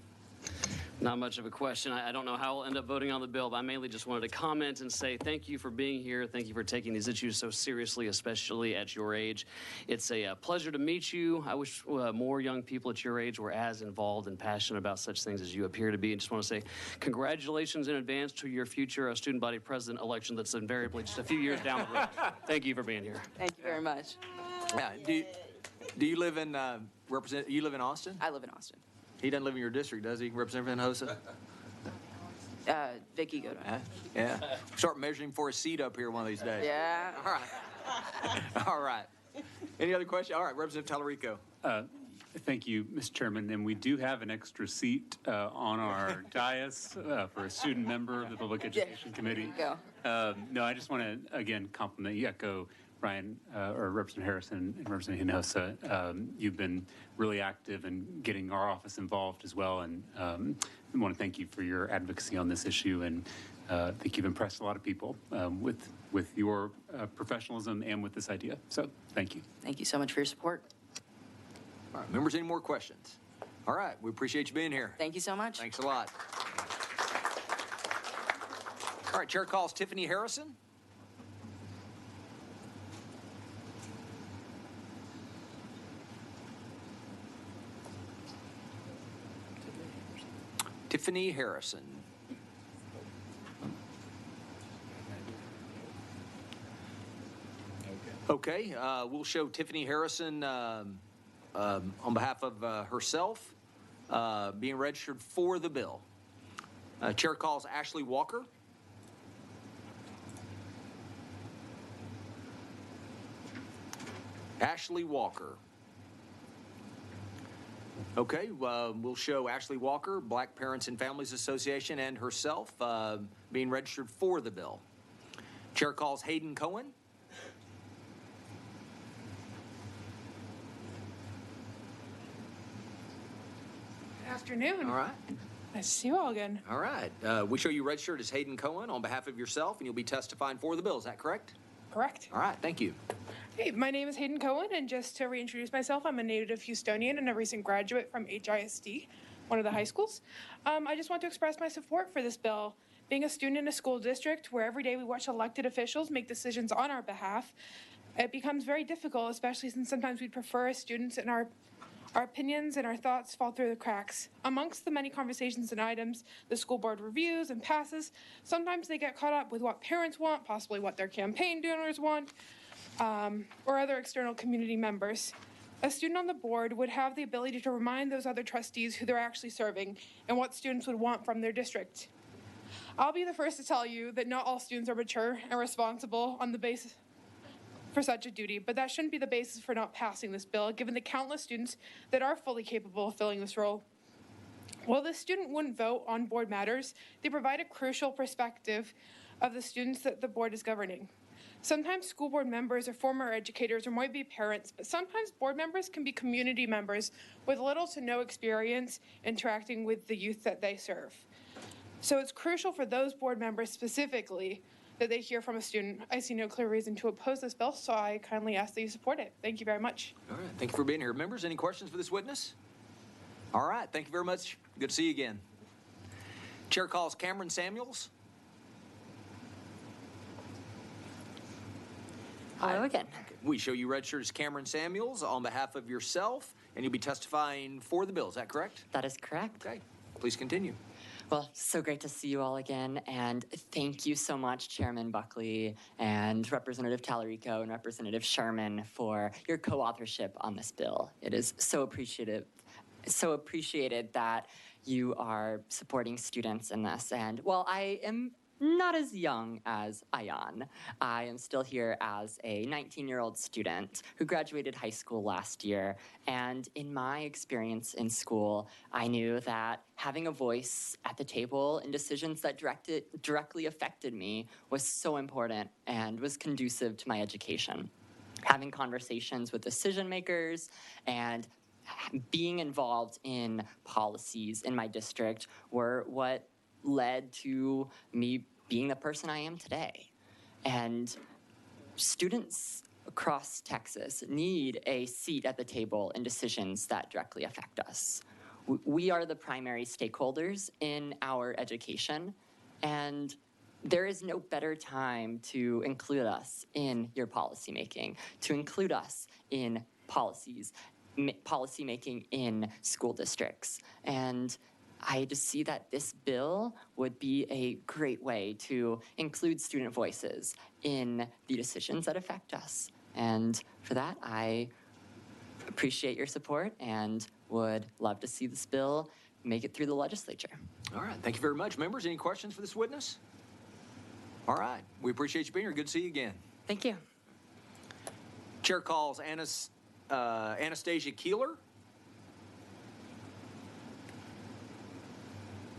Not much of a question. I don't know how we'll end up voting on the bill, but I mainly just wanted to comment and say thank you for being here. Thank you for taking these issues so seriously, especially at your age. It's a pleasure to meet you. I wish more young people at your age were as involved and passionate about such things as you appear to be. And just want to say congratulations in advance to your future student body president election that's invariably just a few years down the road. Thank you for being here. Thank you very much. Yeah, do you live in you live in Austin? I live in Austin. He doesn't live in your district, does he, Representative Hinojosa? Vicky Godin. Yeah. Start measuring for a seat up here one of these days. Yeah. All right. All right. Any other questions? All right, Representative Tallarico. Thank you, Mr. Chairman. And we do have an extra seat on our dais for a student member of the Public Education Committee. No, I just want to, again, compliment you, echo Brian, or Representative Harrison and Representative Hinojosa. You've been really active in getting our office involved as well, and I want to thank you for your advocacy on this issue, and I think you've impressed a lot of people with your professionalism and with this idea. So thank you. Thank you so much for your support. All right, members, any more questions? All right, we appreciate you being here. Thank you so much. Thanks a lot. All right, Chair calls Tiffany Harrison. Tiffany Harrison. Okay, we'll show Tiffany Harrison on behalf of herself being registered for the bill. Chair calls Ashley Walker. Ashley Walker. Okay, we'll show Ashley Walker, Black Parents and Families Association, and herself being registered for the bill. Chair calls Hayden Cohen. Good afternoon. All right. Nice to see you all again. All right. We show you registered as Hayden Cohen on behalf of yourself, and you'll be testifying for the bill. Is that correct? Correct. All right. Thank you. Hey, my name is Hayden Cohen, and just to reintroduce myself, I'm a native Houstonian and a recent graduate from HISD, one of the high schools. I just want to express my support for this bill. Being a student in a school district where every day we watch elected officials make decisions on our behalf, it becomes very difficult, especially since sometimes we'd prefer as students and our opinions and our thoughts fall through the cracks. Amongst the many conversations and items the school board reviews and passes, sometimes they get caught up with what parents want, possibly what their campaign donors want, or other external community members. A student on the board would have the ability to remind those other trustees who they're actually serving and what students would want from their district. I'll be the first to tell you that not all students are mature and responsible on the basis for such a duty, but that shouldn't be the basis for not passing this bill, given the countless students that are fully capable of filling this role. While the student wouldn't vote on board matters, they provide a crucial perspective of the students that the board is governing. Sometimes school board members are former educators or might be parents, but sometimes board members can be community members with little to no experience interacting with the youth that they serve. So it's crucial for those board members specifically that they hear from a student. I see no clear reason to oppose this bill, so I kindly ask that you support it. Thank you very much. All right, thank you for being here. Members, any questions for this witness? All right, thank you very much. Good to see you again. Chair calls Cameron Samuels. Hello again. We show you registered as Cameron Samuels on behalf of yourself, and you'll be testifying for the bill. Is that correct? That is correct. Okay, please continue. Well, so great to see you all again, and thank you so much, Chairman Buckley and Representative Tallarico and Representative Sherman for your co-authorship on this bill. It is so appreciated that you are supporting students in this. And while I am not as young as Ayan, I am still here as a 19-year-old student who graduated high school last year. And in my experience in school, I knew that having a voice at the table in decisions that directly affected me was so important and was conducive to my education. Having conversations with decision makers and being involved in policies in my district were what led to me being the person I am today. And students across Texas need a seat at the table in decisions that directly affect us. We are the primary stakeholders in our education, and there is no better time to include us in your policymaking, to include us in policymaking in school districts. And I just see that this bill would be a great way to include student voices in the decisions that affect us. And for that, I appreciate your support and would love to see this bill make it through the legislature. All right, thank you very much. Members, any questions for this witness? All right, we appreciate you being here. Good to see you again. Thank you. Chair calls Anastasia Keeler.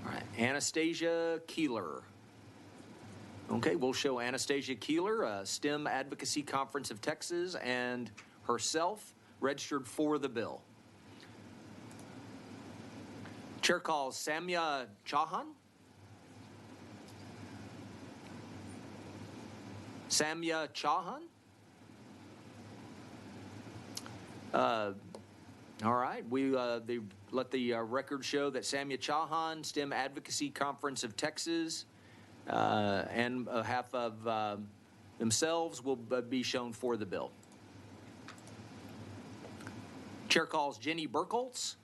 All right, Anastasia Keeler. Okay, we'll show Anastasia Keeler, STEM Advocacy Conference of Texas, and herself registered for the bill. Chair calls Samya Chauhan. Samya Chauhan. All right, they let the record show that Samya Chauhan, STEM Advocacy Conference of Texas, and on behalf of themselves will be shown for the bill. Chair calls Jenny Burkholz.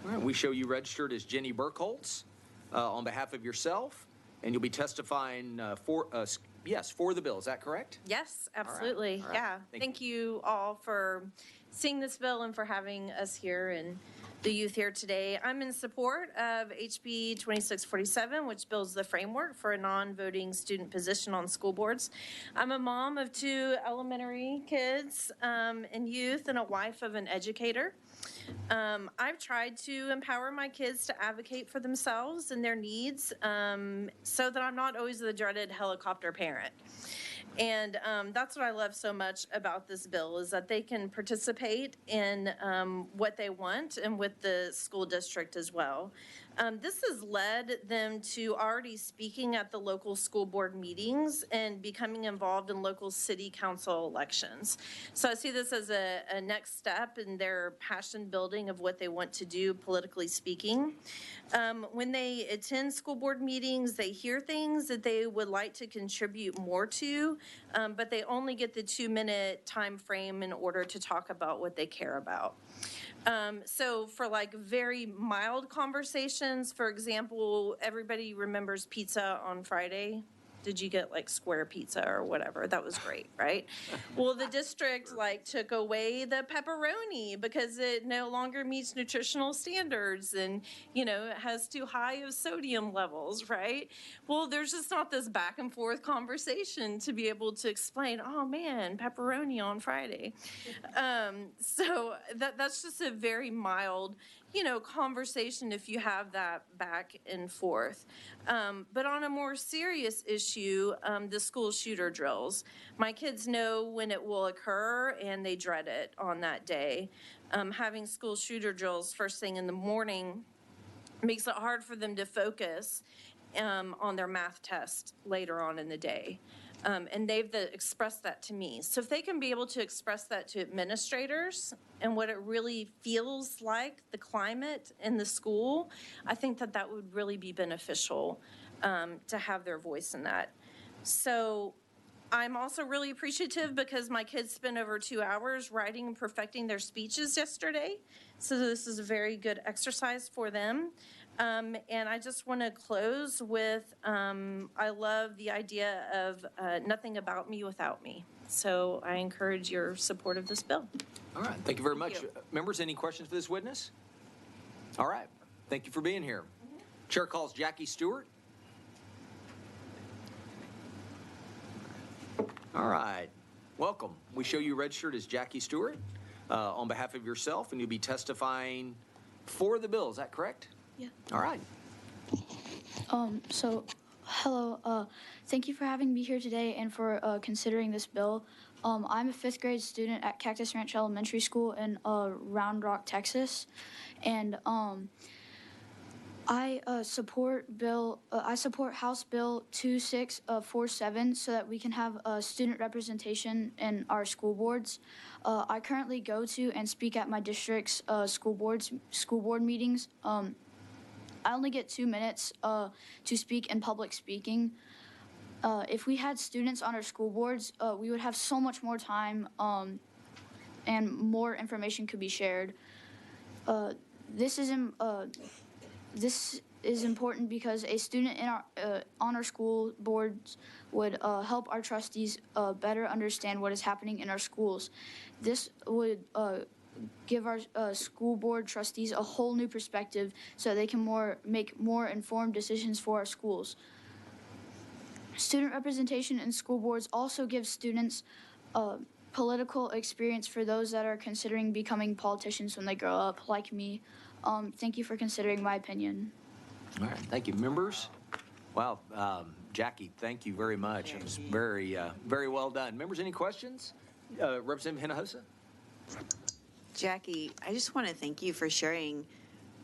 All right, we show you registered as Jenny Burkholz on behalf of yourself, and you'll be testifying for the bill. Is that correct? Yes, absolutely. All right. Yeah. Thank you all for seeing this bill and for having us here and the youth here today. I'm in support of HB 2647, which builds the framework for a non-voting student position on school boards. I'm a mom of 2 elementary kids and youth and a wife of an educator. I've tried to empower my kids to advocate for themselves and their needs so that I'm not always the dreaded helicopter parent. And that's what I love so much about this bill is that they can participate in what they want and with the school district as well. This has led them to already speaking at the local school board meetings and becoming involved in local city council elections. So I see this as a next step in their passion building of what they want to do politically speaking. When they attend school board meetings, they hear things that they would like to contribute more to, but they only get the 2-minute time frame in order to talk about what they care about. So for like very mild conversations, for example, everybody remembers pizza on Friday. Did you get like square pizza or whatever? That was great, right? Well, the district like took away the pepperoni because it no longer meets nutritional standards and, you know, it has too high of sodium levels, right? Well, there's just not this back and forth conversation to be able to explain, oh man, pepperoni on Friday. So that's just a very mild, you know, conversation if you have that back and forth. But on a more serious issue, the school shooter drills. My kids know when it will occur and they dread it on that day. Having school shooter drills first thing in the morning makes it hard for them to focus on their math test later on in the day. And they've expressed that to me. So if they can be able to express that to administrators and what it really feels like, the climate in the school, I think that that would really be beneficial to have their voice in that. So I'm also really appreciative because my kids spent over 2 hours writing and perfecting their speeches yesterday. So this is a very good exercise for them. And I just want to close with, I love the idea of nothing about me without me. So I encourage your support of this bill. All right, thank you very much. Members, any questions for this witness? All right, thank you for being here. Chair calls Jackie Stewart. All right, welcome. We show you registered as Jackie Stewart on behalf of yourself, and you'll be testifying for the bill. Is that correct? Yeah. All right. So, hello. Thank you for having me here today and for considering this bill. I'm a 5th grade student at Cactus Ranch Elementary School in Round Rock, Texas, and I support House Bill 2647 so that we can have student representation in our school boards. I currently go to and speak at my district's school board meetings. I only get 2 minutes to speak in public speaking. If we had students on our school boards, we would have so much more time and more information could be shared. This is important because a student in on our school boards would help our trustees better understand what is happening in our schools. This would give our school board trustees a whole new perspective so they can make more informed decisions for our schools. Student representation in school boards also gives students political experience for those that are considering becoming politicians when they grow up, like me. Thank you for considering my opinion. All right, thank you. Members? Wow, Jackie, thank you very much. It was very, very well done. Members, any questions? Representative Hinojosa? Jackie, I just want to thank you for sharing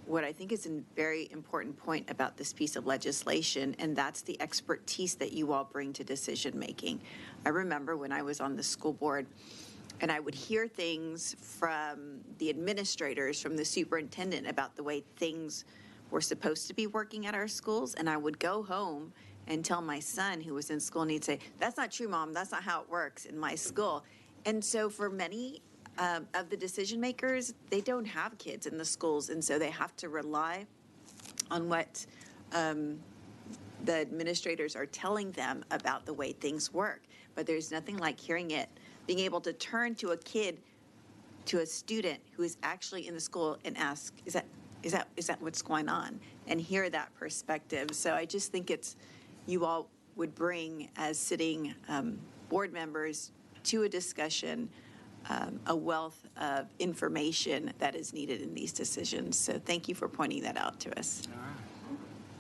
what I think is a very important point about this piece of legislation, and that's the expertise that you all bring to decision making. I remember when I was on the school board and I would hear things from the administrators, from the superintendent about the way things were supposed to be working at our schools, and I would go home and tell my son who was in school, and he'd say, "That's not true, Mom, that's not how it works in my school." And so for many of the decision makers, they don't have kids in the schools, and so they have to rely on what the administrators are telling them about the way things work. But there's nothing like hearing it, being able to turn to a kid, to a student who is actually in the school and ask, is that what's going on? And hear that perspective. So I just think you all would bring, as sitting board members, to a discussion a wealth of information that is needed in these decisions. So thank you for pointing that out to us.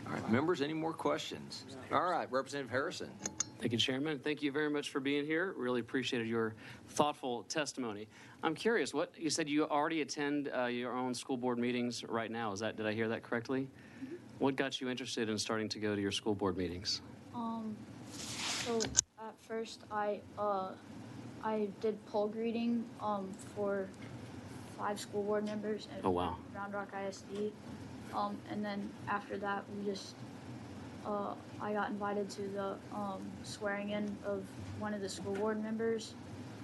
All right, members, any more questions? All right, Representative Harrison. Thank you, Chairman. Thank you very much for being here. Really appreciated your thoughtful testimony. I'm curious, what you said you already attend your own school board meetings right now. Did I hear that correctly? Mm-hmm. What got you interested in starting to go to your school board meetings? So at first I did poll greeting for 5 school board members at Round Rock ISD. And then after that, I got invited to the swearing in of one of the school board members.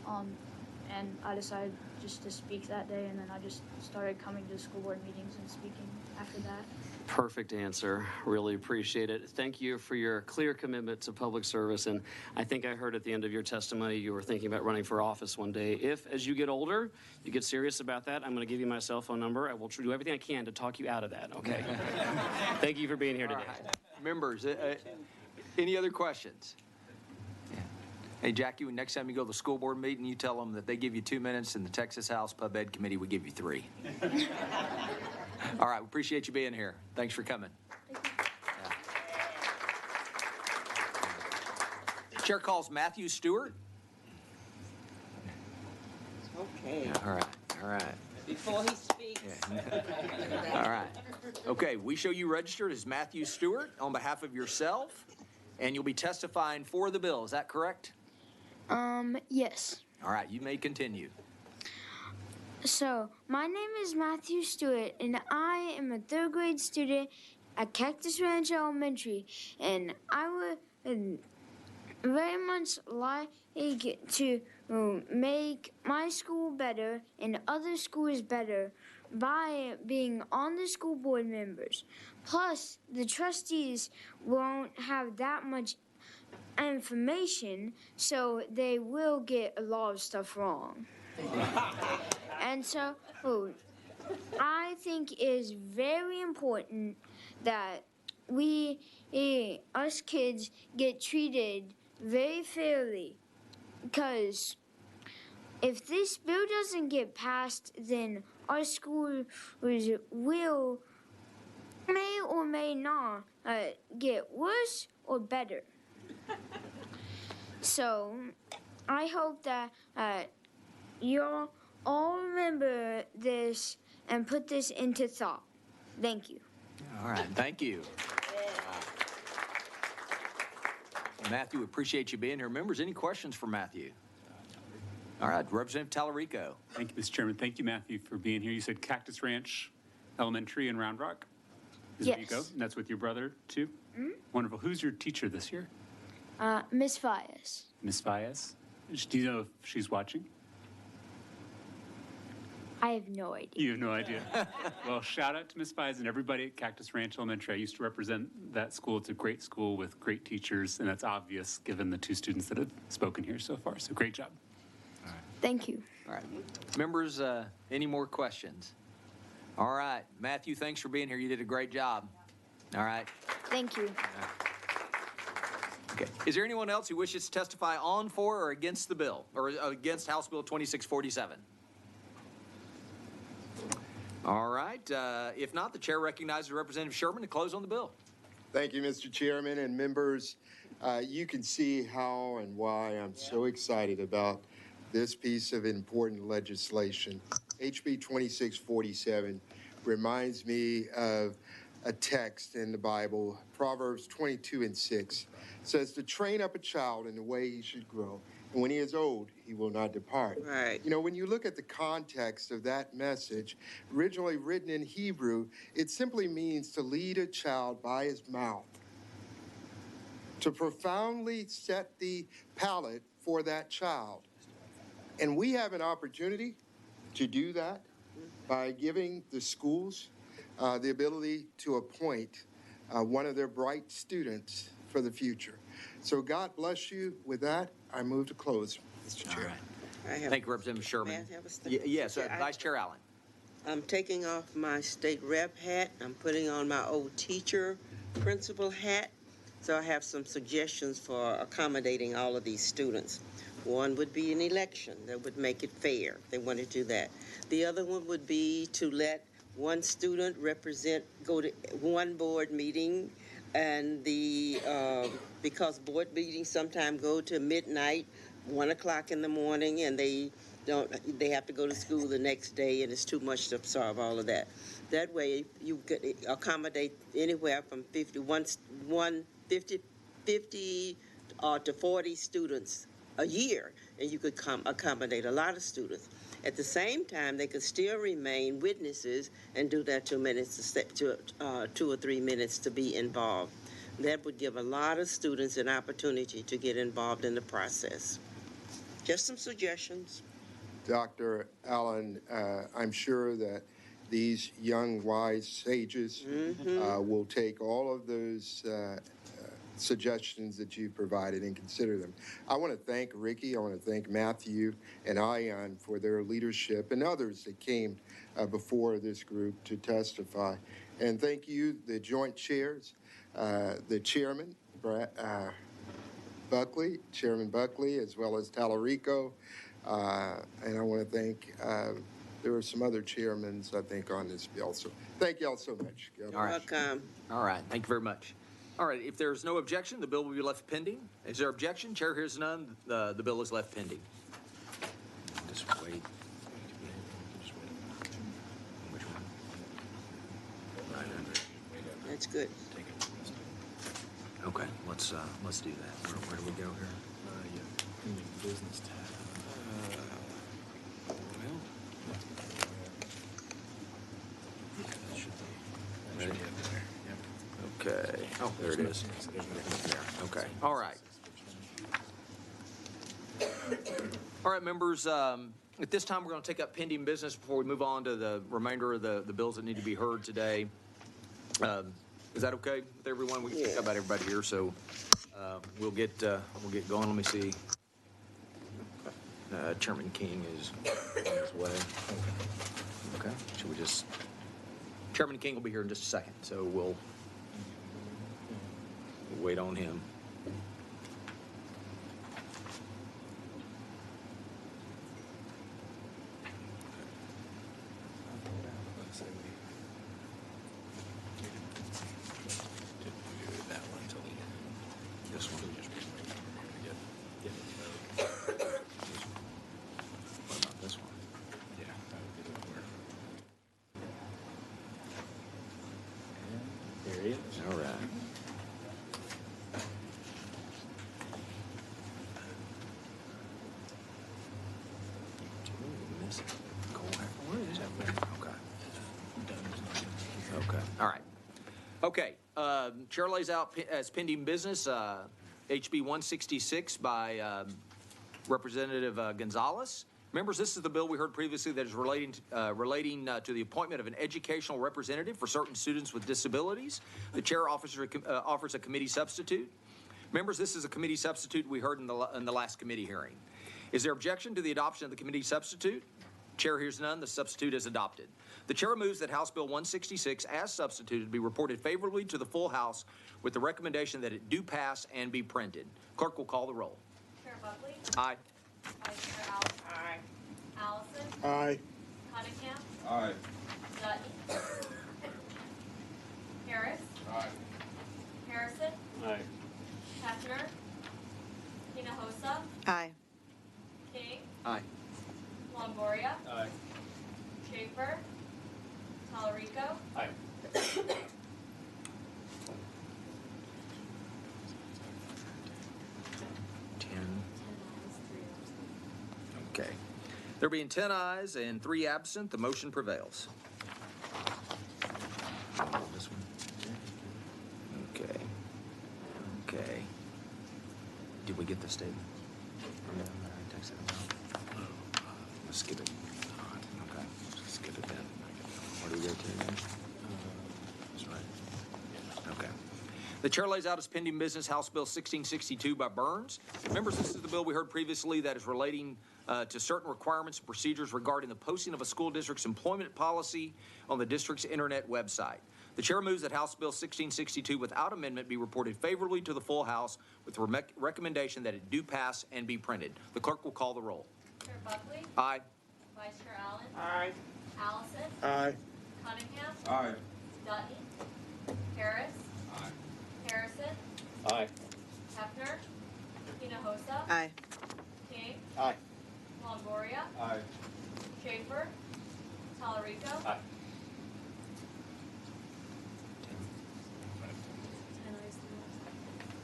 And I decided just to speak that day, and then I just started coming to school board meetings and speaking after that. Perfect answer. Really appreciate it. Thank you for your clear commitment to public service. And I think I heard at the end of your testimony you were thinking about running for office one day. If, as you get older, you get serious about that, I'm going to give you my cell phone number. I will do everything I can to talk you out of that, okay? Thank you for being here today. Members, any other questions? Yeah. Hey, Jackie, next time you go to the school board meeting, you tell them that they give you 2 minutes and the Texas House Pub Ed Committee would give you 3. All right, we appreciate you being here. Thanks for coming. Yeah. Chair calls Matthew Stewart. Okay. All right, all right. Before he speaks. Yeah. All right. Okay, we show you registered as Matthew Stewart on behalf of yourself, and you'll be testifying for the bill. Is that correct? Yes. All right, you may continue. So, my name is Matthew Stewart, and I am a 3rd grade student at Cactus Ranch Elementary, and I would very much like to make my school better and other schools better by being on the school board members. Plus, the trustees won't have that much information, so they will get a lot of stuff wrong. And so, I think it is very important that we, us kids, get treated very fairly. Because if this bill doesn't get passed, then our schools will, may or may not, get worse or better. So, I hope that you'll all remember this and put this into thought. Thank you. All right, thank you. Matthew, appreciate you being here. Members, any questions for Matthew? All right, Representative Tallarico. Thank you, Mr. Chairman. Thank you, Matthew, for being here. You said Cactus Ranch Elementary in Round Rock? Is where you go? And that's with your brother, too? Mm-hmm. Wonderful. Who's your teacher this year? Miss Fias. Miss Fias. Do you know if she's watching? I have no idea. You have no idea. Well, shout out to Miss Fias and everybody at Cactus Ranch Elementary. I used to represent that school. It's a great school with great teachers, and that's obvious given the 2 students that have spoken here so far. So great job. All right. Thank you. All right. Members, any more questions? All right. Matthew, thanks for being here. You did a great job. All right. Thank you. Okay. Is there anyone else who wishes to testify on, for, or against the bill, or against House Bill 2647? All right. If not, the chair recognizes Representative Sherman to close on the bill. Thank you, Mr. Chairman and members. You can see how and why I'm so excited about this piece of important legislation. HB 2647 reminds me of a text in the Bible, Proverbs 22:6, says to train up a child in the way he should grow, and when he is old, he will not depart. Right. You know, when you look at the context of that message, originally written in Hebrew, it simply means to lead a child by his mouth, to profoundly set the palate for that child. And we have an opportunity to do that by giving the schools the ability to appoint one of their bright students for the future. So God bless you. With that, I move to close, Mr. Chair. Thank you, Representative Sherman. May I have a statement? Yes, Vice Chair Allen. I'm taking off my state rep hat. I'm putting on my old teacher principal hat. So I have some suggestions for accommodating all of these students. One would be an election that would make it fair. They want to do that. The other one would be to let one student go to one board meeting, and because board meetings sometimes go to midnight, 1 o'clock in the morning, and they have to go to school the next day, and it's too much to absorb all of that. That way, you could accommodate anywhere from 50 to 40 students a year, and you could accommodate a lot of students. At the same time, they could still remain witnesses and do that 2 minutes, 2 or 3 minutes to be involved. That would give a lot of students an opportunity to get involved in the process. Just some suggestions. Dr. Allen, I'm sure that these young, wise sages will take all of those suggestions that you provided and consider them. I want to thank Ricky, I want to thank Matthew and Ian for their leadership and others that came before this group to testify. And thank you, the joint chairs, the chairman, Buckley, Chairman Buckley, as well as Tallarico. And I want to thank, there were some other chairmen, I think, on this bill. So thank you all so much. God All right. Welcome. All right, thank you very much. All right, if there's no objection, the bill will be left pending. Is there objection? Chair hears none. The bill is left pending. Just wait. Which one? 900. That's good. Okay, let's do that. Where do we go here? Business tab. Ready? Okay. Oh, there it is. There. Okay. All right. All right, members. At this time, we're going to take up pending business before we move on to the remainder of the bills that need to be heard today. Is that okay with everyone? We can think about everybody here, so we'll get going. Let me see. Chairman King is on his way. Okay. Should we just? Chairman King will be here in just a second, so we'll wait on him. This one. What about this one? There he is. All right. Okay. All right. Okay. Chair lays out as pending business HB 166 by Representative Gonzalez. Members, this is the bill we heard previously that is relating to the appointment of an educational representative for certain students with disabilities. The chair offers a committee substitute. Members, this is a committee substitute we heard in the last committee hearing. Is there objection to the adoption of the committee substitute? Chair hears none. The substitute is adopted. The chair moves that House Bill 166, as substituted, be reported favorably to the full House with the recommendation that it do pass and be printed. Clerk will call the roll. Chair Buckley? Aye. Vice Chair Allen? Aye. Allison? Aye. Cunningham? Aye. Dutton? Harris? Aye. Harrison? Aye. Hefner? Hinojosa? Aye. King? Aye. Longoria? Aye. Schaefer? Talarico? Aye. Okay. There being 10 ayes and 3 absent, the motion prevails. This one. Okay. Okay. Did we get the statement? From them that I texted them out? Let's skip it. Okay. Let's skip it then. Where do we go to then? That's right. Okay. The chair lays out as pending business House Bill 1662 by Burns. Members, this is the bill we heard previously that is relating to certain requirements and procedures regarding the posting of a school district's employment policy on the district's internet website. The chair moves that House Bill 1662 without amendment be reported favorably to the full House with the recommendation that it do pass and be printed. The clerk will call the roll. Chair Buckley? Aye. Vice Chair Allen? Aye. Allison? Aye. Cunningham? Aye. Dutton? Harris? Aye. Harrison? Aye. Hefner? Hinojosa? Aye. King? Aye. Longoria? Aye. Schaefer? Talarico? Aye.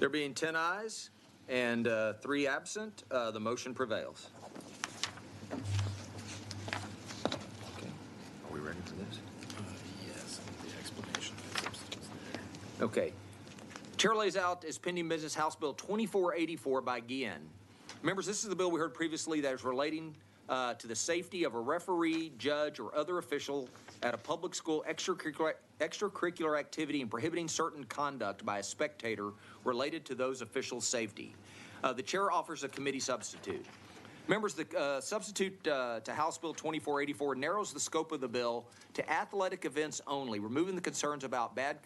There being 10 ayes and 3 absent, the motion prevails. Okay. Are we ready for this? Yes, the explanation. Okay. Chair lays out as pending business House Bill 2484 by Guillen. Members, this is the bill we heard previously that is relating to the safety of a referee, judge, or other official at a public school extracurricular activity and prohibiting certain conduct by a spectator related to those officials' safety. The chair offers a committee substitute. Members, the substitute to House Bill 2484 narrows the scope of the bill to athletic events only, removing the concerns about bad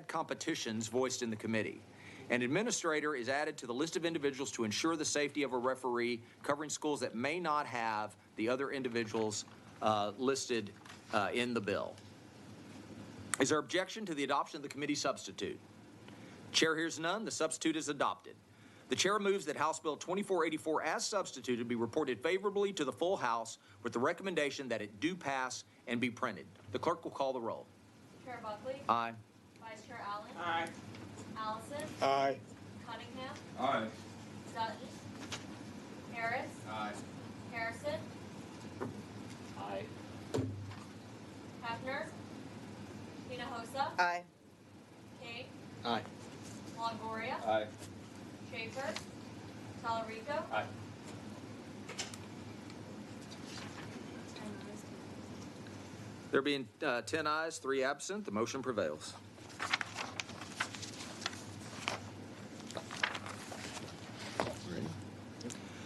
competitions voiced in the committee. An administrator is added to the list of individuals to ensure the safety of a referee, covering schools that may not have the other individuals listed in the bill. Is there objection to the adoption of the committee substitute? Chair hears none. The substitute is adopted. The chair moves that House Bill 2484 as substituted be reported favorably to the full House with the recommendation that it do pass and be printed. The clerk will call the roll. Chair Buckley? Aye. Vice Chair Allen? Aye. Allison? Aye. Cunningham? Aye. Dutton? Harris? Aye. Harrison? Aye. Hefner? Hinojosa? Aye. King? Aye. Longoria? Aye. Schaefer? Talarico? Aye. There being 10 ayes, 3 absent, the motion prevails.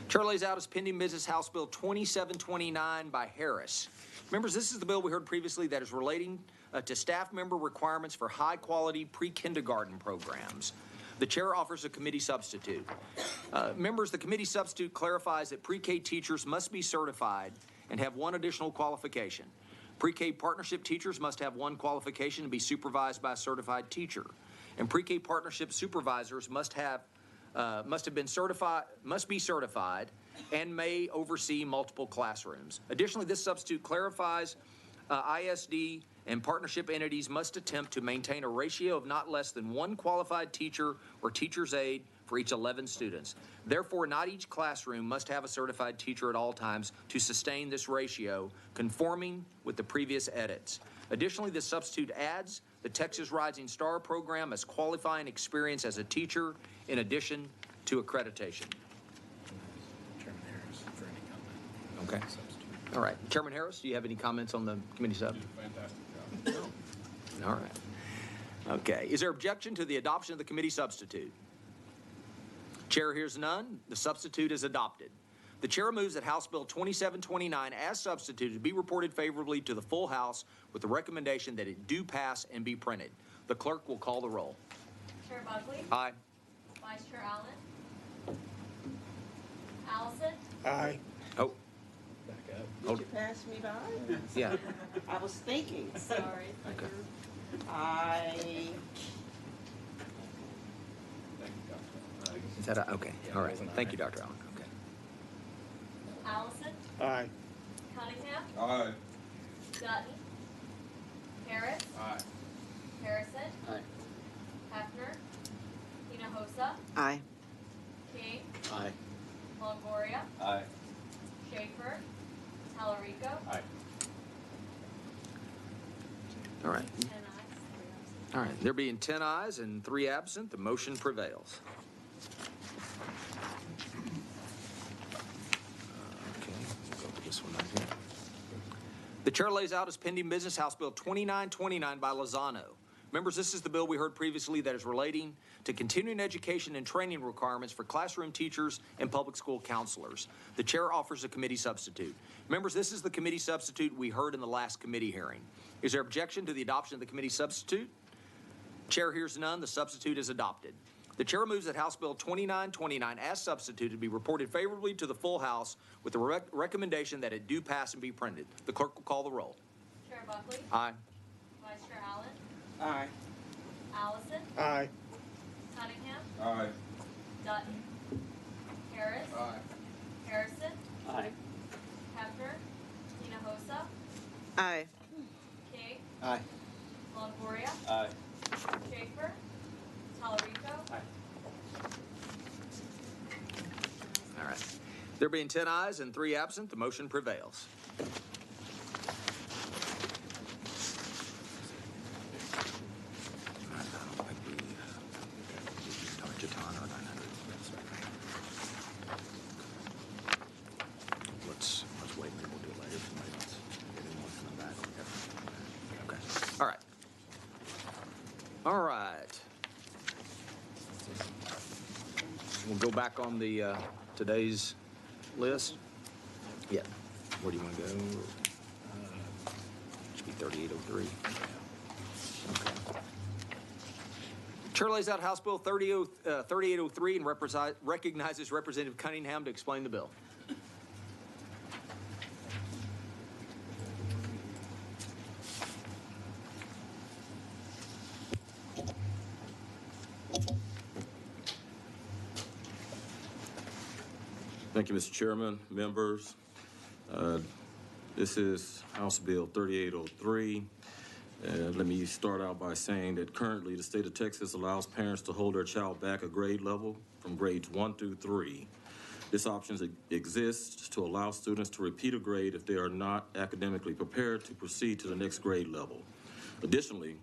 Chair lays out as pending business House Bill 2729 by Harris. Members, this is the bill we heard previously that is relating to staff member requirements for high-quality pre-kindergarten programs. The chair offers a committee substitute. Members, the committee substitute clarifies that pre-K teachers must be certified and have one additional qualification. Pre-K partnership teachers must have one qualification to be supervised by a certified teacher. And pre-K partnership supervisors must be certified and may oversee multiple classrooms. Additionally, this substitute clarifies ISD and partnership entities must attempt to maintain a ratio of not less than one qualified teacher or teacher's aide for each 11 students. Therefore, not each classroom must have a certified teacher at all times to sustain this ratio, conforming with the previous edits. Additionally, this substitute adds the Texas Rising Star program as qualifying experience as a teacher in addition to accreditation. Chairman Harris, for any comment. Okay. All right. Chairman Harris, do you have any comments on the committee sub? Fantastic job. All right. Okay. Is there objection to the adoption of the committee substitute? Chair hears none. The substitute is adopted. The chair moves that House Bill 2729 as substituted be reported favorably to the full House with the recommendation that it do pass and be printed. The clerk will call the roll. Chair Buckley? Aye. Vice Chair Allen? Allison? Aye. Oh, Back up. Hold Did you pass me by? yeah. I was thinking. Sorry. Okay. Is that okay? All right. Thank you, Dr. Allen. Okay. Allison? Aye. Cunningham? Aye. Dutton? Harris? Aye. Harrison? Aye. Hefner? Hinojosa? Aye. King? Aye. Longoria? Aye. Schaefer? Talarico? Aye. All right. 10 ayes. All right. There being 10 ayes and 3 absent, the motion prevails. Okay, we'll go to this one right here. The chair lays out as pending business House Bill 2929 by Lozano. Members, this is the bill we heard previously that is relating to continuing education and training requirements for classroom teachers and public school counselors. The chair offers a committee substitute. Members, this is the committee substitute we heard in the last committee hearing. Is there objection to the adoption of the committee substitute? Chair hears none. The substitute is adopted. The chair moves that House Bill 2929 as substituted be reported favorably to the full House with the recommendation that it do pass and be printed. The clerk will call the roll. Chair Buckley? Aye. Vice Chair Allen? Aye. Allison? Aye. Cunningham? Aye. Dutton? Harris? Aye. Harrison? Aye. Hefner? Hinojosa? Aye. King? Aye. Longoria? Aye. Schaefer? Talarico? All right. There being 10 ayes and 3 absent, the motion prevails. All right. We'll go back on the today's list. Yeah. Where do you want to go? Should be 3803. Okay. Chair lays out House Bill 3803 and recognizes Representative Cunningham to explain the bill. Thank you, Mr. Chairman, members. This is House Bill 3803. Let me start out by saying that currently the state of Texas allows parents to hold their child back a grade level from grades 1 through 3. This option exists to allow students to repeat a grade if they are not academically prepared to proceed to the next grade level. Additionally,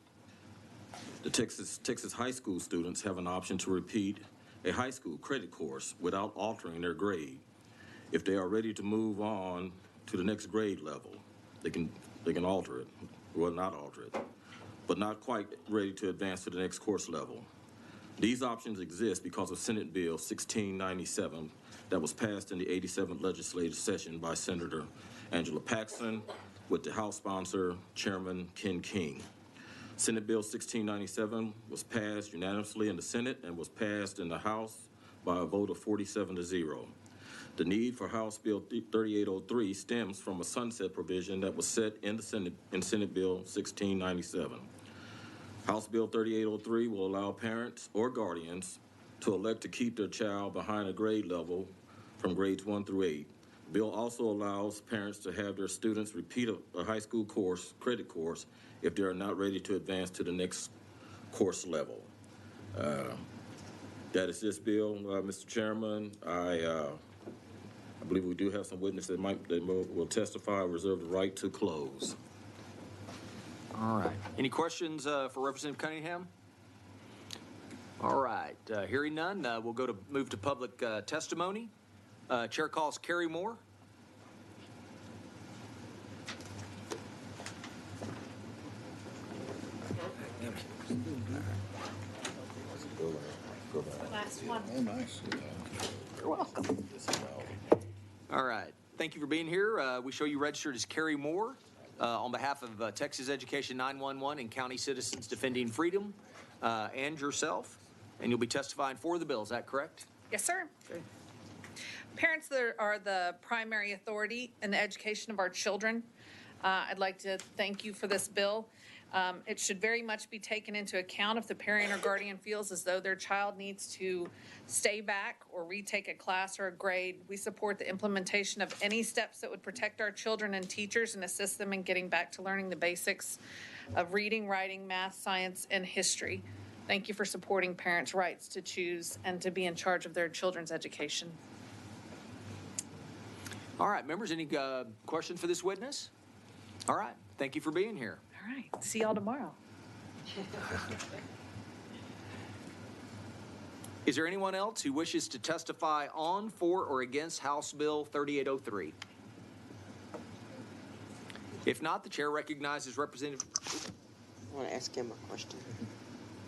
the Texas high school students have an option to repeat a high school credit course without altering their grade. If they are ready to move on to the next grade level, they can alter it, well, not alter it, but not quite ready to advance to the next course level. These options exist because of Senate Bill 1697 that was passed in the 87th legislative session by Senator Angela Paxson with the House sponsor, Chairman Ken King. Senate Bill 1697 was passed unanimously in the Senate and was passed in the House by a vote of 47-0. The need for House Bill 3803 stems from a sunset provision that was set in the Senate in Senate Bill 1697. House Bill 3803 will allow parents or guardians to elect to keep their child behind a grade level from grades 1 through 8. The bill also allows parents to have their students repeat a high school credit course, if they are not ready to advance to the next course level. That is this bill, Mr. Chairman. I believe we do have some witnesses that will testify. I reserve the right to close. All right. Any questions for Representative Cunningham? All right. Hearing none, we'll move to public testimony. Chair calls Carrie Moore. Last one. Oh, nice. You're welcome. All right. Thank you for being here. We show you registered as Carrie Moore on behalf of Texas Education 911 and County Citizens Defending Freedom and yourself. And you'll be testifying for the bill. Is that correct? Yes, sir. Okay. Parents are the primary authority in the education of our children. I'd like to thank you for this bill. It should very much be taken into account if the parent or guardian feels as though their child needs to stay back or retake a class or a grade. We support the implementation of any steps that would protect our children and teachers and assist them in getting back to learning the basics of reading, writing, math, science, and history. Thank you for supporting parents' rights to choose and to be in charge of their children's education. All right, members, any questions for this witness? All right. Thank you for being here. All right. See y'all tomorrow. Is there anyone else who wishes to testify on, for, or against House Bill 3803? If not, the chair recognizes Representative. I want to ask him a question.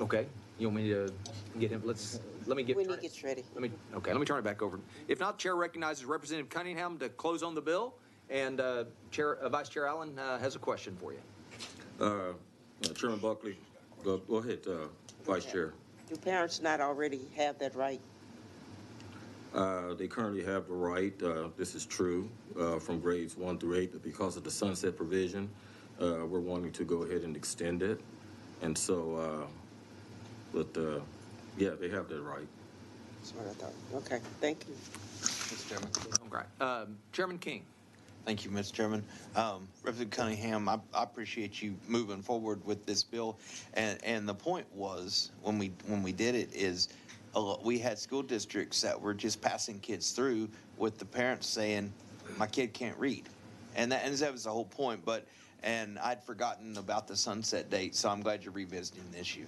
Okay. You want me to get him? Let me get. When he gets ready. Let me turn it back over. If not, the chair recognizes Representative Cunningham to close on the bill, and Vice Chair Allen has a question for you. Chairman Buckley, go ahead, Vice Chair. Do parents not already have that right? They currently have the right, this is true, from grades 1 through 8, but because of the sunset provision, we're wanting to go ahead and extend it. And so, yeah, they have that right. That's what I thought. Okay, thank you. Mr. Chairman. Okay. Chairman King. Thank you, Mr. Chairman. Representative Cunningham, I appreciate you moving forward with this bill. And the point was, when we did it, is we had school districts that were just passing kids through with the parents saying, my kid can't read. And that was the whole point. And I'd forgotten about the sunset date, so I'm glad you're revisiting the issue.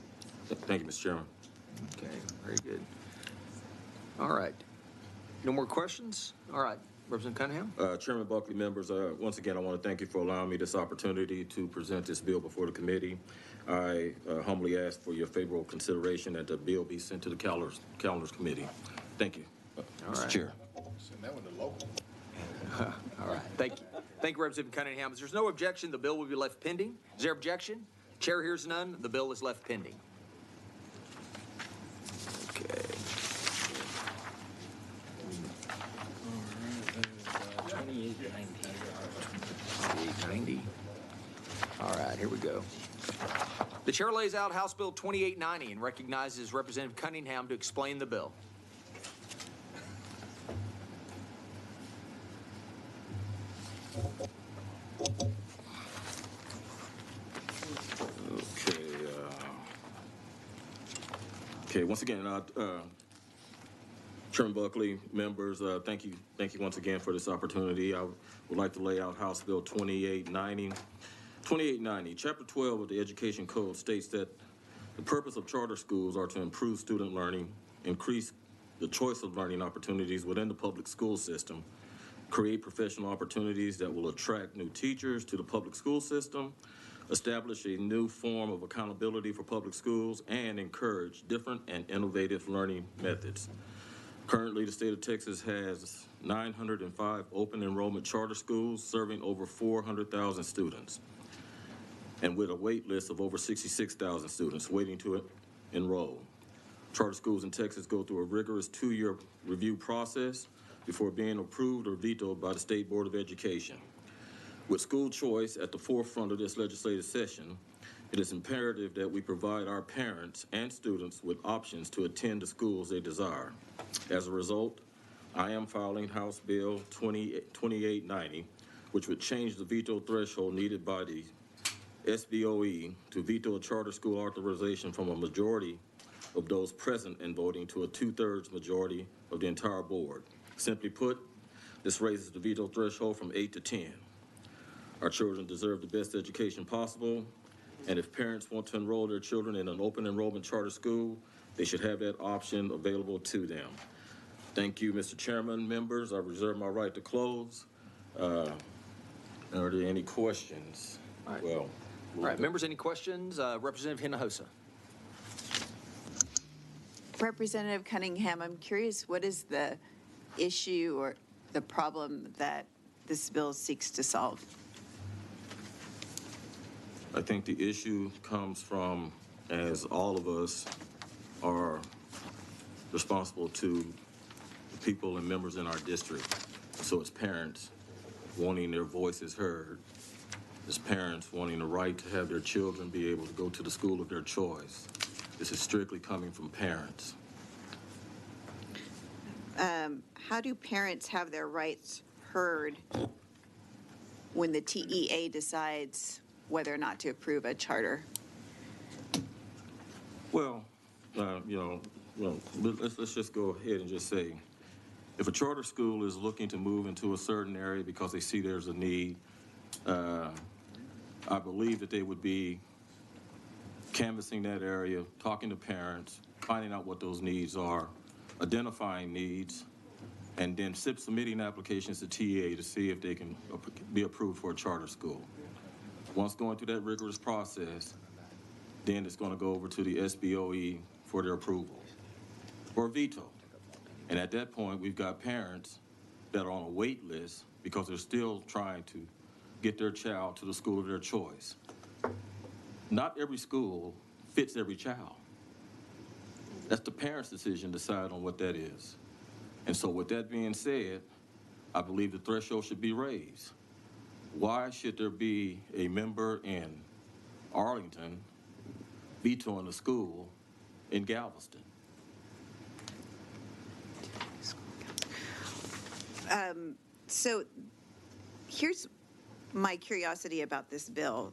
Thank you, Mr. Chairman. Okay, very good. All right. No more questions? All right. Representative Cunningham? Chairman Buckley, members, once again, I want to thank you for allowing me this opportunity to present this bill before the committee. I humbly ask for your favorable consideration that the bill be sent to the Calendars Committee. Thank you, Mr. Chair. Send that one to local. All right, thank you. Thank you, Representative Cunningham. If there's no objection, the bill will be left pending. Is there objection? Chair hears none. The bill is left pending. Okay. 2890. All right, here we go. The chair lays out House Bill 2890 and recognizes Representative Cunningham to explain the bill. Okay, once again, Chairman Buckley, members, thank you once again for this opportunity. I would like to lay out House Bill 2890. 2890, Chapter 12 of the Education Code states that the purpose of charter schools are to improve student learning, increase the choice of learning opportunities within the public school system, create professional opportunities that will attract new teachers to the public school system, establish a new form of accountability for public schools, and encourage different and innovative learning methods. Currently, the state of Texas has 905 open enrollment charter schools serving over 400,000 students, and with a wait list of over 66,000 students waiting to enroll. Charter schools in Texas go through a rigorous 2-year review process before being approved or vetoed by the State Board of Education. With school choice at the forefront of this legislative session, it is imperative that we provide our parents and students with options to attend the schools they desire. As a result, I am filing House Bill 2890, which would change the veto threshold needed by the SBOE to veto a charter school authorization from a majority of those present and voting to a 2/3 majority of the entire board. Simply put, this raises the veto threshold from 8 to 10. Our children deserve the best education possible, and if parents want to enroll their children in an open enrollment charter school, they should have that option available to them. Thank you, Mr. Chairman. Members, I reserve my right to close. Are there any questions? All right. Well, all right, members, any questions? Representative Hinojosa. Representative Cunningham, I'm curious, what is the issue or the problem that this bill seeks to solve? I think the issue comes from, as all of us are responsible to the people and members in our district. So it's parents wanting their voices heard. It's parents wanting the right to have their children be able to go to the school of their choice. This is strictly coming from parents. How do parents have their rights heard when the TEA decides whether or not to approve a charter? Well, let's just go ahead and just say, if a charter school is looking to move into a certain area because they see there's a need, I believe that they would be canvassing that area, talking to parents, finding out what those needs are, identifying needs, and then submitting applications to TEA to see if they can be approved for a charter school. Once going through that rigorous process, then it's going to go over to the SBOE for their approval or veto. And at that point, we've got parents that are on a wait list because they're still trying to get their child to the school of their choice. Not every school fits every child. That's the parents' decision to decide on what that is. And so with that being said, I believe the threshold should be raised. Why should there be a member in Arlington vetoing a school in Galveston? So here's my curiosity about this bill.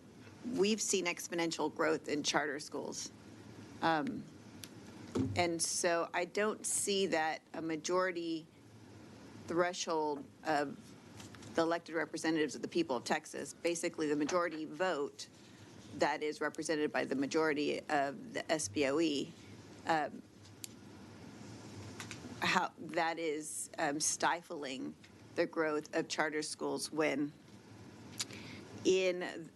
We've seen exponential growth in charter schools. And so I don't see that a majority threshold of the elected representatives of the people of Texas, basically the majority vote that is represented by the majority of the SBOE, how that is stifling the growth of charter schools when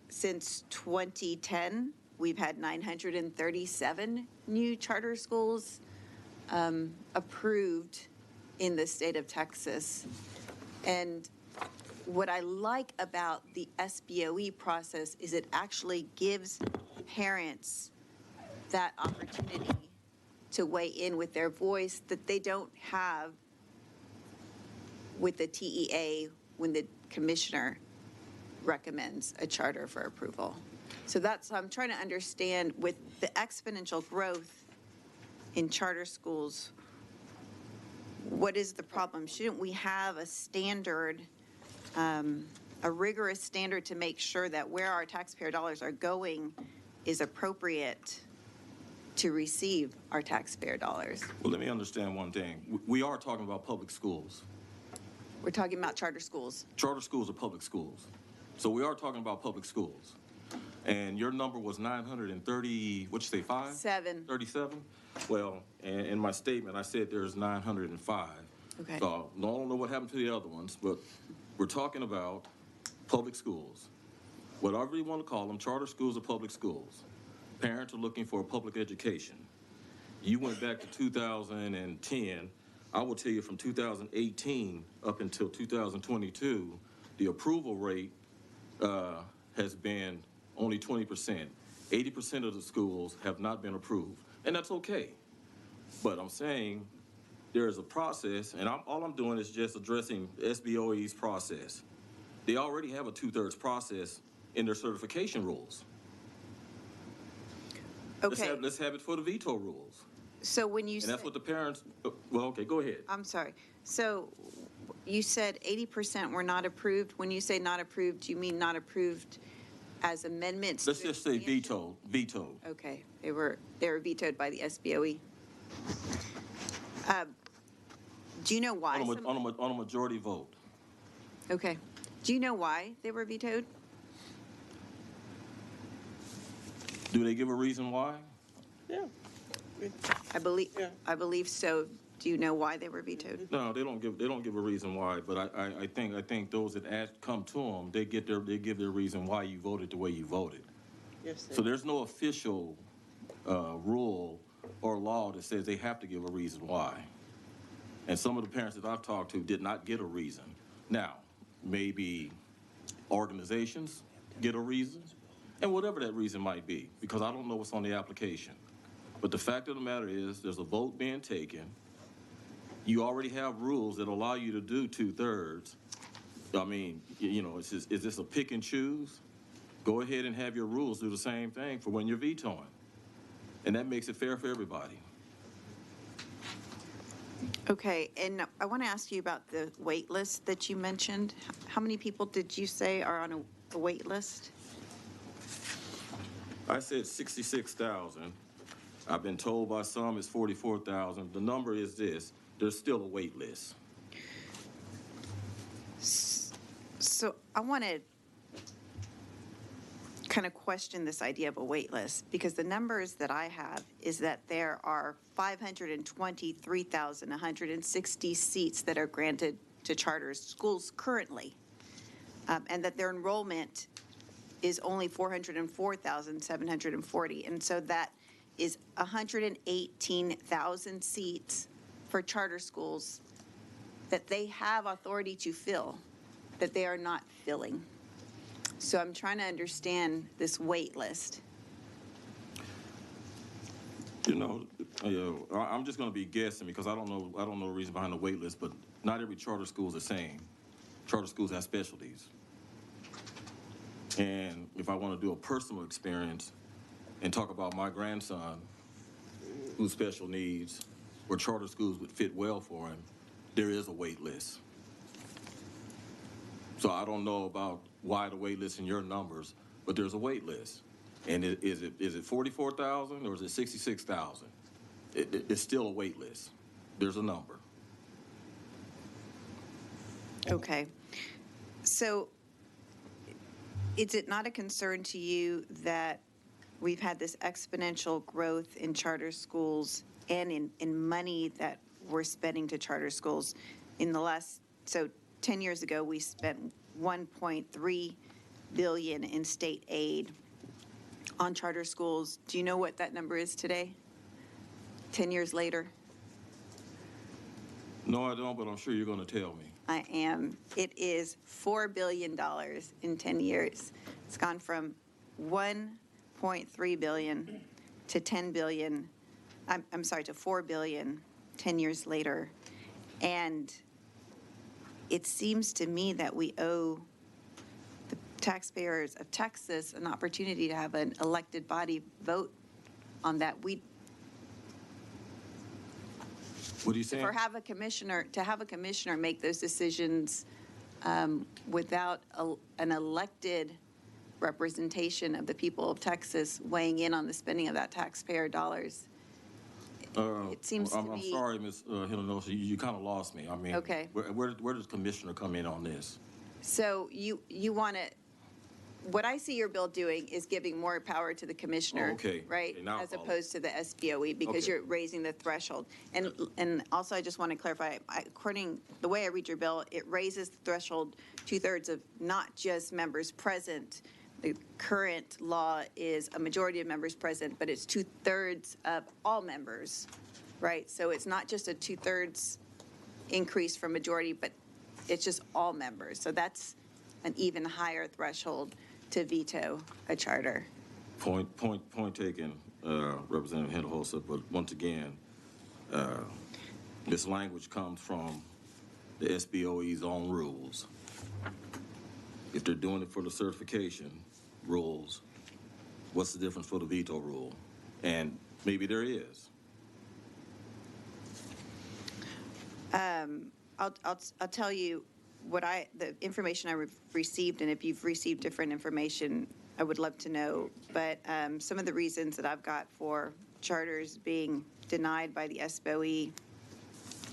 since 2010, we've had 937 new charter schools approved in the state of Texas. And what I like about the SBOE process is it actually gives parents that opportunity to weigh in with their voice that they don't have with the TEA when the commissioner recommends a charter for approval. So I'm trying to understand with the exponential growth in charter schools, what is the problem? Shouldn't we have a standard, a rigorous standard to make sure that where our taxpayer dollars are going is appropriate to receive our taxpayer dollars? Well, let me understand one thing. We are talking about public schools. We're talking about charter schools. Charter schools are public schools. So we are talking about public schools. And your number was 930, what'd you say, 5? 7. 37? Well, in my statement, I said there's 905. Okay. So I don't know what happened to the other ones, but we're talking about public schools. Whatever you want to call them, charter schools or public schools. Parents are looking for a public education. You went back to 2010. I will tell you from 2018 up until 2022, the approval rate has been only 20%. 80% of the schools have not been approved, and that's okay. But I'm saying there is a process, and all I'm doing is just addressing SBOE's process. They already have a 2/3 process in their certification rules. Okay. Let's have it for the veto rules. So when you And say, that's what the parents, well, okay, go ahead. I'm sorry. So you said 80% were not approved. When you say not approved, do you mean not approved as amendments? Let's just say vetoed. Okay, they were vetoed by the SBOE. Do you know why? On a majority vote. Okay. Do you know why they were vetoed? Do they give a reason why? Yeah. I believe so. Do you know why they were vetoed? No, they don't give a reason why. But I think those that come to them, they give their reason why you voted the way you voted. Yes, So there's no official rule or law that says they have to give a reason why. And some of the parents that I've talked to did not get a reason. Now, maybe organizations get a reason, and whatever that reason might be, because I don't know what's on the application. But the fact of the matter is, there's a vote being taken. You already have rules that allow you to do 2/3. I mean, is this a pick and choose? Go ahead and have your rules do the same thing for when you're vetoing. And that makes it fair for everybody. Okay, and I want to ask you about the wait list that you mentioned. How many people did you say are on a wait list? I said 66,000. I've been told by some it's 44,000. The number is this. There's still a wait list. So I want to kind of question this idea of a wait list, because the numbers that I have is that there are 523,160 seats that are granted to charter schools currently, and that their enrollment is only 404,740. And so that is 118,000 seats for charter schools that they have authority to fill, that they are not filling. So I'm trying to understand this wait list. I'm just going to be guessing because I don't know the reason behind the wait list, but not every charter school is the same. Charter schools have specialties. And if I want to do a personal experience and talk about my grandson, whose special needs, where charter schools would fit well for him, there is a wait list. So I don't know about why the wait list in your numbers, but there's a wait list. And is it 44,000 or is it 66,000? It's still a wait list. There's a number. Okay. So is it not a concern to you that we've had this exponential growth in charter schools and in money that we're spending to charter schools in the last, so 10 years ago, we spent $1.3 billion in state aid on charter schools. Do you know what that number is today? 10 years later? No, I don't, but I'm sure you're going to tell me. I am. It is $4 billion in 10 years. It's gone from 1.3 billion to 10 billion. I'm sorry, to 4 billion 10 years later. And it seems to me that we owe the taxpayers of Texas an opportunity to have an elected body vote on that. What are you saying? To have a commissioner make those decisions without an elected representation of the people of Texas weighing in on the spending of that taxpayer dollars. It seems to I'm me. sorry, Ms. Hinojosa, you kind of lost me. I mean, Okay. Where does commissioner come in on this? So you want to, what I see your bill doing is giving more power to the commissioner. Oh, okay. Right? Okay, now I As follow. opposed to the SBOE, because Okay. you're raising the threshold. And also, I just want to clarify, according, the way I read your bill, it raises the threshold 2/3 of not just members present. The current law is a majority of members present, but it's 2/3 of all members, right? So it's not just a 2/3 increase from majority, but it's just all members. So that's an even higher threshold to veto a charter. Point taken, Representative Hinojosa, but once again, this language comes from the SBOE's own rules. If they're doing it for the certification rules, what's the difference for the veto rule? And maybe there is. I'll tell you what the information I received, and if you've received different information, I would love to know. But some of the reasons that I've got for charters being denied by the SBOE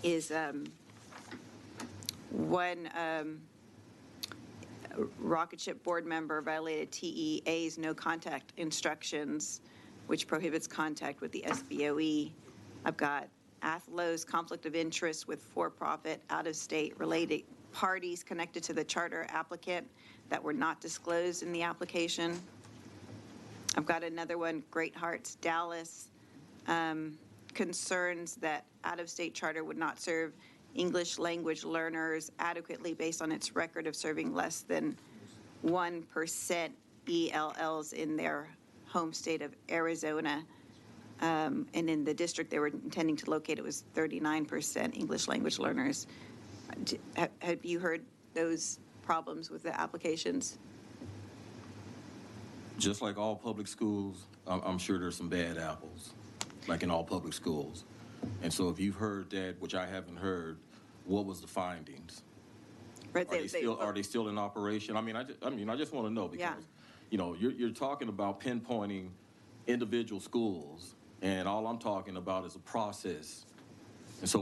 is one rocket ship board member violated TEA's no contact instructions, which prohibits contact with the SBOE. I've got Athlow's conflict of interest with for-profit, out-of-state related parties connected to the charter applicant that were not disclosed in the application. I've got another one, Great Hearts Dallas, concerns that out-of-state charter would not serve English language learners adequately based on its record of serving less than 1% ELLs in their home state of Arizona. And in the district they were intending to locate, it was 39% English language learners. Have you heard those problems with the applications? Just like all public schools, I'm sure there's some bad apples, like in all public schools. And so if you've heard that, which I haven't heard, what was the findings? Right, Are they still in operation? I just want to know, because, Yeah. you know, you're talking about pinpointing individual schools, and all I'm talking about is a process. And so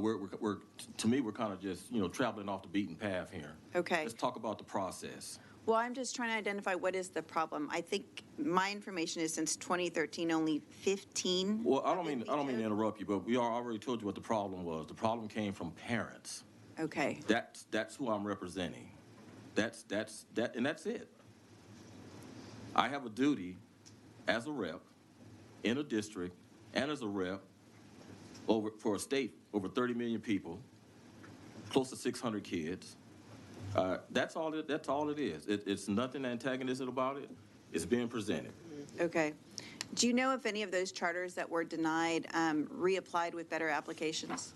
to me, we're kind of just, you know, traveling off the beaten path here. Okay. Let's talk about the process. Well, I'm just trying to identify what is the problem. I think my information is since 2013, only 15. Well, I don't mean to interrupt you, but we already told you what the problem was. The problem came from parents. Okay. That's who I'm representing. That's it. I have a duty as a rep in a district and as a rep for a state over 30 million people, close to 600 kids. That's all it is. It's nothing antagonistic about it. It's being presented. Okay. Do you know if any of those charters that were denied reapplied with better applications?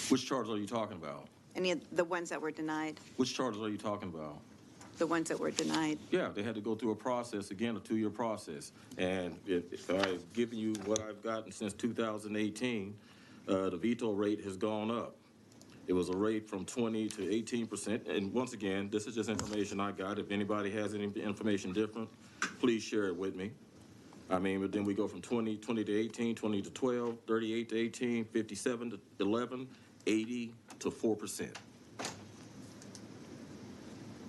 Which charters are you talking about? Any of the ones that were denied? Which charters are you talking about? The ones that were denied? Yeah, they had to go through a process, again, a 2-year process. And if I've given you what I've gotten since 2018, the veto rate has gone up. It was a rate from 20 to 18%. And once again, this is just information I got. If anybody has any information different, please share it with me. But then we go from 20 to 18, 20 to 12, 38 to 18, 57 to 11, 80 to 4%.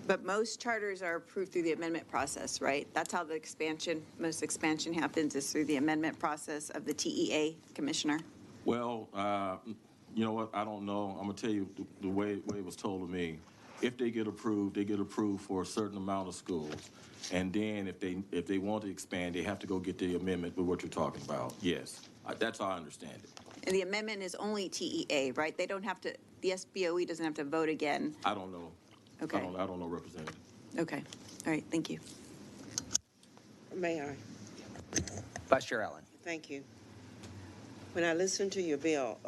But most charters are approved through the amendment process, right? That's how most expansion happens, is through the amendment process of the TEA commissioner. Well, You know what? I don't know. I'm gonna tell you the way it was told to me. If they get approved, they get approved for a certain amount of schools. And then if they want to expand, they have to go get the amendment with what you're talking about. Yes, that's how I understand it. And the amendment is only TEA, right? They don't have to, the SBOE doesn't have to vote again. I don't know. Okay. I don't know, Representative. Okay. All right, thank you. May I? Vice Chair Allen. Thank you. When I listen to your bill,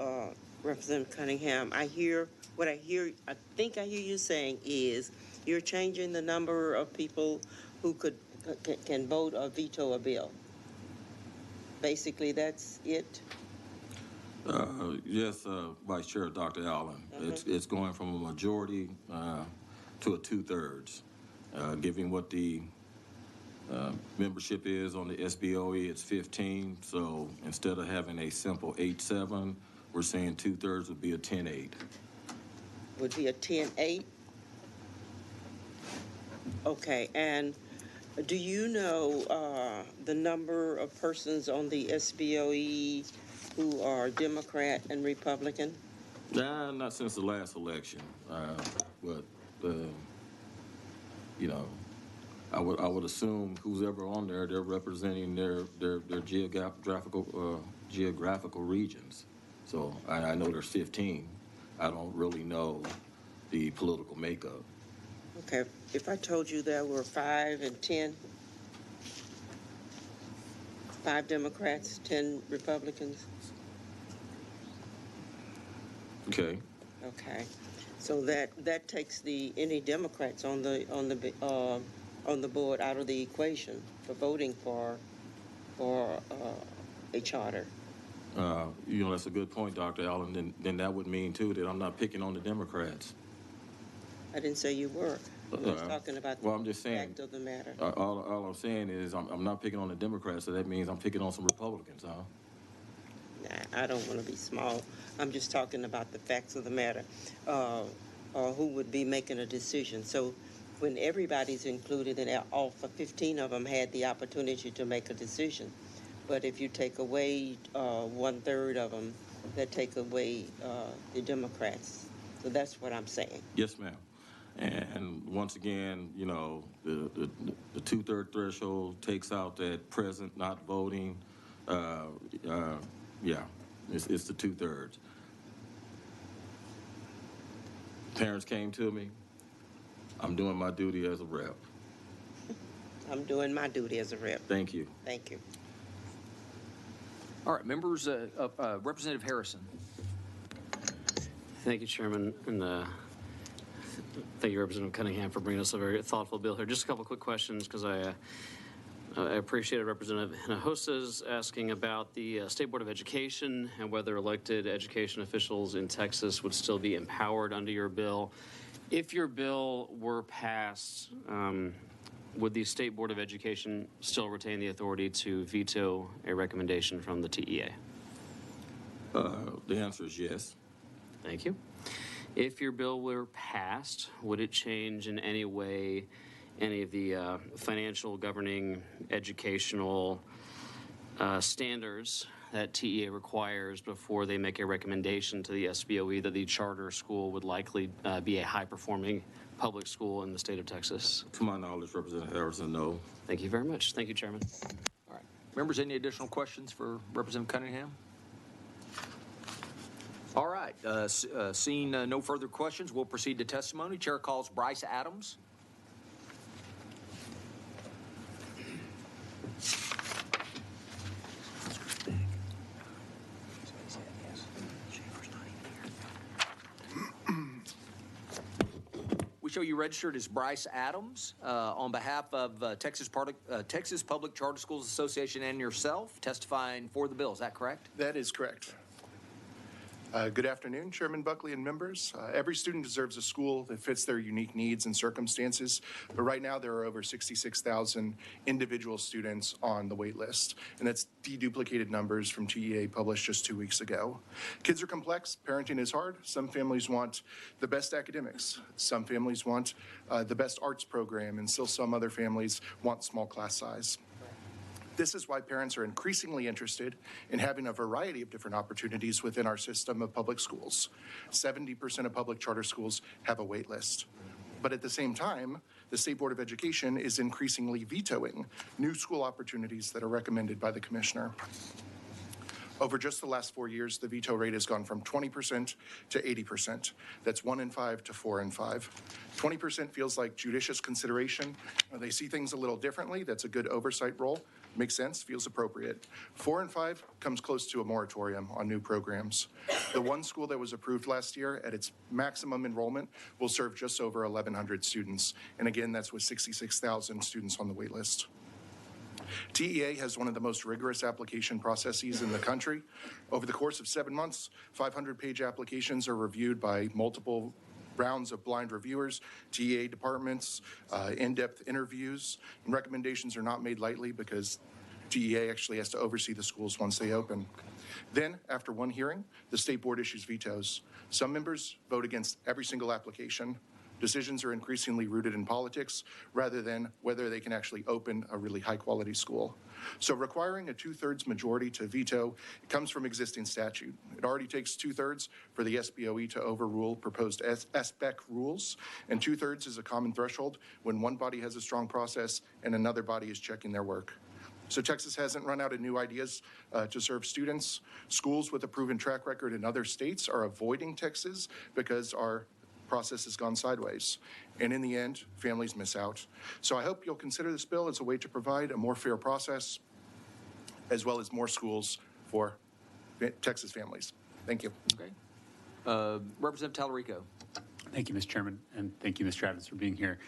Representative Cunningham, I think I hear you saying is you're changing the number of people who can vote or veto a bill. Basically, that's it? Yes, Vice Chair Dr. Allen. It's going from a majority to a 2/3. Given what the membership is on the SBOE, it's 15. So instead of having a simple 8-7, we're saying 2/3 would be a 10-8. Would be a 10-8? Okay, and do you know the number of persons on the SBOE who are Democrat and Republican? Nah, not since the last election. But you know, I would assume who's ever on there, they're representing their geographical regions. So I know there's 15. I don't really know the political makeup. Okay, if I told you there were 5 and 10, 5 Democrats, 10 Republicans? Okay. Okay, so that takes any Democrats on the board out of the equation for voting for a charter. You know, that's a good point, Dr. Allen. Then that would mean too that I'm not picking on the Democrats. I didn't say you were. I was talking about I'm just saying, fact of the matter. All I'm saying is I'm not picking on the Democrats, so that means I'm picking on some Republicans, huh? Nah, I don't want to be small. I'm just talking about the facts of the matter, or who would be making a decision. So when everybody's included, and all 15 of them had the opportunity to make a decision. But if you take away 1/3 of them, that take away the Democrats. So that's what I'm saying. Yes, ma'am. And once again, you know, the 2/3 threshold takes out that present not voting. Yeah, it's the 2/3. Parents came to me. I'm doing my duty as a rep. I'm doing my duty as a rep. Thank you. Thank you. All right, members, Representative Harrison. Thank you, Chairman, and thank you, Representative Cunningham, for bringing us a very thoughtful bill here. Just a couple quick questions, because I appreciated Representative Hinojosa's asking about the State Board of Education and whether elected education officials in Texas would still be empowered under your bill. If your bill were passed, would the State Board of Education still retain the authority to veto a recommendation from the TEA? The answer is yes. Thank you. If your bill were passed, would it change in any way any of the financial, governing, educational standards that TEA requires before they make a recommendation to the SBOE that the charter school would likely be a high-performing public school in the state of Texas? To my knowledge, Representative Harrison, no. Thank you very much. Thank you, Chairman. All right. Members, any additional questions for Representative Cunningham? All right. Seeing no further questions, we'll proceed to testimony. Chair calls Bryce Adams. We show you registered as Bryce Adams on behalf of Texas Public Charter Schools Association and yourself, testifying for the bill. Is that correct? That is correct. Good afternoon, Chairman Buckley and members. Every student deserves a school that fits their unique needs and circumstances, but right now there are over 66,000 individual students on the wait list, and that's deduplicated numbers from TEA published just 2 weeks ago. Kids are complex, parenting is hard. Some families want the best academics. Some families want the best arts program, and still some other families want small class size. This is why parents are increasingly interested in having a variety of different opportunities within our system of public schools. 70% of public charter schools have a wait list. But at the same time, the State Board of Education is increasingly vetoing new school opportunities that are recommended by the commissioner. Over just the last 4 years, the veto rate has gone from 20% to 80%. That's 1 in 5 to 4 in 5. 20% feels like judicious consideration. They see things a little differently. That's a good oversight role. Makes sense, feels appropriate. 4 and 5 comes close to a moratorium on new programs. The one school that was approved last year at its maximum enrollment will serve just over 1,100 students. And again, that's with 66,000 students on the wait list. TEA has one of the most rigorous application processes in the country. Over the course of 7 months, 500-page applications are reviewed by multiple rounds of blind reviewers, TEA departments, in-depth interviews, and recommendations are not made lightly because TEA actually has to oversee the schools once they open. Then, after one hearing, the State Board issues vetoes. Some members vote against every single application. Decisions are increasingly rooted in politics rather than whether they can actually open a really high-quality school. So requiring a 2/3 majority to veto comes from existing statute. It already takes 2/3 for the SBOE to overrule proposed SBEC rules, and 2/3 is a common threshold when one body has a strong process and another body is checking their work. So Texas hasn't run out of new ideas to serve students. Schools with a proven track record in other states are avoiding Texas because our process has gone sideways. And in the end, families miss out. So I hope you'll consider this bill as a way to provide a more fair process, as well as more schools for Texas families. Thank you. Okay. Representative Talarico. Thank you, Mr. Chairman, and thank you, Mr. Adams, for being here.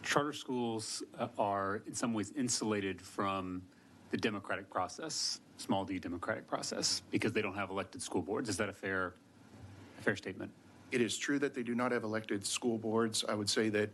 Charter schools are in some ways insulated from the democratic process, small d democratic process, because they don't have elected school boards. Is that a fair statement? It is true that they do not have elected school boards. I would say that,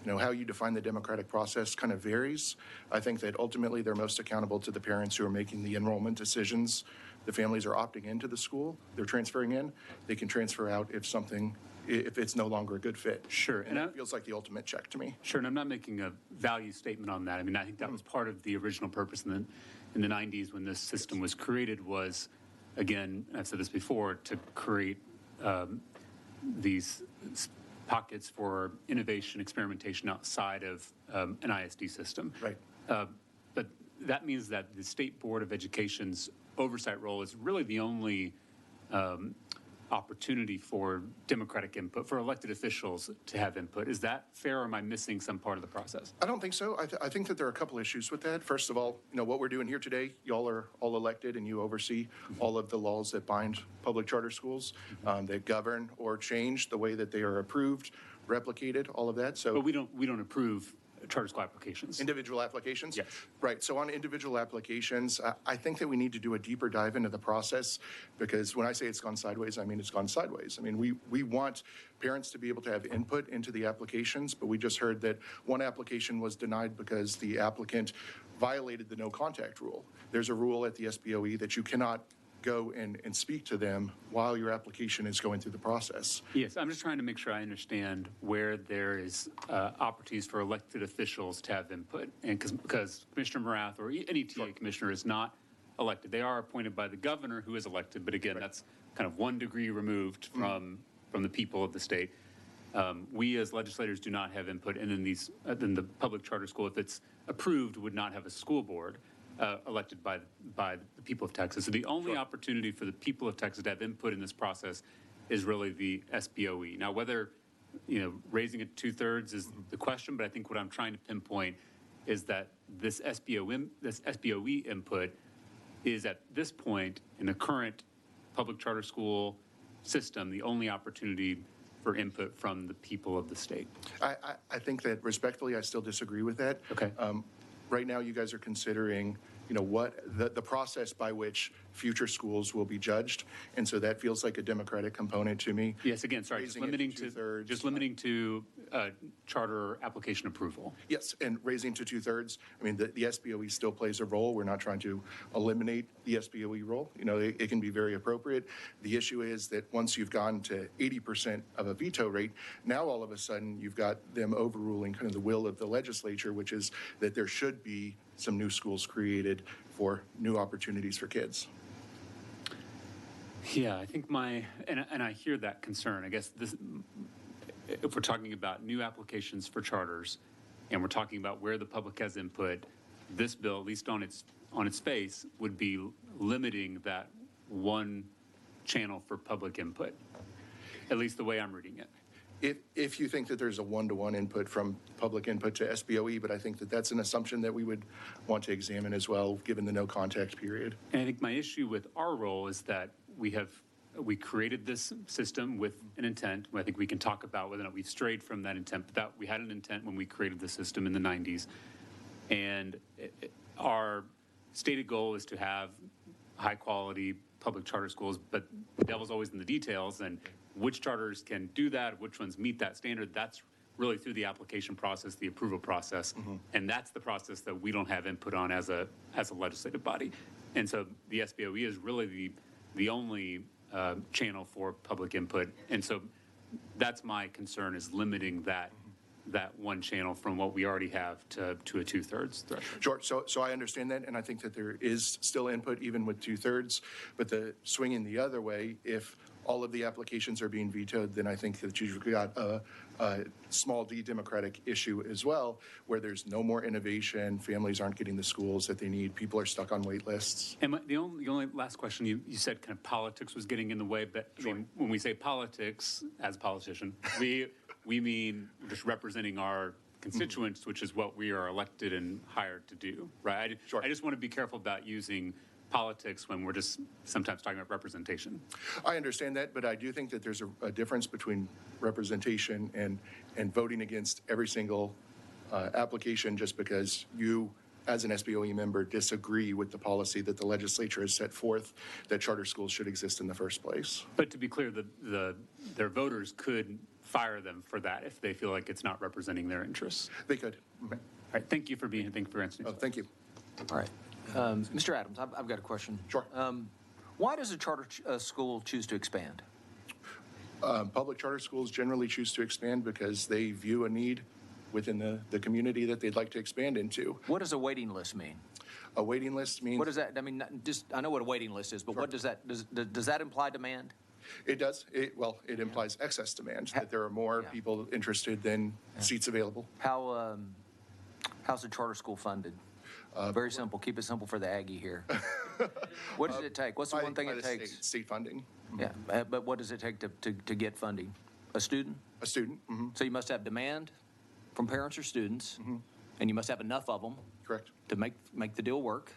how you define the democratic process kind of varies. I think that ultimately they're most accountable to the parents who are making the enrollment decisions. The families are opting into the school. They're transferring in. They can transfer out if it's no longer a good fit. Sure. And it feels like the ultimate check to me. Sure, and I'm not making a value statement on that. I mean, I think that was part of the original purpose in the 90s when this system was created was, again, I've said this before, to create these pockets for innovation, experimentation outside of an ISD system. Right. But that means that the State Board of Education's oversight role is really the only opportunity for democratic input, for elected officials to have input. Is that fair, or am I missing some part of the process? I don't think so. I think that there are a couple issues with that. First of all, what we're doing here today, y'all are all elected and you oversee all of the laws that bind public charter schools, that govern or change the way that they are approved, replicated, all of that. So, but we don't approve charter school applications. Individual applications? Yes. Right. So on individual applications, I think that we need to do a deeper dive into the process, because when I say it's gone sideways, I mean it's gone sideways. I mean, we want parents to be able to have input into the applications, but we just heard that one application was denied because the applicant violated the no contact rule. There's a rule at the SBOE that you cannot go and speak to them while your application is going through the process. Yes, I'm just trying to make sure I understand where there is opportunities for elected officials to have input. And because Commissioner Morath or any TA commissioner is not elected. They are appointed by the governor, who is elected, but again, that's kind of 1 degree removed from the people of the state. We as legislators do not have input, and in the public charter school, if it's approved, would not have a school board elected by the people of Texas. So the only opportunity for the people of Texas to have input in this process is really the SBOE. Now, whether raising it 2/3 is the question, but I think what I'm trying to pinpoint is that this SBOE input is at this point in the current public charter school system the only opportunity for input from the people of the state. I think that respectfully, I still disagree with that. Okay. Right now, you guys are considering, what the process by which future schools will be judged, and so that feels like a democratic component to me. Yes. Again, sorry. Just limiting to charter application approval. Yes, and raising to 2/3. I mean, the SBOE still plays a role. We're not trying to eliminate the SBOE role. You know, it can be very appropriate. The issue is that once you've gone to 80% of a veto rate, now all of a sudden you've got them overruling kind of the will of the legislature, which is that there should be some new schools created for new opportunities for kids. Yeah, I think and I hear that concern. I guess if we're talking about new applications for charters, and we're talking about where the public has input, this bill, at least on its face, would be limiting that one channel for public input, at least the way I'm reading it. If you think that there's a one-to-one input from public input to SBOE, but I think that that's an assumption that we would want to examine as well, given the no contact period. And I think my issue with our role is that we created this system with an intent. I think we can talk about whether or not we've strayed from that intent, but that we had an intent when we created the system in the 90s. And our stated goal is to have high-quality public charter schools, but the devil's always in the details, and which charters can do that, which ones meet that standard, that's really through the application process, the approval process, and that's the process that we don't have input on as a legislative body. And so the SBOE is really the only channel for public input, and so that's my concern, is limiting that one channel from what we already have to a 2/3 threshold. Sure. So I understand that, and I think that there is still input even with 2/3. But the swinging the other way, if all of the applications are being vetoed, then I think that you've got a small d democratic issue as well, where there's no more innovation, families aren't getting the schools that they need, people are stuck on wait lists. And the only last question, you said kind of politics was getting in the way, but I mean, when we say politics, as a politician, we mean just representing our constituents, which is what we are elected and hired to do, right? I just want to be careful about using politics when we're just sometimes talking about representation. I understand that, but I do think that there's a difference between representation and voting against every single application just because you, as an SBOE member, disagree with the policy that the legislature has set forth that charter schools should exist in the first place. But to be clear, their voters could fire them for that if they feel like it's not representing their interests. They could. Okay. All right, thank you for being here. Thank you for answering. Oh, thank you. All right. Mr. Adams, I've got a question. Sure. Why does a charter school choose to expand? Public charter schools generally choose to expand because they view a need within the community that they'd like to expand into. What does a waiting list mean? A waiting list means... What does that, I mean, I know what a waiting list is, but what does that, does that imply demand? It does. It implies excess demand, that there are more people interested than seats available. How's the charter school funded? Very simple. Keep it simple for the Aggie here. What does it take? What's the one thing it takes? State funding. Yeah, but what does it take to get funding? A student? A student. Mm-hmm. So you must have demand from parents or students, and you must have enough of them. Correct. To make the deal work.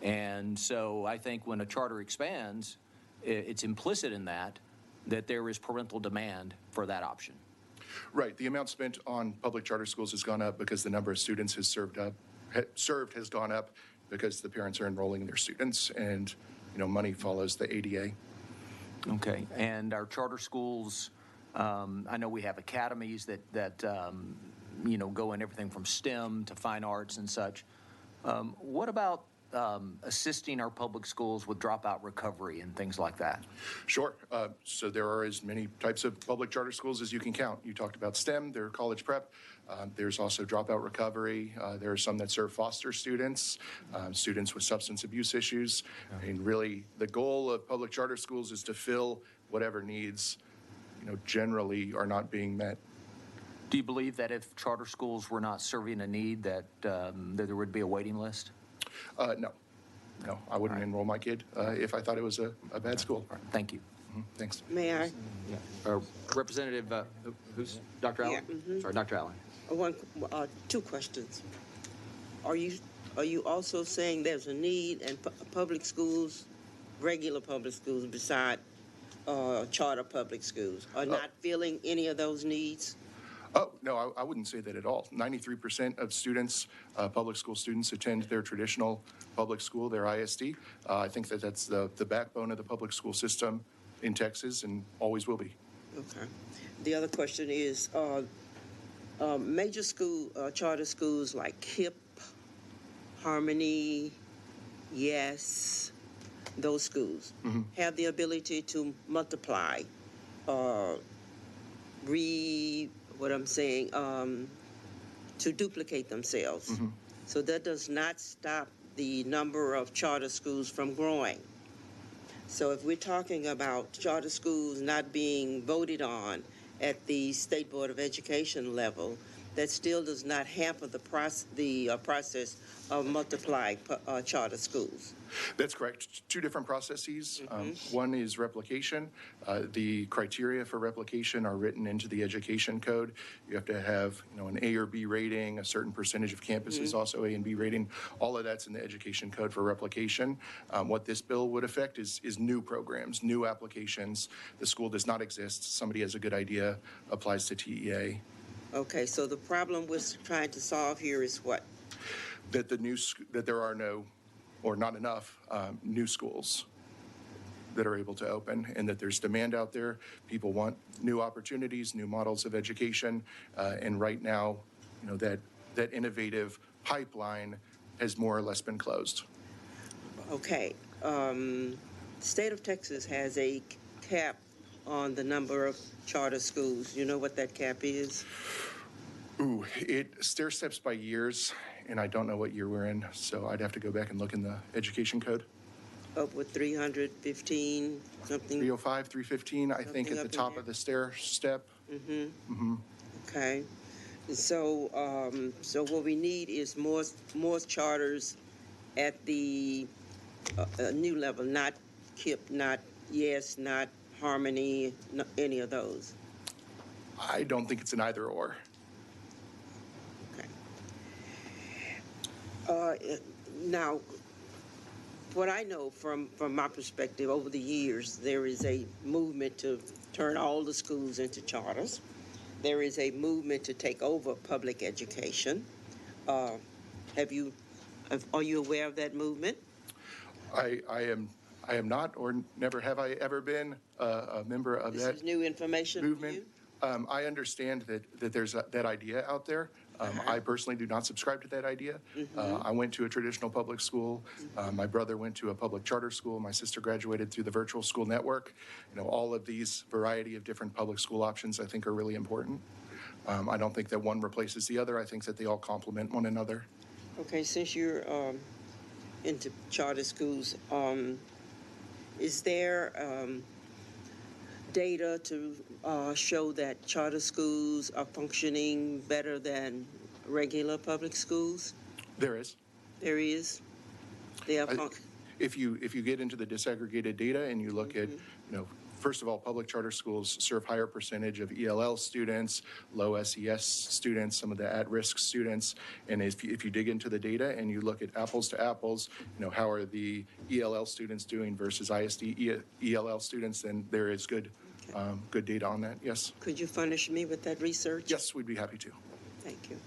And so I think when a charter expands, it's implicit in that there is parental demand for that option. Right. The amount spent on public charter schools has gone up because the number of students has has gone up because the parents are enrolling their students, and money follows the ADA. Okay. And our charter schools, I know we have academies that go in everything from STEM to fine arts and such. What about assisting our public schools with dropout recovery and things like that? Sure. So there are as many types of public charter schools as you can count. You talked about STEM, there are college prep. There's also dropout recovery. There are some that serve foster students, students with substance abuse issues. And really, the goal of public charter schools is to fill whatever needs, generally are not being met. Do you believe that if charter schools were not serving a need, that there would be a waiting list? No, I wouldn't enroll my kid if I thought it was a bad school. Thank you. Thanks. May I? Representative, who's Dr. Allen? Sorry, Dr. Allen. Two questions. Are you also saying there's a need in public schools, regular public schools, beside charter public schools, are not filling any of those needs? Oh, no, I wouldn't say that at all. 93% of students, public school students, attend their traditional public school, their ISD. I think that's the backbone of the public school system in Texas and always will be. Okay. The other question is, major school, charter schools like KIPP, Harmony, Yes, those schools have the ability to multiply, to duplicate themselves. So that does not stop the number of charter schools from growing. So if we're talking about charter schools not being voted on at the State Board of Education level, that still does not hamper the process of multiplying charter schools. That's correct. Two different processes. One is replication. The criteria for replication are written into the education code. You have to have, an A or B rating, a certain percentage of campuses also A and B rating. All of that's in the education code for replication. What this bill would affect is new programs, new applications. The school does not exist. Somebody has a good idea, applies to TEA. Okay, so the problem we're trying to solve here is what? That there are no, or not enough, new schools that are able to open, and that there's demand out there. People want new opportunities, new models of education, and right now, that innovative pipeline has more or less been closed. Okay, the state of Texas has a cap on the number of charter schools. You know what that cap is? Ooh, it stair steps by years, and I don't know what year we're in, so I'd have to go back and look in the education code. Up with 315, something? 305, 315, I think, at the top of the stair step. Okay. So, so what we need is more charters at the new level, not KIPP, not Yes, not Harmony, not any of those. I don't think it's an either or. Now, what I know from my perspective over the years, there is a movement to turn all the schools into charters. There is a movement to take over public education. Are you aware of that movement? I am not, or never have I ever been a member of that. This is new information movement. I understand that there's that idea out there. I personally do not subscribe to that idea. I went to a traditional public school. My brother went to a public charter school. My sister graduated through the virtual school network. All of these variety of different public school options I think are really important. I don't think that one replaces the other. I think that they all complement one another. Okay, since you're into charter schools, is there data to show that charter schools are functioning better than regular public schools? There is. There is? They are If you get into the disaggregated data and you look at, first of all, public charter schools serve higher percentage of ELL students, low SES students, some of the at-risk students. And if you dig into the data and you look at apples to apples, how are the ELL students doing versus ISD ELL students, then there is good data on that, yes. Could you furnish me with that research? Yes, we'd be happy to. Thank you.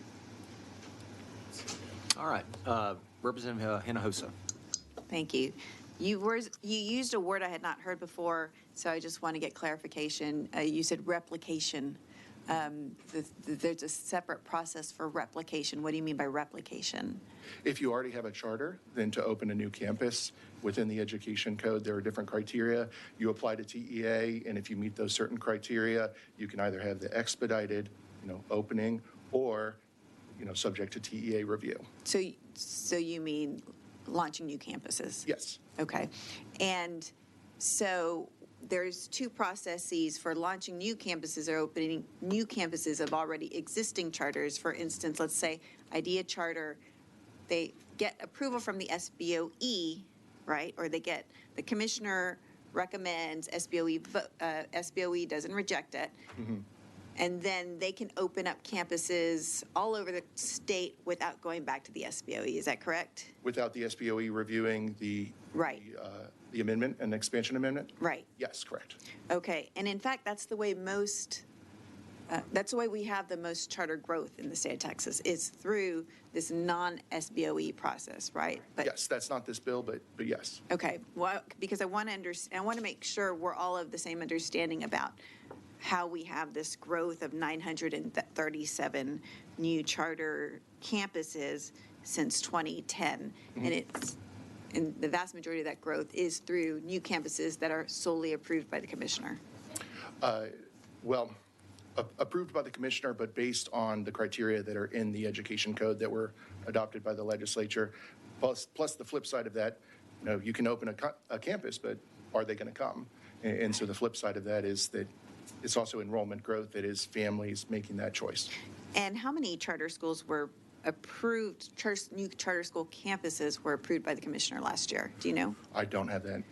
All right, Representative Hinojosa. Thank you. You used a word I had not heard before, so I just want to get clarification. You said replication. There's a separate process for replication. What do you mean by replication? If you already have a charter, then to open a new campus within the education code, there are different criteria. You apply to TEA, and if you meet those certain criteria, you can either have the expedited, opening, or, subject to TEA review. So you mean launching new campuses? Yes. Okay. And so there's two processes for launching new campuses or opening new campuses of already existing charters. For instance, let's say IDEA charter, they get approval from the SBOE, right? Or they get, the commissioner recommends, SBOE doesn't reject it. And then they can open up campuses all over the state without going back to the SBOE. Is that correct? Without the SBOE reviewing the amendment and expansion amendment? Right. Yes, correct. Okay. And in fact, that's the way that's the way we have the most charter growth in the state of Texas, is through this non-SBOE process, right? But, yes, that's not this bill, but yes. Okay. Well, because I want to make sure we're all of the same understanding about how we have this growth of 937 new charter campuses since 2010. And the vast majority of that growth is through new campuses that are solely approved by the commissioner. Well, approved by the commissioner, but based on the criteria that are in the education code that were adopted by the legislature. Plus the flip side of that, you can open a campus, but are they going to come? And so the flip side of that is that it's also enrollment growth that is families making that choice. And how many charter schools were approved, new charter school campuses were approved by the commissioner last year? Do you know? I don't have that.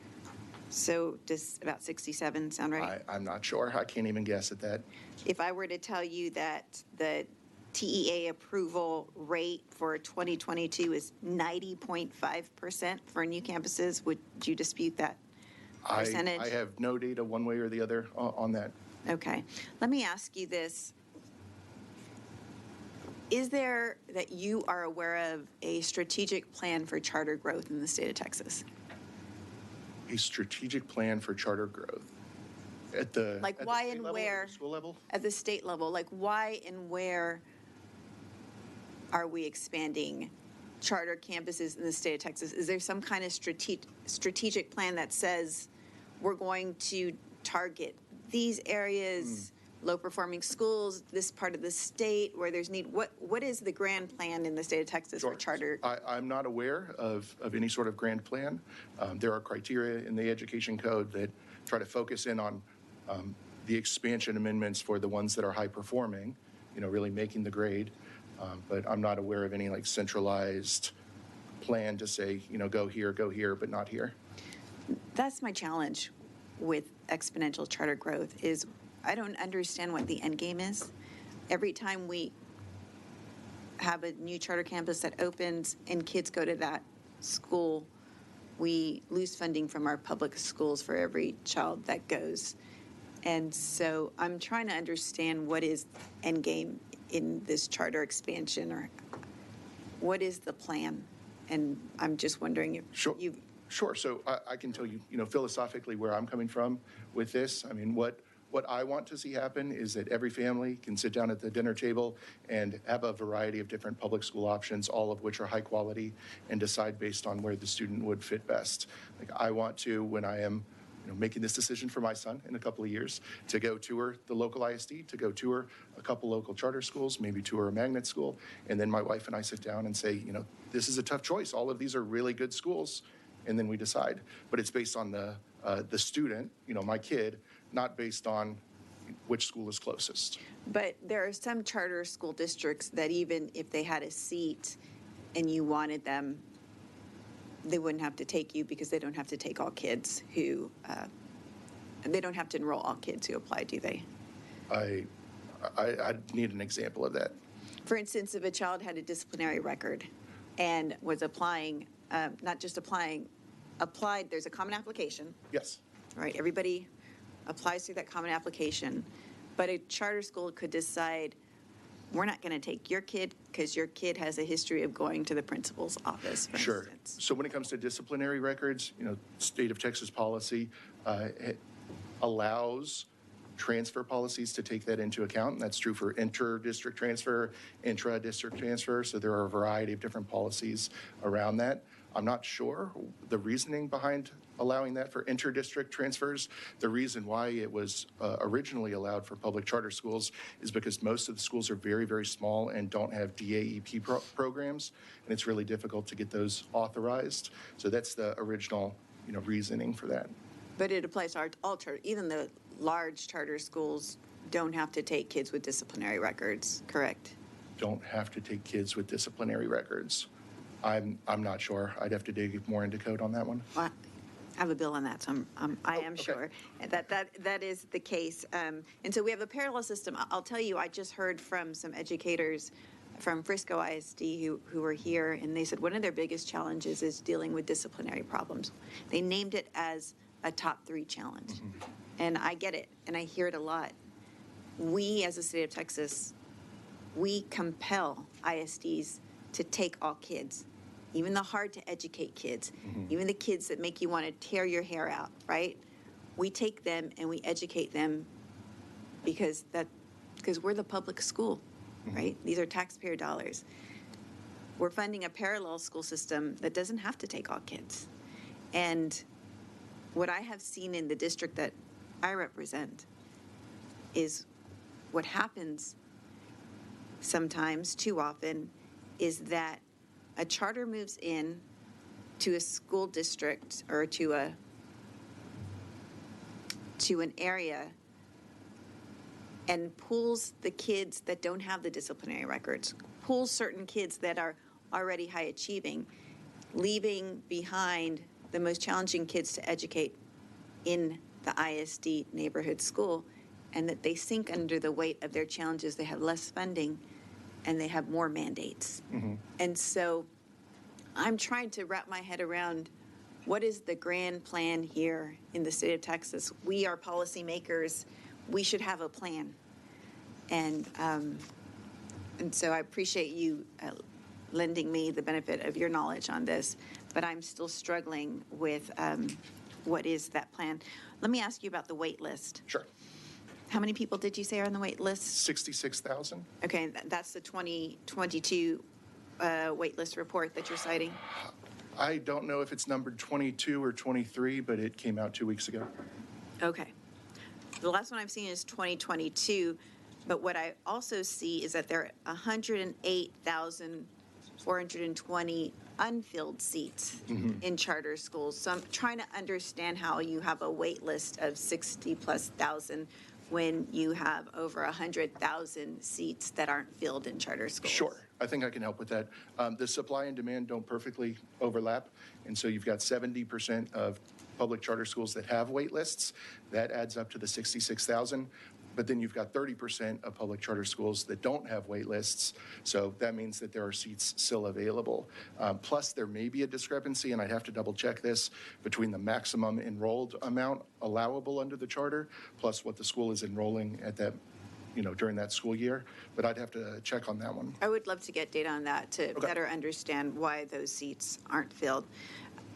So does about 67 sound right? I'm not sure. I can't even guess at that. If I were to tell you that the TEA approval rate for 2022 is 90.5% for new campuses, would you dispute that percentage? I have no data one way or the other on that. Okay. Let me ask you this. Is there, that you are aware of, a strategic plan for charter growth in the state of Texas? A strategic plan for charter growth at the Like at why the state and level, where? at the school level? At the state level, like why and where are we expanding charter campuses in the state of Texas? Is there some kind of strategic plan that says we're going to target these areas, low-performing schools, this part of the state where there's need? What is the grand plan in the state of Texas for charter? I'm not aware of any sort of grand plan. There are criteria in the education code that try to focus in on the expansion amendments for the ones that are high-performing, really making the grade. But I'm not aware of any like centralized plan to say, go here, but not here. That's my challenge with exponential charter growth is I don't understand what the end game is. Every time we have a new charter campus that opens and kids go to that school, we lose funding from our public schools for every child that goes. And so I'm trying to understand what is end game in this charter expansion, or what is the plan? And I'm just wondering if you... Sure. So I can tell you, philosophically where I'm coming from with this. I mean, what I want to see happen is that every family can sit down at the dinner table and have a variety of different public school options, all of which are high quality, and decide based on where the student would fit best. Like I want to, when I am making this decision for my son in a couple of years, to go tour the local ISD, to go tour a couple local charter schools, maybe tour a magnet school, and then my wife and I sit down and say, this is a tough choice. All of these are really good schools. And then we decide. But it's based on the student, my kid, not based on which school is closest. But there are some charter school districts that even if they had a seat and you wanted them, they wouldn't have to take you because they don't have to take all kids who, they don't have to enroll all kids who apply, do they? I need an example of that. For instance, if a child had a disciplinary record and was applying, not just applying, applied, there's a common application. Yes. Right, everybody applies through that common application, but a charter school could decide, we're not going to take your kid because your kid has a history of going to the principal's office, for Sure. instance. So when it comes to disciplinary records, state of Texas policy it allows transfer policies to take that into account. And that's true for inter-district transfer, intra-district transfer. So there are a variety of different policies around that. I'm not sure the reasoning behind allowing that for inter-district transfers. The reason why it was originally allowed for public charter schools is because most of the schools are very, very small and don't have DAEP programs, and it's really difficult to get those authorized. So that's the original, reasoning for that. But it applies to all charter, even the large charter schools don't have to take kids with disciplinary records, correct? Don't have to take kids with disciplinary records. I'm not sure. I'd have to dig more into code on that one. Well, I have a bill on that, so I am sure that is the case. And so we have a parallel system. I'll tell you, I just heard from some educators from Frisco ISD who were here, and they said one of their biggest challenges is dealing with disciplinary problems. They named it as a top 3 challenge. Mm-hmm. And I get it, and I hear it a lot. We, as a state of Texas, we compel ISDs to take all kids, even the hard-to-educate kids, even the kids that make you want to tear your hair out, right? We take them and we educate them because we're the public school, right? These are taxpayer dollars. We're funding a parallel school system that doesn't have to take all kids. And what I have seen in the district that I represent is what happens sometimes, too often, is that a charter moves in to a school district or to an area and pulls the kids that don't have the disciplinary records, pulls certain kids that are already high achieving, leaving behind the most challenging kids to educate in the ISD neighborhood school, and that they sink under the weight of their challenges. They have less funding and they have more mandates. And so I'm trying to wrap my head around what is the grand plan here in the state of Texas. We are policymakers. We should have a plan. And so I appreciate you lending me the benefit of your knowledge on this, but I'm still struggling with what is that plan. Let me ask you about the wait list. Sure. How many people did you say are on the wait list? 66,000. Okay, that's the 2022 wait list report that you're citing? I don't know if it's numbered 22 or 23, but it came out 2 weeks ago. Okay. The last one I've seen is 2022, but what I also see is that there are 108,420 unfilled seats in charter schools. So I'm trying to understand how you have a wait list of 60+ thousand when you have over 100,000 seats that aren't filled in charter schools. Sure. I think I can help with that. The supply and demand don't perfectly overlap, and so you've got 70% of public charter schools that have wait lists. That adds up to the 66,000. But then you've got 30% of public charter schools that don't have wait lists. So that means that there are seats still available. Plus, there may be a discrepancy, and I'd have to double check this, between the maximum enrolled amount allowable under the charter, plus what the school is enrolling at that, during that school year. But I'd have to check on that one. I would love to get data on that to better understand why those seats aren't filled.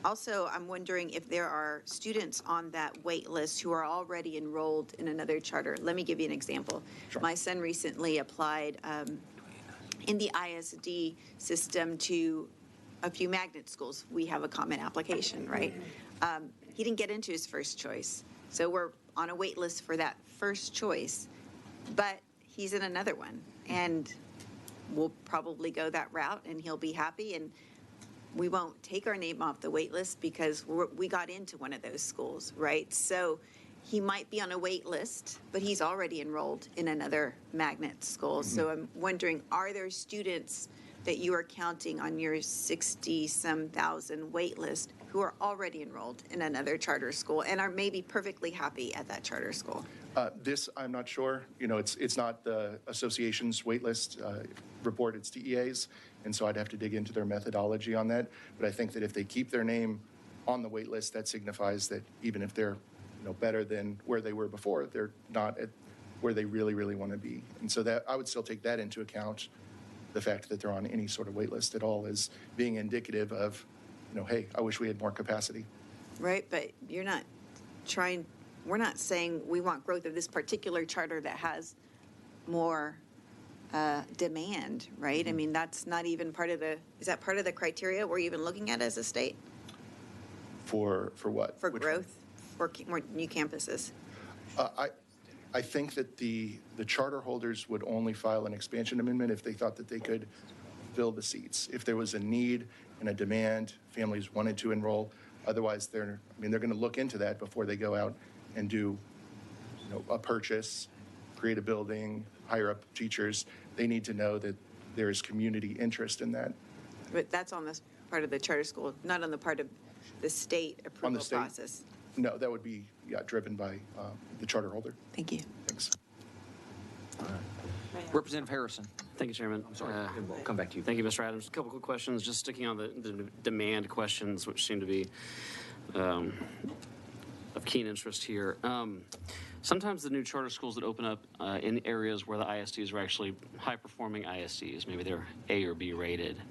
Also, I'm wondering if there are students on that wait list who are already enrolled in another charter. Let me give you an example. Sure. My son recently applied in the ISD system to a few magnet schools. We have a common application, right? He didn't get into his first choice. So we're on a wait list for that first choice, but he's in another one. And we'll probably go that route and he'll be happy, and we won't take our name off the wait list because we got into one of those schools, right? So he might be on a wait list, but he's already enrolled in another magnet school. So I'm wondering, are there students that you are counting on your 60-some thousand wait list who are already enrolled in another charter school and are maybe perfectly happy at that charter school? This, I'm not sure. It's not the association's wait list report, it's DEA's, and so I'd have to dig into their methodology on that. But I think that if they keep their name on the wait list, that signifies that even if they're better than where they were before, they're not at where they really, really want to be. And so that I would still take that into account, the fact that they're on any sort of wait list at all, as being indicative of, hey, I wish we had more capacity. Right, but you're not trying, we're not saying we want growth of this particular charter that has more demand, right? I mean, that's not even part of is that part of the criteria we're even looking at as a state? For what? For growth, for more new campuses. I think that the charter holders would only file an expansion amendment if they thought that they could fill the seats. If there was a need and a demand, families wanted to enroll. Otherwise, they're going to look into that before they go out and do, a purchase, create a building, hire up teachers. They need to know that there is community interest in that. But that's on the part of the charter school, not on the part of the state approval On the state? process. No, that would be driven by the charter holder. Thank you. Thanks. Representative Harrison. Thank you, Chairman. I'm sorry, we'll come back to you. Thank you, Mr. Adams. A couple quick questions, just sticking on the demand questions, which seem to be of keen interest here. Sometimes the new charter schools that open up in areas where the ISDs are actually high-performing ISDs, maybe they're A or B rated.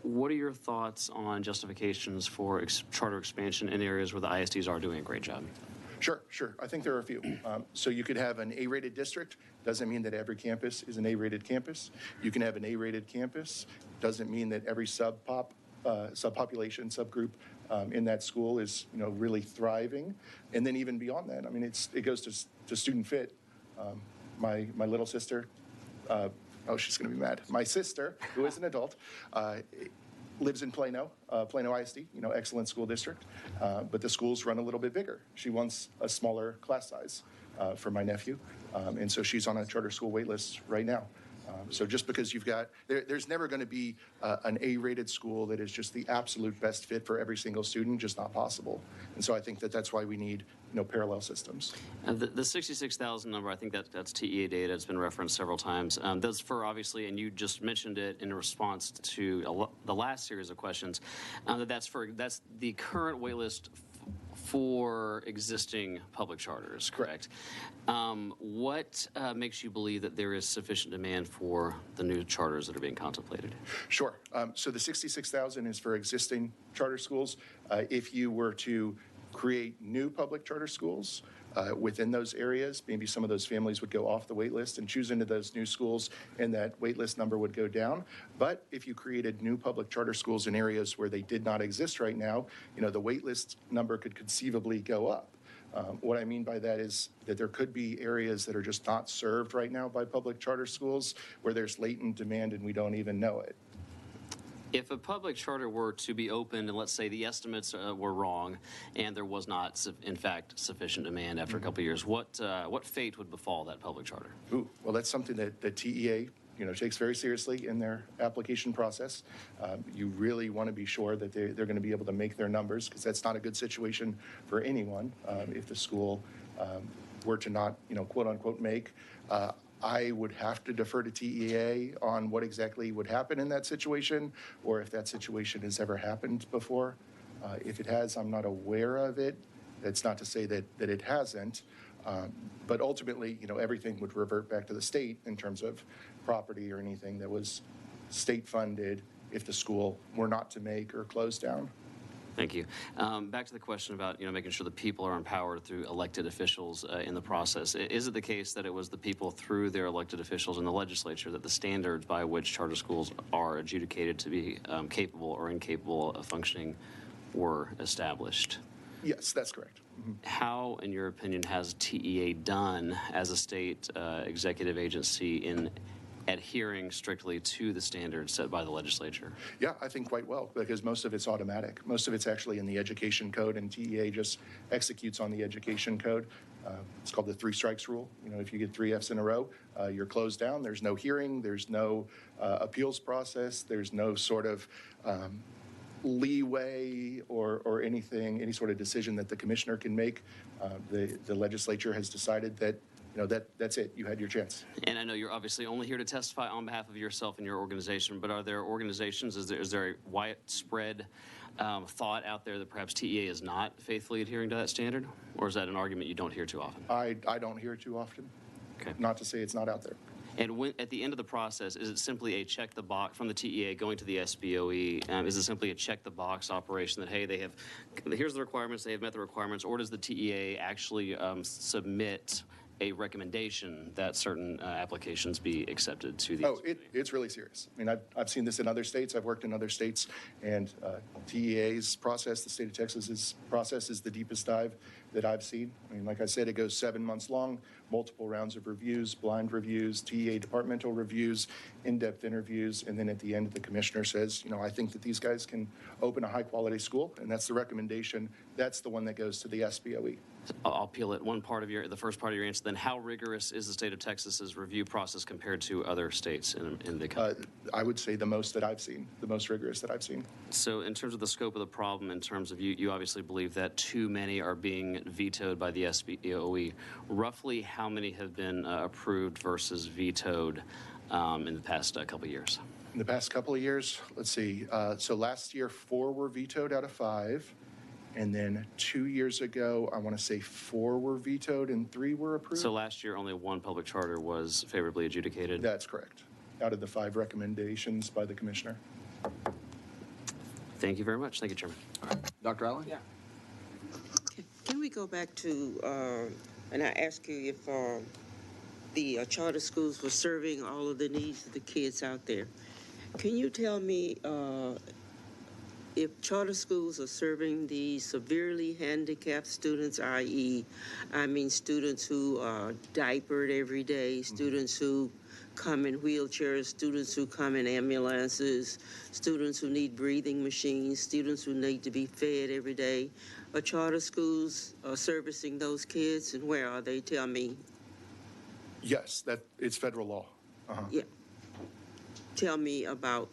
What are your thoughts on justifications for charter expansion in areas where the ISDs are doing a great job? Sure. I think there are a few. So you could have an A-rated district. Doesn't mean that every campus is an A-rated campus. You can have an A-rated campus. Doesn't mean that every subpopulation, subgroup in that school is, really thriving. And then even beyond that, I mean, it goes to student fit. My little sister, she's going to be mad. My sister, who is an adult, lives in Plano ISD, excellent school district, but the schools run a little bit bigger. She wants a smaller class size for my nephew, and so she's on a charter school wait list right now. So just because there's never going to be an A-rated school that is just the absolute best fit for every single student, just not possible. And so I think that's why we need, parallel systems. The 66,000 number, I think that's TEA data. It's been referenced several times. That's for obviously, and you just mentioned it in response to the last series of questions, that's the current wait list for existing public charters, correct? What makes you believe that there is sufficient demand for the new charters that are being contemplated? Sure. So the 66,000 is for existing charter schools. If you were to create new public charter schools within those areas, maybe some of those families would go off the wait list and choose into those new schools, and that wait list number would go down. But if you created new public charter schools in areas where they did not exist right now, the wait list number could conceivably go up. What I mean by that is that there could be areas that are just not served right now by public charter schools where there's latent demand and we don't even know it. If a public charter were to be opened, and let's say the estimates were wrong, and there was not, in fact, sufficient demand after a couple of years, what fate would befall that public charter? Ooh, well, that's something that the TEA, takes very seriously in their application process. You really want to be sure that they're going to be able to make their numbers, because that's not a good situation for anyone if the school were to not, quote unquote, make. I would have to defer to TEA on what exactly would happen in that situation, or if that situation has ever happened before. If it has, I'm not aware of it. That's not to say that it hasn't. But ultimately, everything would revert back to the state in terms of property or anything that was state funded if the school were not to make or close down. Thank you. Back to the question about making sure the people are empowered through elected officials in the process. Is it the case that it was the people through their elected officials in the legislature that the standards by which charter schools are adjudicated to be capable or incapable of functioning were established? Yes, that's correct. Mm-hmm. How, in your opinion, has TEA done as a state executive agency in adhering strictly to the standards set by the legislature? Yeah, I think quite well, because most of it's automatic. Most of it's actually in the education code, and TEA just executes on the education code. It's called the 3 strikes rule. If you get 3 Fs in a row, you're closed down. There's no hearing. There's no appeals process. There's no sort of leeway or anything, any sort of decision that the commissioner can make. The legislature has decided that that's it. You had your chance. And I know you're obviously only here to testify on behalf of yourself and your organization, but are there organizations, is there a widespread thought out there that perhaps TEA is not faithfully adhering to that standard? Or is that an argument you don't hear too often? I don't hear too often. Okay. Not to say it's not out there. And at the end of the process, is it simply a check the box from the TEA going to the SBOE? Is it simply a check the box operation that, hey, here's the requirements, they have met the requirements, or does the TEA actually submit a recommendation that certain applications be accepted to the SBOE? It's really serious. I mean, I've seen this in other states. I've worked in other states, and TEA's process, the state of Texas's process, is the deepest dive that I've seen. I mean, like I said, it goes 7 months long, multiple rounds of reviews, blind reviews, TEA departmental reviews, in-depth interviews, and then at the end, the commissioner says, I think that these guys can open a high-quality school, and that's the recommendation. That's the one that goes to the SBOE. I'll peel it. The first part of your answer, then how rigorous is the state of Texas's review process compared to other states in the country? I would say the most that I've seen, the most rigorous that I've seen. So in terms of the scope of the problem, in terms of you obviously believe that too many are being vetoed by the SBOE. Roughly how many have been approved versus vetoed in the past couple of years? In the past couple of years, let's see. So last year, 4 were vetoed out of 5. And then 2 years ago, I want to say 4 were vetoed and 3 were approved. So last year, only 1 public charter was favorably adjudicated? That's correct. Out of the 5 recommendations by the commissioner. Thank you very much. Thank you, Chairman. Dr. Allen? Yeah. can we go back to, and I ask you if the charter schools were serving all of the needs of the kids out there. Can you tell me if charter schools are serving the severely handicapped students, i.e., I mean students who are diapered every day, students who come in wheelchairs, students who come in ambulances, students who need breathing machines, students who need to be fed every day? Are charter schools servicing those kids, and where are they? Tell me. Yes, that it's federal law. Yeah. Tell me about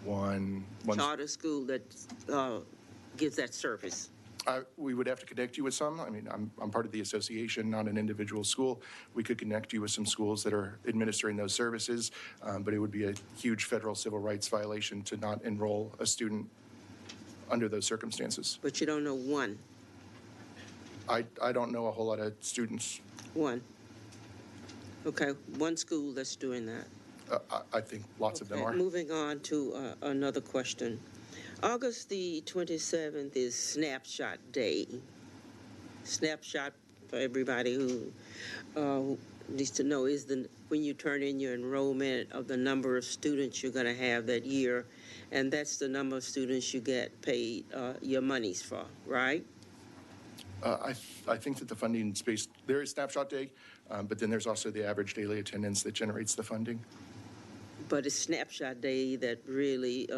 one charter school that gives that service. We would have to connect you with some. I mean, I'm part of the association, not an individual school. We could connect you with some schools that are administering those services, but it would be a huge federal civil rights violation to not enroll a student under those circumstances. But you don't know one? I don't know a whole lot of students. One. Okay, one school that's doing that. I think lots of them are. Moving on to another question. August the 27th is Snapshot Day. Snapshot, for everybody who needs to know, is when you turn in your enrollment of the number of students you're going to have that year, and that's the number of students you get paid your monies for, right? I think that the funding is based, there is Snapshot Day, but then there's also the average daily attendance that generates the funding. But it's Snapshot Day that really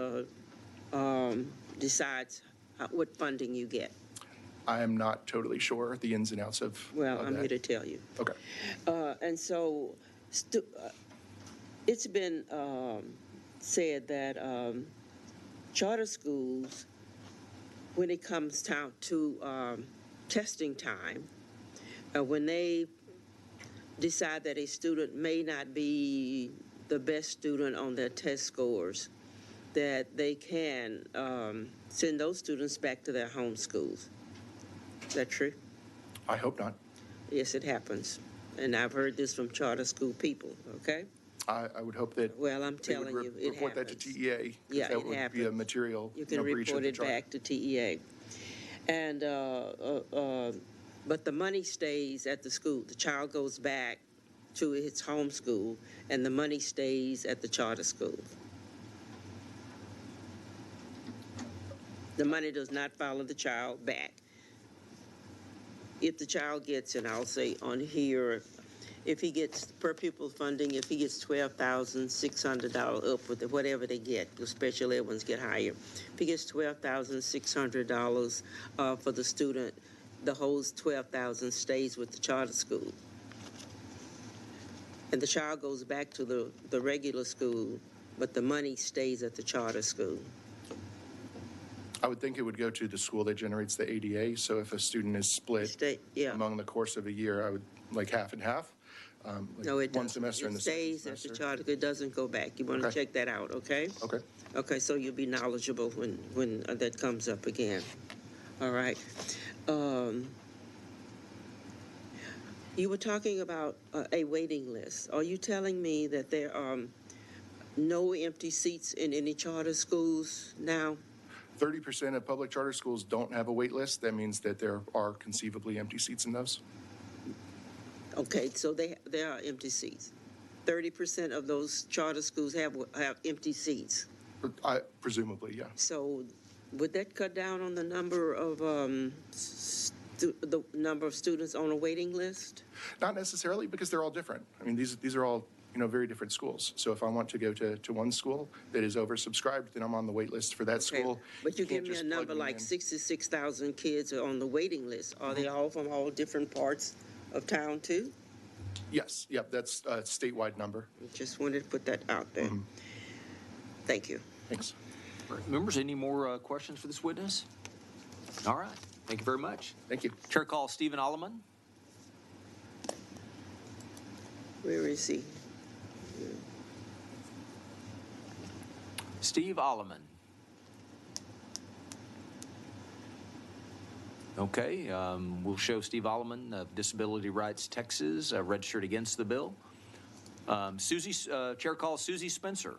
decides what funding you get. I am not totally sure the ins and outs of Well, of I'm that. here to tell you. Okay. And so it's been said that charter schools, when it comes down to testing time, when they decide that a student may not be the best student on their test scores, that they can send those students back to their home schools. Is that true? I hope not. Yes, it happens. And I've heard this from charter school people, okay? I would hope that. Well, I'm they would telling you, it report that to happens. TEA. 'Cause Yeah, that it would happens. be a material You can breach of report the it charter. back to TEA. And, but the money stays at the school. The child goes back to its home school, and the money stays at the charter school. The money does not follow the child back. If the child gets, and I'll say on here, if he gets per pupil funding, if he gets $12,600 up with whatever they get, the special ed ones get higher. If he gets $12,600 for the student, the whole $12,000 stays with the charter school. And the child goes back to the regular school, but the money stays at the charter school. I would think it would go to the school that generates the ADA. So if a student is split among the course of a year, I would like half and half. Like No, it one doesn't. semester in It the second stays at the semester. charter, it doesn't go back. You want to Okay. check that out, okay? Okay. Okay, so you'll be knowledgeable when that comes up again. All right. You were talking about a waiting list. Are you telling me that there are no empty seats in any charter schools now? 30% of public charter schools don't have a wait list. That means that there are conceivably empty seats in those. Okay, so there are empty seats. 30% of those charter schools have empty seats. Presumably, yeah. So would that cut down on the number of the number of students on a waiting list? Not necessarily, because they're all different. I mean, these are all, very different schools. So if I want to go to one school that is oversubscribed, then I'm on the wait list for that school. But you give can't me a just plug number me like in. 66,000 kids are on the waiting list. Are they all from all different parts of town too? Yes, yep, that's a statewide number. Just wanted to put that out there. Thank you. Thanks. All right, members, any more questions for this witness? All right, thank you very much. Thank you. Chair calls Stephen Alleman. Where is he? Steve Alleman. Okay, we'll show Steve Alleman of Disability Rights Texas, registered against the bill. Chair calls Susie Spencer.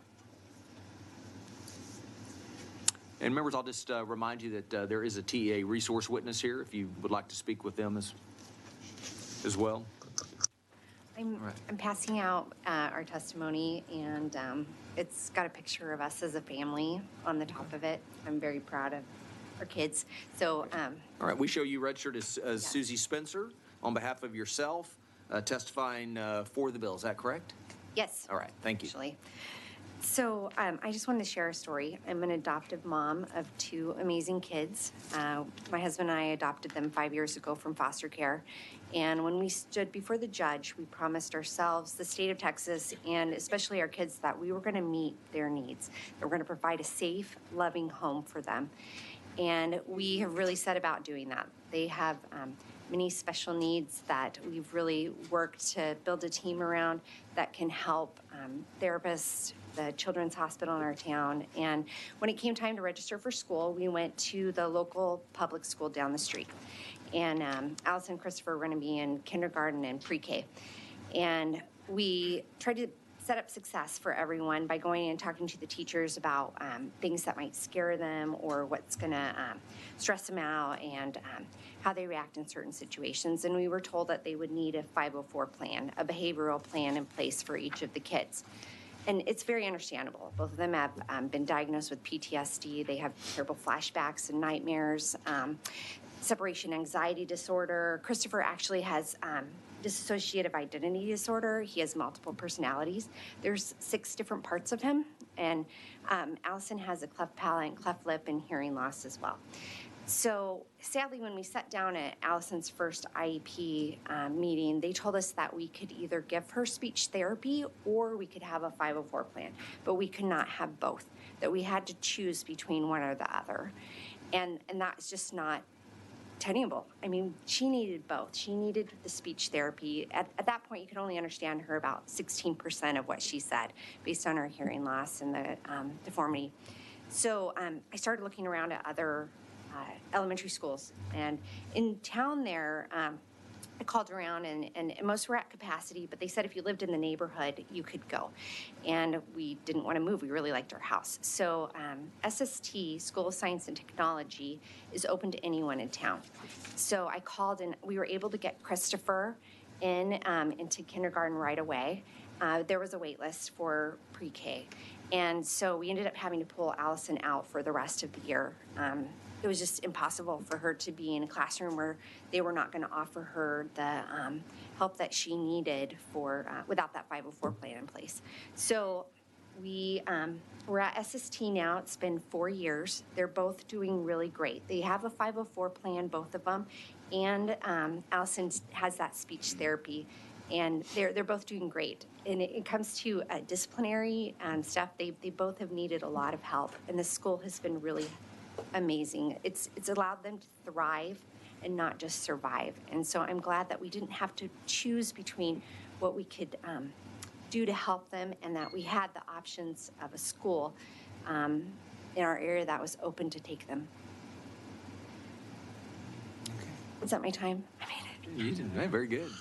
And members, I'll just remind you that there is a TEA resource witness here if you would like to speak with them as well. I'm passing out our testimony, and it's got a picture of us as a family on the top of it. I'm very proud of our kids. So, all right, we show you registered as Susie Spencer on behalf of yourself, testifying for the bill. Is that correct? yes. All right, thank you. Actually. So I just wanted to share a story. I'm an adoptive mom of 2 amazing kids. My husband and I adopted them 5 years ago from foster care. And when we stood before the judge, we promised ourselves, the state of Texas, and especially our kids, that we were going to meet their needs. That we're going to provide a safe, loving home for them. And we have really set about doing that. They have many special needs that we've really worked to build a team around that can help therapists, the children's hospital in our town. And when it came time to register for school, we went to the local public school down the street. And Allison and Christopher were going to be in kindergarten and pre-K. And we tried to set up success for everyone by going and talking to the teachers about things that might scare them or what's going to stress them out, and how they react in certain situations. And we were told that they would need a 504 plan, a behavioral plan in place for each of the kids. And it's very understandable. Both of them have been diagnosed with PTSD. They have terrible flashbacks and nightmares, separation anxiety disorder. Christopher actually has dissociative identity disorder. He has multiple personalities. There's 6 different parts of him. And Allison has a cleft palate and cleft lip and hearing loss as well. So sadly, when we sat down at Allison's first IEP meeting, they told us that we could either give her speech therapy or we could have a 504 plan, but we could not have both, that we had to choose between one or the other. And that's just not tenable. I mean, she needed both. She needed the speech therapy. At that point, you could only understand her about 16% of what she said based on her hearing loss and the deformity. So I started looking around at other elementary schools. And in town there, I called around and most were at capacity, but they said if you lived in the neighborhood, you could go. And we didn't want to move. We really liked our house. So SST, School of Science and Technology, is open to anyone in town. So I called and we were able to get Christopher into kindergarten right away. There was a wait list for pre-K. And so we ended up having to pull Allison out for the rest of the year. It was just impossible for her to be in a classroom where they were not going to offer her the help that she needed for without that 504 plan in place. So we're at SST now. It's been 4 years. They're both doing really great. They have a 504 plan, both of them, and Allison has that speech therapy, and they're both doing great. And it comes to disciplinary stuff. They both have needed a lot of help, and the school has been really amazing. It's allowed them to thrive and not just survive. And so I'm glad that we didn't have to choose between what we could do to help them, and that we had the options of a school in our area that was open to take them. Okay. Is that my time? I mean, You did very good.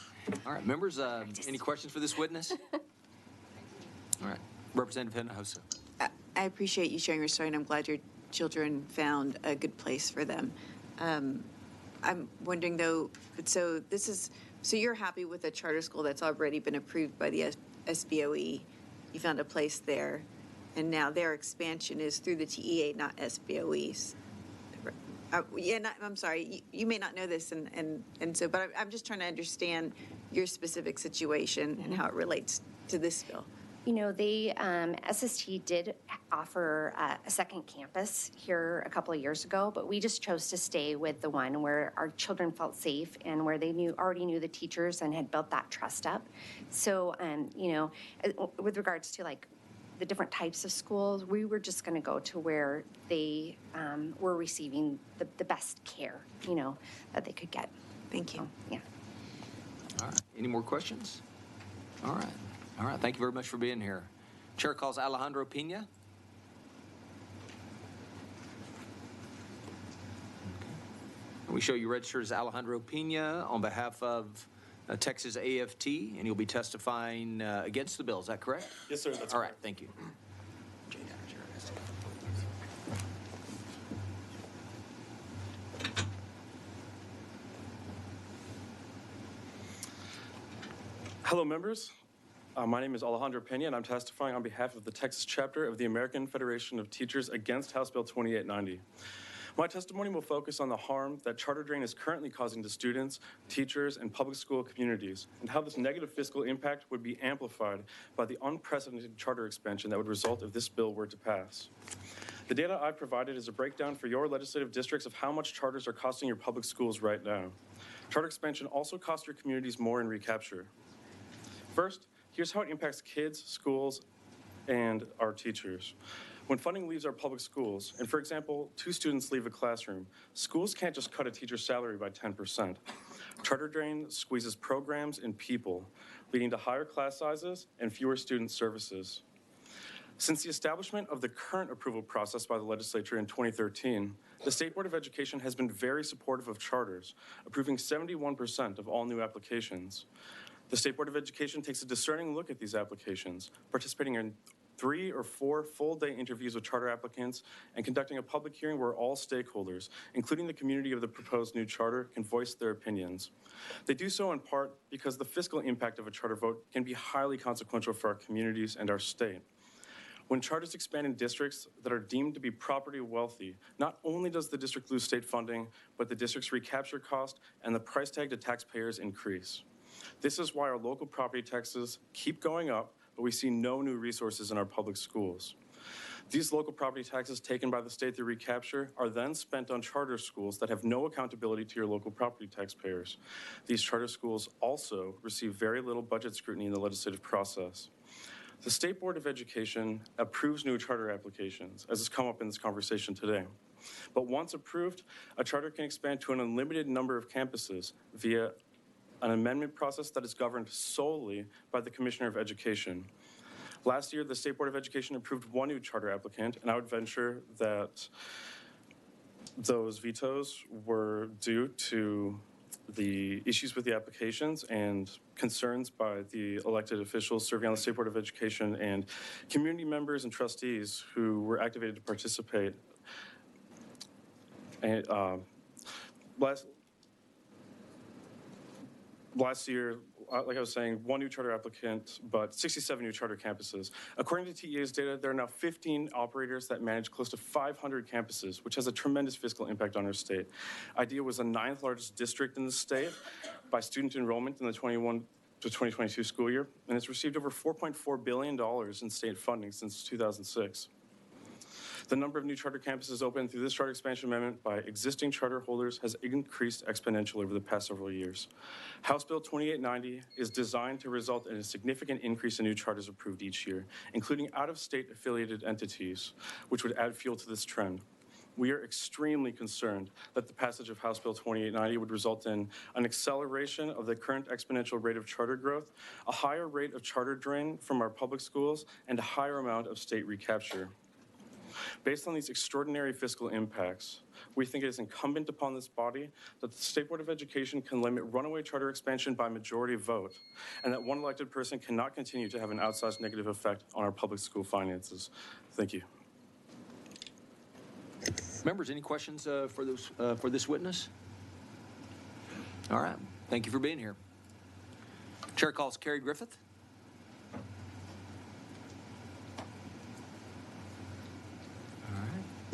All right, members, any questions for this witness? All right, Representative Hinojosa. I appreciate you sharing your story, and I'm glad your children found a good place for them. I'm wondering though, so you're happy with a charter school that's already been approved by the SBOE. You found a place there, and now their expansion is through the TEA, not SBOE's. I'm sorry, you may not know this, and so, but I'm just trying to understand your specific situation and how it relates to this bill. You know, they, SST did offer a second campus here a couple of years ago, but we just chose to stay with the one where our children felt safe and where they already knew the teachers and had built that trust up. So, you know, with regards to like the different types of schools, we were just going to go to where they were receiving the best care, you know, that they could get. Thank you. Yeah. All right, any more questions? All right. All right, thank you very much for being here. Chair calls Alejandro Pena. Okay. We show you registered as Alejandro Pena on behalf of Texas AFT, and you'll be testifying against the bill. Is that correct? Yes, sir. That's all right. Thank you. Hello, members. My name is Alejandro Pena, and I'm testifying on behalf of the Texas chapter of the American Federation of Teachers against House Bill 2890. My testimony will focus on the harm that charter drain is currently causing to students, teachers, and public school communities, and how this negative fiscal impact would be amplified by the unprecedented charter expansion that would result if this bill were to pass. The data I've provided is a breakdown for your legislative districts of how much charters are costing your public schools right now. Charter expansion also costs your communities more in recapture. First, here's how it impacts kids, schools, and our teachers. When funding leaves our public schools, and for example, 2 students leave a classroom, schools can't just cut a teacher's salary by 10%. Charter drain squeezes programs and people, leading to higher class sizes and fewer student services. Since the establishment of the current approval process by the legislature in 2013, the State Board of Education has been very supportive of charters, approving 71% of all new applications. The State Board of Education takes a discerning look at these applications, participating in 3 or 4 full-day interviews with charter applicants and conducting a public hearing where all stakeholders, including the community of the proposed new charter, can voice their opinions. They do so in part because the fiscal impact of a charter vote can be highly consequential for our communities and our state. When charters expand in districts that are deemed to be property wealthy, not only does the district lose state funding, but the district's recapture cost and the price tag to taxpayers increase. This is why our local property taxes keep going up, but we see no new resources in our public schools. These local property taxes taken by the state through recapture are then spent on charter schools that have no accountability to your local property taxpayers. These charter schools also receive very little budget scrutiny in the legislative process. The State Board of Education approves new charter applications, as has come up in this conversation today. But once approved, a charter can expand to an unlimited number of campuses via an amendment process that is governed solely by the Commissioner of Education. Last year, the State Board of Education approved 1 new charter applicant, and I would venture that those vetoes were due to the issues with the applications and concerns by the elected officials serving on the State Board of Education and community members and trustees who were activated to participate. And last year, like I was saying, 1 new charter applicant, but 67 new charter campuses. According to TEA's data, there are now 15 operators that manage close to 500 campuses, which has a tremendous fiscal impact on our state. IDEA was the 9th largest district in the state by student enrollment in the 21 to 2022 school year, and it's received over $4.4 billion in state funding since 2006. The number of new charter campuses opened through this charter expansion amendment by existing charter holders has increased exponentially over the past several years. House Bill 2890 is designed to result in a significant increase in new charters approved each year, including out-of-state affiliated entities, which would add fuel to this trend. We are extremely concerned that the passage of House Bill 2890 would result in an acceleration of the current exponential rate of charter growth, a higher rate of charter drain from our public schools, and a higher amount of state recapture. Based on these extraordinary fiscal impacts, we think it is incumbent upon this body that the State Board of Education can limit runaway charter expansion by majority vote, and that one elected person cannot continue to have an outsized negative effect on our public school finances. Thank you. Members, any questions for this witness? All right. Thank you for being here. Chair calls Carrie Griffith.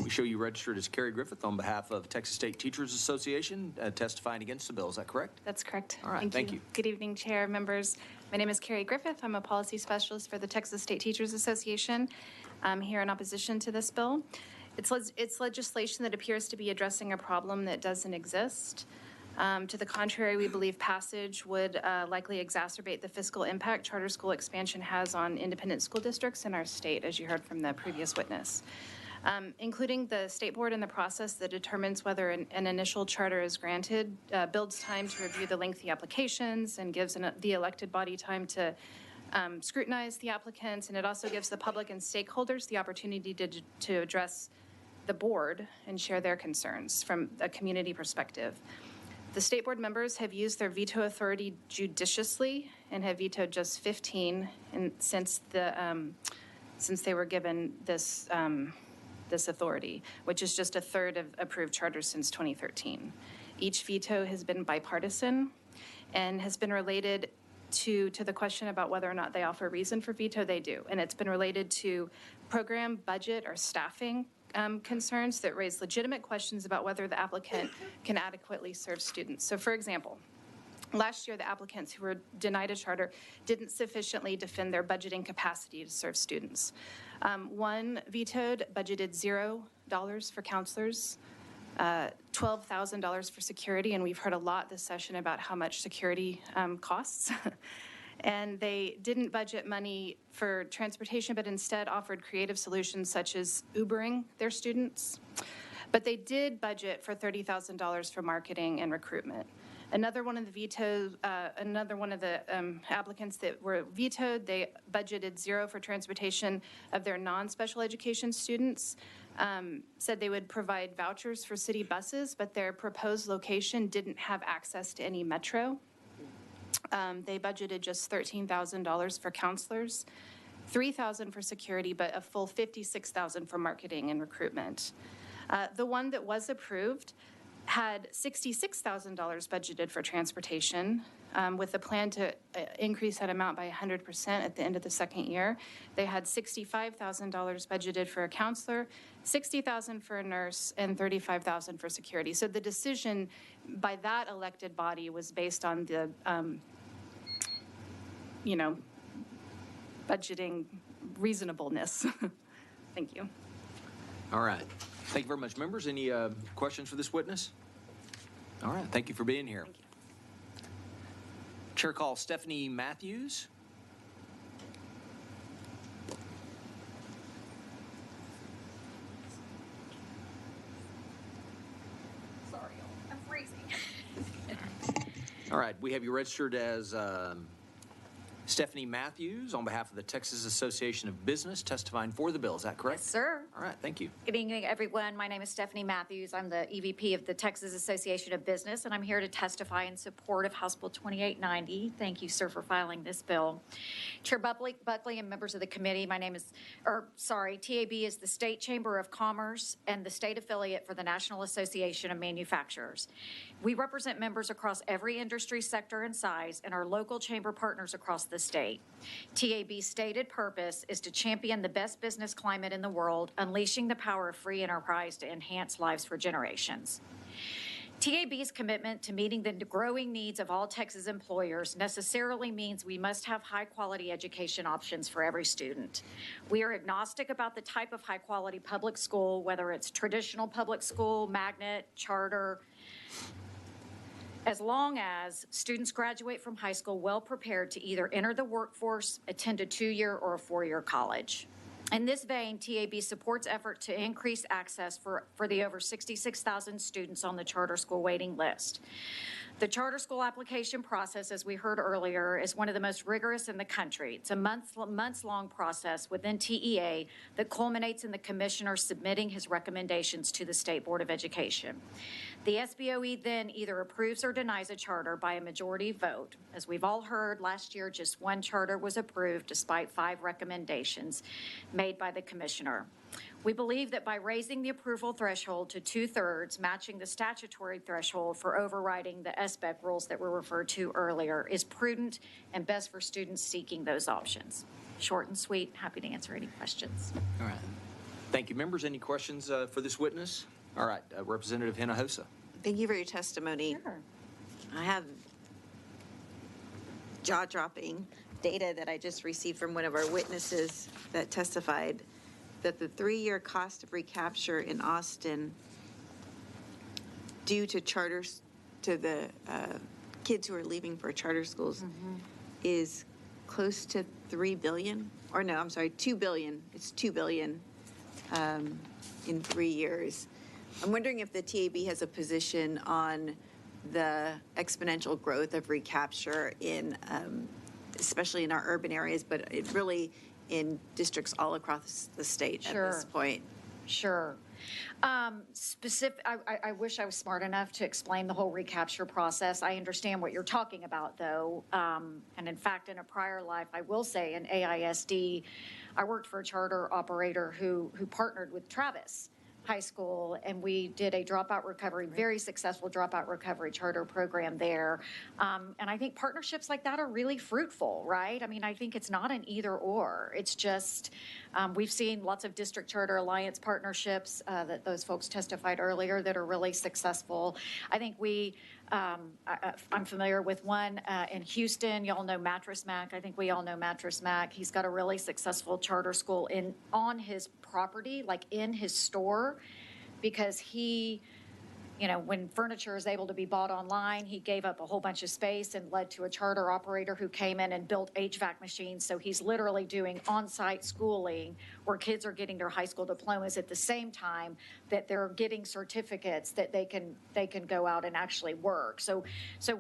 We show you registered as Carrie Griffith on behalf of Texas State Teachers Association, testifying against the bill. Is that correct? That's correct. All right, thank you. Good evening, Chair, members. My name is Carrie Griffith. I'm a policy specialist for the Texas State Teachers Association. I'm here in opposition to this bill. It's legislation that appears to be addressing a problem that doesn't exist. To the contrary, we believe passage would likely exacerbate the fiscal impact charter school expansion has on independent school districts in our state, as you heard from the previous witness. Including the state board in the process that determines whether an initial charter is granted, builds time to review the lengthy applications and gives the elected body time to scrutinize the applicants, and it also gives the public and stakeholders the opportunity to address the board and share their concerns from a community perspective. The state board members have used their veto authority judiciously and have vetoed just 15 since they were given this authority, which is just a third of approved charters since 2013. Each veto has been bipartisan and has been related to the question about whether or not they offer reason for veto, they do. And it's been related to program, budget, or staffing concerns that raise legitimate questions about whether the applicant can adequately serve students. So for example, last year, the applicants who were denied a charter didn't sufficiently defend their budgeting capacity to serve students. One vetoed budgeted $0 for counselors, $12,000 for security, and we've heard a lot this session about how much security costs. And they didn't budget money for transportation, but instead offered creative solutions such as Ubering their students. But they did budget for $30,000 for marketing and recruitment. Another one of the applicants that were vetoed, they budgeted $0 for transportation of their non-special education students. Said they would provide vouchers for city buses, but their proposed location didn't have access to any metro. They budgeted just $13,000 for counselors, $3,000 for security, but a full $56,000 for marketing and recruitment. The one that was approved had $66,000 budgeted for transportation, with a plan to increase that amount by 100% at the end of the second year. They had $65,000 budgeted for a counselor, $60,000 for a nurse, and $35,000 for security. So the decision by that elected body was based on the, budgeting reasonableness. Thank you. All right. Thank you very much. Members, any questions for this witness? All right. Thank you for being here. Chair calls Stephanie Matthews. Sorry, I'm freezing. All right. We have you registered as Stephanie Matthews on behalf of the Texas Association of Business, testifying for the bill. Is that correct? Yes, sir. All right. Thank you. Good evening, everyone. My name is Stephanie Matthews. I'm the EVP of the Texas Association of Business, and I'm here to testify in support of House Bill 2890. Thank you, sir, for filing this bill. Chair Buckley and members of the committee, TAB is the State Chamber of Commerce and the state affiliate for the National Association of Manufacturers. We represent members across every industry sector and size and our local chamber partners across the state. TAB's stated purpose is to champion the best business climate in the world, unleashing the power of free enterprise to enhance lives for generations. TAB's commitment to meeting the growing needs of all Texas employers necessarily means we must have high-quality education options for every student. We are agnostic about the type of high-quality public school, whether it's traditional public school, magnet, charter, as long as students graduate from high school well prepared to either enter the workforce, attend a 2-year or a 4-year college. In this vein, TAB supports effort to increase access for the over 66,000 students on the charter school waiting list. The charter school application process, as we heard earlier, is one of the most rigorous in the country. It's a months-long process within TEA that culminates in the commissioner submitting his recommendations to the State Board of Education. The SBOE then either approves or denies a charter by a majority vote. As we've all heard, last year just one charter was approved despite 5 recommendations made by the commissioner. We believe that by raising the approval threshold to 2/3, matching the statutory threshold for overriding the SBEC rules that were referred to earlier, is prudent and best for students seeking those options. Short and sweet, happy to answer any questions. All right. Thank you. Members, any questions for this witness? All right. Representative Hinojosa. Thank you for your testimony. Sure. I have jaw-dropping data that I just received from one of our witnesses that testified that the 3-year cost of recapture in Austin due to charters, to the kids who are leaving for charter schools, is close to $3 billion. Or no, I'm sorry, $2 billion. It's $2 billion in 3 years. I'm wondering if the TAB has a position on the exponential growth of recapture in, especially in our urban areas, but it really in districts all across the state at this point. Sure. I wish I was smart enough to explain the whole recapture process. I understand what you're talking about, though. And in fact, in a prior life, I will say in AISD, I worked for a charter operator who partnered with Travis High School, and we did a dropout recovery, very successful dropout recovery charter program there. And I think partnerships like that are really fruitful, right? I mean, I think it's not an either or. It's just, we've seen lots of district charter alliance partnerships that those folks testified earlier that are really successful. I think I'm familiar with one in Houston. Y'all know Mattress Mac. I think we all know Mattress Mac. He's got a really successful charter school on his property, like in his store, because he, when furniture is able to be bought online, he gave up a whole bunch of space and led to a charter operator who came in and built HVAC machines. So he's literally doing on-site schooling where kids are getting their high school diplomas at the same time that they're getting certificates that they can go out and actually work. So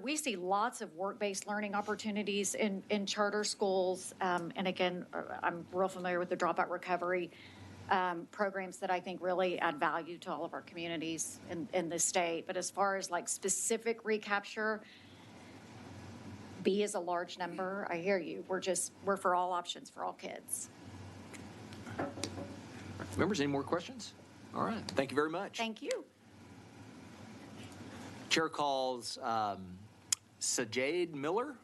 we see lots of work-based learning opportunities in charter schools. And again, I'm real familiar with the dropout recovery programs that I think really add value to all of our communities in the state. But as far as like specific recapture, B is a large number. I hear you. We're for all options for all kids. Members, any more questions? All right. Thank you very much. Thank you. Chair calls Sajade Miller.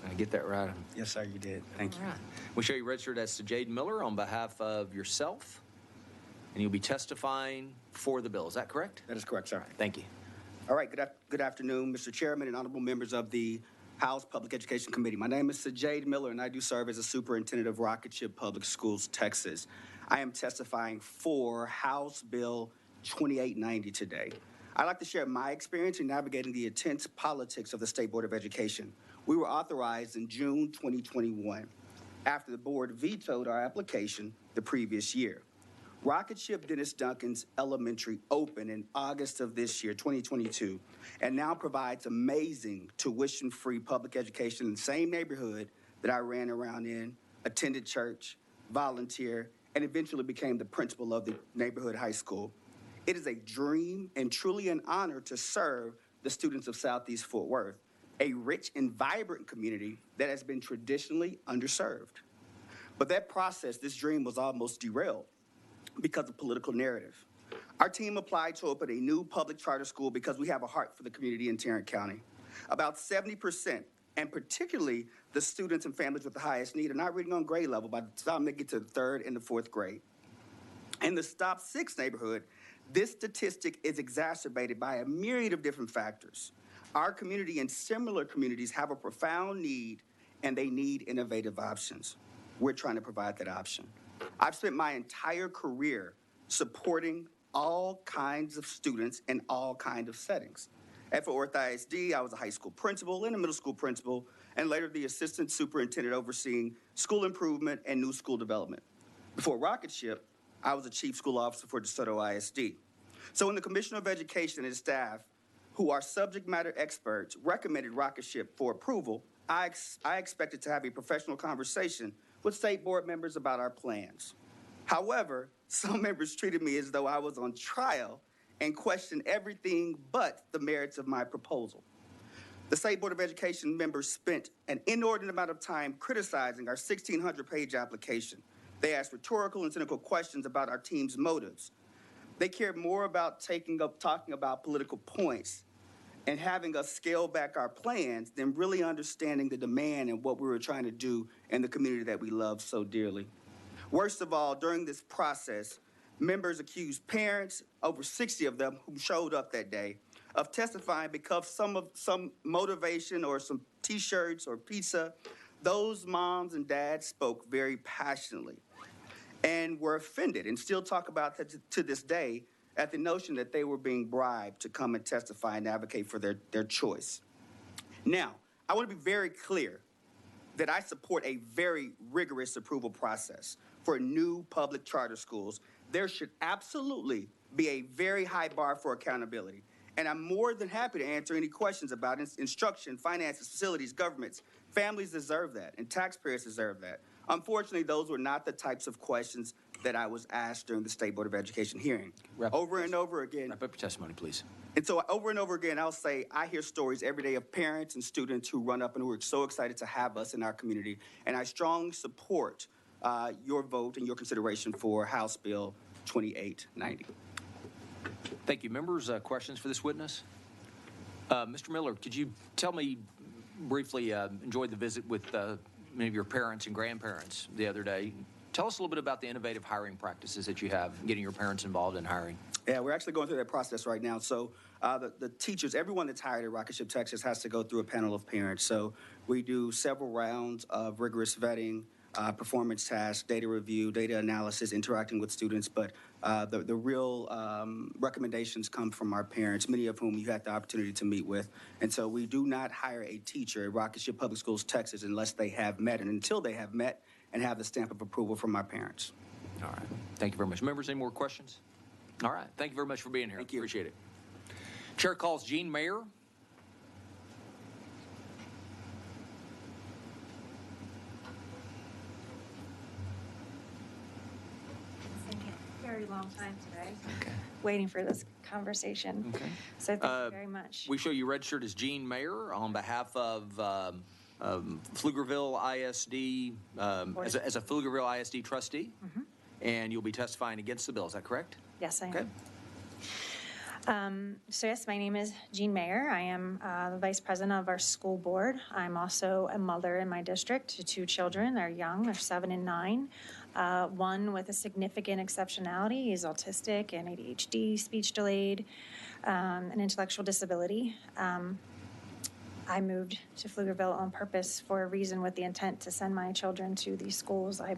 Did I get that right? Yes, sir, you did. Thank you. All right. We show you registered as Sajade Miller on behalf of yourself, and you'll be testifying for the bill. Is that correct? That is correct, sir. Thank you. All right, good afternoon, Mr. Chairman and honorable members of the House Public Education Committee. My name is Sajade Miller, and I do serve as a superintendent of Rocket Ship Public Schools, Texas. I am testifying for House Bill 2890 today. I'd like to share my experience in navigating the intense politics of the State Board of Education. We were authorized in June 2021 after the board vetoed our application the previous year. Rocket Ship Dennis Duncan's Elementary opened in August of this year, 2022, and now provides amazing tuition-free public education in the same neighborhood that I ran around in, attended church, volunteered, and eventually became the principal of the neighborhood high school. It is a dream and truly an honor to serve the students of Southeast Fort Worth, a rich and vibrant community that has been traditionally underserved. But that process, this dream was almost derailed because of political narrative. Our team applied to open a new public charter school because we have a heart for the community in Tarrant County. About 70%, and particularly the students and families with the highest need, are not reading on grade level by the time they get to the 3rd and the 4th grade. In the Stop 6 neighborhood, this statistic is exacerbated by a myriad of different factors. Our community and similar communities have a profound need, and they need innovative options. We're trying to provide that option. I've spent my entire career supporting all kinds of students in all kinds of settings. At Fort Worth ISD, I was a high school principal and a middle school principal, and later the assistant superintendent overseeing school improvement and new school development. Before Rocket Ship, I was a chief school officer for DeSoto ISD. So when the Commissioner of Education and his staff, who are subject matter experts, recommended Rocket Ship for approval, I expected to have a professional conversation with state board members about our plans. However, some members treated me as though I was on trial and questioned everything but the merits of my proposal. The State Board of Education members spent an inordinate amount of time criticizing our 1,600-page application. They asked rhetorical and cynical questions about our team's motives. They cared more about talking about political points and having us scale back our plans than really understanding the demand and what we were trying to do in the community that we love so dearly. Worst of all, during this process, members accused parents, over 60 of them who showed up that day, of testifying because some motivation or some T-shirts or pizza. Those moms and dads spoke very passionately and were offended and still talk about that to this day at the notion that they were being bribed to come and testify and advocate for their choice. Now, I want to be very clear that I support a very rigorous approval process for new public charter schools. There should absolutely be a very high bar for accountability. And I'm more than happy to answer any questions about instruction, finances, facilities, governments. Families deserve that, and taxpayers deserve that. Unfortunately, those were not the types of questions that I was asked during the State Board of Education hearing. Over and over again. Wrap up your testimony, please. And so over and over again, I'll say, I hear stories every day of parents and students who run up and who are so excited to have us in our community. And I strongly support your vote and your consideration for House Bill 2890. Thank you. Members, questions for this witness? Mr. Miller, could you tell me briefly, enjoyed the visit with many of your parents and grandparents the other day. Tell us a little bit about the innovative hiring practices that you have, getting your parents involved in hiring. Yeah, we're actually going through that process right now. So the teachers, everyone that's hired at Rocketship, Texas, has to go through a panel of parents. So we do several rounds of rigorous vetting, performance tasks, data review, data analysis, interacting with students. But the real recommendations come from our parents, many of whom you had the opportunity to meet with. And so we do not hire a teacher at Rocketship Public Schools, Texas, unless they have met and until they have met and have the stamp of approval from our parents. All right. Thank you very much. Members, any more questions? All right. Thank you very much for being here. Thank you. Appreciate it. Chair calls Jean Mayer. Very long time today, waiting for this conversation. Okay. So thank you very much. We show you registered as Jean Mayer on behalf of Pflugerville ISD, as a Pflugerville ISD trustee, and you'll be testifying against the bill. Is that correct? Yes, I am. Okay. So yes, my name is Jean Mayer. I am the vice president of our school board. I'm also a mother in my district to 2 children. They're young, they're 7 and 9. One with a significant exceptionality is autistic and ADHD, speech delayed, an intellectual disability. I moved to Pflugerville on purpose for a reason with the intent to send my children to these schools. I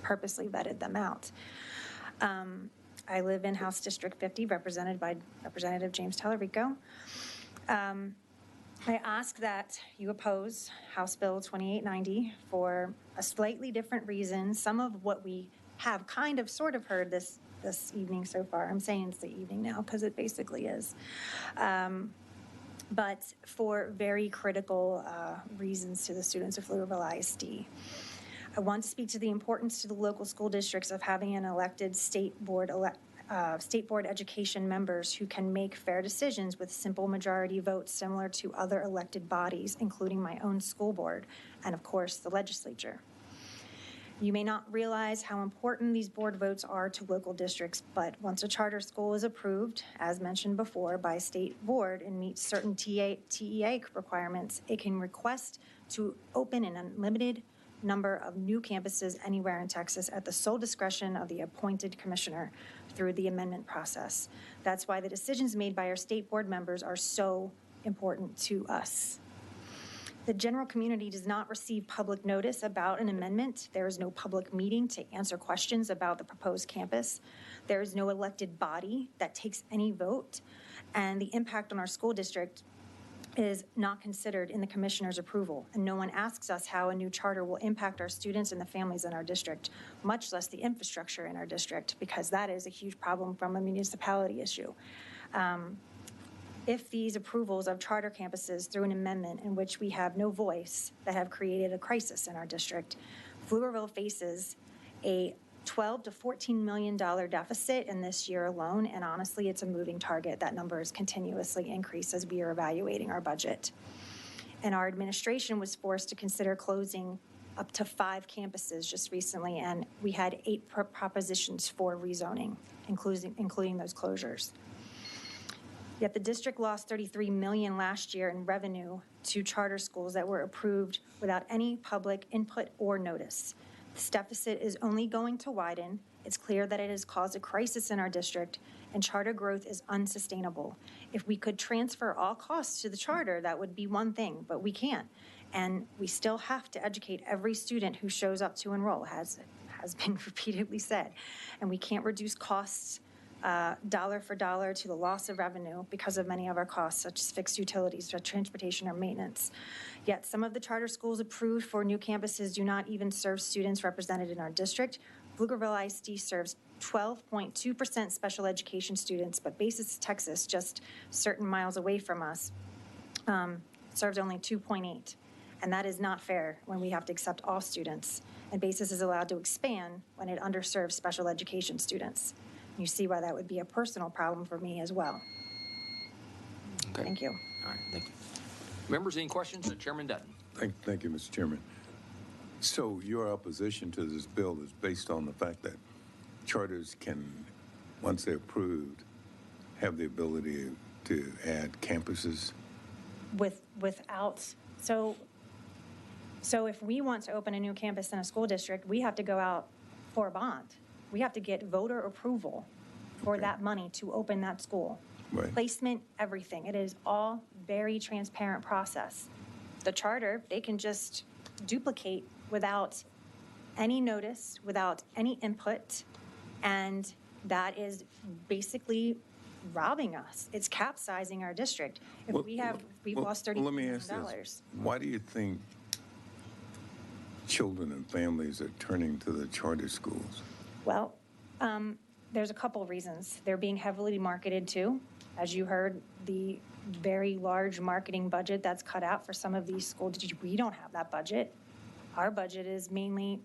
purposely vetted them out. I live in House District 50, represented by Representative James Tallarico. I ask that you oppose House Bill 2890 for a slightly different reason. Some of what we have sort of heard this evening so far. I'm saying it's the evening now because it basically is. But for very critical reasons to the students of Pflugerville ISD. I want to speak to the importance to the local school districts of having an elected state board education members who can make fair decisions with simple majority votes similar to other elected bodies, including my own school board and, of course, the legislature. You may not realize how important these board votes are to local districts, but once a charter school is approved, as mentioned before, by a state board and meets certain TEA requirements, it can request to open an unlimited number of new campuses anywhere in Texas at the sole discretion of the appointed commissioner through the amendment process. That's why the decisions made by our state board members are so important to us. The general community does not receive public notice about an amendment. There is no public meeting to answer questions about the proposed campus. There is no elected body that takes any vote, and the impact on our school district is not considered in the commissioner's approval, and no one asks us how a new charter will impact our students and the families in our district, much less the infrastructure in our district, because that is a huge problem from a municipality issue. If these approvals of charter campuses through an amendment in which we have no voice that have created a crisis in our district, Pflugerville faces a $12 to $14 million deficit in this year alone, and honestly, it's a moving target. That number is continuously increased as we are evaluating our budget. And our administration was forced to consider closing up to 5 campuses just recently, and we had 8 propositions for rezoning, including those closures. Yet the district lost $33 million last year in revenue to charter schools that were approved without any public input or notice. This deficit is only going to widen. It's clear that it has caused a crisis in our district, and charter growth is unsustainable. If we could transfer all costs to the charter, that would be one thing, but we can't. And we still have to educate every student who shows up to enroll, has been repeatedly said. And we can't reduce costs dollar for dollar to the loss of revenue because of many of our costs, such as fixed utilities, transportation, or maintenance. Yet some of the charter schools approved for new campuses do not even serve students represented in our district. Pflugerville ISD serves 12.2% special education students, but Basis, Texas, just certain miles away from us, serves only 2.8. And that is not fair when we have to accept all students. And Basis is allowed to expand when it underserves special education students. You see why that would be a personal problem for me as well. Okay. Thank you. All right, thank you. Members, any questions? Chairman Dutton. Thank you, Mr. Chairman. So your opposition to this bill is based on the fact that charters can, once they're approved, have the ability to add campuses? Without, so if we want to open a new campus in a school district, we have to go out for a bond. We have to get voter approval for that money to open that school. Right. Placement, everything. It is all very transparent process. The charter, they can just duplicate without any notice, without any input, and that is basically robbing us. It's capsizing our district. If we've lost $30 let me million. ask this. Why do you think children and families are turning to the charter schools? Well, there's a couple of reasons. They're being heavily marketed too. As you heard, the very large marketing budget that's cut out for some of these schools, we don't have that budget. Our budget is mainly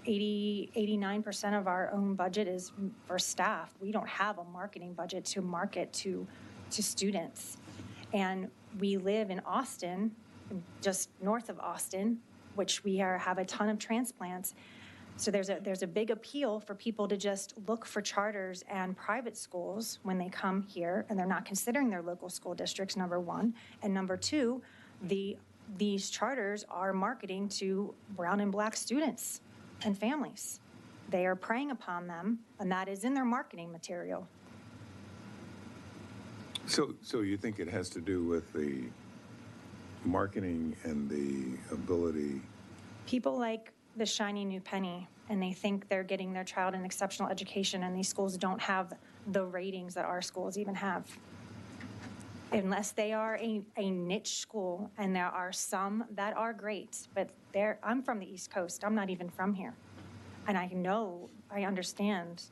89% of our own budget is for staff. We don't have a marketing budget to market to students. And we live in Austin, just north of Austin, which we have a ton of transplants. So there's a big appeal for people to just look for charters and private schools when they come here, and they're not considering their local school districts, number one. And number two, these charters are marketing to brown and black students and families. They are preying upon them, and that is in their marketing material. So you think it has to do with the marketing and the ability? People like the shiny new penny, and they think they're getting their child an exceptional education, and these schools don't have the ratings that our schools even have. Unless they are a niche school, and there are some that are great, but I'm from the East Coast. I'm not even from here. And I understand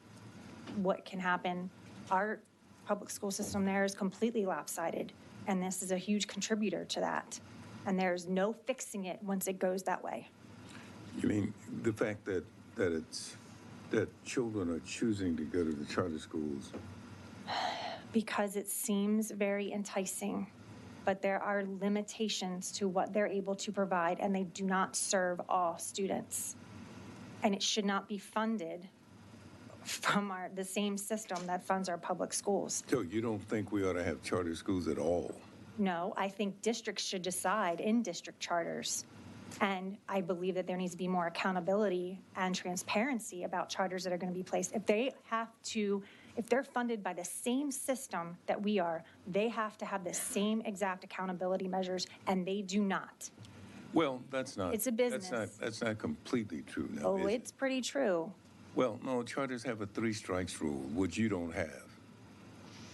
what can happen. Our public school system there is completely lopsided, and this is a huge contributor to that. And there's no fixing it once it goes that way. You mean the fact that children are choosing to go to the charter schools? Because it seems very enticing, but there are limitations to what they're able to provide, and they do not serve all students. And it should not be funded from the same system that funds our public schools. So you don't think we ought to have charter schools at all? No, I think districts should decide in district charters. And I believe that there needs to be more accountability and transparency about charters that are going to be placed. If they're funded by the same system that we are, they have to have the same exact accountability measures, and they do not. Well, that's not. It's a business. That's not completely true now. Oh, it's pretty true. Well, no, charters have a 3 strikes rule, which you don't have.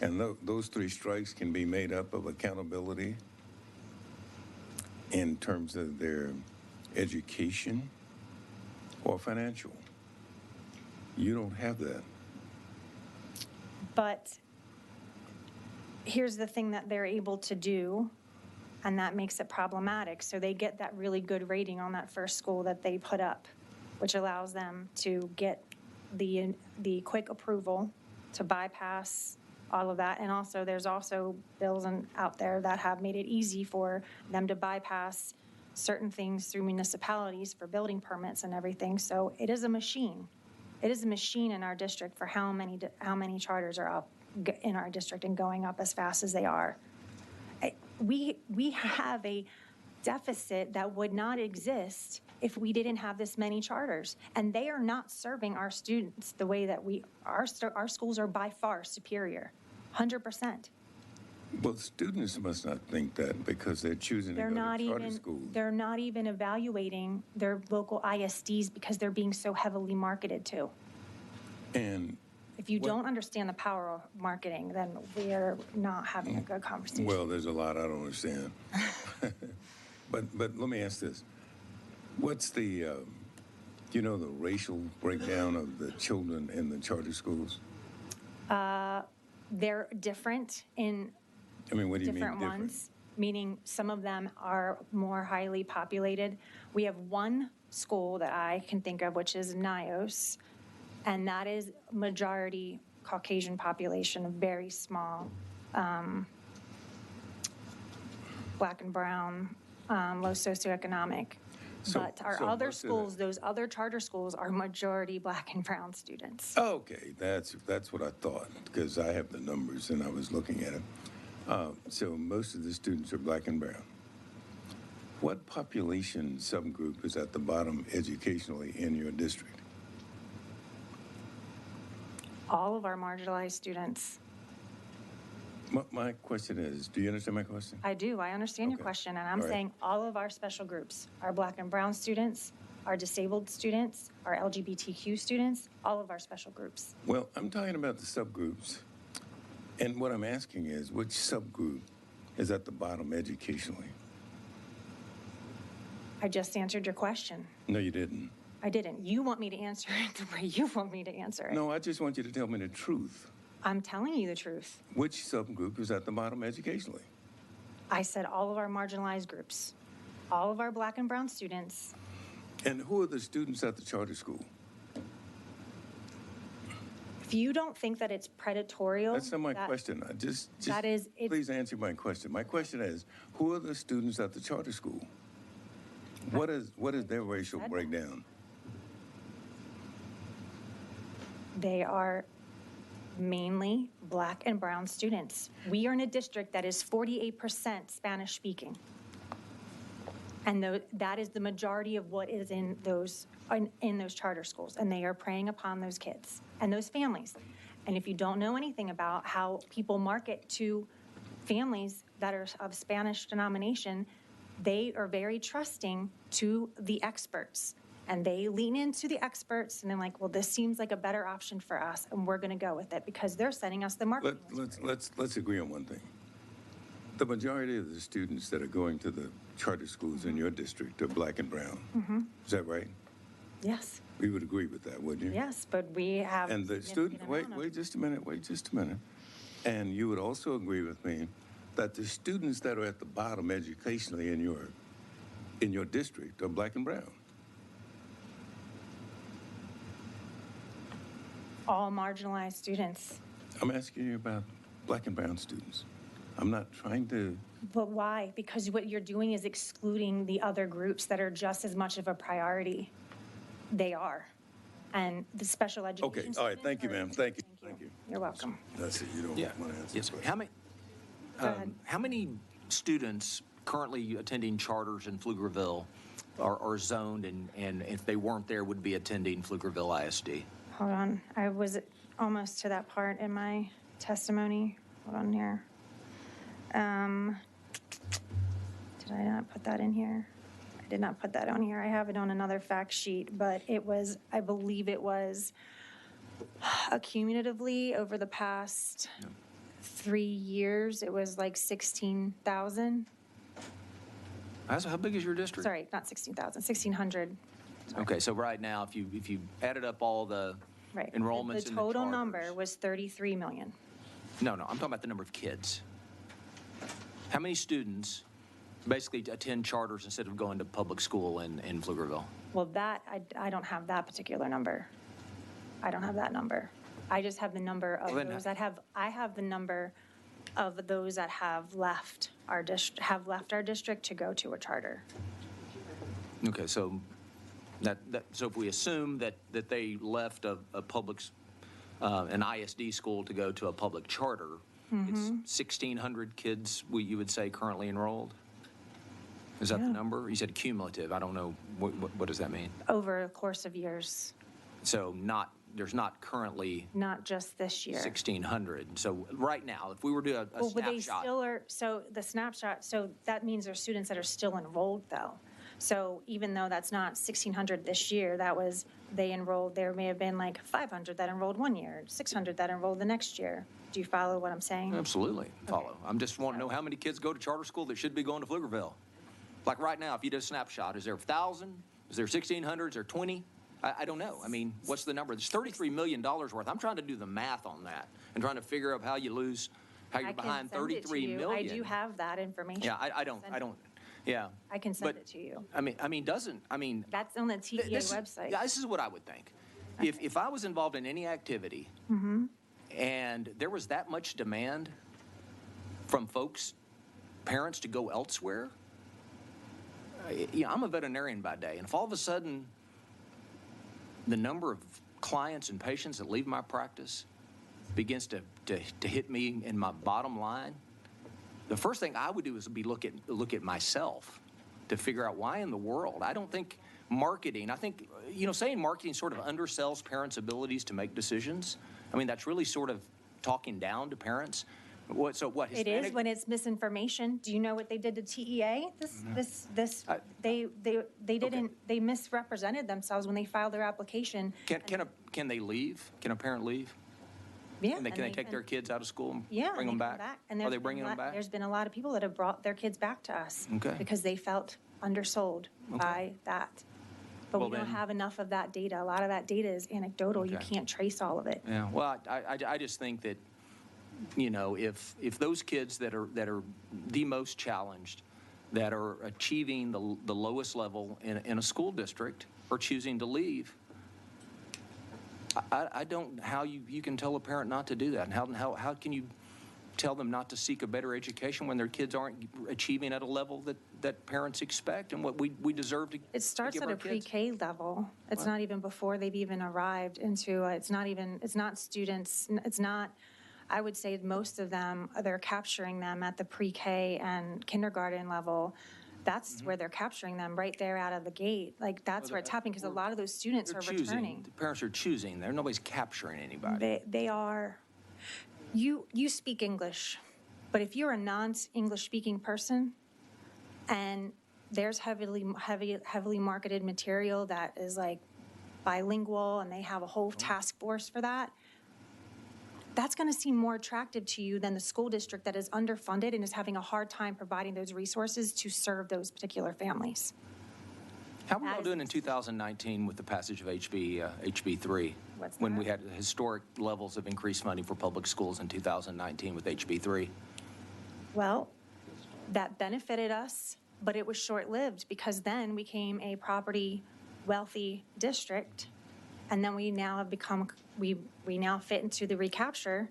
And those 3 strikes can be made up of accountability in terms of their education or financial. You don't have that. But here's the thing that they're able to do, and that makes it problematic. So they get that really good rating on that first school that they put up, which allows them to get the quick approval to bypass all of that. And also, there's also bills out there that have made it easy for them to bypass certain things through municipalities for building permits and everything. So it is a machine. It is a machine in our district for how many charters are up in our district and going up as fast as they are. We have a deficit that would not exist if we didn't have this many charters, and they are not serving our students the way that our schools are by far superior, 100%. Well, students must not think that because they're choosing to go to charter schools. They're not even evaluating their local ISDs because they're being so heavily marketed to. And if you don't understand the power of marketing, then we're not having a good conversation. Well, there's a lot I don't understand. But let me ask this. What's the the racial breakdown of the children in the charter schools? They're different in I mean, what do you mean different different? ones, meaning some of them are more highly populated. We have one school that I can think of, which is Nios, and that is majority Caucasian population, very small. Black and brown, low socioeconomic. So- But our so other most of the- schools, those other charter schools are majority Black and brown students. Okay, that's what I thought, because I have the numbers and I was looking at it. So most of the students are Black and brown. What population subgroup is at the bottom educationally in your district? All of our marginalized students. My question is, do you understand my question? I do, I understand your Okay. question, and I'm All right. saying all of our special groups, our Black and brown students, our disabled students, our LGBTQ students, all of our special groups. Well, I'm talking about the subgroups. And what I'm asking is, which subgroup is at the bottom educationally? I just answered your question. No, you didn't. I didn't. You want me to answer it the way you want me to answer it. No, I just want you to tell me the truth. I'm telling you the truth. Which subgroup is at the bottom educationally? I said all of our marginalized groups, all of our Black and brown students. And who are the students at the charter school? If you don't think that it's predatory, That's not my question. I just that is- it- please answer my question. My question is, who are the students at the charter school? What is their racial breakdown? They are mainly Black and brown students. We are in a district that is 48% Spanish speaking. And that is the majority of what is in those charter schools. And they are preying upon those kids and those families. And if you don't know anything about how people market to families that are of Spanish denomination, they are very trusting to the experts. And they lean into the experts and they're like, well, this seems like a better option for us and we're going to go with it because they're sending us the marketing. Let's agree on one thing. The majority of the students that are going to the charter schools in your district are Black and brown. Mm-hmm. Is that right? Yes, We would agree with that, wouldn't you? yes, but we have. And the student, wait just a minute. And you would also agree with me that the students that are at the bottom educationally in your district are Black and brown. All marginalized students. I'm asking you about Black and brown students. I'm not trying to. But why? Because what you're doing is excluding the other groups that are just as much of a priority. They are. And the special education. Okay, all right, thank you, ma'am. Thank you. You're welcome. That's it, you don't Yeah. want to answer. Yes, the sir. question. How many students currently attending charters in Pflugerville are zoned, and if they weren't there, would be attending Pflugerville ISD? Hold on. I was almost to that part in my testimony. Hold on here. Did I not put that in here? I did not put that on here. I have it on another fact sheet, but it was, I believe it was accumulatively over the past 3 years, it was like 16,000. How big is your district? Sorry, not 16,000, 1,600. Okay, so right now, if you added up all the Right. enrollments The in the total charters- number was 33 million. No, I'm talking about the number of kids. How many students basically attend charters instead of going to public school in Pflugerville? Well, that, I don't have that particular number. I don't have that number. I just have the number of Well, then- those that have, I have the number of those that have left our district to go to a charter. Okay, so so if we assume that they left a public, an ISD school to go to a public charter, it's 1,600 kids, you would say, currently enrolled? Is that the number? You said cumulative. I don't know. What does that mean? Over a course of years, So there's not currently not just this year. 1,600. So right now, if we were to do a Well, but they snapshot. still are, so the snapshot, so that means there's students that are still enrolled though. So even though that's not 1,600 this year, they enrolled, there may have been like 500 that enrolled one year, 600 that enrolled the next year. Do you follow what I'm saying? Absolutely, follow. I'm just wanting to know how many kids go to charter school that should be going to Pflugerville. Like right now, if you did a snapshot, is there 1,000? Is there 1,600? Is there 20? I don't know. I mean, what's the number? There's $33 million worth. I'm trying to do the math on that and trying to figure out how you're behind 33 million. I do have that information. Yeah, I don't, yeah. I can send But, it to you. That's on the TEA website. Yeah, this is what I would think. If I was involved in any activity and there was that much demand from folks parents to go elsewhere? I'm a veterinarian by day, and if all of a sudden the number of clients and patients that leave my practice begins to hit me in my bottom line, the first thing I would do is look at myself to figure out why in the world. I don't think marketing, I think, saying marketing sort of undersells parents' abilities to make decisions. I mean, that's really sort of talking down to parents. What, It is when it's misinformation. Do you know what they did to TEA? They misrepresented themselves when they filed their application. Can they leave? Can a parent leave? Yeah. Can they take their kids out of school and bring them back? And Are they bringing them back? There's been a lot of people that have brought their kids back to us. Okay. Because they felt undersold by that. But we don't have enough of that data. A lot of that data is anecdotal. You can't trace all of it. Yeah, well, I just think that, if those kids that are the most challenged, that are achieving the lowest level in a school district, are choosing to leave, I don't how you can tell a parent not to do that, and how can you tell them not to seek a better education when their kids aren't achieving at a level that parents expect and what we deserve to. It starts at a pre-K level. It's not even before they've even arrived into. It's not students. It's not. I would say most of them, they're capturing them at the pre-K and kindergarten level. That's where they're capturing them right there out of the gate. Like that's where it's happening because a lot of those students are returning. The parents are choosing. Nobody's capturing anybody. They are. You speak English, but if you're a non-English speaking person and there's heavily marketed material that is like bilingual and they have a whole task force for that, that's going to seem more attractive to you than the school district that is underfunded and is having a hard time providing those resources to serve those particular families. How are we all doing in 2019 with the passage of HB 3? When we had historic levels of increased funding for public schools in 2019 with HB 3? Well, that benefited us, but it was short-lived because then we became a property wealthy district, and then we now have become, we now fit into the recapture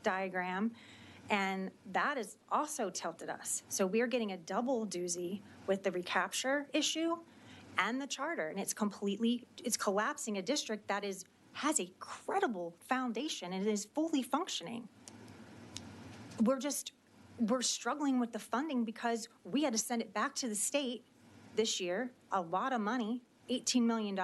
diagram, and that has also tilted us. So we're getting a double doozy with the recapture issue and the charter, and it's collapsing a district that has a credible foundation and is fully functioning. We're struggling with the funding because we had to send it back to the state this year, a lot of money, $18 million,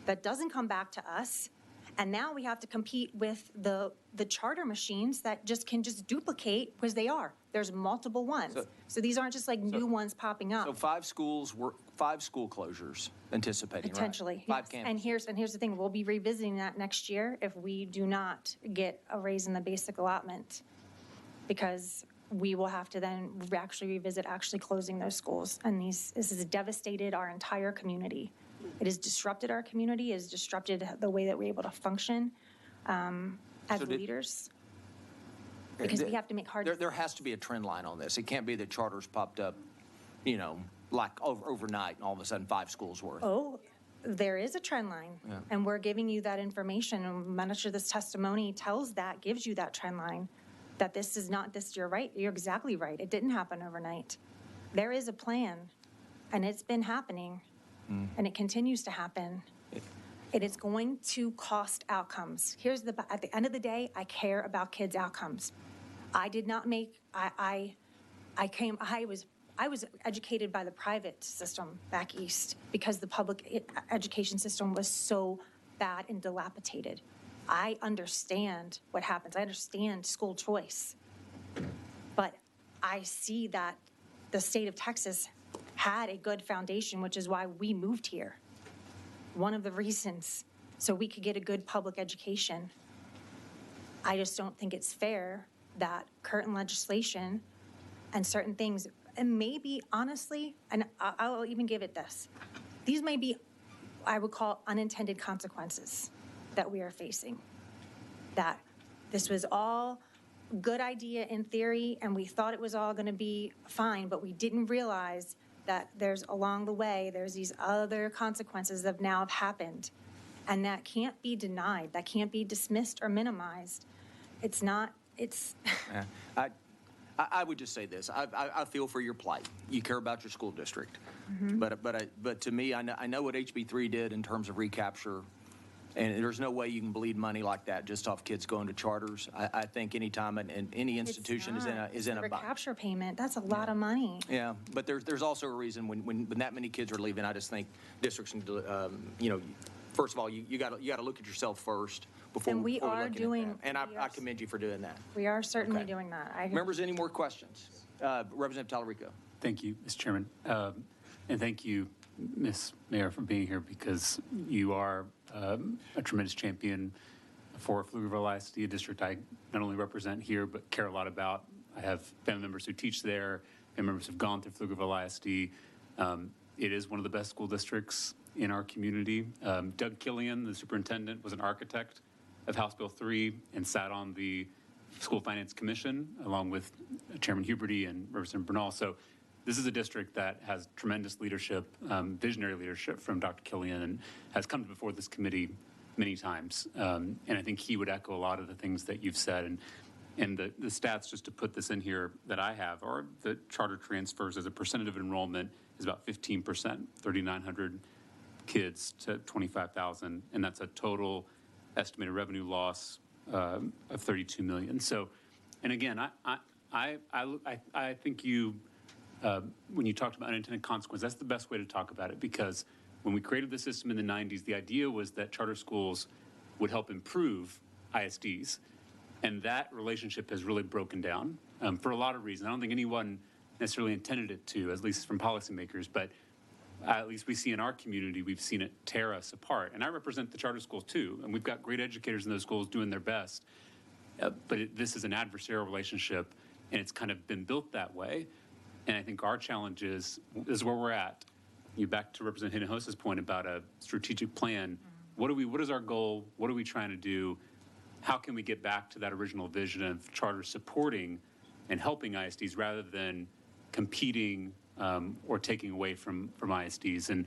that doesn't come back to us. And now we have to compete with the charter machines that can duplicate because there's multiple ones. So these aren't just new ones popping up. So 5 school closures anticipating, potentially, right? 5 yes. campuses. And here's the thing, we'll be revisiting that next year if we do not get a raise in the basic allotment, because we will have to then revisit closing those schools. And this has devastated our entire community. It has disrupted our community. It has disrupted the way that we're able to function as leaders. Because we have to make hard decisions. There has to be a trend line on this. It can't be that charters popped up, like overnight and all of a sudden 5 schools worth. Oh, there is a trend line. Yeah. And we're giving you that information. And much of this testimony gives you that trend line. That this is not this, you're right. You're exactly right. It didn't happen overnight. There is a plan, and it's been happening, and it continues to happen. It is going to cost outcomes. At the end of the day, I care about kids' outcomes. I did not make, I was educated by the private system back east because the public education system was so bad and dilapidated. I understand what happens. I understand school choice. But I see that the state of Texas had a good foundation, which is why we moved here. One of the reasons, so we could get a good public education. I just don't think it's fair that current legislation and certain things, and maybe honestly, and I'll even give it this, these may be, I would call, unintended consequences that we are facing. That this was all good idea in theory, and we thought it was all going to be fine, but we didn't realize that along the way, there's these other consequences that now have happened, and that can't be denied, that can't be dismissed or minimized. It's not, it's, I would just say this. I feel for your plight. You care about your school district. But to me, I know what HB3 did in terms of recapture, and there's no way you can bleed money like that just off kids going to charters. I think anytime any institution is in a recapture payment, that's a lot of money. yeah, but there's also a reason when that many kids are leaving. I just think districts need to, first of all, you got to look at yourself first before. And we before are looking at doing- that. And I commend you for doing that. We are certainly Okay. doing that. Members, any more questions? Representative Talarico. Thank you, Mr. Chairman. And thank you, Ms. Mayor, for being here, because you are a tremendous champion for Pflugerville ISD, a district I not only represent here, but care a lot about. I have family members who teach there, family members who've gone through Pflugerville ISD. It is one of the best school districts in our community. Doug Killian, the superintendent, was an architect of House Bill 3 and sat on the School Finance Commission, along with Chairman Huberty and Representative Bernal. So this is a district that has tremendous leadership, visionary leadership from Dr. Killian, and has come before this committee many times. And I think he would echo a lot of the things that you've said. And the stats, just to put this in here, that I have, are the charter transfers as a percentage of enrollment is about 15%, 3,900 kids to 25,000. And that's a total estimated revenue loss of 32 million. So, and again, I think you, when you talked about unintended consequence, that's the best way to talk about it, because when we created the system in the 90s, the idea was that charter schools would help improve ISDs. And that relationship has really broken down for a lot of reasons. I don't think anyone necessarily intended it to, at least from policymakers, but at least we see in our community, we've seen it tear us apart. And I represent the charter schools too, and we've got great educators in those schools doing their best. But this is an adversarial relationship, and it's kind of been built that way. And I think our challenge is where we're at. You back to Representative Hinojsa's point about a strategic plan. What is our goal? What are we trying to do? How can we get back to that original vision of charter supporting and helping ISDs rather than competing or taking away from ISDs? And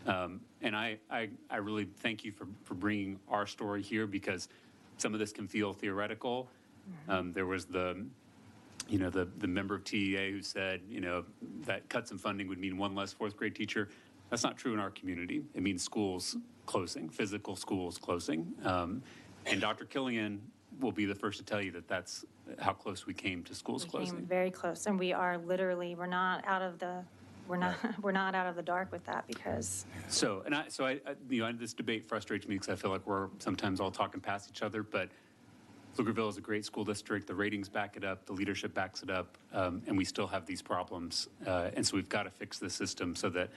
I really thank you for bringing our story here, because some of this can feel theoretical. There was the member of TEA who said, that cuts in funding would mean one less fourth grade teacher. That's not true in our community. It means schools closing, physical schools closing. And Dr. Killian will be the first to tell you that that's how close we came to schools closing. came very close, and we are literally, we're not out of the dark with that, because So this debate frustrates me because I feel like we're sometimes all talking past each other, but Pflugerville is a great school district. The ratings back it up, the leadership backs it up, and we still have these problems. And so we've got to fix the system so that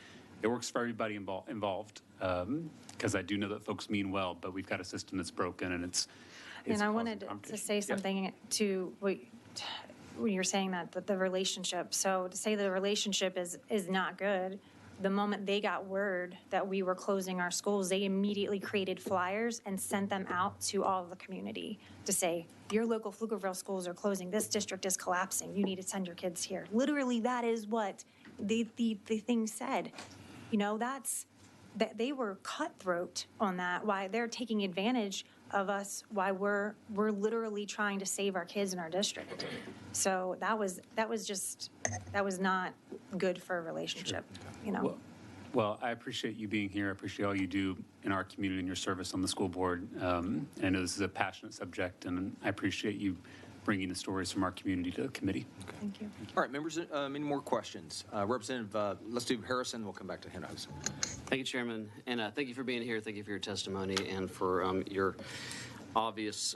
it works for everybody involved. Because I do know that folks mean well, but we've got a system that's broken, and it's and I wanted to say something to when you're saying that the relationship. So to say the relationship is not good, the moment they got word that we were closing our schools, they immediately created flyers and sent them out to all of the community to say, your local Pflugerville schools are closing. This district is collapsing. You need to send your kids here. Literally, that is what the thing said. That they were cutthroat on that, why they're taking advantage of us, why we're literally trying to save our kids in our district. So that was not good for a relationship, Well, I appreciate you being here. I appreciate all you do in our community and your service on the school board. And I know this is a passionate subject, and I appreciate you bringing the stories from our community to the committee. Okay. Thank you. All right, members, any more questions? Representative, let's do Harrison, we'll come back to Hinojosa. Thank you, Chairman, and thank you for being here. Thank you for your testimony and for your obvious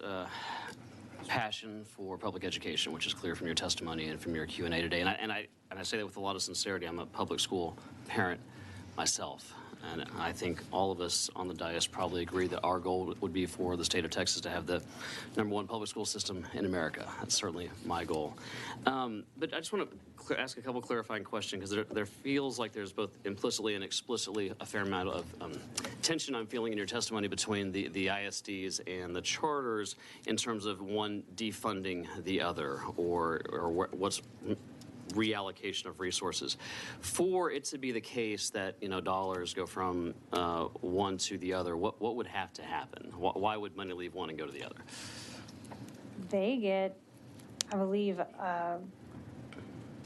passion for public education, which is clear from your testimony and from your Q&A today. And I say that with a lot of sincerity. I'm a public school parent myself, and I think all of us on the dais probably agree that our goal would be for the state of Texas to have the #1 public school system in America. That's certainly my goal. But I just want to ask a couple clarifying questions, because there feels like there's both implicitly and explicitly a fair amount of tension I'm feeling in your testimony between the ISDs and the charters in terms of one defunding the other, or what's reallocation of resources. For it to be the case that dollars go from one to the other, what would have to happen? Why would money leave one and go to the other? they get, I believe,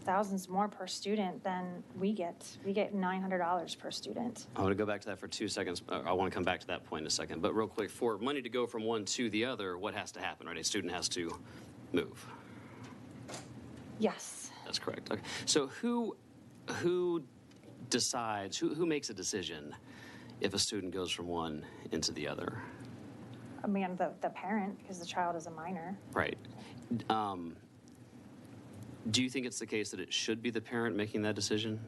thousands more per student than we get. We get $900 per student. I want to go back to that for 2 seconds. I want to come back to that point in a second. But real quick, for money to go from one to the other, what has to happen, right? A student has to move. Yes. That's correct. Okay. So who decides, who makes a decision if a student goes from one into the other? I mean, the parent, because the child is a minor. Right. Do you think it's the case that it should be the parent making that decision?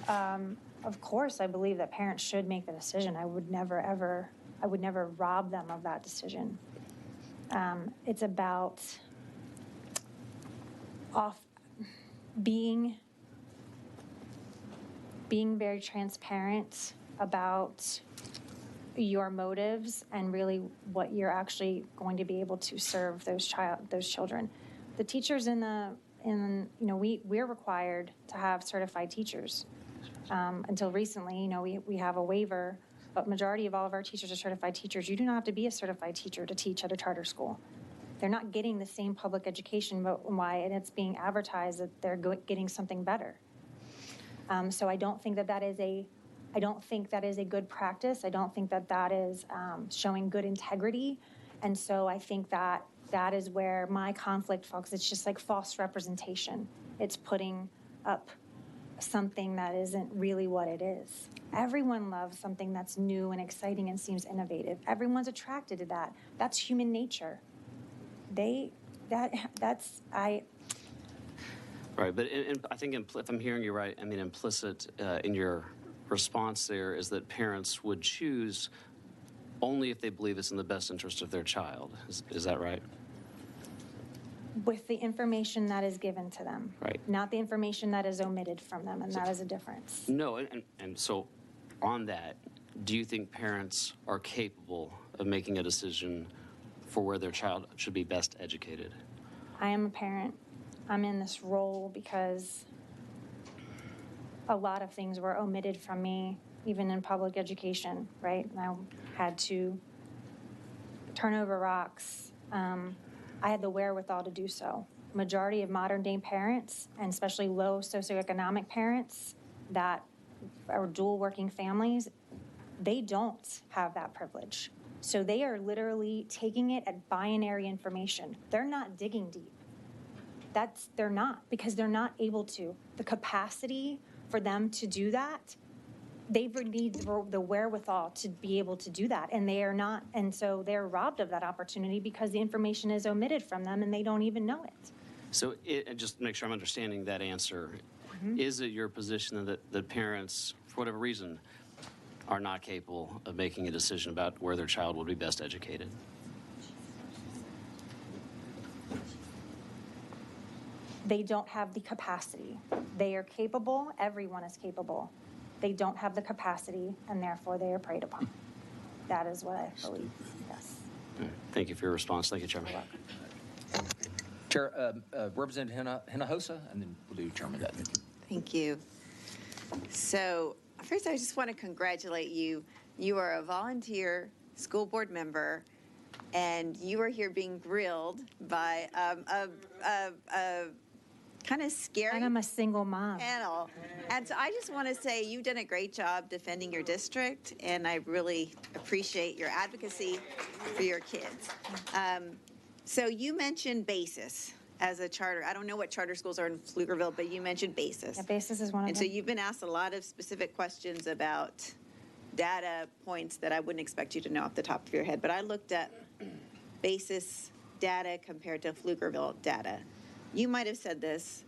Of course, I believe that parents should make the decision. I would never rob them of that decision. It's about being very transparent about your motives and really what you're actually going to be able to serve those children. The teachers we're required to have certified teachers. Until recently, we have a waiver, but majority of all of our teachers are certified teachers. You do not have to be a certified teacher to teach at a charter school. They're not getting the same public education, but why? And it's being advertised that they're getting something better. So I don't think that is a good practice. I don't think that is showing good integrity. And so I think that is where my conflict falls. It's just like false representation. It's putting up something that isn't really what it is. Everyone loves something that's new and exciting and seems innovative. Everyone's attracted to that. That's human nature. Right, but I think if I'm hearing you right, I mean, implicit in your response there is that parents would choose only if they believe it's in the best interest of their child. Is that right? With the information that is given to them. Right. Not the information that is omitted from them, and that is a difference. No, and so on that, do you think parents are capable of making a decision for where their child should be best educated? I am a parent. I'm in this role because a lot of things were omitted from me, even in public education, right? And I had to turn over rocks. I had the wherewithal to do so. Majority of modern day parents, and especially low socioeconomic parents that are dual working families, they don't have that privilege. So they are literally taking it at binary information. They're not digging deep. They're not, because they're not able to. The capacity for them to do that, they need the wherewithal to be able to do that, and they are not, and so they're robbed of that opportunity because the information is omitted from them and they don't even know it. So and just to make sure I'm understanding that answer, is it your position that parents, for whatever reason, are not capable of making a decision about where their child would be best educated? They don't have the capacity. They are capable, everyone is capable. They don't have the capacity, and therefore they are preyed upon. That is what I believe, yes. Thank you for your response. Thank you, Chairman. Chair, Representative Hinojosa, and then we'll do Chairman Dutton. Thank you. So first, I just want to congratulate you. You are a volunteer school board member, and you are here being grilled by a kind of scary. And I'm a single mom. Panel. And so I just want to say you've done a great job defending your district, and I really appreciate your advocacy for your kids. So you mentioned BASIS as a charter. I don't know what charter schools are in Pflugerville, but you mentioned BASIS. Yeah, BASIS is one of And them. so you've been asked a lot of specific questions about data points that I wouldn't expect you to know off the top of your head. But I looked at BASIS data compared to Pflugerville data. You might have said this.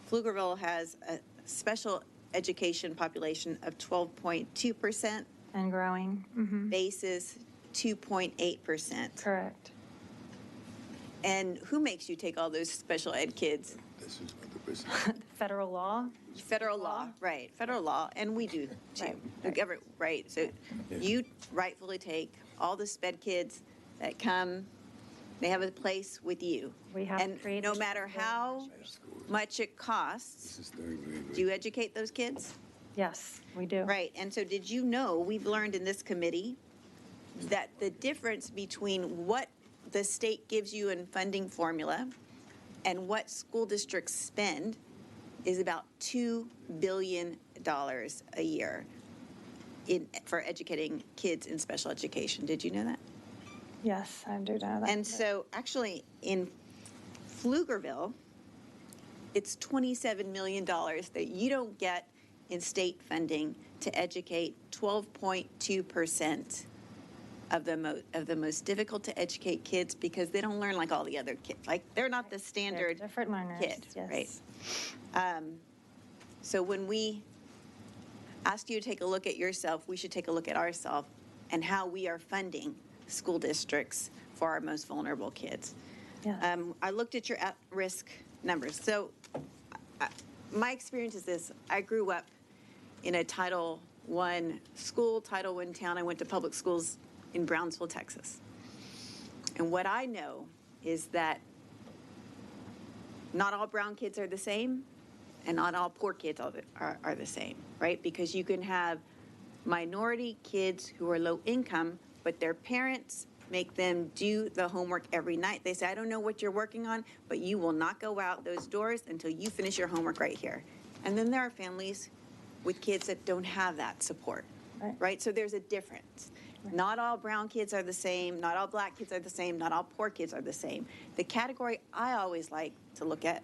Pflugerville has a special education population of 12.2%. And growing. BASIS 2.8%. Correct. And who makes you take all those special ed kids? Federal law? Federal law, right. Federal law, and we do too. Right. So you rightfully take all the sped kids that come, they have a place with you. We have and created no matter how much it costs, do you educate those kids? Yes, we do. Right. And so did you know, we've learned in this committee that the difference between what the state gives you a funding formula, and what school districts spend is about $2 billion a year for educating kids in special education. Did you know that? Yes, I do know that. And so actually in Pflugerville, it's $27 million that you don't get in state funding to educate 12.2% of the most difficult to educate kids, because they don't learn like all the other kids. Like, they're not the standard different learners, kid, yes. right? So when we ask you to take a look at yourself, we should take a look at ourselves and how we are funding school districts for our most vulnerable kids. Yeah. I looked at your at-risk numbers. So my experience is this. I grew up in a Title I school, Title I town. I went to public schools in Brownsville, Texas. And what I know is that not all brown kids are the same, and not all poor kids are the same, right? Because you can have minority kids who are low income, but their parents make them do the homework every night. They say, I don't know what you're working on, but you will not go out those doors until you finish your homework right here. And then there are families with kids that don't have that support, right? So there's a difference. Not all brown kids are the same, not all black kids are the same, not all poor kids are the same. The category I always like to look at,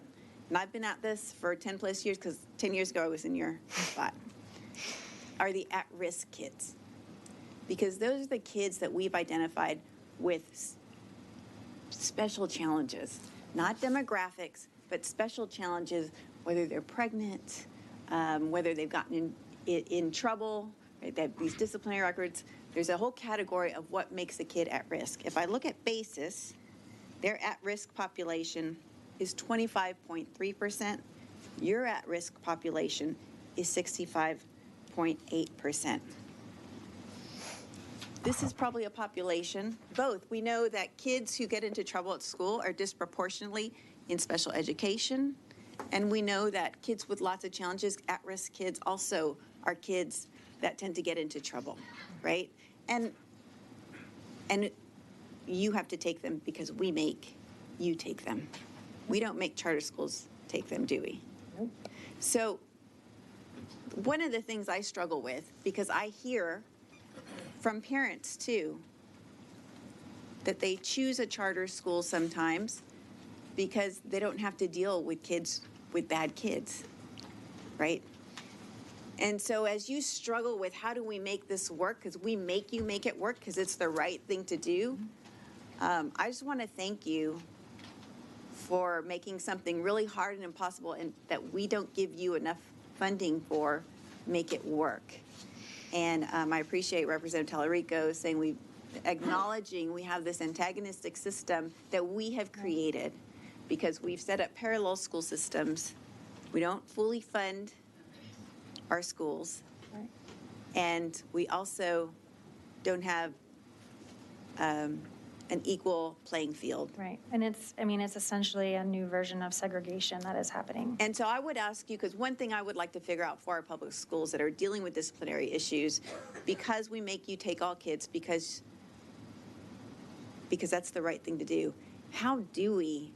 and I've been at this for 10 plus years, because 10 years ago I was in your spot, are the at-risk kids. Because those are the kids that we've identified with special challenges, not demographics, but special challenges, whether they're pregnant, whether they've gotten in trouble, right? They have these disciplinary records. There's a whole category of what makes a kid at risk. If I look at BASIS, their at-risk population is 25.3%. Your at-risk population is 65.8%. This is probably a population, both. We know that kids who get into trouble at school are disproportionately in special education, and we know that kids with lots of challenges, at-risk kids, also are kids that tend to get into trouble, right? And you have to take them because we make you take them. We don't make charter schools take them, do we? Nope. So one of the things I struggle with, because I hear from parents too, that they choose a charter school sometimes because they don't have to deal with kids with bad kids, right? And so as you struggle with how do we make this work, because we make you make it work because it's the right thing to do, I just want to thank you for making something really hard and impossible and that we don't give you enough funding for, make it work. And I appreciate Representative Tallarico saying acknowledging we have this antagonistic system that we have created because we've set up parallel school systems. We don't fully fund our schools. Right. And we also don't have an equal playing field. Right. And it's essentially a new version of segregation that is happening. And so I would ask you, because one thing I would like to figure out for our public schools that are dealing with disciplinary issues, because we make you take all kids, because that's the right thing to do, how do we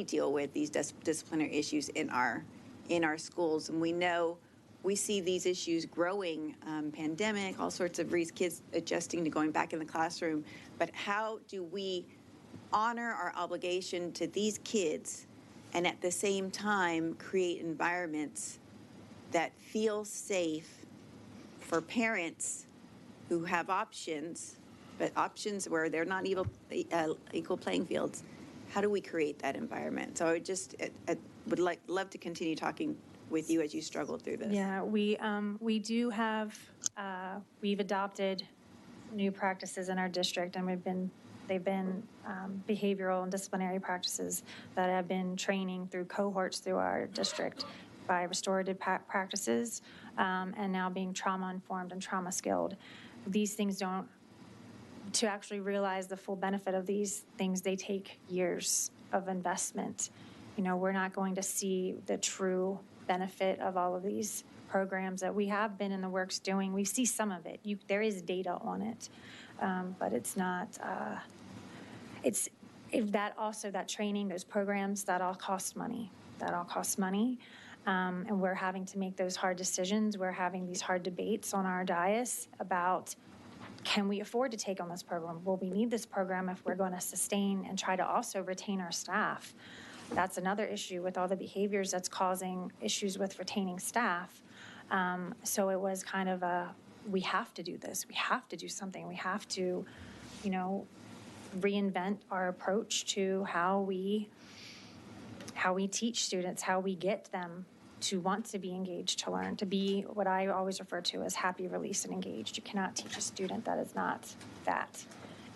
deal with these disciplinary issues in our schools? And we see these issues growing, pandemic, all sorts of reasons, kids adjusting to going back in the classroom. But how do we honor our obligation to these kids and at the same time create environments that feel safe for parents who have options, but options where they're not equal playing fields? How do we create that environment? So I would love to continue talking with you as you struggle through this. Yeah, we do have, we've adopted new practices in our district, and they've been behavioral and disciplinary practices that have been training through cohorts through our district by restorative practices, and now being trauma-informed and trauma-skilled. These things to actually realize the full benefit of these things, they take years of investment. We're not going to see the true benefit of all of these programs that we have been in the works doing. We see some of it. There is data on it, but it's not if that training, those programs, that all costs money. That all costs money. And we're having to make those hard decisions. We're having these hard debates on our dais about, can we afford to take on this program? Will we need this program if we're going to sustain and try to also retain our staff? That's another issue with all the behaviors that's causing issues with retaining staff. So it was kind of we have to do this. We have to do something. We have to, reinvent our approach to how we teach students, how we get them to want to be engaged, to learn, to be what I always refer to as happy, released, and engaged. You cannot teach a student that is not that.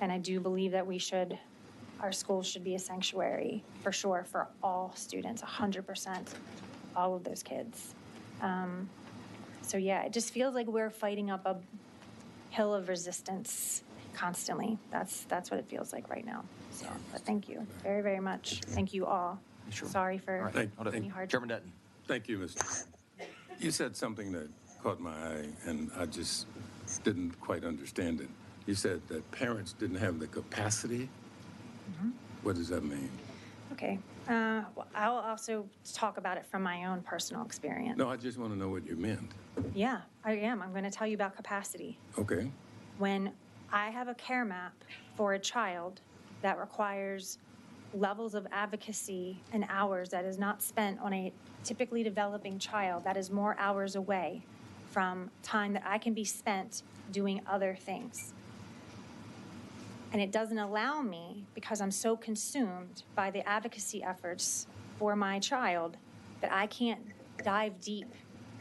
And I do believe that our schools should be a sanctuary, for sure, for all students, 100%, all of those kids. So yeah, it just feels like we're fighting up a hill of resistance constantly. That's what it feels like right now. So, but thank you very, very much. Thank you all. Sure. Sorry for any hard. Chairman Dutton. Thank you, Mr. You said something that caught my eye, and I just didn't quite understand it. You said that parents didn't have the capacity. Mm-hmm. What does that mean? Okay. Well, I'll also talk about it from my own personal experience. No, I just want to know what you meant. Yeah, I am. I'm going to tell you about capacity. Okay. When I have a care map for a child that requires levels of advocacy and hours that is not spent on a typically developing child, that is more hours away from time that I can be spent doing other things. And it doesn't allow me, because I'm so consumed by the advocacy efforts for my child, that I can't dive deep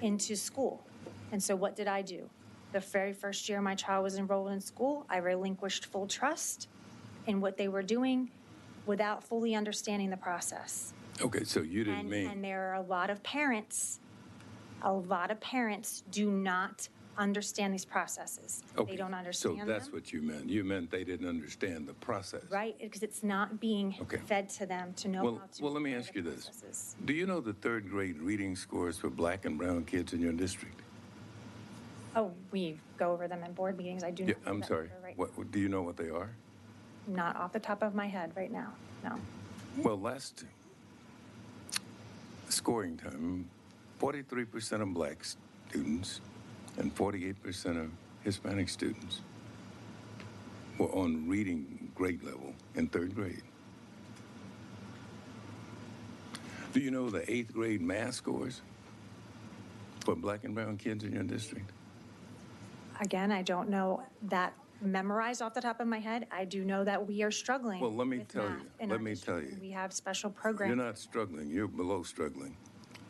into school. And so what did I do? The very first year my child was enrolled in school, I relinquished full trust in what they were doing without fully understanding the process. Okay, so you didn't mean. And there are a lot of parents do not understand these processes. Okay, They don't understand so that's them. what you meant. You meant they didn't understand the process. Right, because it's not being Okay. fed to them to know how to. Well, let me follow ask the you this. processes. Do you know the third grade reading scores for black and brown kids in your district? Oh, we go over them in board meetings. I do Yeah, not know I'm that sorry. number right What, do you know what they are? Not off the top of my head right now, no. Well, last scoring time, 43% of black students and 48% of Hispanic students were on reading grade level in third grade. Do you know the 8th grade math scores for black and brown kids in your district? Again, I don't know that memorized off the top of my head. I do know that we are struggling. Well, let me with tell math you. in Let our me district. tell you. We have special programs. You're not struggling. You're below struggling.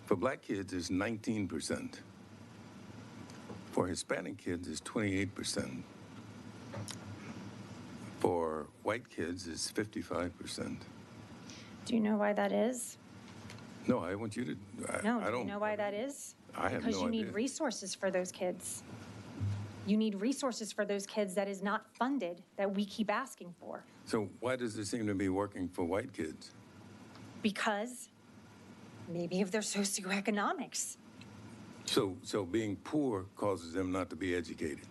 For black kids, it's 19%. For Hispanic kids, it's 28%. For white kids, it's 55%. Do you know why that is? No, I want you to. No, I do don't you know why that is? I have Because no you need idea. resources for those kids. You need resources for those kids that is not funded, that we keep asking for. So why does it seem to be working for white kids? Because maybe of their socioeconomics. So being poor causes them not to be educated.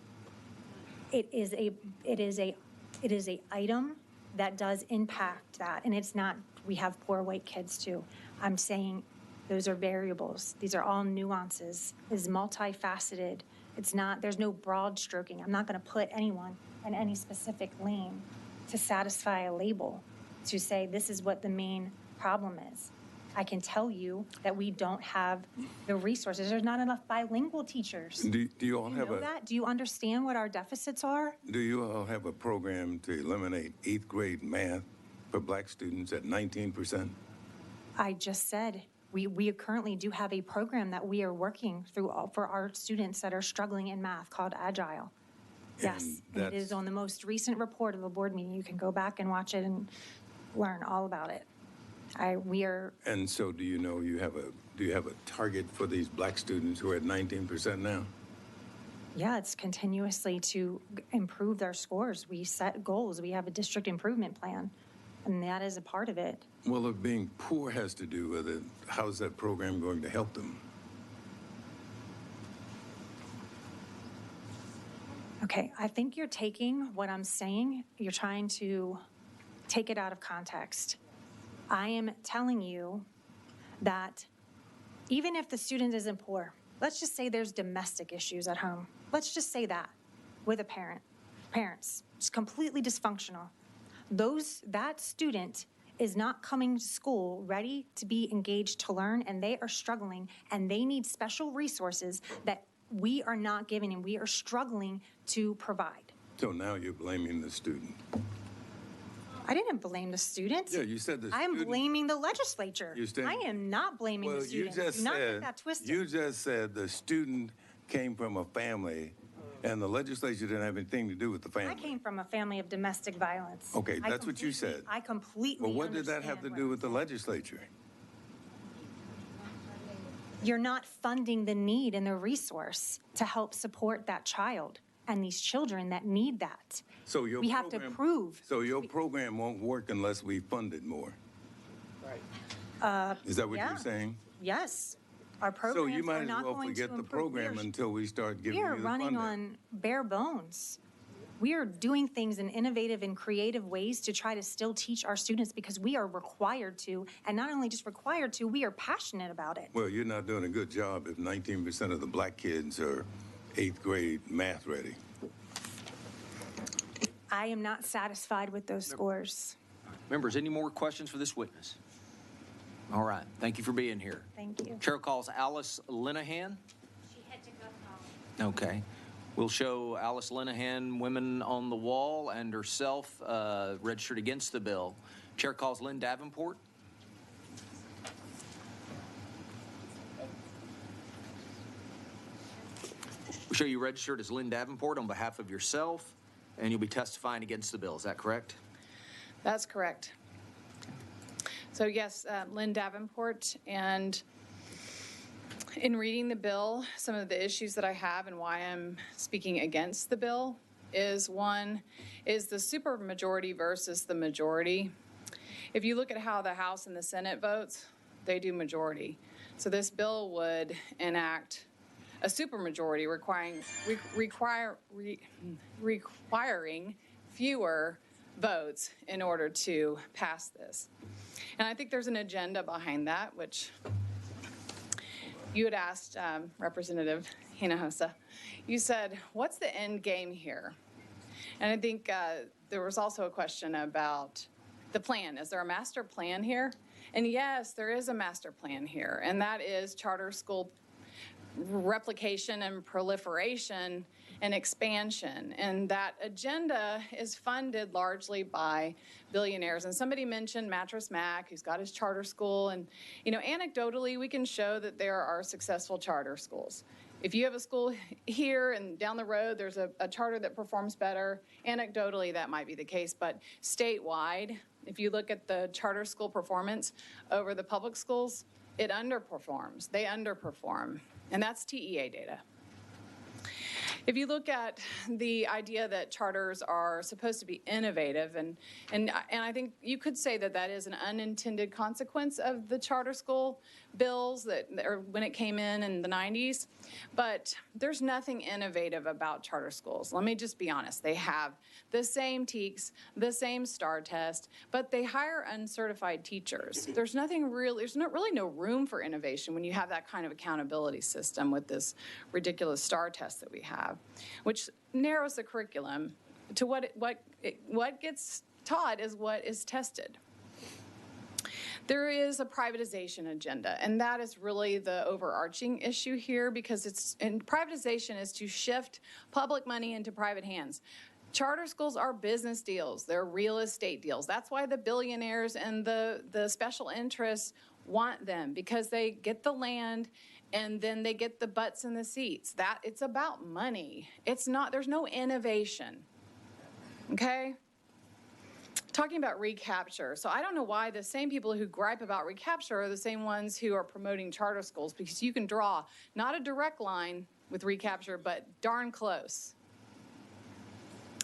It is a item that does impact that, and it's not, we have poor white kids too. I'm saying those are variables. These are all nuances. It's multifaceted. It's not, there's no broad stroking. I'm not going to put anyone in any specific lane to satisfy a label, to say this is what the main problem is. I can tell you that we don't have the resources. There's not enough bilingual teachers. Do you all Do you have know that? Do you understand what our deficits are? Do you all have a program to eliminate 8th grade math for black students at 19%? I just said, we currently do have a program that we are working through for our students that are struggling in math called Agile. Yes, and it is on the most recent report of the board meeting. You can go back and watch it and learn all about it. We are. And so do you know do you have a target for these black students who are at 19% now? Yeah, it's continuously to improve their scores. We set goals. We have a district improvement plan, and that is a part of it. Well, if being poor has to do with it, how's that program going to help them? Okay, I think you're taking what I'm saying, you're trying to take it out of context. I am telling you that even if the student isn't poor, let's just say there's domestic issues at home. Let's just say that with a parents, it's completely dysfunctional. That student is not coming to school ready to be engaged to learn, and they are struggling, and they need special resources that we are not giving and we are struggling to provide. So now you're blaming the student. I didn't blame the student. Yeah, you said the I am student- blaming the legislature. You said- I am not blaming the student. Do not get that twisted. You just said the student came from a family and the legislature didn't have anything to do with the I family. came from a family of domestic violence. Okay, that's what you said. I completely Well, what did that have to understand do with the legislature? You're not funding the need and the resource to help support that child and these children that need that. So your We have to program- prove. So your program won't work unless we fund it more. Right. Is that what you're saying? Yes. Our So programs you are might as not well going to forget the improve. program until we start giving We you are the running funding. on bare bones. We are doing things in innovative and creative ways to try to still teach our students because we are required to, and not only just required to, we are passionate about it. Well, you're not doing a good job if 19% of the black kids are 8th grade math ready. I am not satisfied with those scores. Members, any more questions for this witness? All right, thank you for being here. Thank you. Chair calls Alice Linehan. She had to go home. Okay. We'll show Alice Linehan, Women on the Wall, and herself registered against the bill. Chair calls Lynn Davenport. We'll show you registered as Lynn Davenport on behalf of yourself, and you'll be testifying against the bill. Is that correct? That's correct. So yes, Lynn Davenport, and in reading the bill, some of the issues that I have and why I'm speaking against the bill is one, is the supermajority versus the majority. If you look at how the House and the Senate votes, they do majority. So this bill would enact a supermajority requiring fewer votes in order to pass this. And I think there's an agenda behind that, which you had asked Representative Hinojosa. You said, what's the end game here? And I think there was also a question about the plan. Is there a master plan here? And yes, there is a master plan here, and that is charter school replication and proliferation and expansion. And that agenda is funded largely by billionaires. And somebody mentioned Mattress Mac, who's got his charter school. And, you know, anecdotally, we can show that there are successful charter schools. If you have a school here and down the road, there's a charter that performs better, anecdotally, that might be the case. But statewide, if you look at the charter school performance over the public schools, it underperforms. They underperform. And that's TEA data. If you look at the idea that charters are supposed to be innovative, and I think you could say that that is an unintended consequence of the charter school bills or when it came in the 90s, but there's nothing innovative about charter schools. Let me just be honest. They have the same TEKS, the same STAR test, but they hire uncertified teachers. There's not really no room for innovation when you have that kind of accountability system with this ridiculous STAR test that we have, which narrows the curriculum to what gets taught is what is tested. There is a privatization agenda, and that is really the overarching issue here because privatization is to shift public money into private hands. Charter schools are business deals. They're real estate deals. That's why the billionaires and the special interests want them, because they get the land and then they get the butts in the seats. It's about money. There's no innovation. Okay? Talking about recapture. So I don't know why the same people who gripe about recapture are the same ones who are promoting charter schools, because you can draw not a direct line with recapture, but darn close.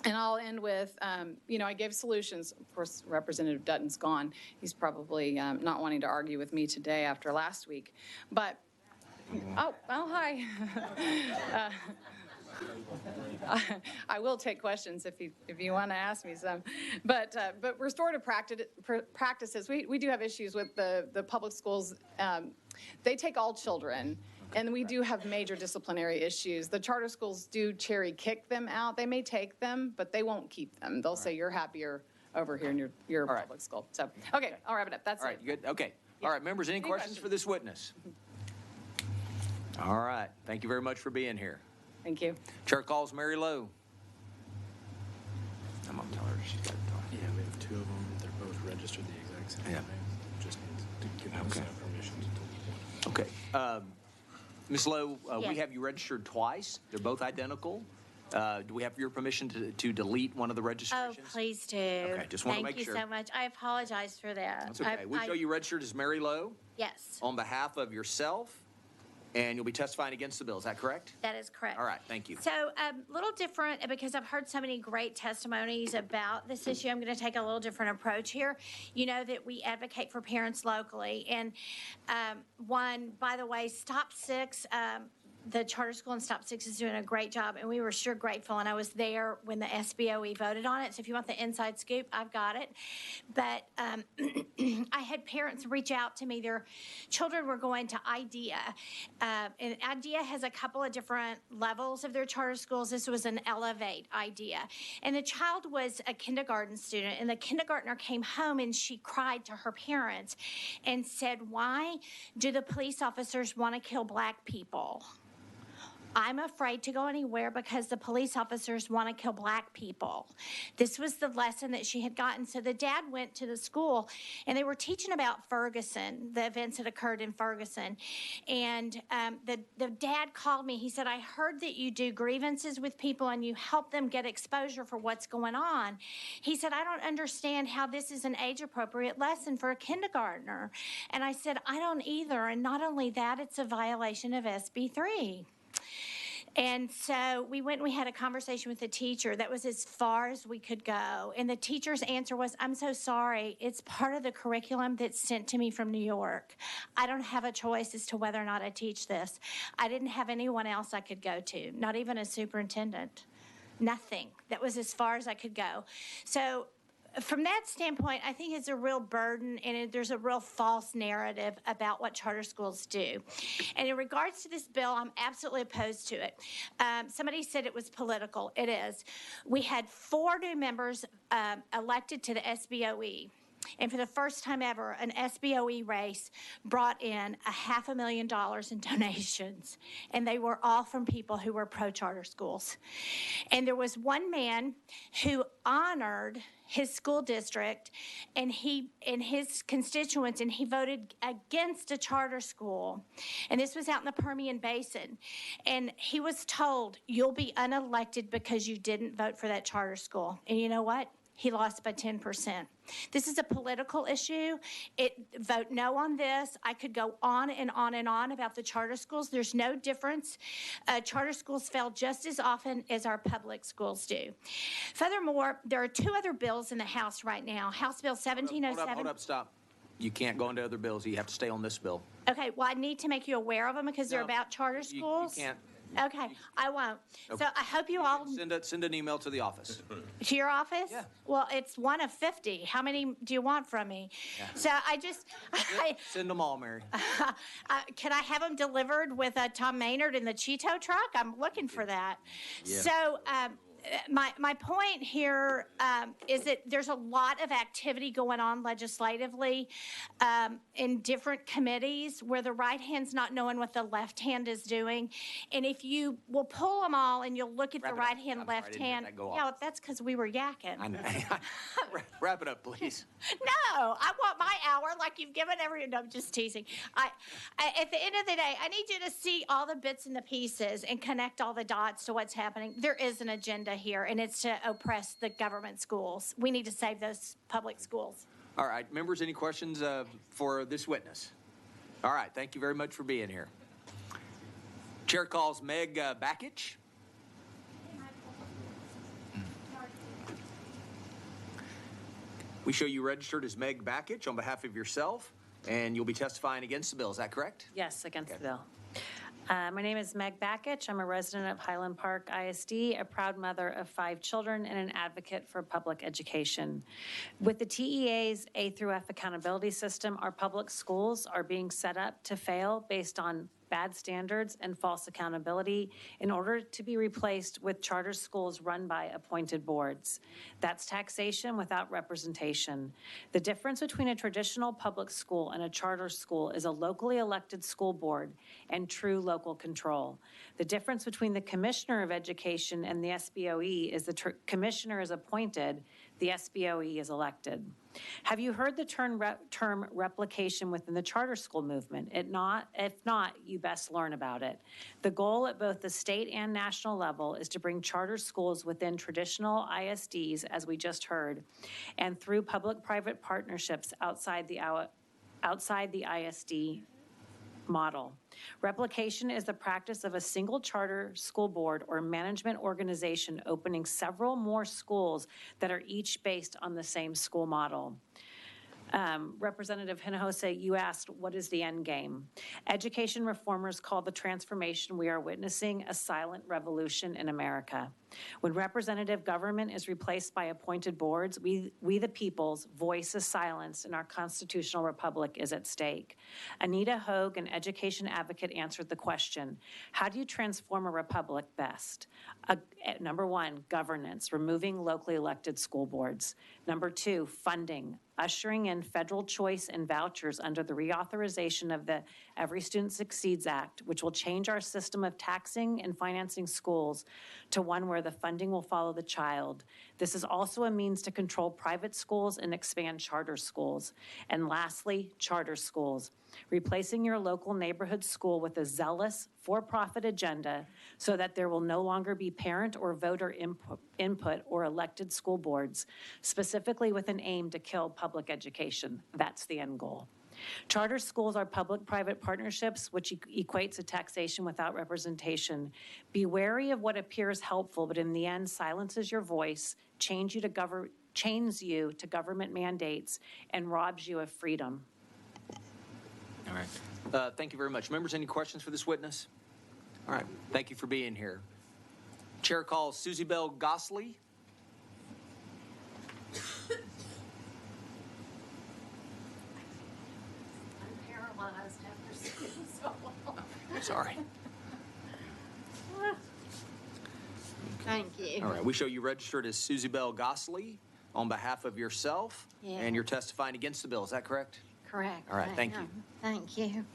And I'll end with, I gave solutions. Of course, Representative Dutton's gone. He's probably not wanting to argue with me today after last week. But, oh hi. I will take questions if you want to ask me some. But restorative practices, we do have issues with the public schools. They take all children. And we do have major disciplinary issues. The charter schools do cherry kick them out. They may take them, but they won't keep them. They'll say, you're happier over here in your public school. So, okay, I'll wrap it up. That's it. All right, you good? Okay. All right, members, any questions for this witness? All right, thank you very much for being here. Thank you. Chair calls Mary Lowe. I'm gonna tell her she's got to talk. Yeah, we have two of them. They're both registered the exact same Yeah. way. Just need to give them permission to delete one. Okay. Ms. Lowe, we Yes. have you registered twice. They're both identical. Do we have your permission to delete one of the Oh, registrations? please do. Okay, just wanna make Thank you sure. so much. I apologize for that. That's okay. We show you registered as Mary Lowe Yes, on behalf of yourself, and you'll be testifying against the bill. Is that correct? that is correct. All right, thank you. So a little different, because I've heard so many great testimonies about this issue, I'm going to take a little different approach here. You know that we advocate for parents locally. And one, by the way, Stop 6, the charter school in Stop 6 is doing a great job, and we were sure grateful. And I was there when the SBOE voted on it. So if you want the inside scoop, I've got it. But I had parents reach out to me. Their children were going to IDEA. And IDEA has a couple of different levels of their charter schools. This was an Elevate IDEA. And the child was a kindergarten student, and the kindergartner came home and she cried to her parents and said, "Why do the police officers want to kill black people? I'm afraid to go anywhere because the police officers want to kill black people." This was the lesson that she had gotten. So the dad went to the school, and they were teaching about Ferguson, the events that occurred in Ferguson. And the dad called me. He said, "I heard that you do grievances with people and you help them get exposure for what's going on." He said, "I don't understand how this is an age-appropriate lesson for a kindergartner." And I said, "I don't either. And not only that, it's a violation of SB 3. And so we went and we had a conversation with the teacher. That was as far as we could go. And the teacher's answer was, "I'm so sorry. It's part of the curriculum that's sent to me from New York. I don't have a choice as to whether or not I teach this. I didn't have anyone else I could go to, not even a superintendent. Nothing. That was as far as I could go." So from that standpoint, I think it's a real burden, and there's a real false narrative about what charter schools do. And in regards to this bill, I'm absolutely opposed to it. Somebody said it was political. It is. We had 4 new members elected to the SBOE. And for the first time ever, an SBOE race brought in $500,000 in donations. And they were all from people who were pro-charter schools. And there was one man who honored his school district and his constituents, and he voted against a charter school. And this was out in the Permian Basin. And he was told, "You'll be unelected because you didn't vote for that charter school." And you know what? He lost by 10%. This is a political issue. Vote no on this. I could go on and on and on about the charter schools. There's no difference. Charter schools fail just as often as our public schools do. Furthermore, there are 2 other bills in the House right now. House Bill 1707. Hold up, stop. You can't go into other bills. You have to stay on this bill. Okay, well, I need to make you aware of them because they're about charter schools. You can't. Okay, I won't. Okay. So I hope you all, Send an email to the office. to your office? Yeah. Well, it's 1 of 50. How many do you want from me? Yeah. So Send them all, Mary. Can I have them delivered with Tom Maynard in the Cheeto truck? I'm looking for that. Yeah. So my point here is that there's a lot of activity going on legislatively in different committees where the right hand's not knowing what the left hand is doing. And if you will pull them all and you'll look at the right hand, I'm sorry, I left didn't hear hand. that go off. Yeah, that's because we were yakking. I know. Wrap it up, please. No, I want my hour like you've given everyone. No, I'm just teasing. I, at the end of the day, I need you to see all the bits and the pieces and connect all the dots to what's happening. There is an agenda here, and it's to oppress the government schools. We need to save those public schools. All right, members, any questions for this witness? All right, thank you very much for being here. Chair calls Meg Bakich. We show you registered as Meg Bakich on behalf of yourself, and you'll be testifying against the bill. Is that correct? Yes, against the bill. My name is Meg Bakich. I'm a resident of Highland Park ISD, a proud mother of 5 children, and an advocate for public education. With the TEA's A through F accountability system, our public schools are being set up to fail based on bad standards and false accountability in order to be replaced with charter schools run by appointed boards. That's taxation without representation. The difference between a traditional public school and a charter school is a locally elected school board and true local control. The difference between the Commissioner of Education and the SBOE is the Commissioner is appointed, the SBOE is elected. Have you heard the term replication within the charter school movement? If not, you best learn about it. The goal at both the state and national level is to bring charter schools within traditional ISDs, as we just heard, and through public-private partnerships outside the ISD model. Replication is the practice of a single charter school board or management organization opening several more schools that are each based on the same school model. Representative Hinojosa, you asked, what is the end game? Education reformers call the transformation we are witnessing a silent revolution in America. When representative government is replaced by appointed boards, we the people's voice is silenced and our constitutional republic is at stake. Anita Hogue, an education advocate, answered the question, how do you transform a republic best? Number 1, governance, removing locally elected school boards. Number 2, funding, ushering in federal choice and vouchers under the reauthorization of the Every Student Succeeds Act, which will change our system of taxing and financing schools to one where the funding will follow the child. This is also a means to control private schools and expand charter schools. And lastly, charter schools, replacing your local neighborhood school with a zealous for-profit agenda so that there will no longer be parent or voter input or elected school boards, specifically with an aim to kill public education. That's the end goal. Charter schools are public-private partnerships, which equates to taxation without representation. Be wary of what appears helpful, but in the end silences your voice, chains you to government mandates, and robs you of freedom. All right. Thank you very much. Members, any questions for this witness? All right. Thank you for being here. Chair calls Susie Bell Gosley. Paralyzed after sitting so long. Sorry. Thank you. All right, we show you registered as Susie Bell Gosley on behalf of yourself, Yeah. and you're testifying against the bill. Is that correct? Correct. All right, I thank you. am. Thank you.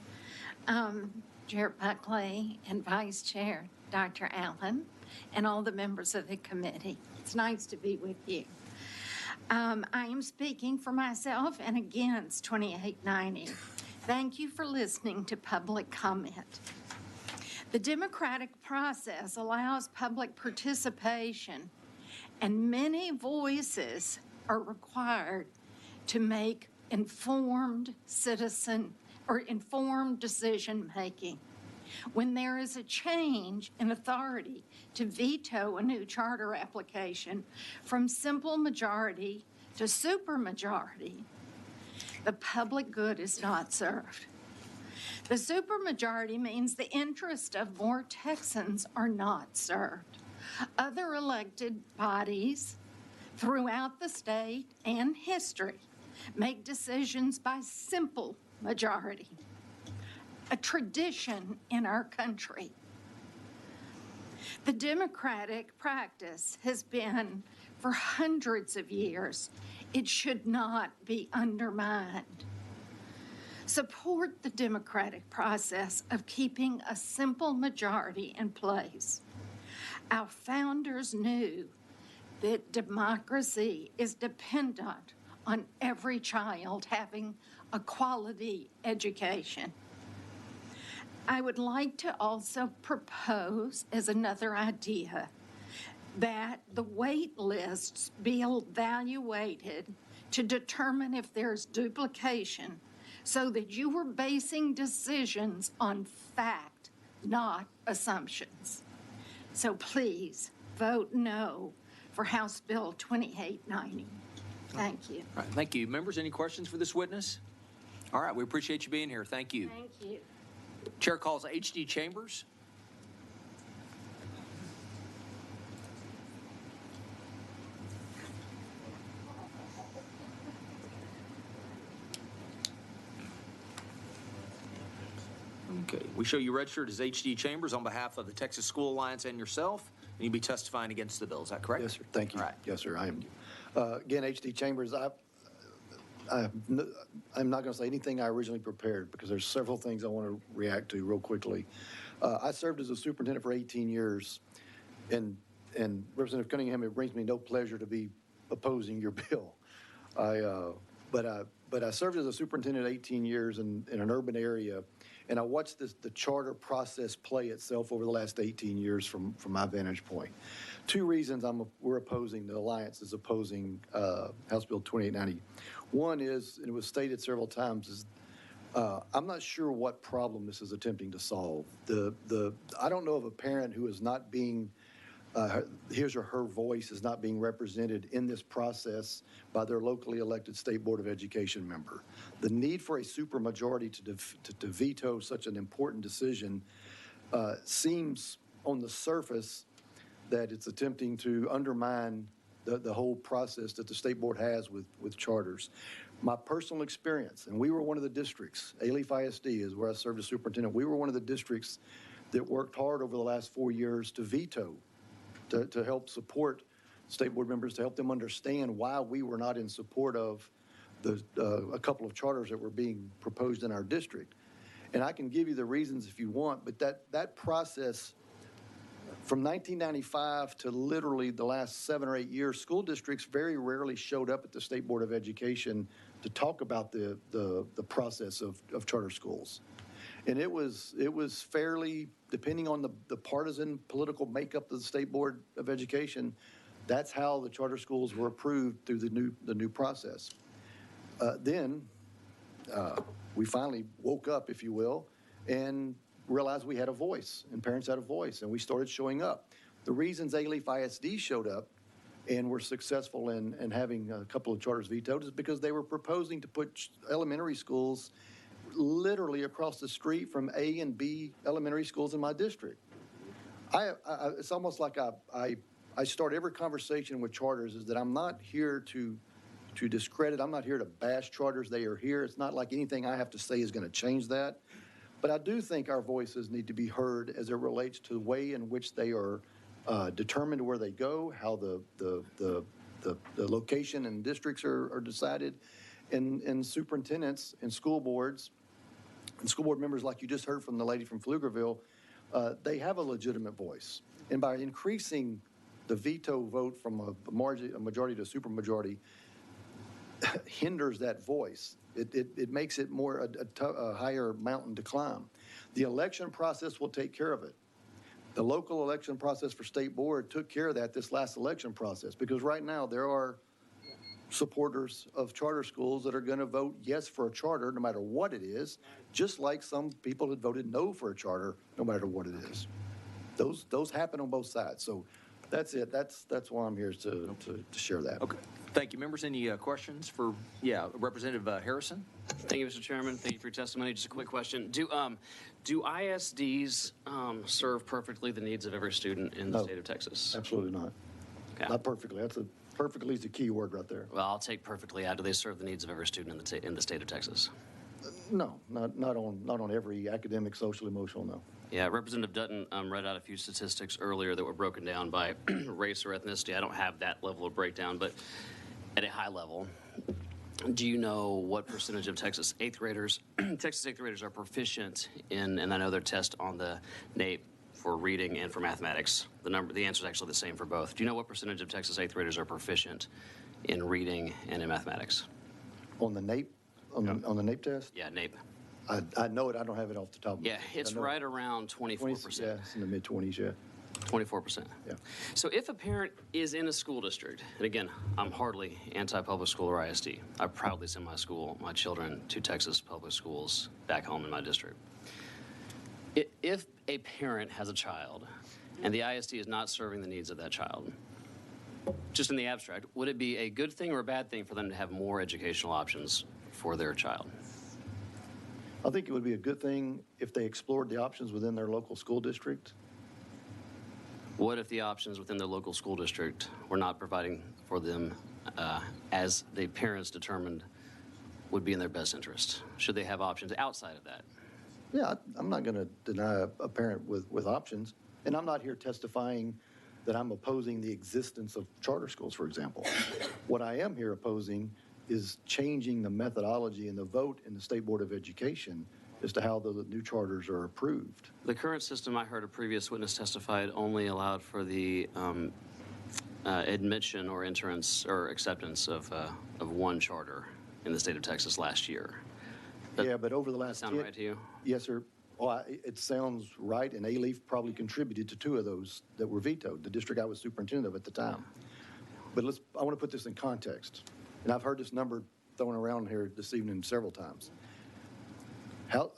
Chair Buckley and Vice Chair Dr. Allen and all the members of the committee. It's nice to be with you. I am speaking for myself and against 2890. Thank you for listening to public comment. The democratic process allows public participation, and many voices are required to make informed decision-making. When there is a change in authority to veto a new charter application from simple majority to supermajority, the public good is not served. The supermajority means the interest of more Texans are not served. Other elected bodies throughout the state and history make decisions by simple majority, a tradition in our country. The democratic practice has been for hundreds of years. It should not be undermined. Support the democratic process of keeping a simple majority in place. Our founders knew that democracy is dependent on every child having a quality education. I would like to also propose as another idea that the wait lists be evaluated to determine if there's duplication so that you were basing decisions on fact, not assumptions. So please vote no for House Bill 2890. Thank you. All right, thank you. Members, any questions for this witness? All right, we appreciate you being here. Thank you. Thank you. Chair calls H.D. Chambers. Okay, we show you registered as H.D. Chambers on behalf of the Texas School Alliance and yourself, and you'll be testifying against the bill. Is that correct? Yes, sir. Thank you. All right. Yes, sir. I am. Again, H.D. Chambers, I'm not going to say anything I originally prepared because there's several things I want to react to real quickly. I served as a superintendent for 18 years, and Representative Cunningham, it brings me no pleasure to be opposing your bill. But I served as a superintendent 18 years in an urban area, and I watched the charter process play itself over the last 18 years from my vantage point. Two reasons we're opposing, the Alliance is opposing House Bill 2890. One is, and it was stated several times, is I'm not sure what problem this is attempting to solve. I don't know of a parent who is not being his or her voice is not being represented in this process by their locally elected State Board of Education member. The need for a supermajority to veto such an important decision seems on the surface that it's attempting to undermine the whole process that the State Board has with charters. My personal experience, and we were one of the districts, Alief ISD is where I served as superintendent, we were one of the districts that worked hard over the last 4 years to veto, to help support State Board members, to help them understand why we were not in support of a couple of charters that were being proposed in our district. And I can give you the reasons if you want, but that process from 1995 to literally the last 7 or 8 years, school districts very rarely showed up at the State Board of Education to talk about the process of charter schools. And it was fairly, depending on the partisan political makeup of the State Board of Education, that's how the charter schools were approved through the new process. Then we finally woke up, if you will, and realized we had a voice, and parents had a voice, and we started showing up. The reasons Alief ISD showed up and were successful in having a couple of charters vetoed is because they were proposing to put elementary schools literally across the street from A and B elementary schools in my district. It's almost like I start every conversation with charters is that I'm not here to discredit, I'm not here to bash charters. They are here. It's not like anything I have to say is going to change that. But I do think our voices need to be heard as it relates to the way in which they are determined where they go, how the location and districts are decided, and superintendents and school boards and school board members, like you just heard from the lady from Pflugerville, they have a legitimate voice. And by increasing the veto vote from a majority to a supermajority, hinders that voice. It makes it more a higher mountain to climb. The election process will take care of it. The local election process for State Board took care of that this last election process, because right now there are supporters of charter schools that are going to vote yes for a charter no matter what it is, just like some people had voted no for a charter no matter what it is. Those happen on both sides. So that's it. That's why I'm here to share that. Okay. Thank you. Members, any questions for, Representative Harrison? Thank you, Mr. Chairman. Thank you for your testimony. Just a quick question. Do ISDs serve perfectly the needs of every student in the state of Texas? Absolutely not. Okay. Not perfectly. Perfectly is the key word right there. Well, I'll take perfectly out. Do they serve the needs of every student in the state of Texas? No, not on every academic, social, emotional, no. Yeah, Representative Dutton read out a few statistics earlier that were broken down by race or ethnicity. I don't have that level of breakdown, but at a high level, do you know what percentage of Texas eighth graders are proficient in, and I know their test on the NAEP for reading and for mathematics. The answer is actually the same for both. Do you know what percentage of Texas eighth graders are proficient in reading and in mathematics? On the NAEP? On the NAEP test? Yeah, NAEP. I know it. I don't have it off the top of my head. Yeah, it's right around 24%. Yeah, it's in the mid-20s, yeah. 24%. Yeah. So if a parent is in a school district, and again, I'm hardly anti-public school or ISD. I proudly send my children to Texas public schools back home in my district. If a parent has a child and the ISD is not serving the needs of that child, just in the abstract, would it be a good thing or a bad thing for them to have more educational options for their child? I think it would be a good thing if they explored the options within their local school district. What if the options within their local school district were not providing for them as the parents determined would be in their best interest? Should they have options outside of that? Yeah, I'm not going to deny a parent with options, and I'm not here testifying that I'm opposing the existence of charter schools, for example. What I am here opposing is changing the methodology and the vote in the State Board of Education as to how the new charters are approved. The current system, I heard a previous witness testified, only allowed for the admission or entrance or acceptance of one charter in the state of Texas last year. Yeah, but over the last... Sound right to you? Yes, sir. Well, it sounds right, and A-Leaf probably contributed to 2 of those that were vetoed, the district I was superintendent of at the time. But I want to put this in context, and I've heard this number thrown around here this evening several times.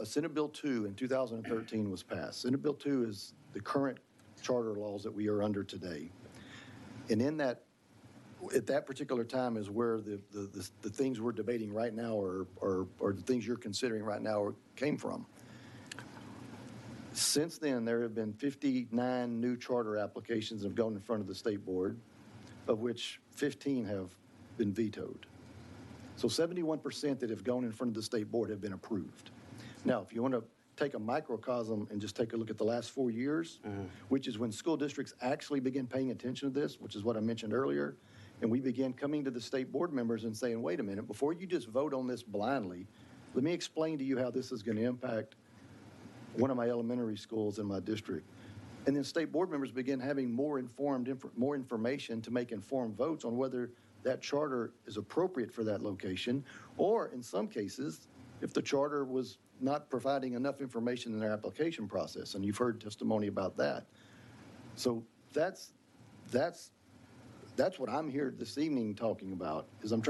Senate Bill 2 in 2013 was passed. Senate Bill 2 is the current charter laws that we are under today. And in that, at that particular time is where the things we're debating right now or the things you're considering right now came from. Since then, there have been 59 new charter applications that have gone in front of the state board, of which 15 have been vetoed. So 71% that have gone in front of the state board have been approved. Now, if you want to take a microcosm and just take a look at the last 4 years, which is when school districts actually begin paying attention to this, which is what I mentioned earlier, and we began coming to the state board members and saying, wait a minute, before you just vote on this blindly, let me explain to you how this is going to impact one of my elementary schools in my district. And then state board members begin having more information to make informed votes on whether that charter is appropriate for that location, or in some cases, if the charter was not providing enough information in their application process, and you've heard testimony about that. So that's what I'm here this evening talking about, is I'm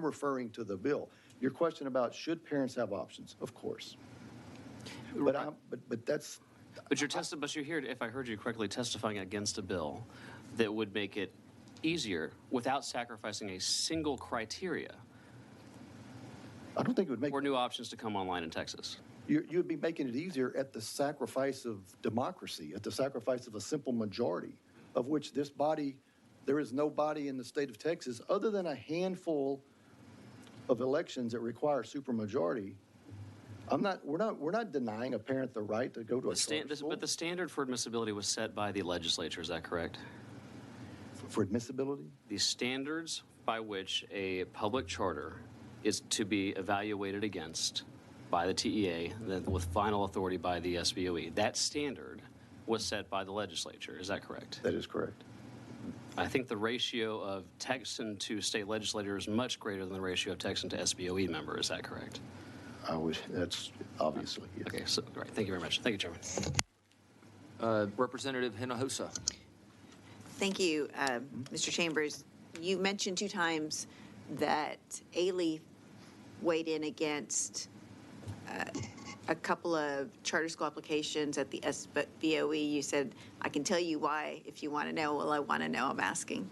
referring to the bill. Your question about should parents have options? Of course. But you're here, if I heard you correctly, testifying against a bill that would make it easier without sacrificing a single criteria. I don't think it would make... For new options to come online in Texas. You'd be making it easier at the sacrifice of democracy, at the sacrifice of a simple majority, of which this body, there is no body in the state of Texas other than a handful of elections that require supermajority. We're not denying a parent the right to go to a charter school. But the standard for admissibility was set by the legislature, is that correct? For admissibility? The standards by which a public charter is to be evaluated against by the TEA, with final authority by the SBOE. That standard was set by the legislature, is that correct? That is correct. I think the ratio of Texan to state legislator is much greater than the ratio of Texan to SBOE member, is that correct? That's obviously, yes. Okay, so, all right, thank you very much. Thank you, Chairman. Representative Hinojosa. Thank you, Mr. Chambers. You mentioned 2 times that A-Leaf weighed in against a couple of charter school applications at the SBOE. You said, I can tell you why if you want to know. Well, I want to know. I'm asking.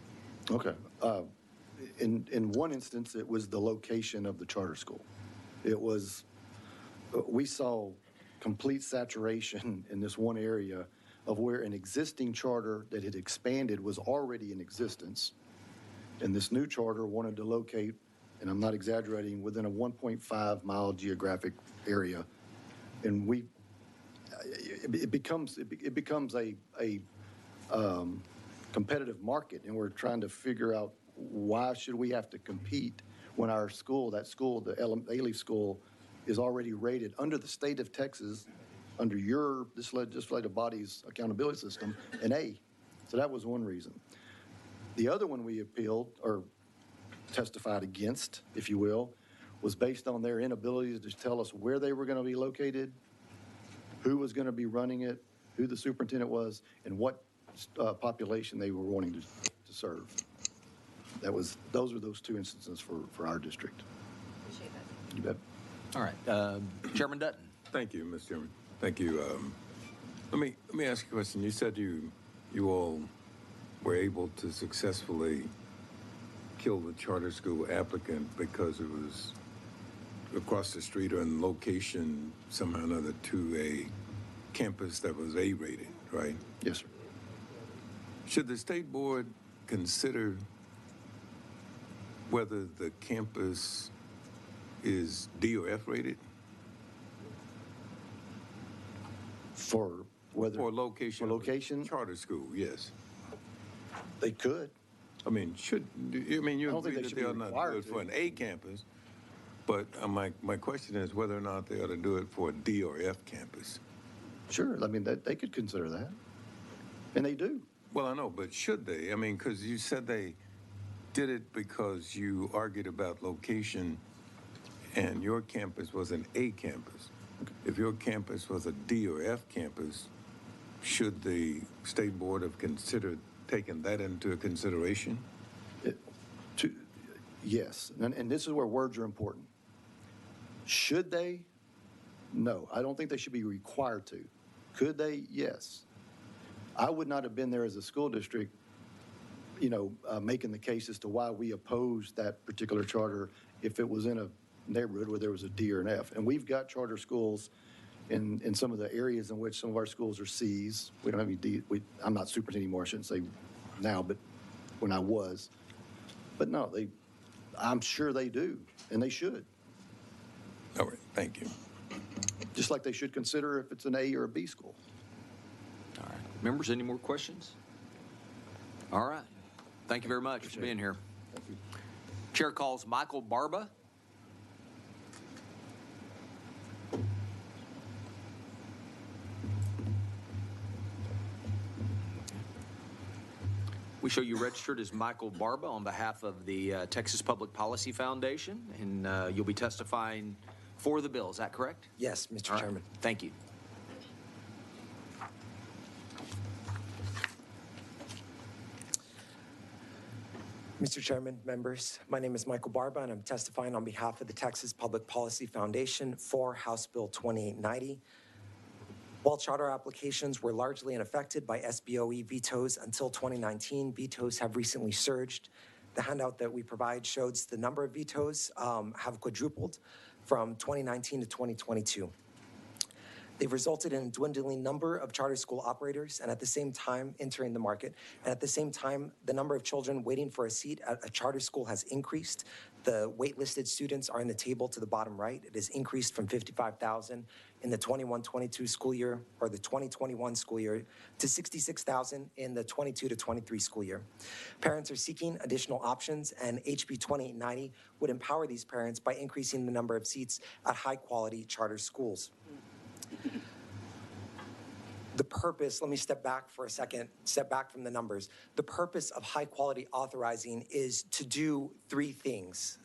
Okay. In one instance, it was the location of the charter school. We saw complete saturation in this one area of where an existing charter that had expanded was already in existence. And this new charter wanted to locate, and I'm not exaggerating, within a 1.5 mile geographic area. And it becomes a competitive market, and we're trying to figure out why should we have to compete when our school, the A-Leaf school, is already rated under the state of Texas, under this legislative body's accountability system, an A. So that was one reason. The other one we appealed, or testified against, if you will, was based on their inability to tell us where they were going to be located, who was going to be running it, who the superintendent was, and what population they were wanting to serve. Those were those 2 instances for our district. Appreciate that. You bet. All right. Chairman Dutton. Thank you, Mr. Chairman. Thank you. Let me ask you a question. You said you all were able to successfully kill the charter school applicant because it was across the street or in location somehow or another to a campus that was A-rated, right? Yes, sir. Should the state board consider whether the campus is D or F rated? For whether. For location. For location? Charter school, yes. They could. I mean, you I don't agree think they that should they be are not required do it to. for an A campus, but my question is whether or not they ought to do it for a D or F campus. Sure, I mean, they could consider that. And they do. Well, I know, but should they? I mean, because you said they did it because you argued about location and your campus was an A campus. If your campus was a D or F campus, should the state board have considered taking that into consideration? Yes, and this is where words are important. Should they? No, I don't think they should be required to. Could they? Yes. I would not have been there as a school district, making the case as to why we opposed that particular charter if it was in a neighborhood where there was a D or an F. And we've got charter schools in some of the areas in which some of our schools are Cs. We don't have any D. I'm not superintendent anymore, I shouldn't say now, but when I was. But no, I'm sure they do, and they should. All right, thank you. Just like they should consider if it's an A or a B school. All right. Members, any more questions? All right. Thank you very much for being here. Thank you. Chair calls Michael Barba. We show you registered as Michael Barba on behalf of the Texas Public Policy Foundation, and you'll be testifying for the bill. Is that correct? Yes, Mr. All right. Chairman. Thank you. Mr. Chairman, members, my name is Michael Barba, and I'm testifying on behalf of the Texas Public Policy Foundation for House Bill 2890. While charter applications were largely unaffected by SBOE vetoes until 2019, vetoes have recently surged. The handout that we provide shows the number of vetoes have quadrupled from 2019 to 2022. They've resulted in a dwindling number of charter school operators and at the same time entering the market. And at the same time, the number of children waiting for a seat at a charter school has increased. The waitlisted students are in the table to the bottom right. It has increased from 55,000 in the 21-22 school year, or the 2021 school year, to 66,000 in the 22 to 23 school year. Parents are seeking additional options, and HB 2890 would empower these parents by increasing the number of seats at high-quality charter schools. The purpose, let me step back for a second, step back from the numbers. The purpose of high-quality authorizing is to do three things.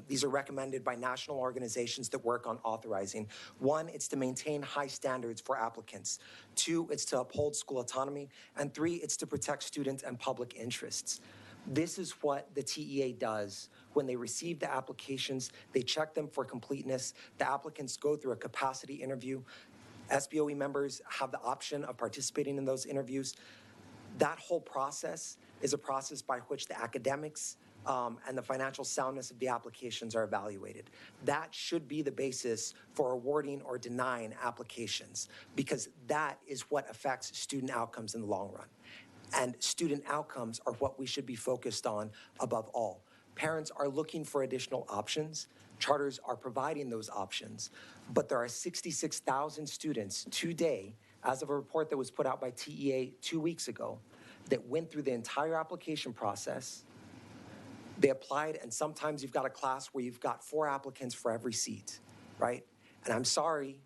These are recommended by national organizations that work on authorizing. One, it's to maintain high standards for applicants. Two, it's to uphold school autonomy. And three, it's to protect students and public interests. This is what the TEA does. When they receive the applications, they check them for completeness. The applicants go through a capacity interview. SBOE members have the option of participating in those interviews. That whole process is a process by which the academics and the financial soundness of the applications are evaluated. That should be the basis for awarding or denying applications, because that is what affects student outcomes in the long run. And student outcomes are what we should be focused on above all. Parents are looking for additional options. Charters are providing those options, but there are 66,000 students today, as of a report that was put out by TEA 2 weeks ago, that went through the entire application process. They applied, and sometimes you've got a class where you've got 4 applicants for every seat, right? And I'm sorry,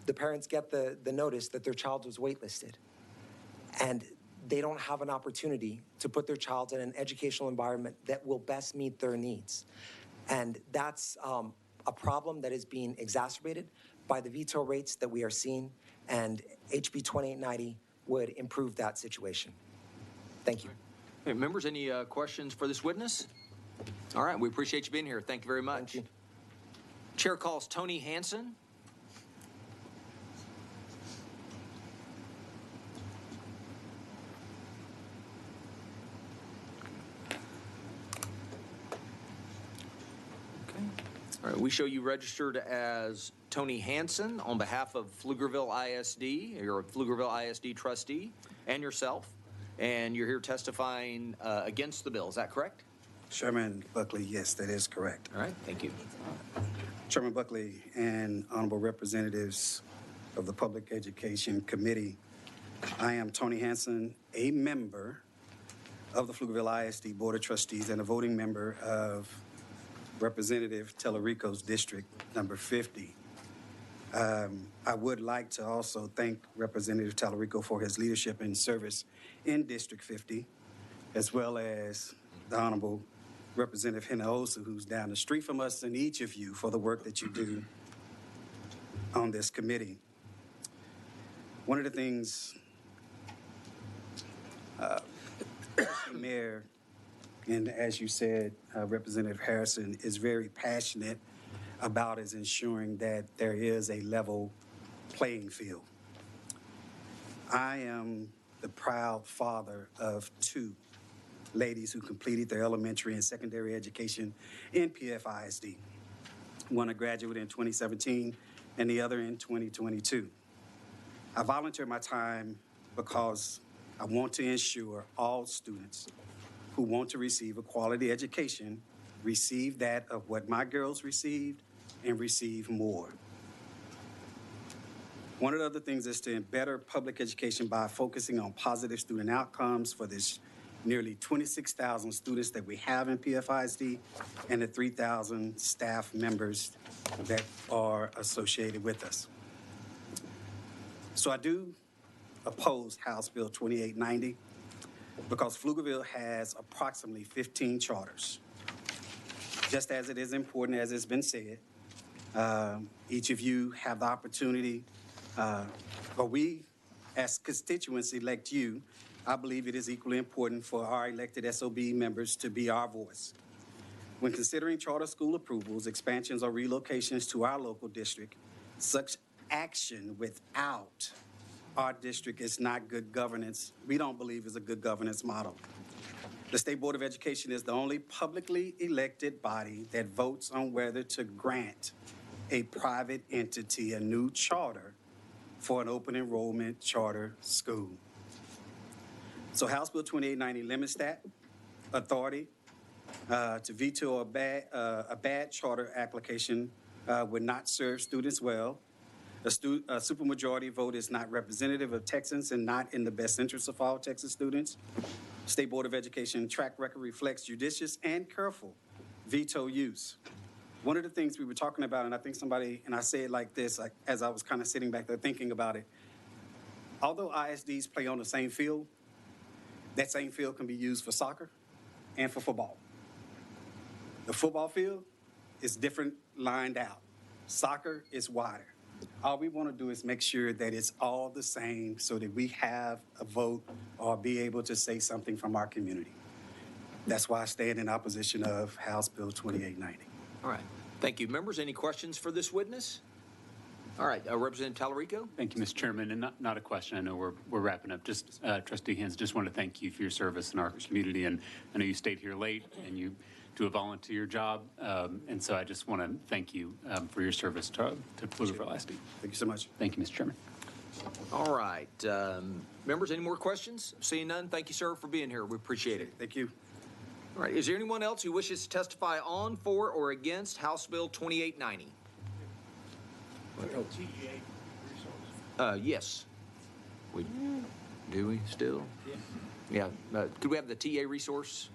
the parents get the notice that their child was waitlisted. And they don't have an opportunity to put their child in an educational environment that will best meet their needs. And that's a problem that is being exacerbated by the veto rates that we are seeing, and HB 2890 would improve that situation. Thank you. Hey, members, any questions for this witness? All right, we appreciate you being here. Thank you very much. Thank you. Chair calls Tony Hansen. All right, we show you registered as Tony Hansen on behalf of Pflugerville ISD. You're a Pflugerville ISD trustee and yourself, and you're here testifying against the bill. Is that correct? Chairman Buckley, yes, that is correct. All right, thank you. Chairman Buckley and honorable representatives of the Public Education Committee, I am Tony Hansen, a member of the Pflugerville ISD Board of Trustees and a voting member of Representative Tellerico's District Number 50. I would like to also thank Representative Tellerico for his leadership and service in District 50, as well as the Honorable Representative Hinojosa, who's down the street from us, and each of you for the work that you do on this committee. One of the things, Mayor, and as you said, Representative Harrison is very passionate about is ensuring that there is a level playing field. I am the proud father of two ladies who completed their elementary and secondary education in PFISD. One a graduate in 2017 and the other in 2022. I volunteer my time because I want to ensure all students who want to receive a quality education receive that of what my girls received and receive more. One of the other things is to better public education by focusing on positive student outcomes for this nearly 26,000 students that we have in PFISD and the 3,000 staff members that are associated with us. So I do oppose House Bill 2890 because Pflugerville has approximately 15 charters. Just as it is important, as it's been said, each of you have the opportunity, or we as constituents elect you. I believe it is equally important for our elected SOB members to be our voice. When considering charter school approvals, expansions, or relocations to our local district, such action without our district is not good governance. We don't believe is a good governance model. The State Board of Education is the only publicly elected body that votes on whether to grant a private entity a new charter for an open enrollment charter school. So House Bill 2890 limits that authority to veto a bad charter application would not serve students well. A supermajority vote is not representative of Texans and not in the best interest of all Texas students. State Board of Education track record reflects judicious and careful veto use. One of the things we were talking about, and I think somebody, and I say it like this, like, as I was kind of sitting back there thinking about it, although ISDs play on the same field, that same field can be used for soccer and for football. The football field is different lined out. Soccer is wider. All we want to do is make sure that it's all the same so that we have a vote or be able to say something from our community. That's why I stand in opposition of House Bill 2890. All right. Thank you. Members, any questions for this witness? All right. Representative Tallarico? Thank you, Mr. Chairman. And not a question. I know we're wrapping up. Just Trustee Hens, just want to thank you for your service in our community. And I know you stayed here late and you do a volunteer job. And so I just want to thank you for your service to Pflugerville ISD. Thank you so much. Thank you, Mr. Chairman. All right. Members, any more questions? Seeing none, thank you, sir, for being here. We appreciate it. Thank you. All right. Is there anyone else who wishes to testify on, for, or against House Bill 2890? Yes. Do we still? Yeah. Could we have the TA resource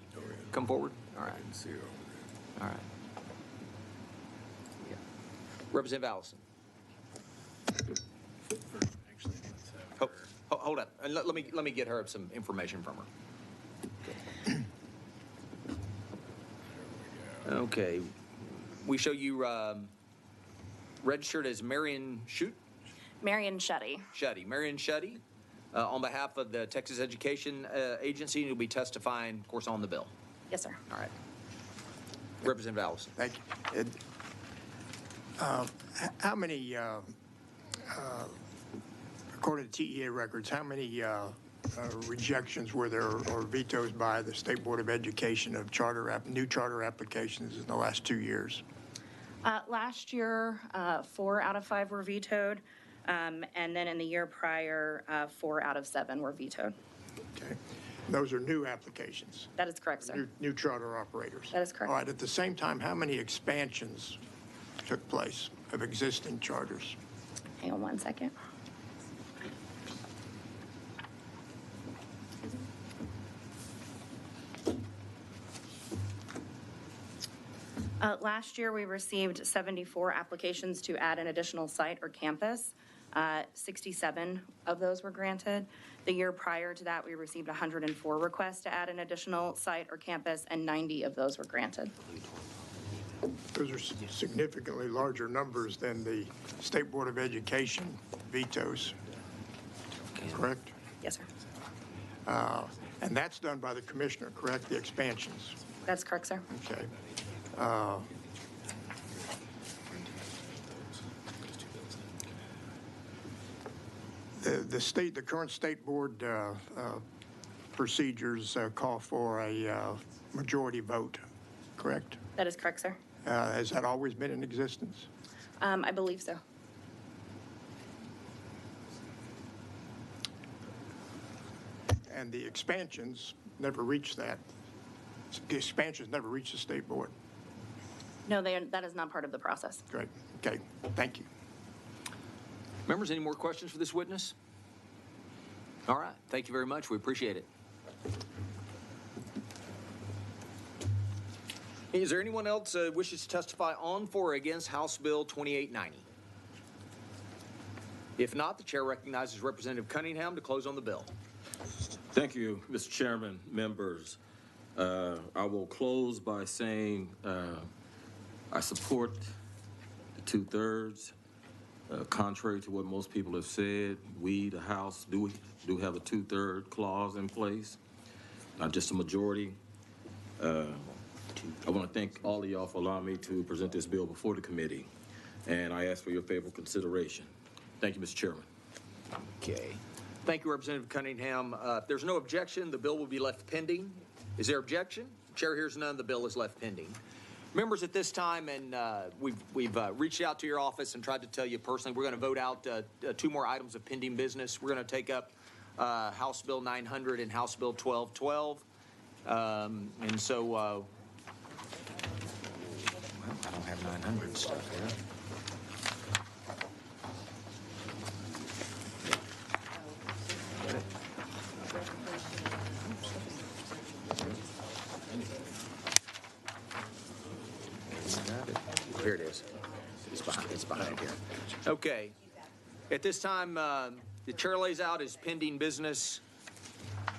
come forward? All right. All right. Yeah. Representative Allison. Hold up. Let me get her some information from her. Okay. We show you registered as Marion Shute? Marion Shetty. Shetty. Marion Shetty, on behalf of the Texas Education Agency, you'll be testifying, of course, on the bill. Yes, sir. All right. Representative Allison. Thank you. How many, according to TEA records, how many rejections were there or vetoes by the State Board of Education of new charter applications in the last 2 years? Last year, 4 out of 5 were vetoed, and then in the year prior, 4 out of 7 were vetoed. Okay. Those are new applications, That is correct, sir. new charter operators. That is correct. All right, at the same time, how many expansions took place of existing charters? Hang on one second. Last year, we received 74 applications to add an additional site or campus. 67 of those were granted. The year prior to that, we received 104 requests to add an additional site or campus, and 90 of those were granted. Those are significantly larger numbers than the State Board of Education vetoes, correct? Yes, sir. And that's done by the commissioner, correct, the expansions? That's correct, sir. Okay. The current state board procedures call for a majority vote, correct? That is correct, sir. Has that always been in existence? I believe so. And the expansions never reached that. The expansions never reached the state board. No, that is not part of the process. Great. Okay. Thank you. Members, any more questions for this witness? All right. Thank you very much. We appreciate it. Is there anyone else wishes to testify on, for, or against House Bill 2890? If not, the chair recognizes Representative Cunningham to close on the bill. Thank you, Mr. Chairman, members. I will close by saying I support the 2/3. Contrary to what most people have said, we, the House, do have a 2/3 clause in place, not just a majority. I want to thank all of y'all for allowing me to present this bill before the committee, and I ask for your favorable consideration. Thank you, Mr. Chairman. Okay. Thank you, Representative Cunningham. If there's no objection, the bill will be left pending. Is there objection? Chair hears none. The bill is left pending. Members, at this time, and we've reached out to your office and tried to tell you personally, we're going to vote out 2 more items of pending business. We're going to take up House Bill 900 and House Bill 1212. And so, well, I don't have 900 stuff here. Here it is. It's behind here. Okay. At this time, the chair lays out as pending business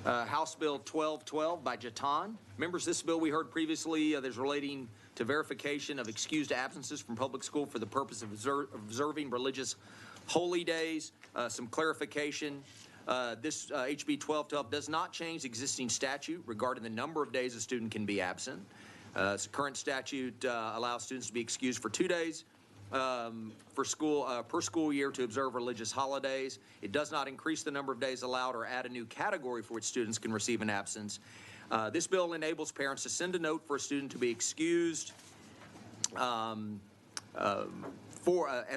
House Bill 1212 by Jatan. Members, this bill we heard previously that is relating to verification of excused absences from public school for the purpose of observing religious holy days. Some clarification. This HB 1212 does not change the existing statute regarding the number of days a student can be absent. The current statute allows students to be excused for 2 days per school year to observe religious holidays. It does not increase the number of days allowed or add a new category for which students can receive an absence. This bill enables parents to send a note for a student to be excused as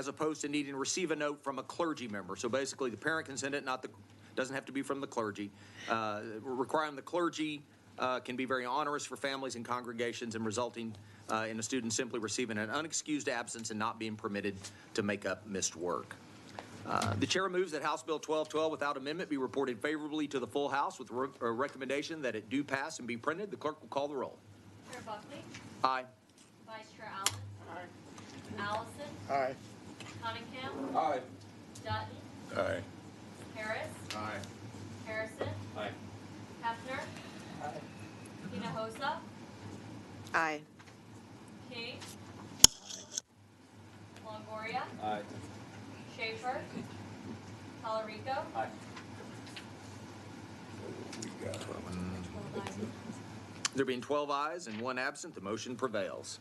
opposed to needing to receive a note from a clergy member. So basically, the parent can send it, doesn't have to be from the clergy. Requiring the clergy can be very onerous for families and congregations and resulting in a student simply receiving an unexcused absence and not being permitted to make up missed work. The chair moves that House Bill 1212 without amendment be reported favorably to the full House with a recommendation that it do pass and be printed. The clerk will call the roll. Chair Buckley? Aye. Vice Chair Allen? Aye. Allison? Aye. Cunningham? Aye. Dutton? Aye. Harris? Aye. Harrison? Aye. Hefner? Aye. Hinojosa? Aye. King? Longoria? Aye. Schaefer? Talarico? Aye. There being 12 ayes and 1 absent, the motion prevails.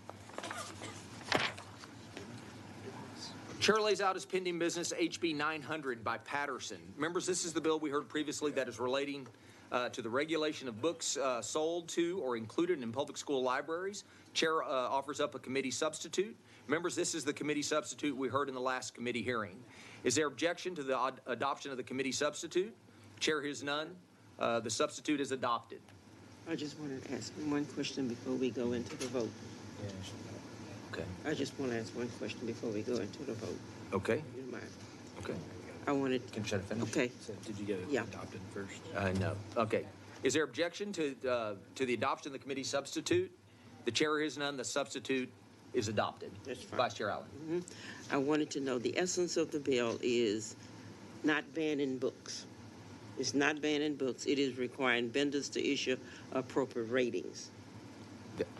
Chair lays out as pending business HB 900 by Patterson. Members, this is the bill we heard previously that is relating to the regulation of books sold to or included in public school libraries. Chair offers up a committee substitute. Members, this is the committee substitute we heard in the last committee hearing. Is there objection to the adoption of the committee substitute? Chair hears none. The substitute is adopted. I just want to ask one question before we go into the vote. Okay. I just want to ask one question before we go into the vote. Okay. You don't mind? Okay. I wanted. Can I finish? Okay. So did you get it Yeah. adopted first? No. Okay. Is there objection to the adoption of the committee substitute? The chair hears none. The substitute is adopted. That's fine. Vice Chair Allen. I wanted to know the essence of the bill is not banning books. It's not banning books. It is requiring vendors to issue appropriate ratings.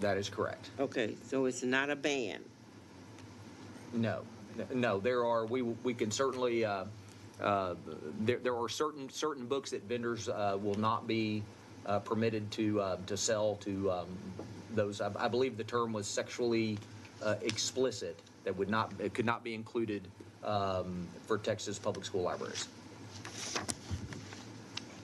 That is correct. Okay, so it's not a ban. No. There are. We can certainly. There are certain books that vendors will not be permitted to sell to those. I believe the term was sexually explicit. That it could not be included for Texas public school libraries.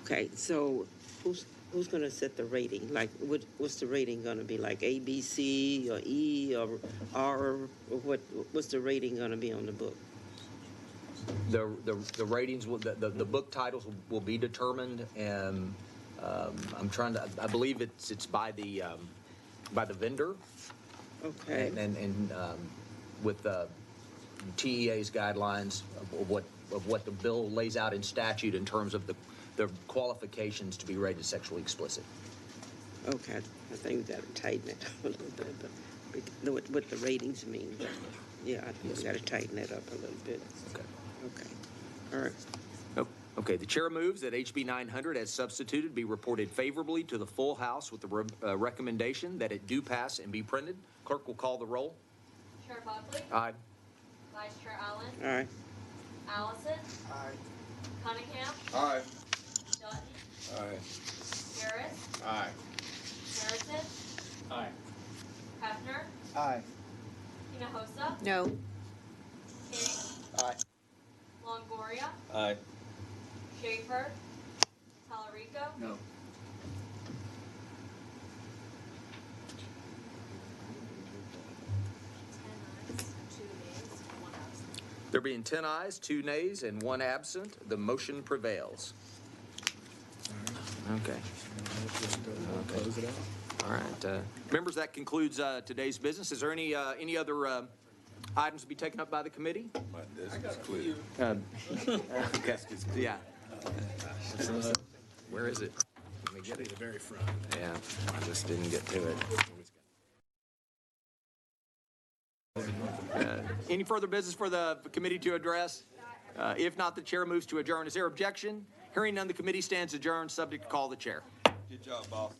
Okay, so who's going to set the rating? Like, what's the rating going to be? Like A, B, C, or E, or R, or what's the rating going to be on the book? The ratings will the book titles will be determined, and I'm trying to. I believe it's by the vendor. Okay. And with the TEA's guidelines of what the bill lays out in statute in terms of the qualifications to be rated sexually explicit. Okay, I think we got to tighten it up a little bit, but what the ratings mean. But yeah, I think we got to tighten it up a little bit. Okay. Okay. All right. Okay, the chair moves that HB 900 as substituted be reported favorably to the full House with the recommendation that it do pass and be printed. Clerk will call the roll. Chair Buckley? Aye. Vice Chair Allen? Aye. Allison? Aye. Cunningham? Aye. Dutton? Aye. Harris? Aye. Harrison? Aye. Hefner? Aye. Hinojosa? No. King? Aye. Longoria? Aye. Schaefer? Talarico? No. There being 10 ayes, 2 nays, and 1 absent, the motion prevails. Okay. Close it out. All right. Members, that concludes today's business. Is there any other items to be taken up by the committee? My desk is clear. Okay. Yeah. Where is it? Let me get it. The very front. Yeah, I just didn't get to it. Any further business for the committee to address? If not, the chair moves to adjourn. Is there objection? Hearing none, the committee stands adjourned, subject to call of the chair. Good job, boss.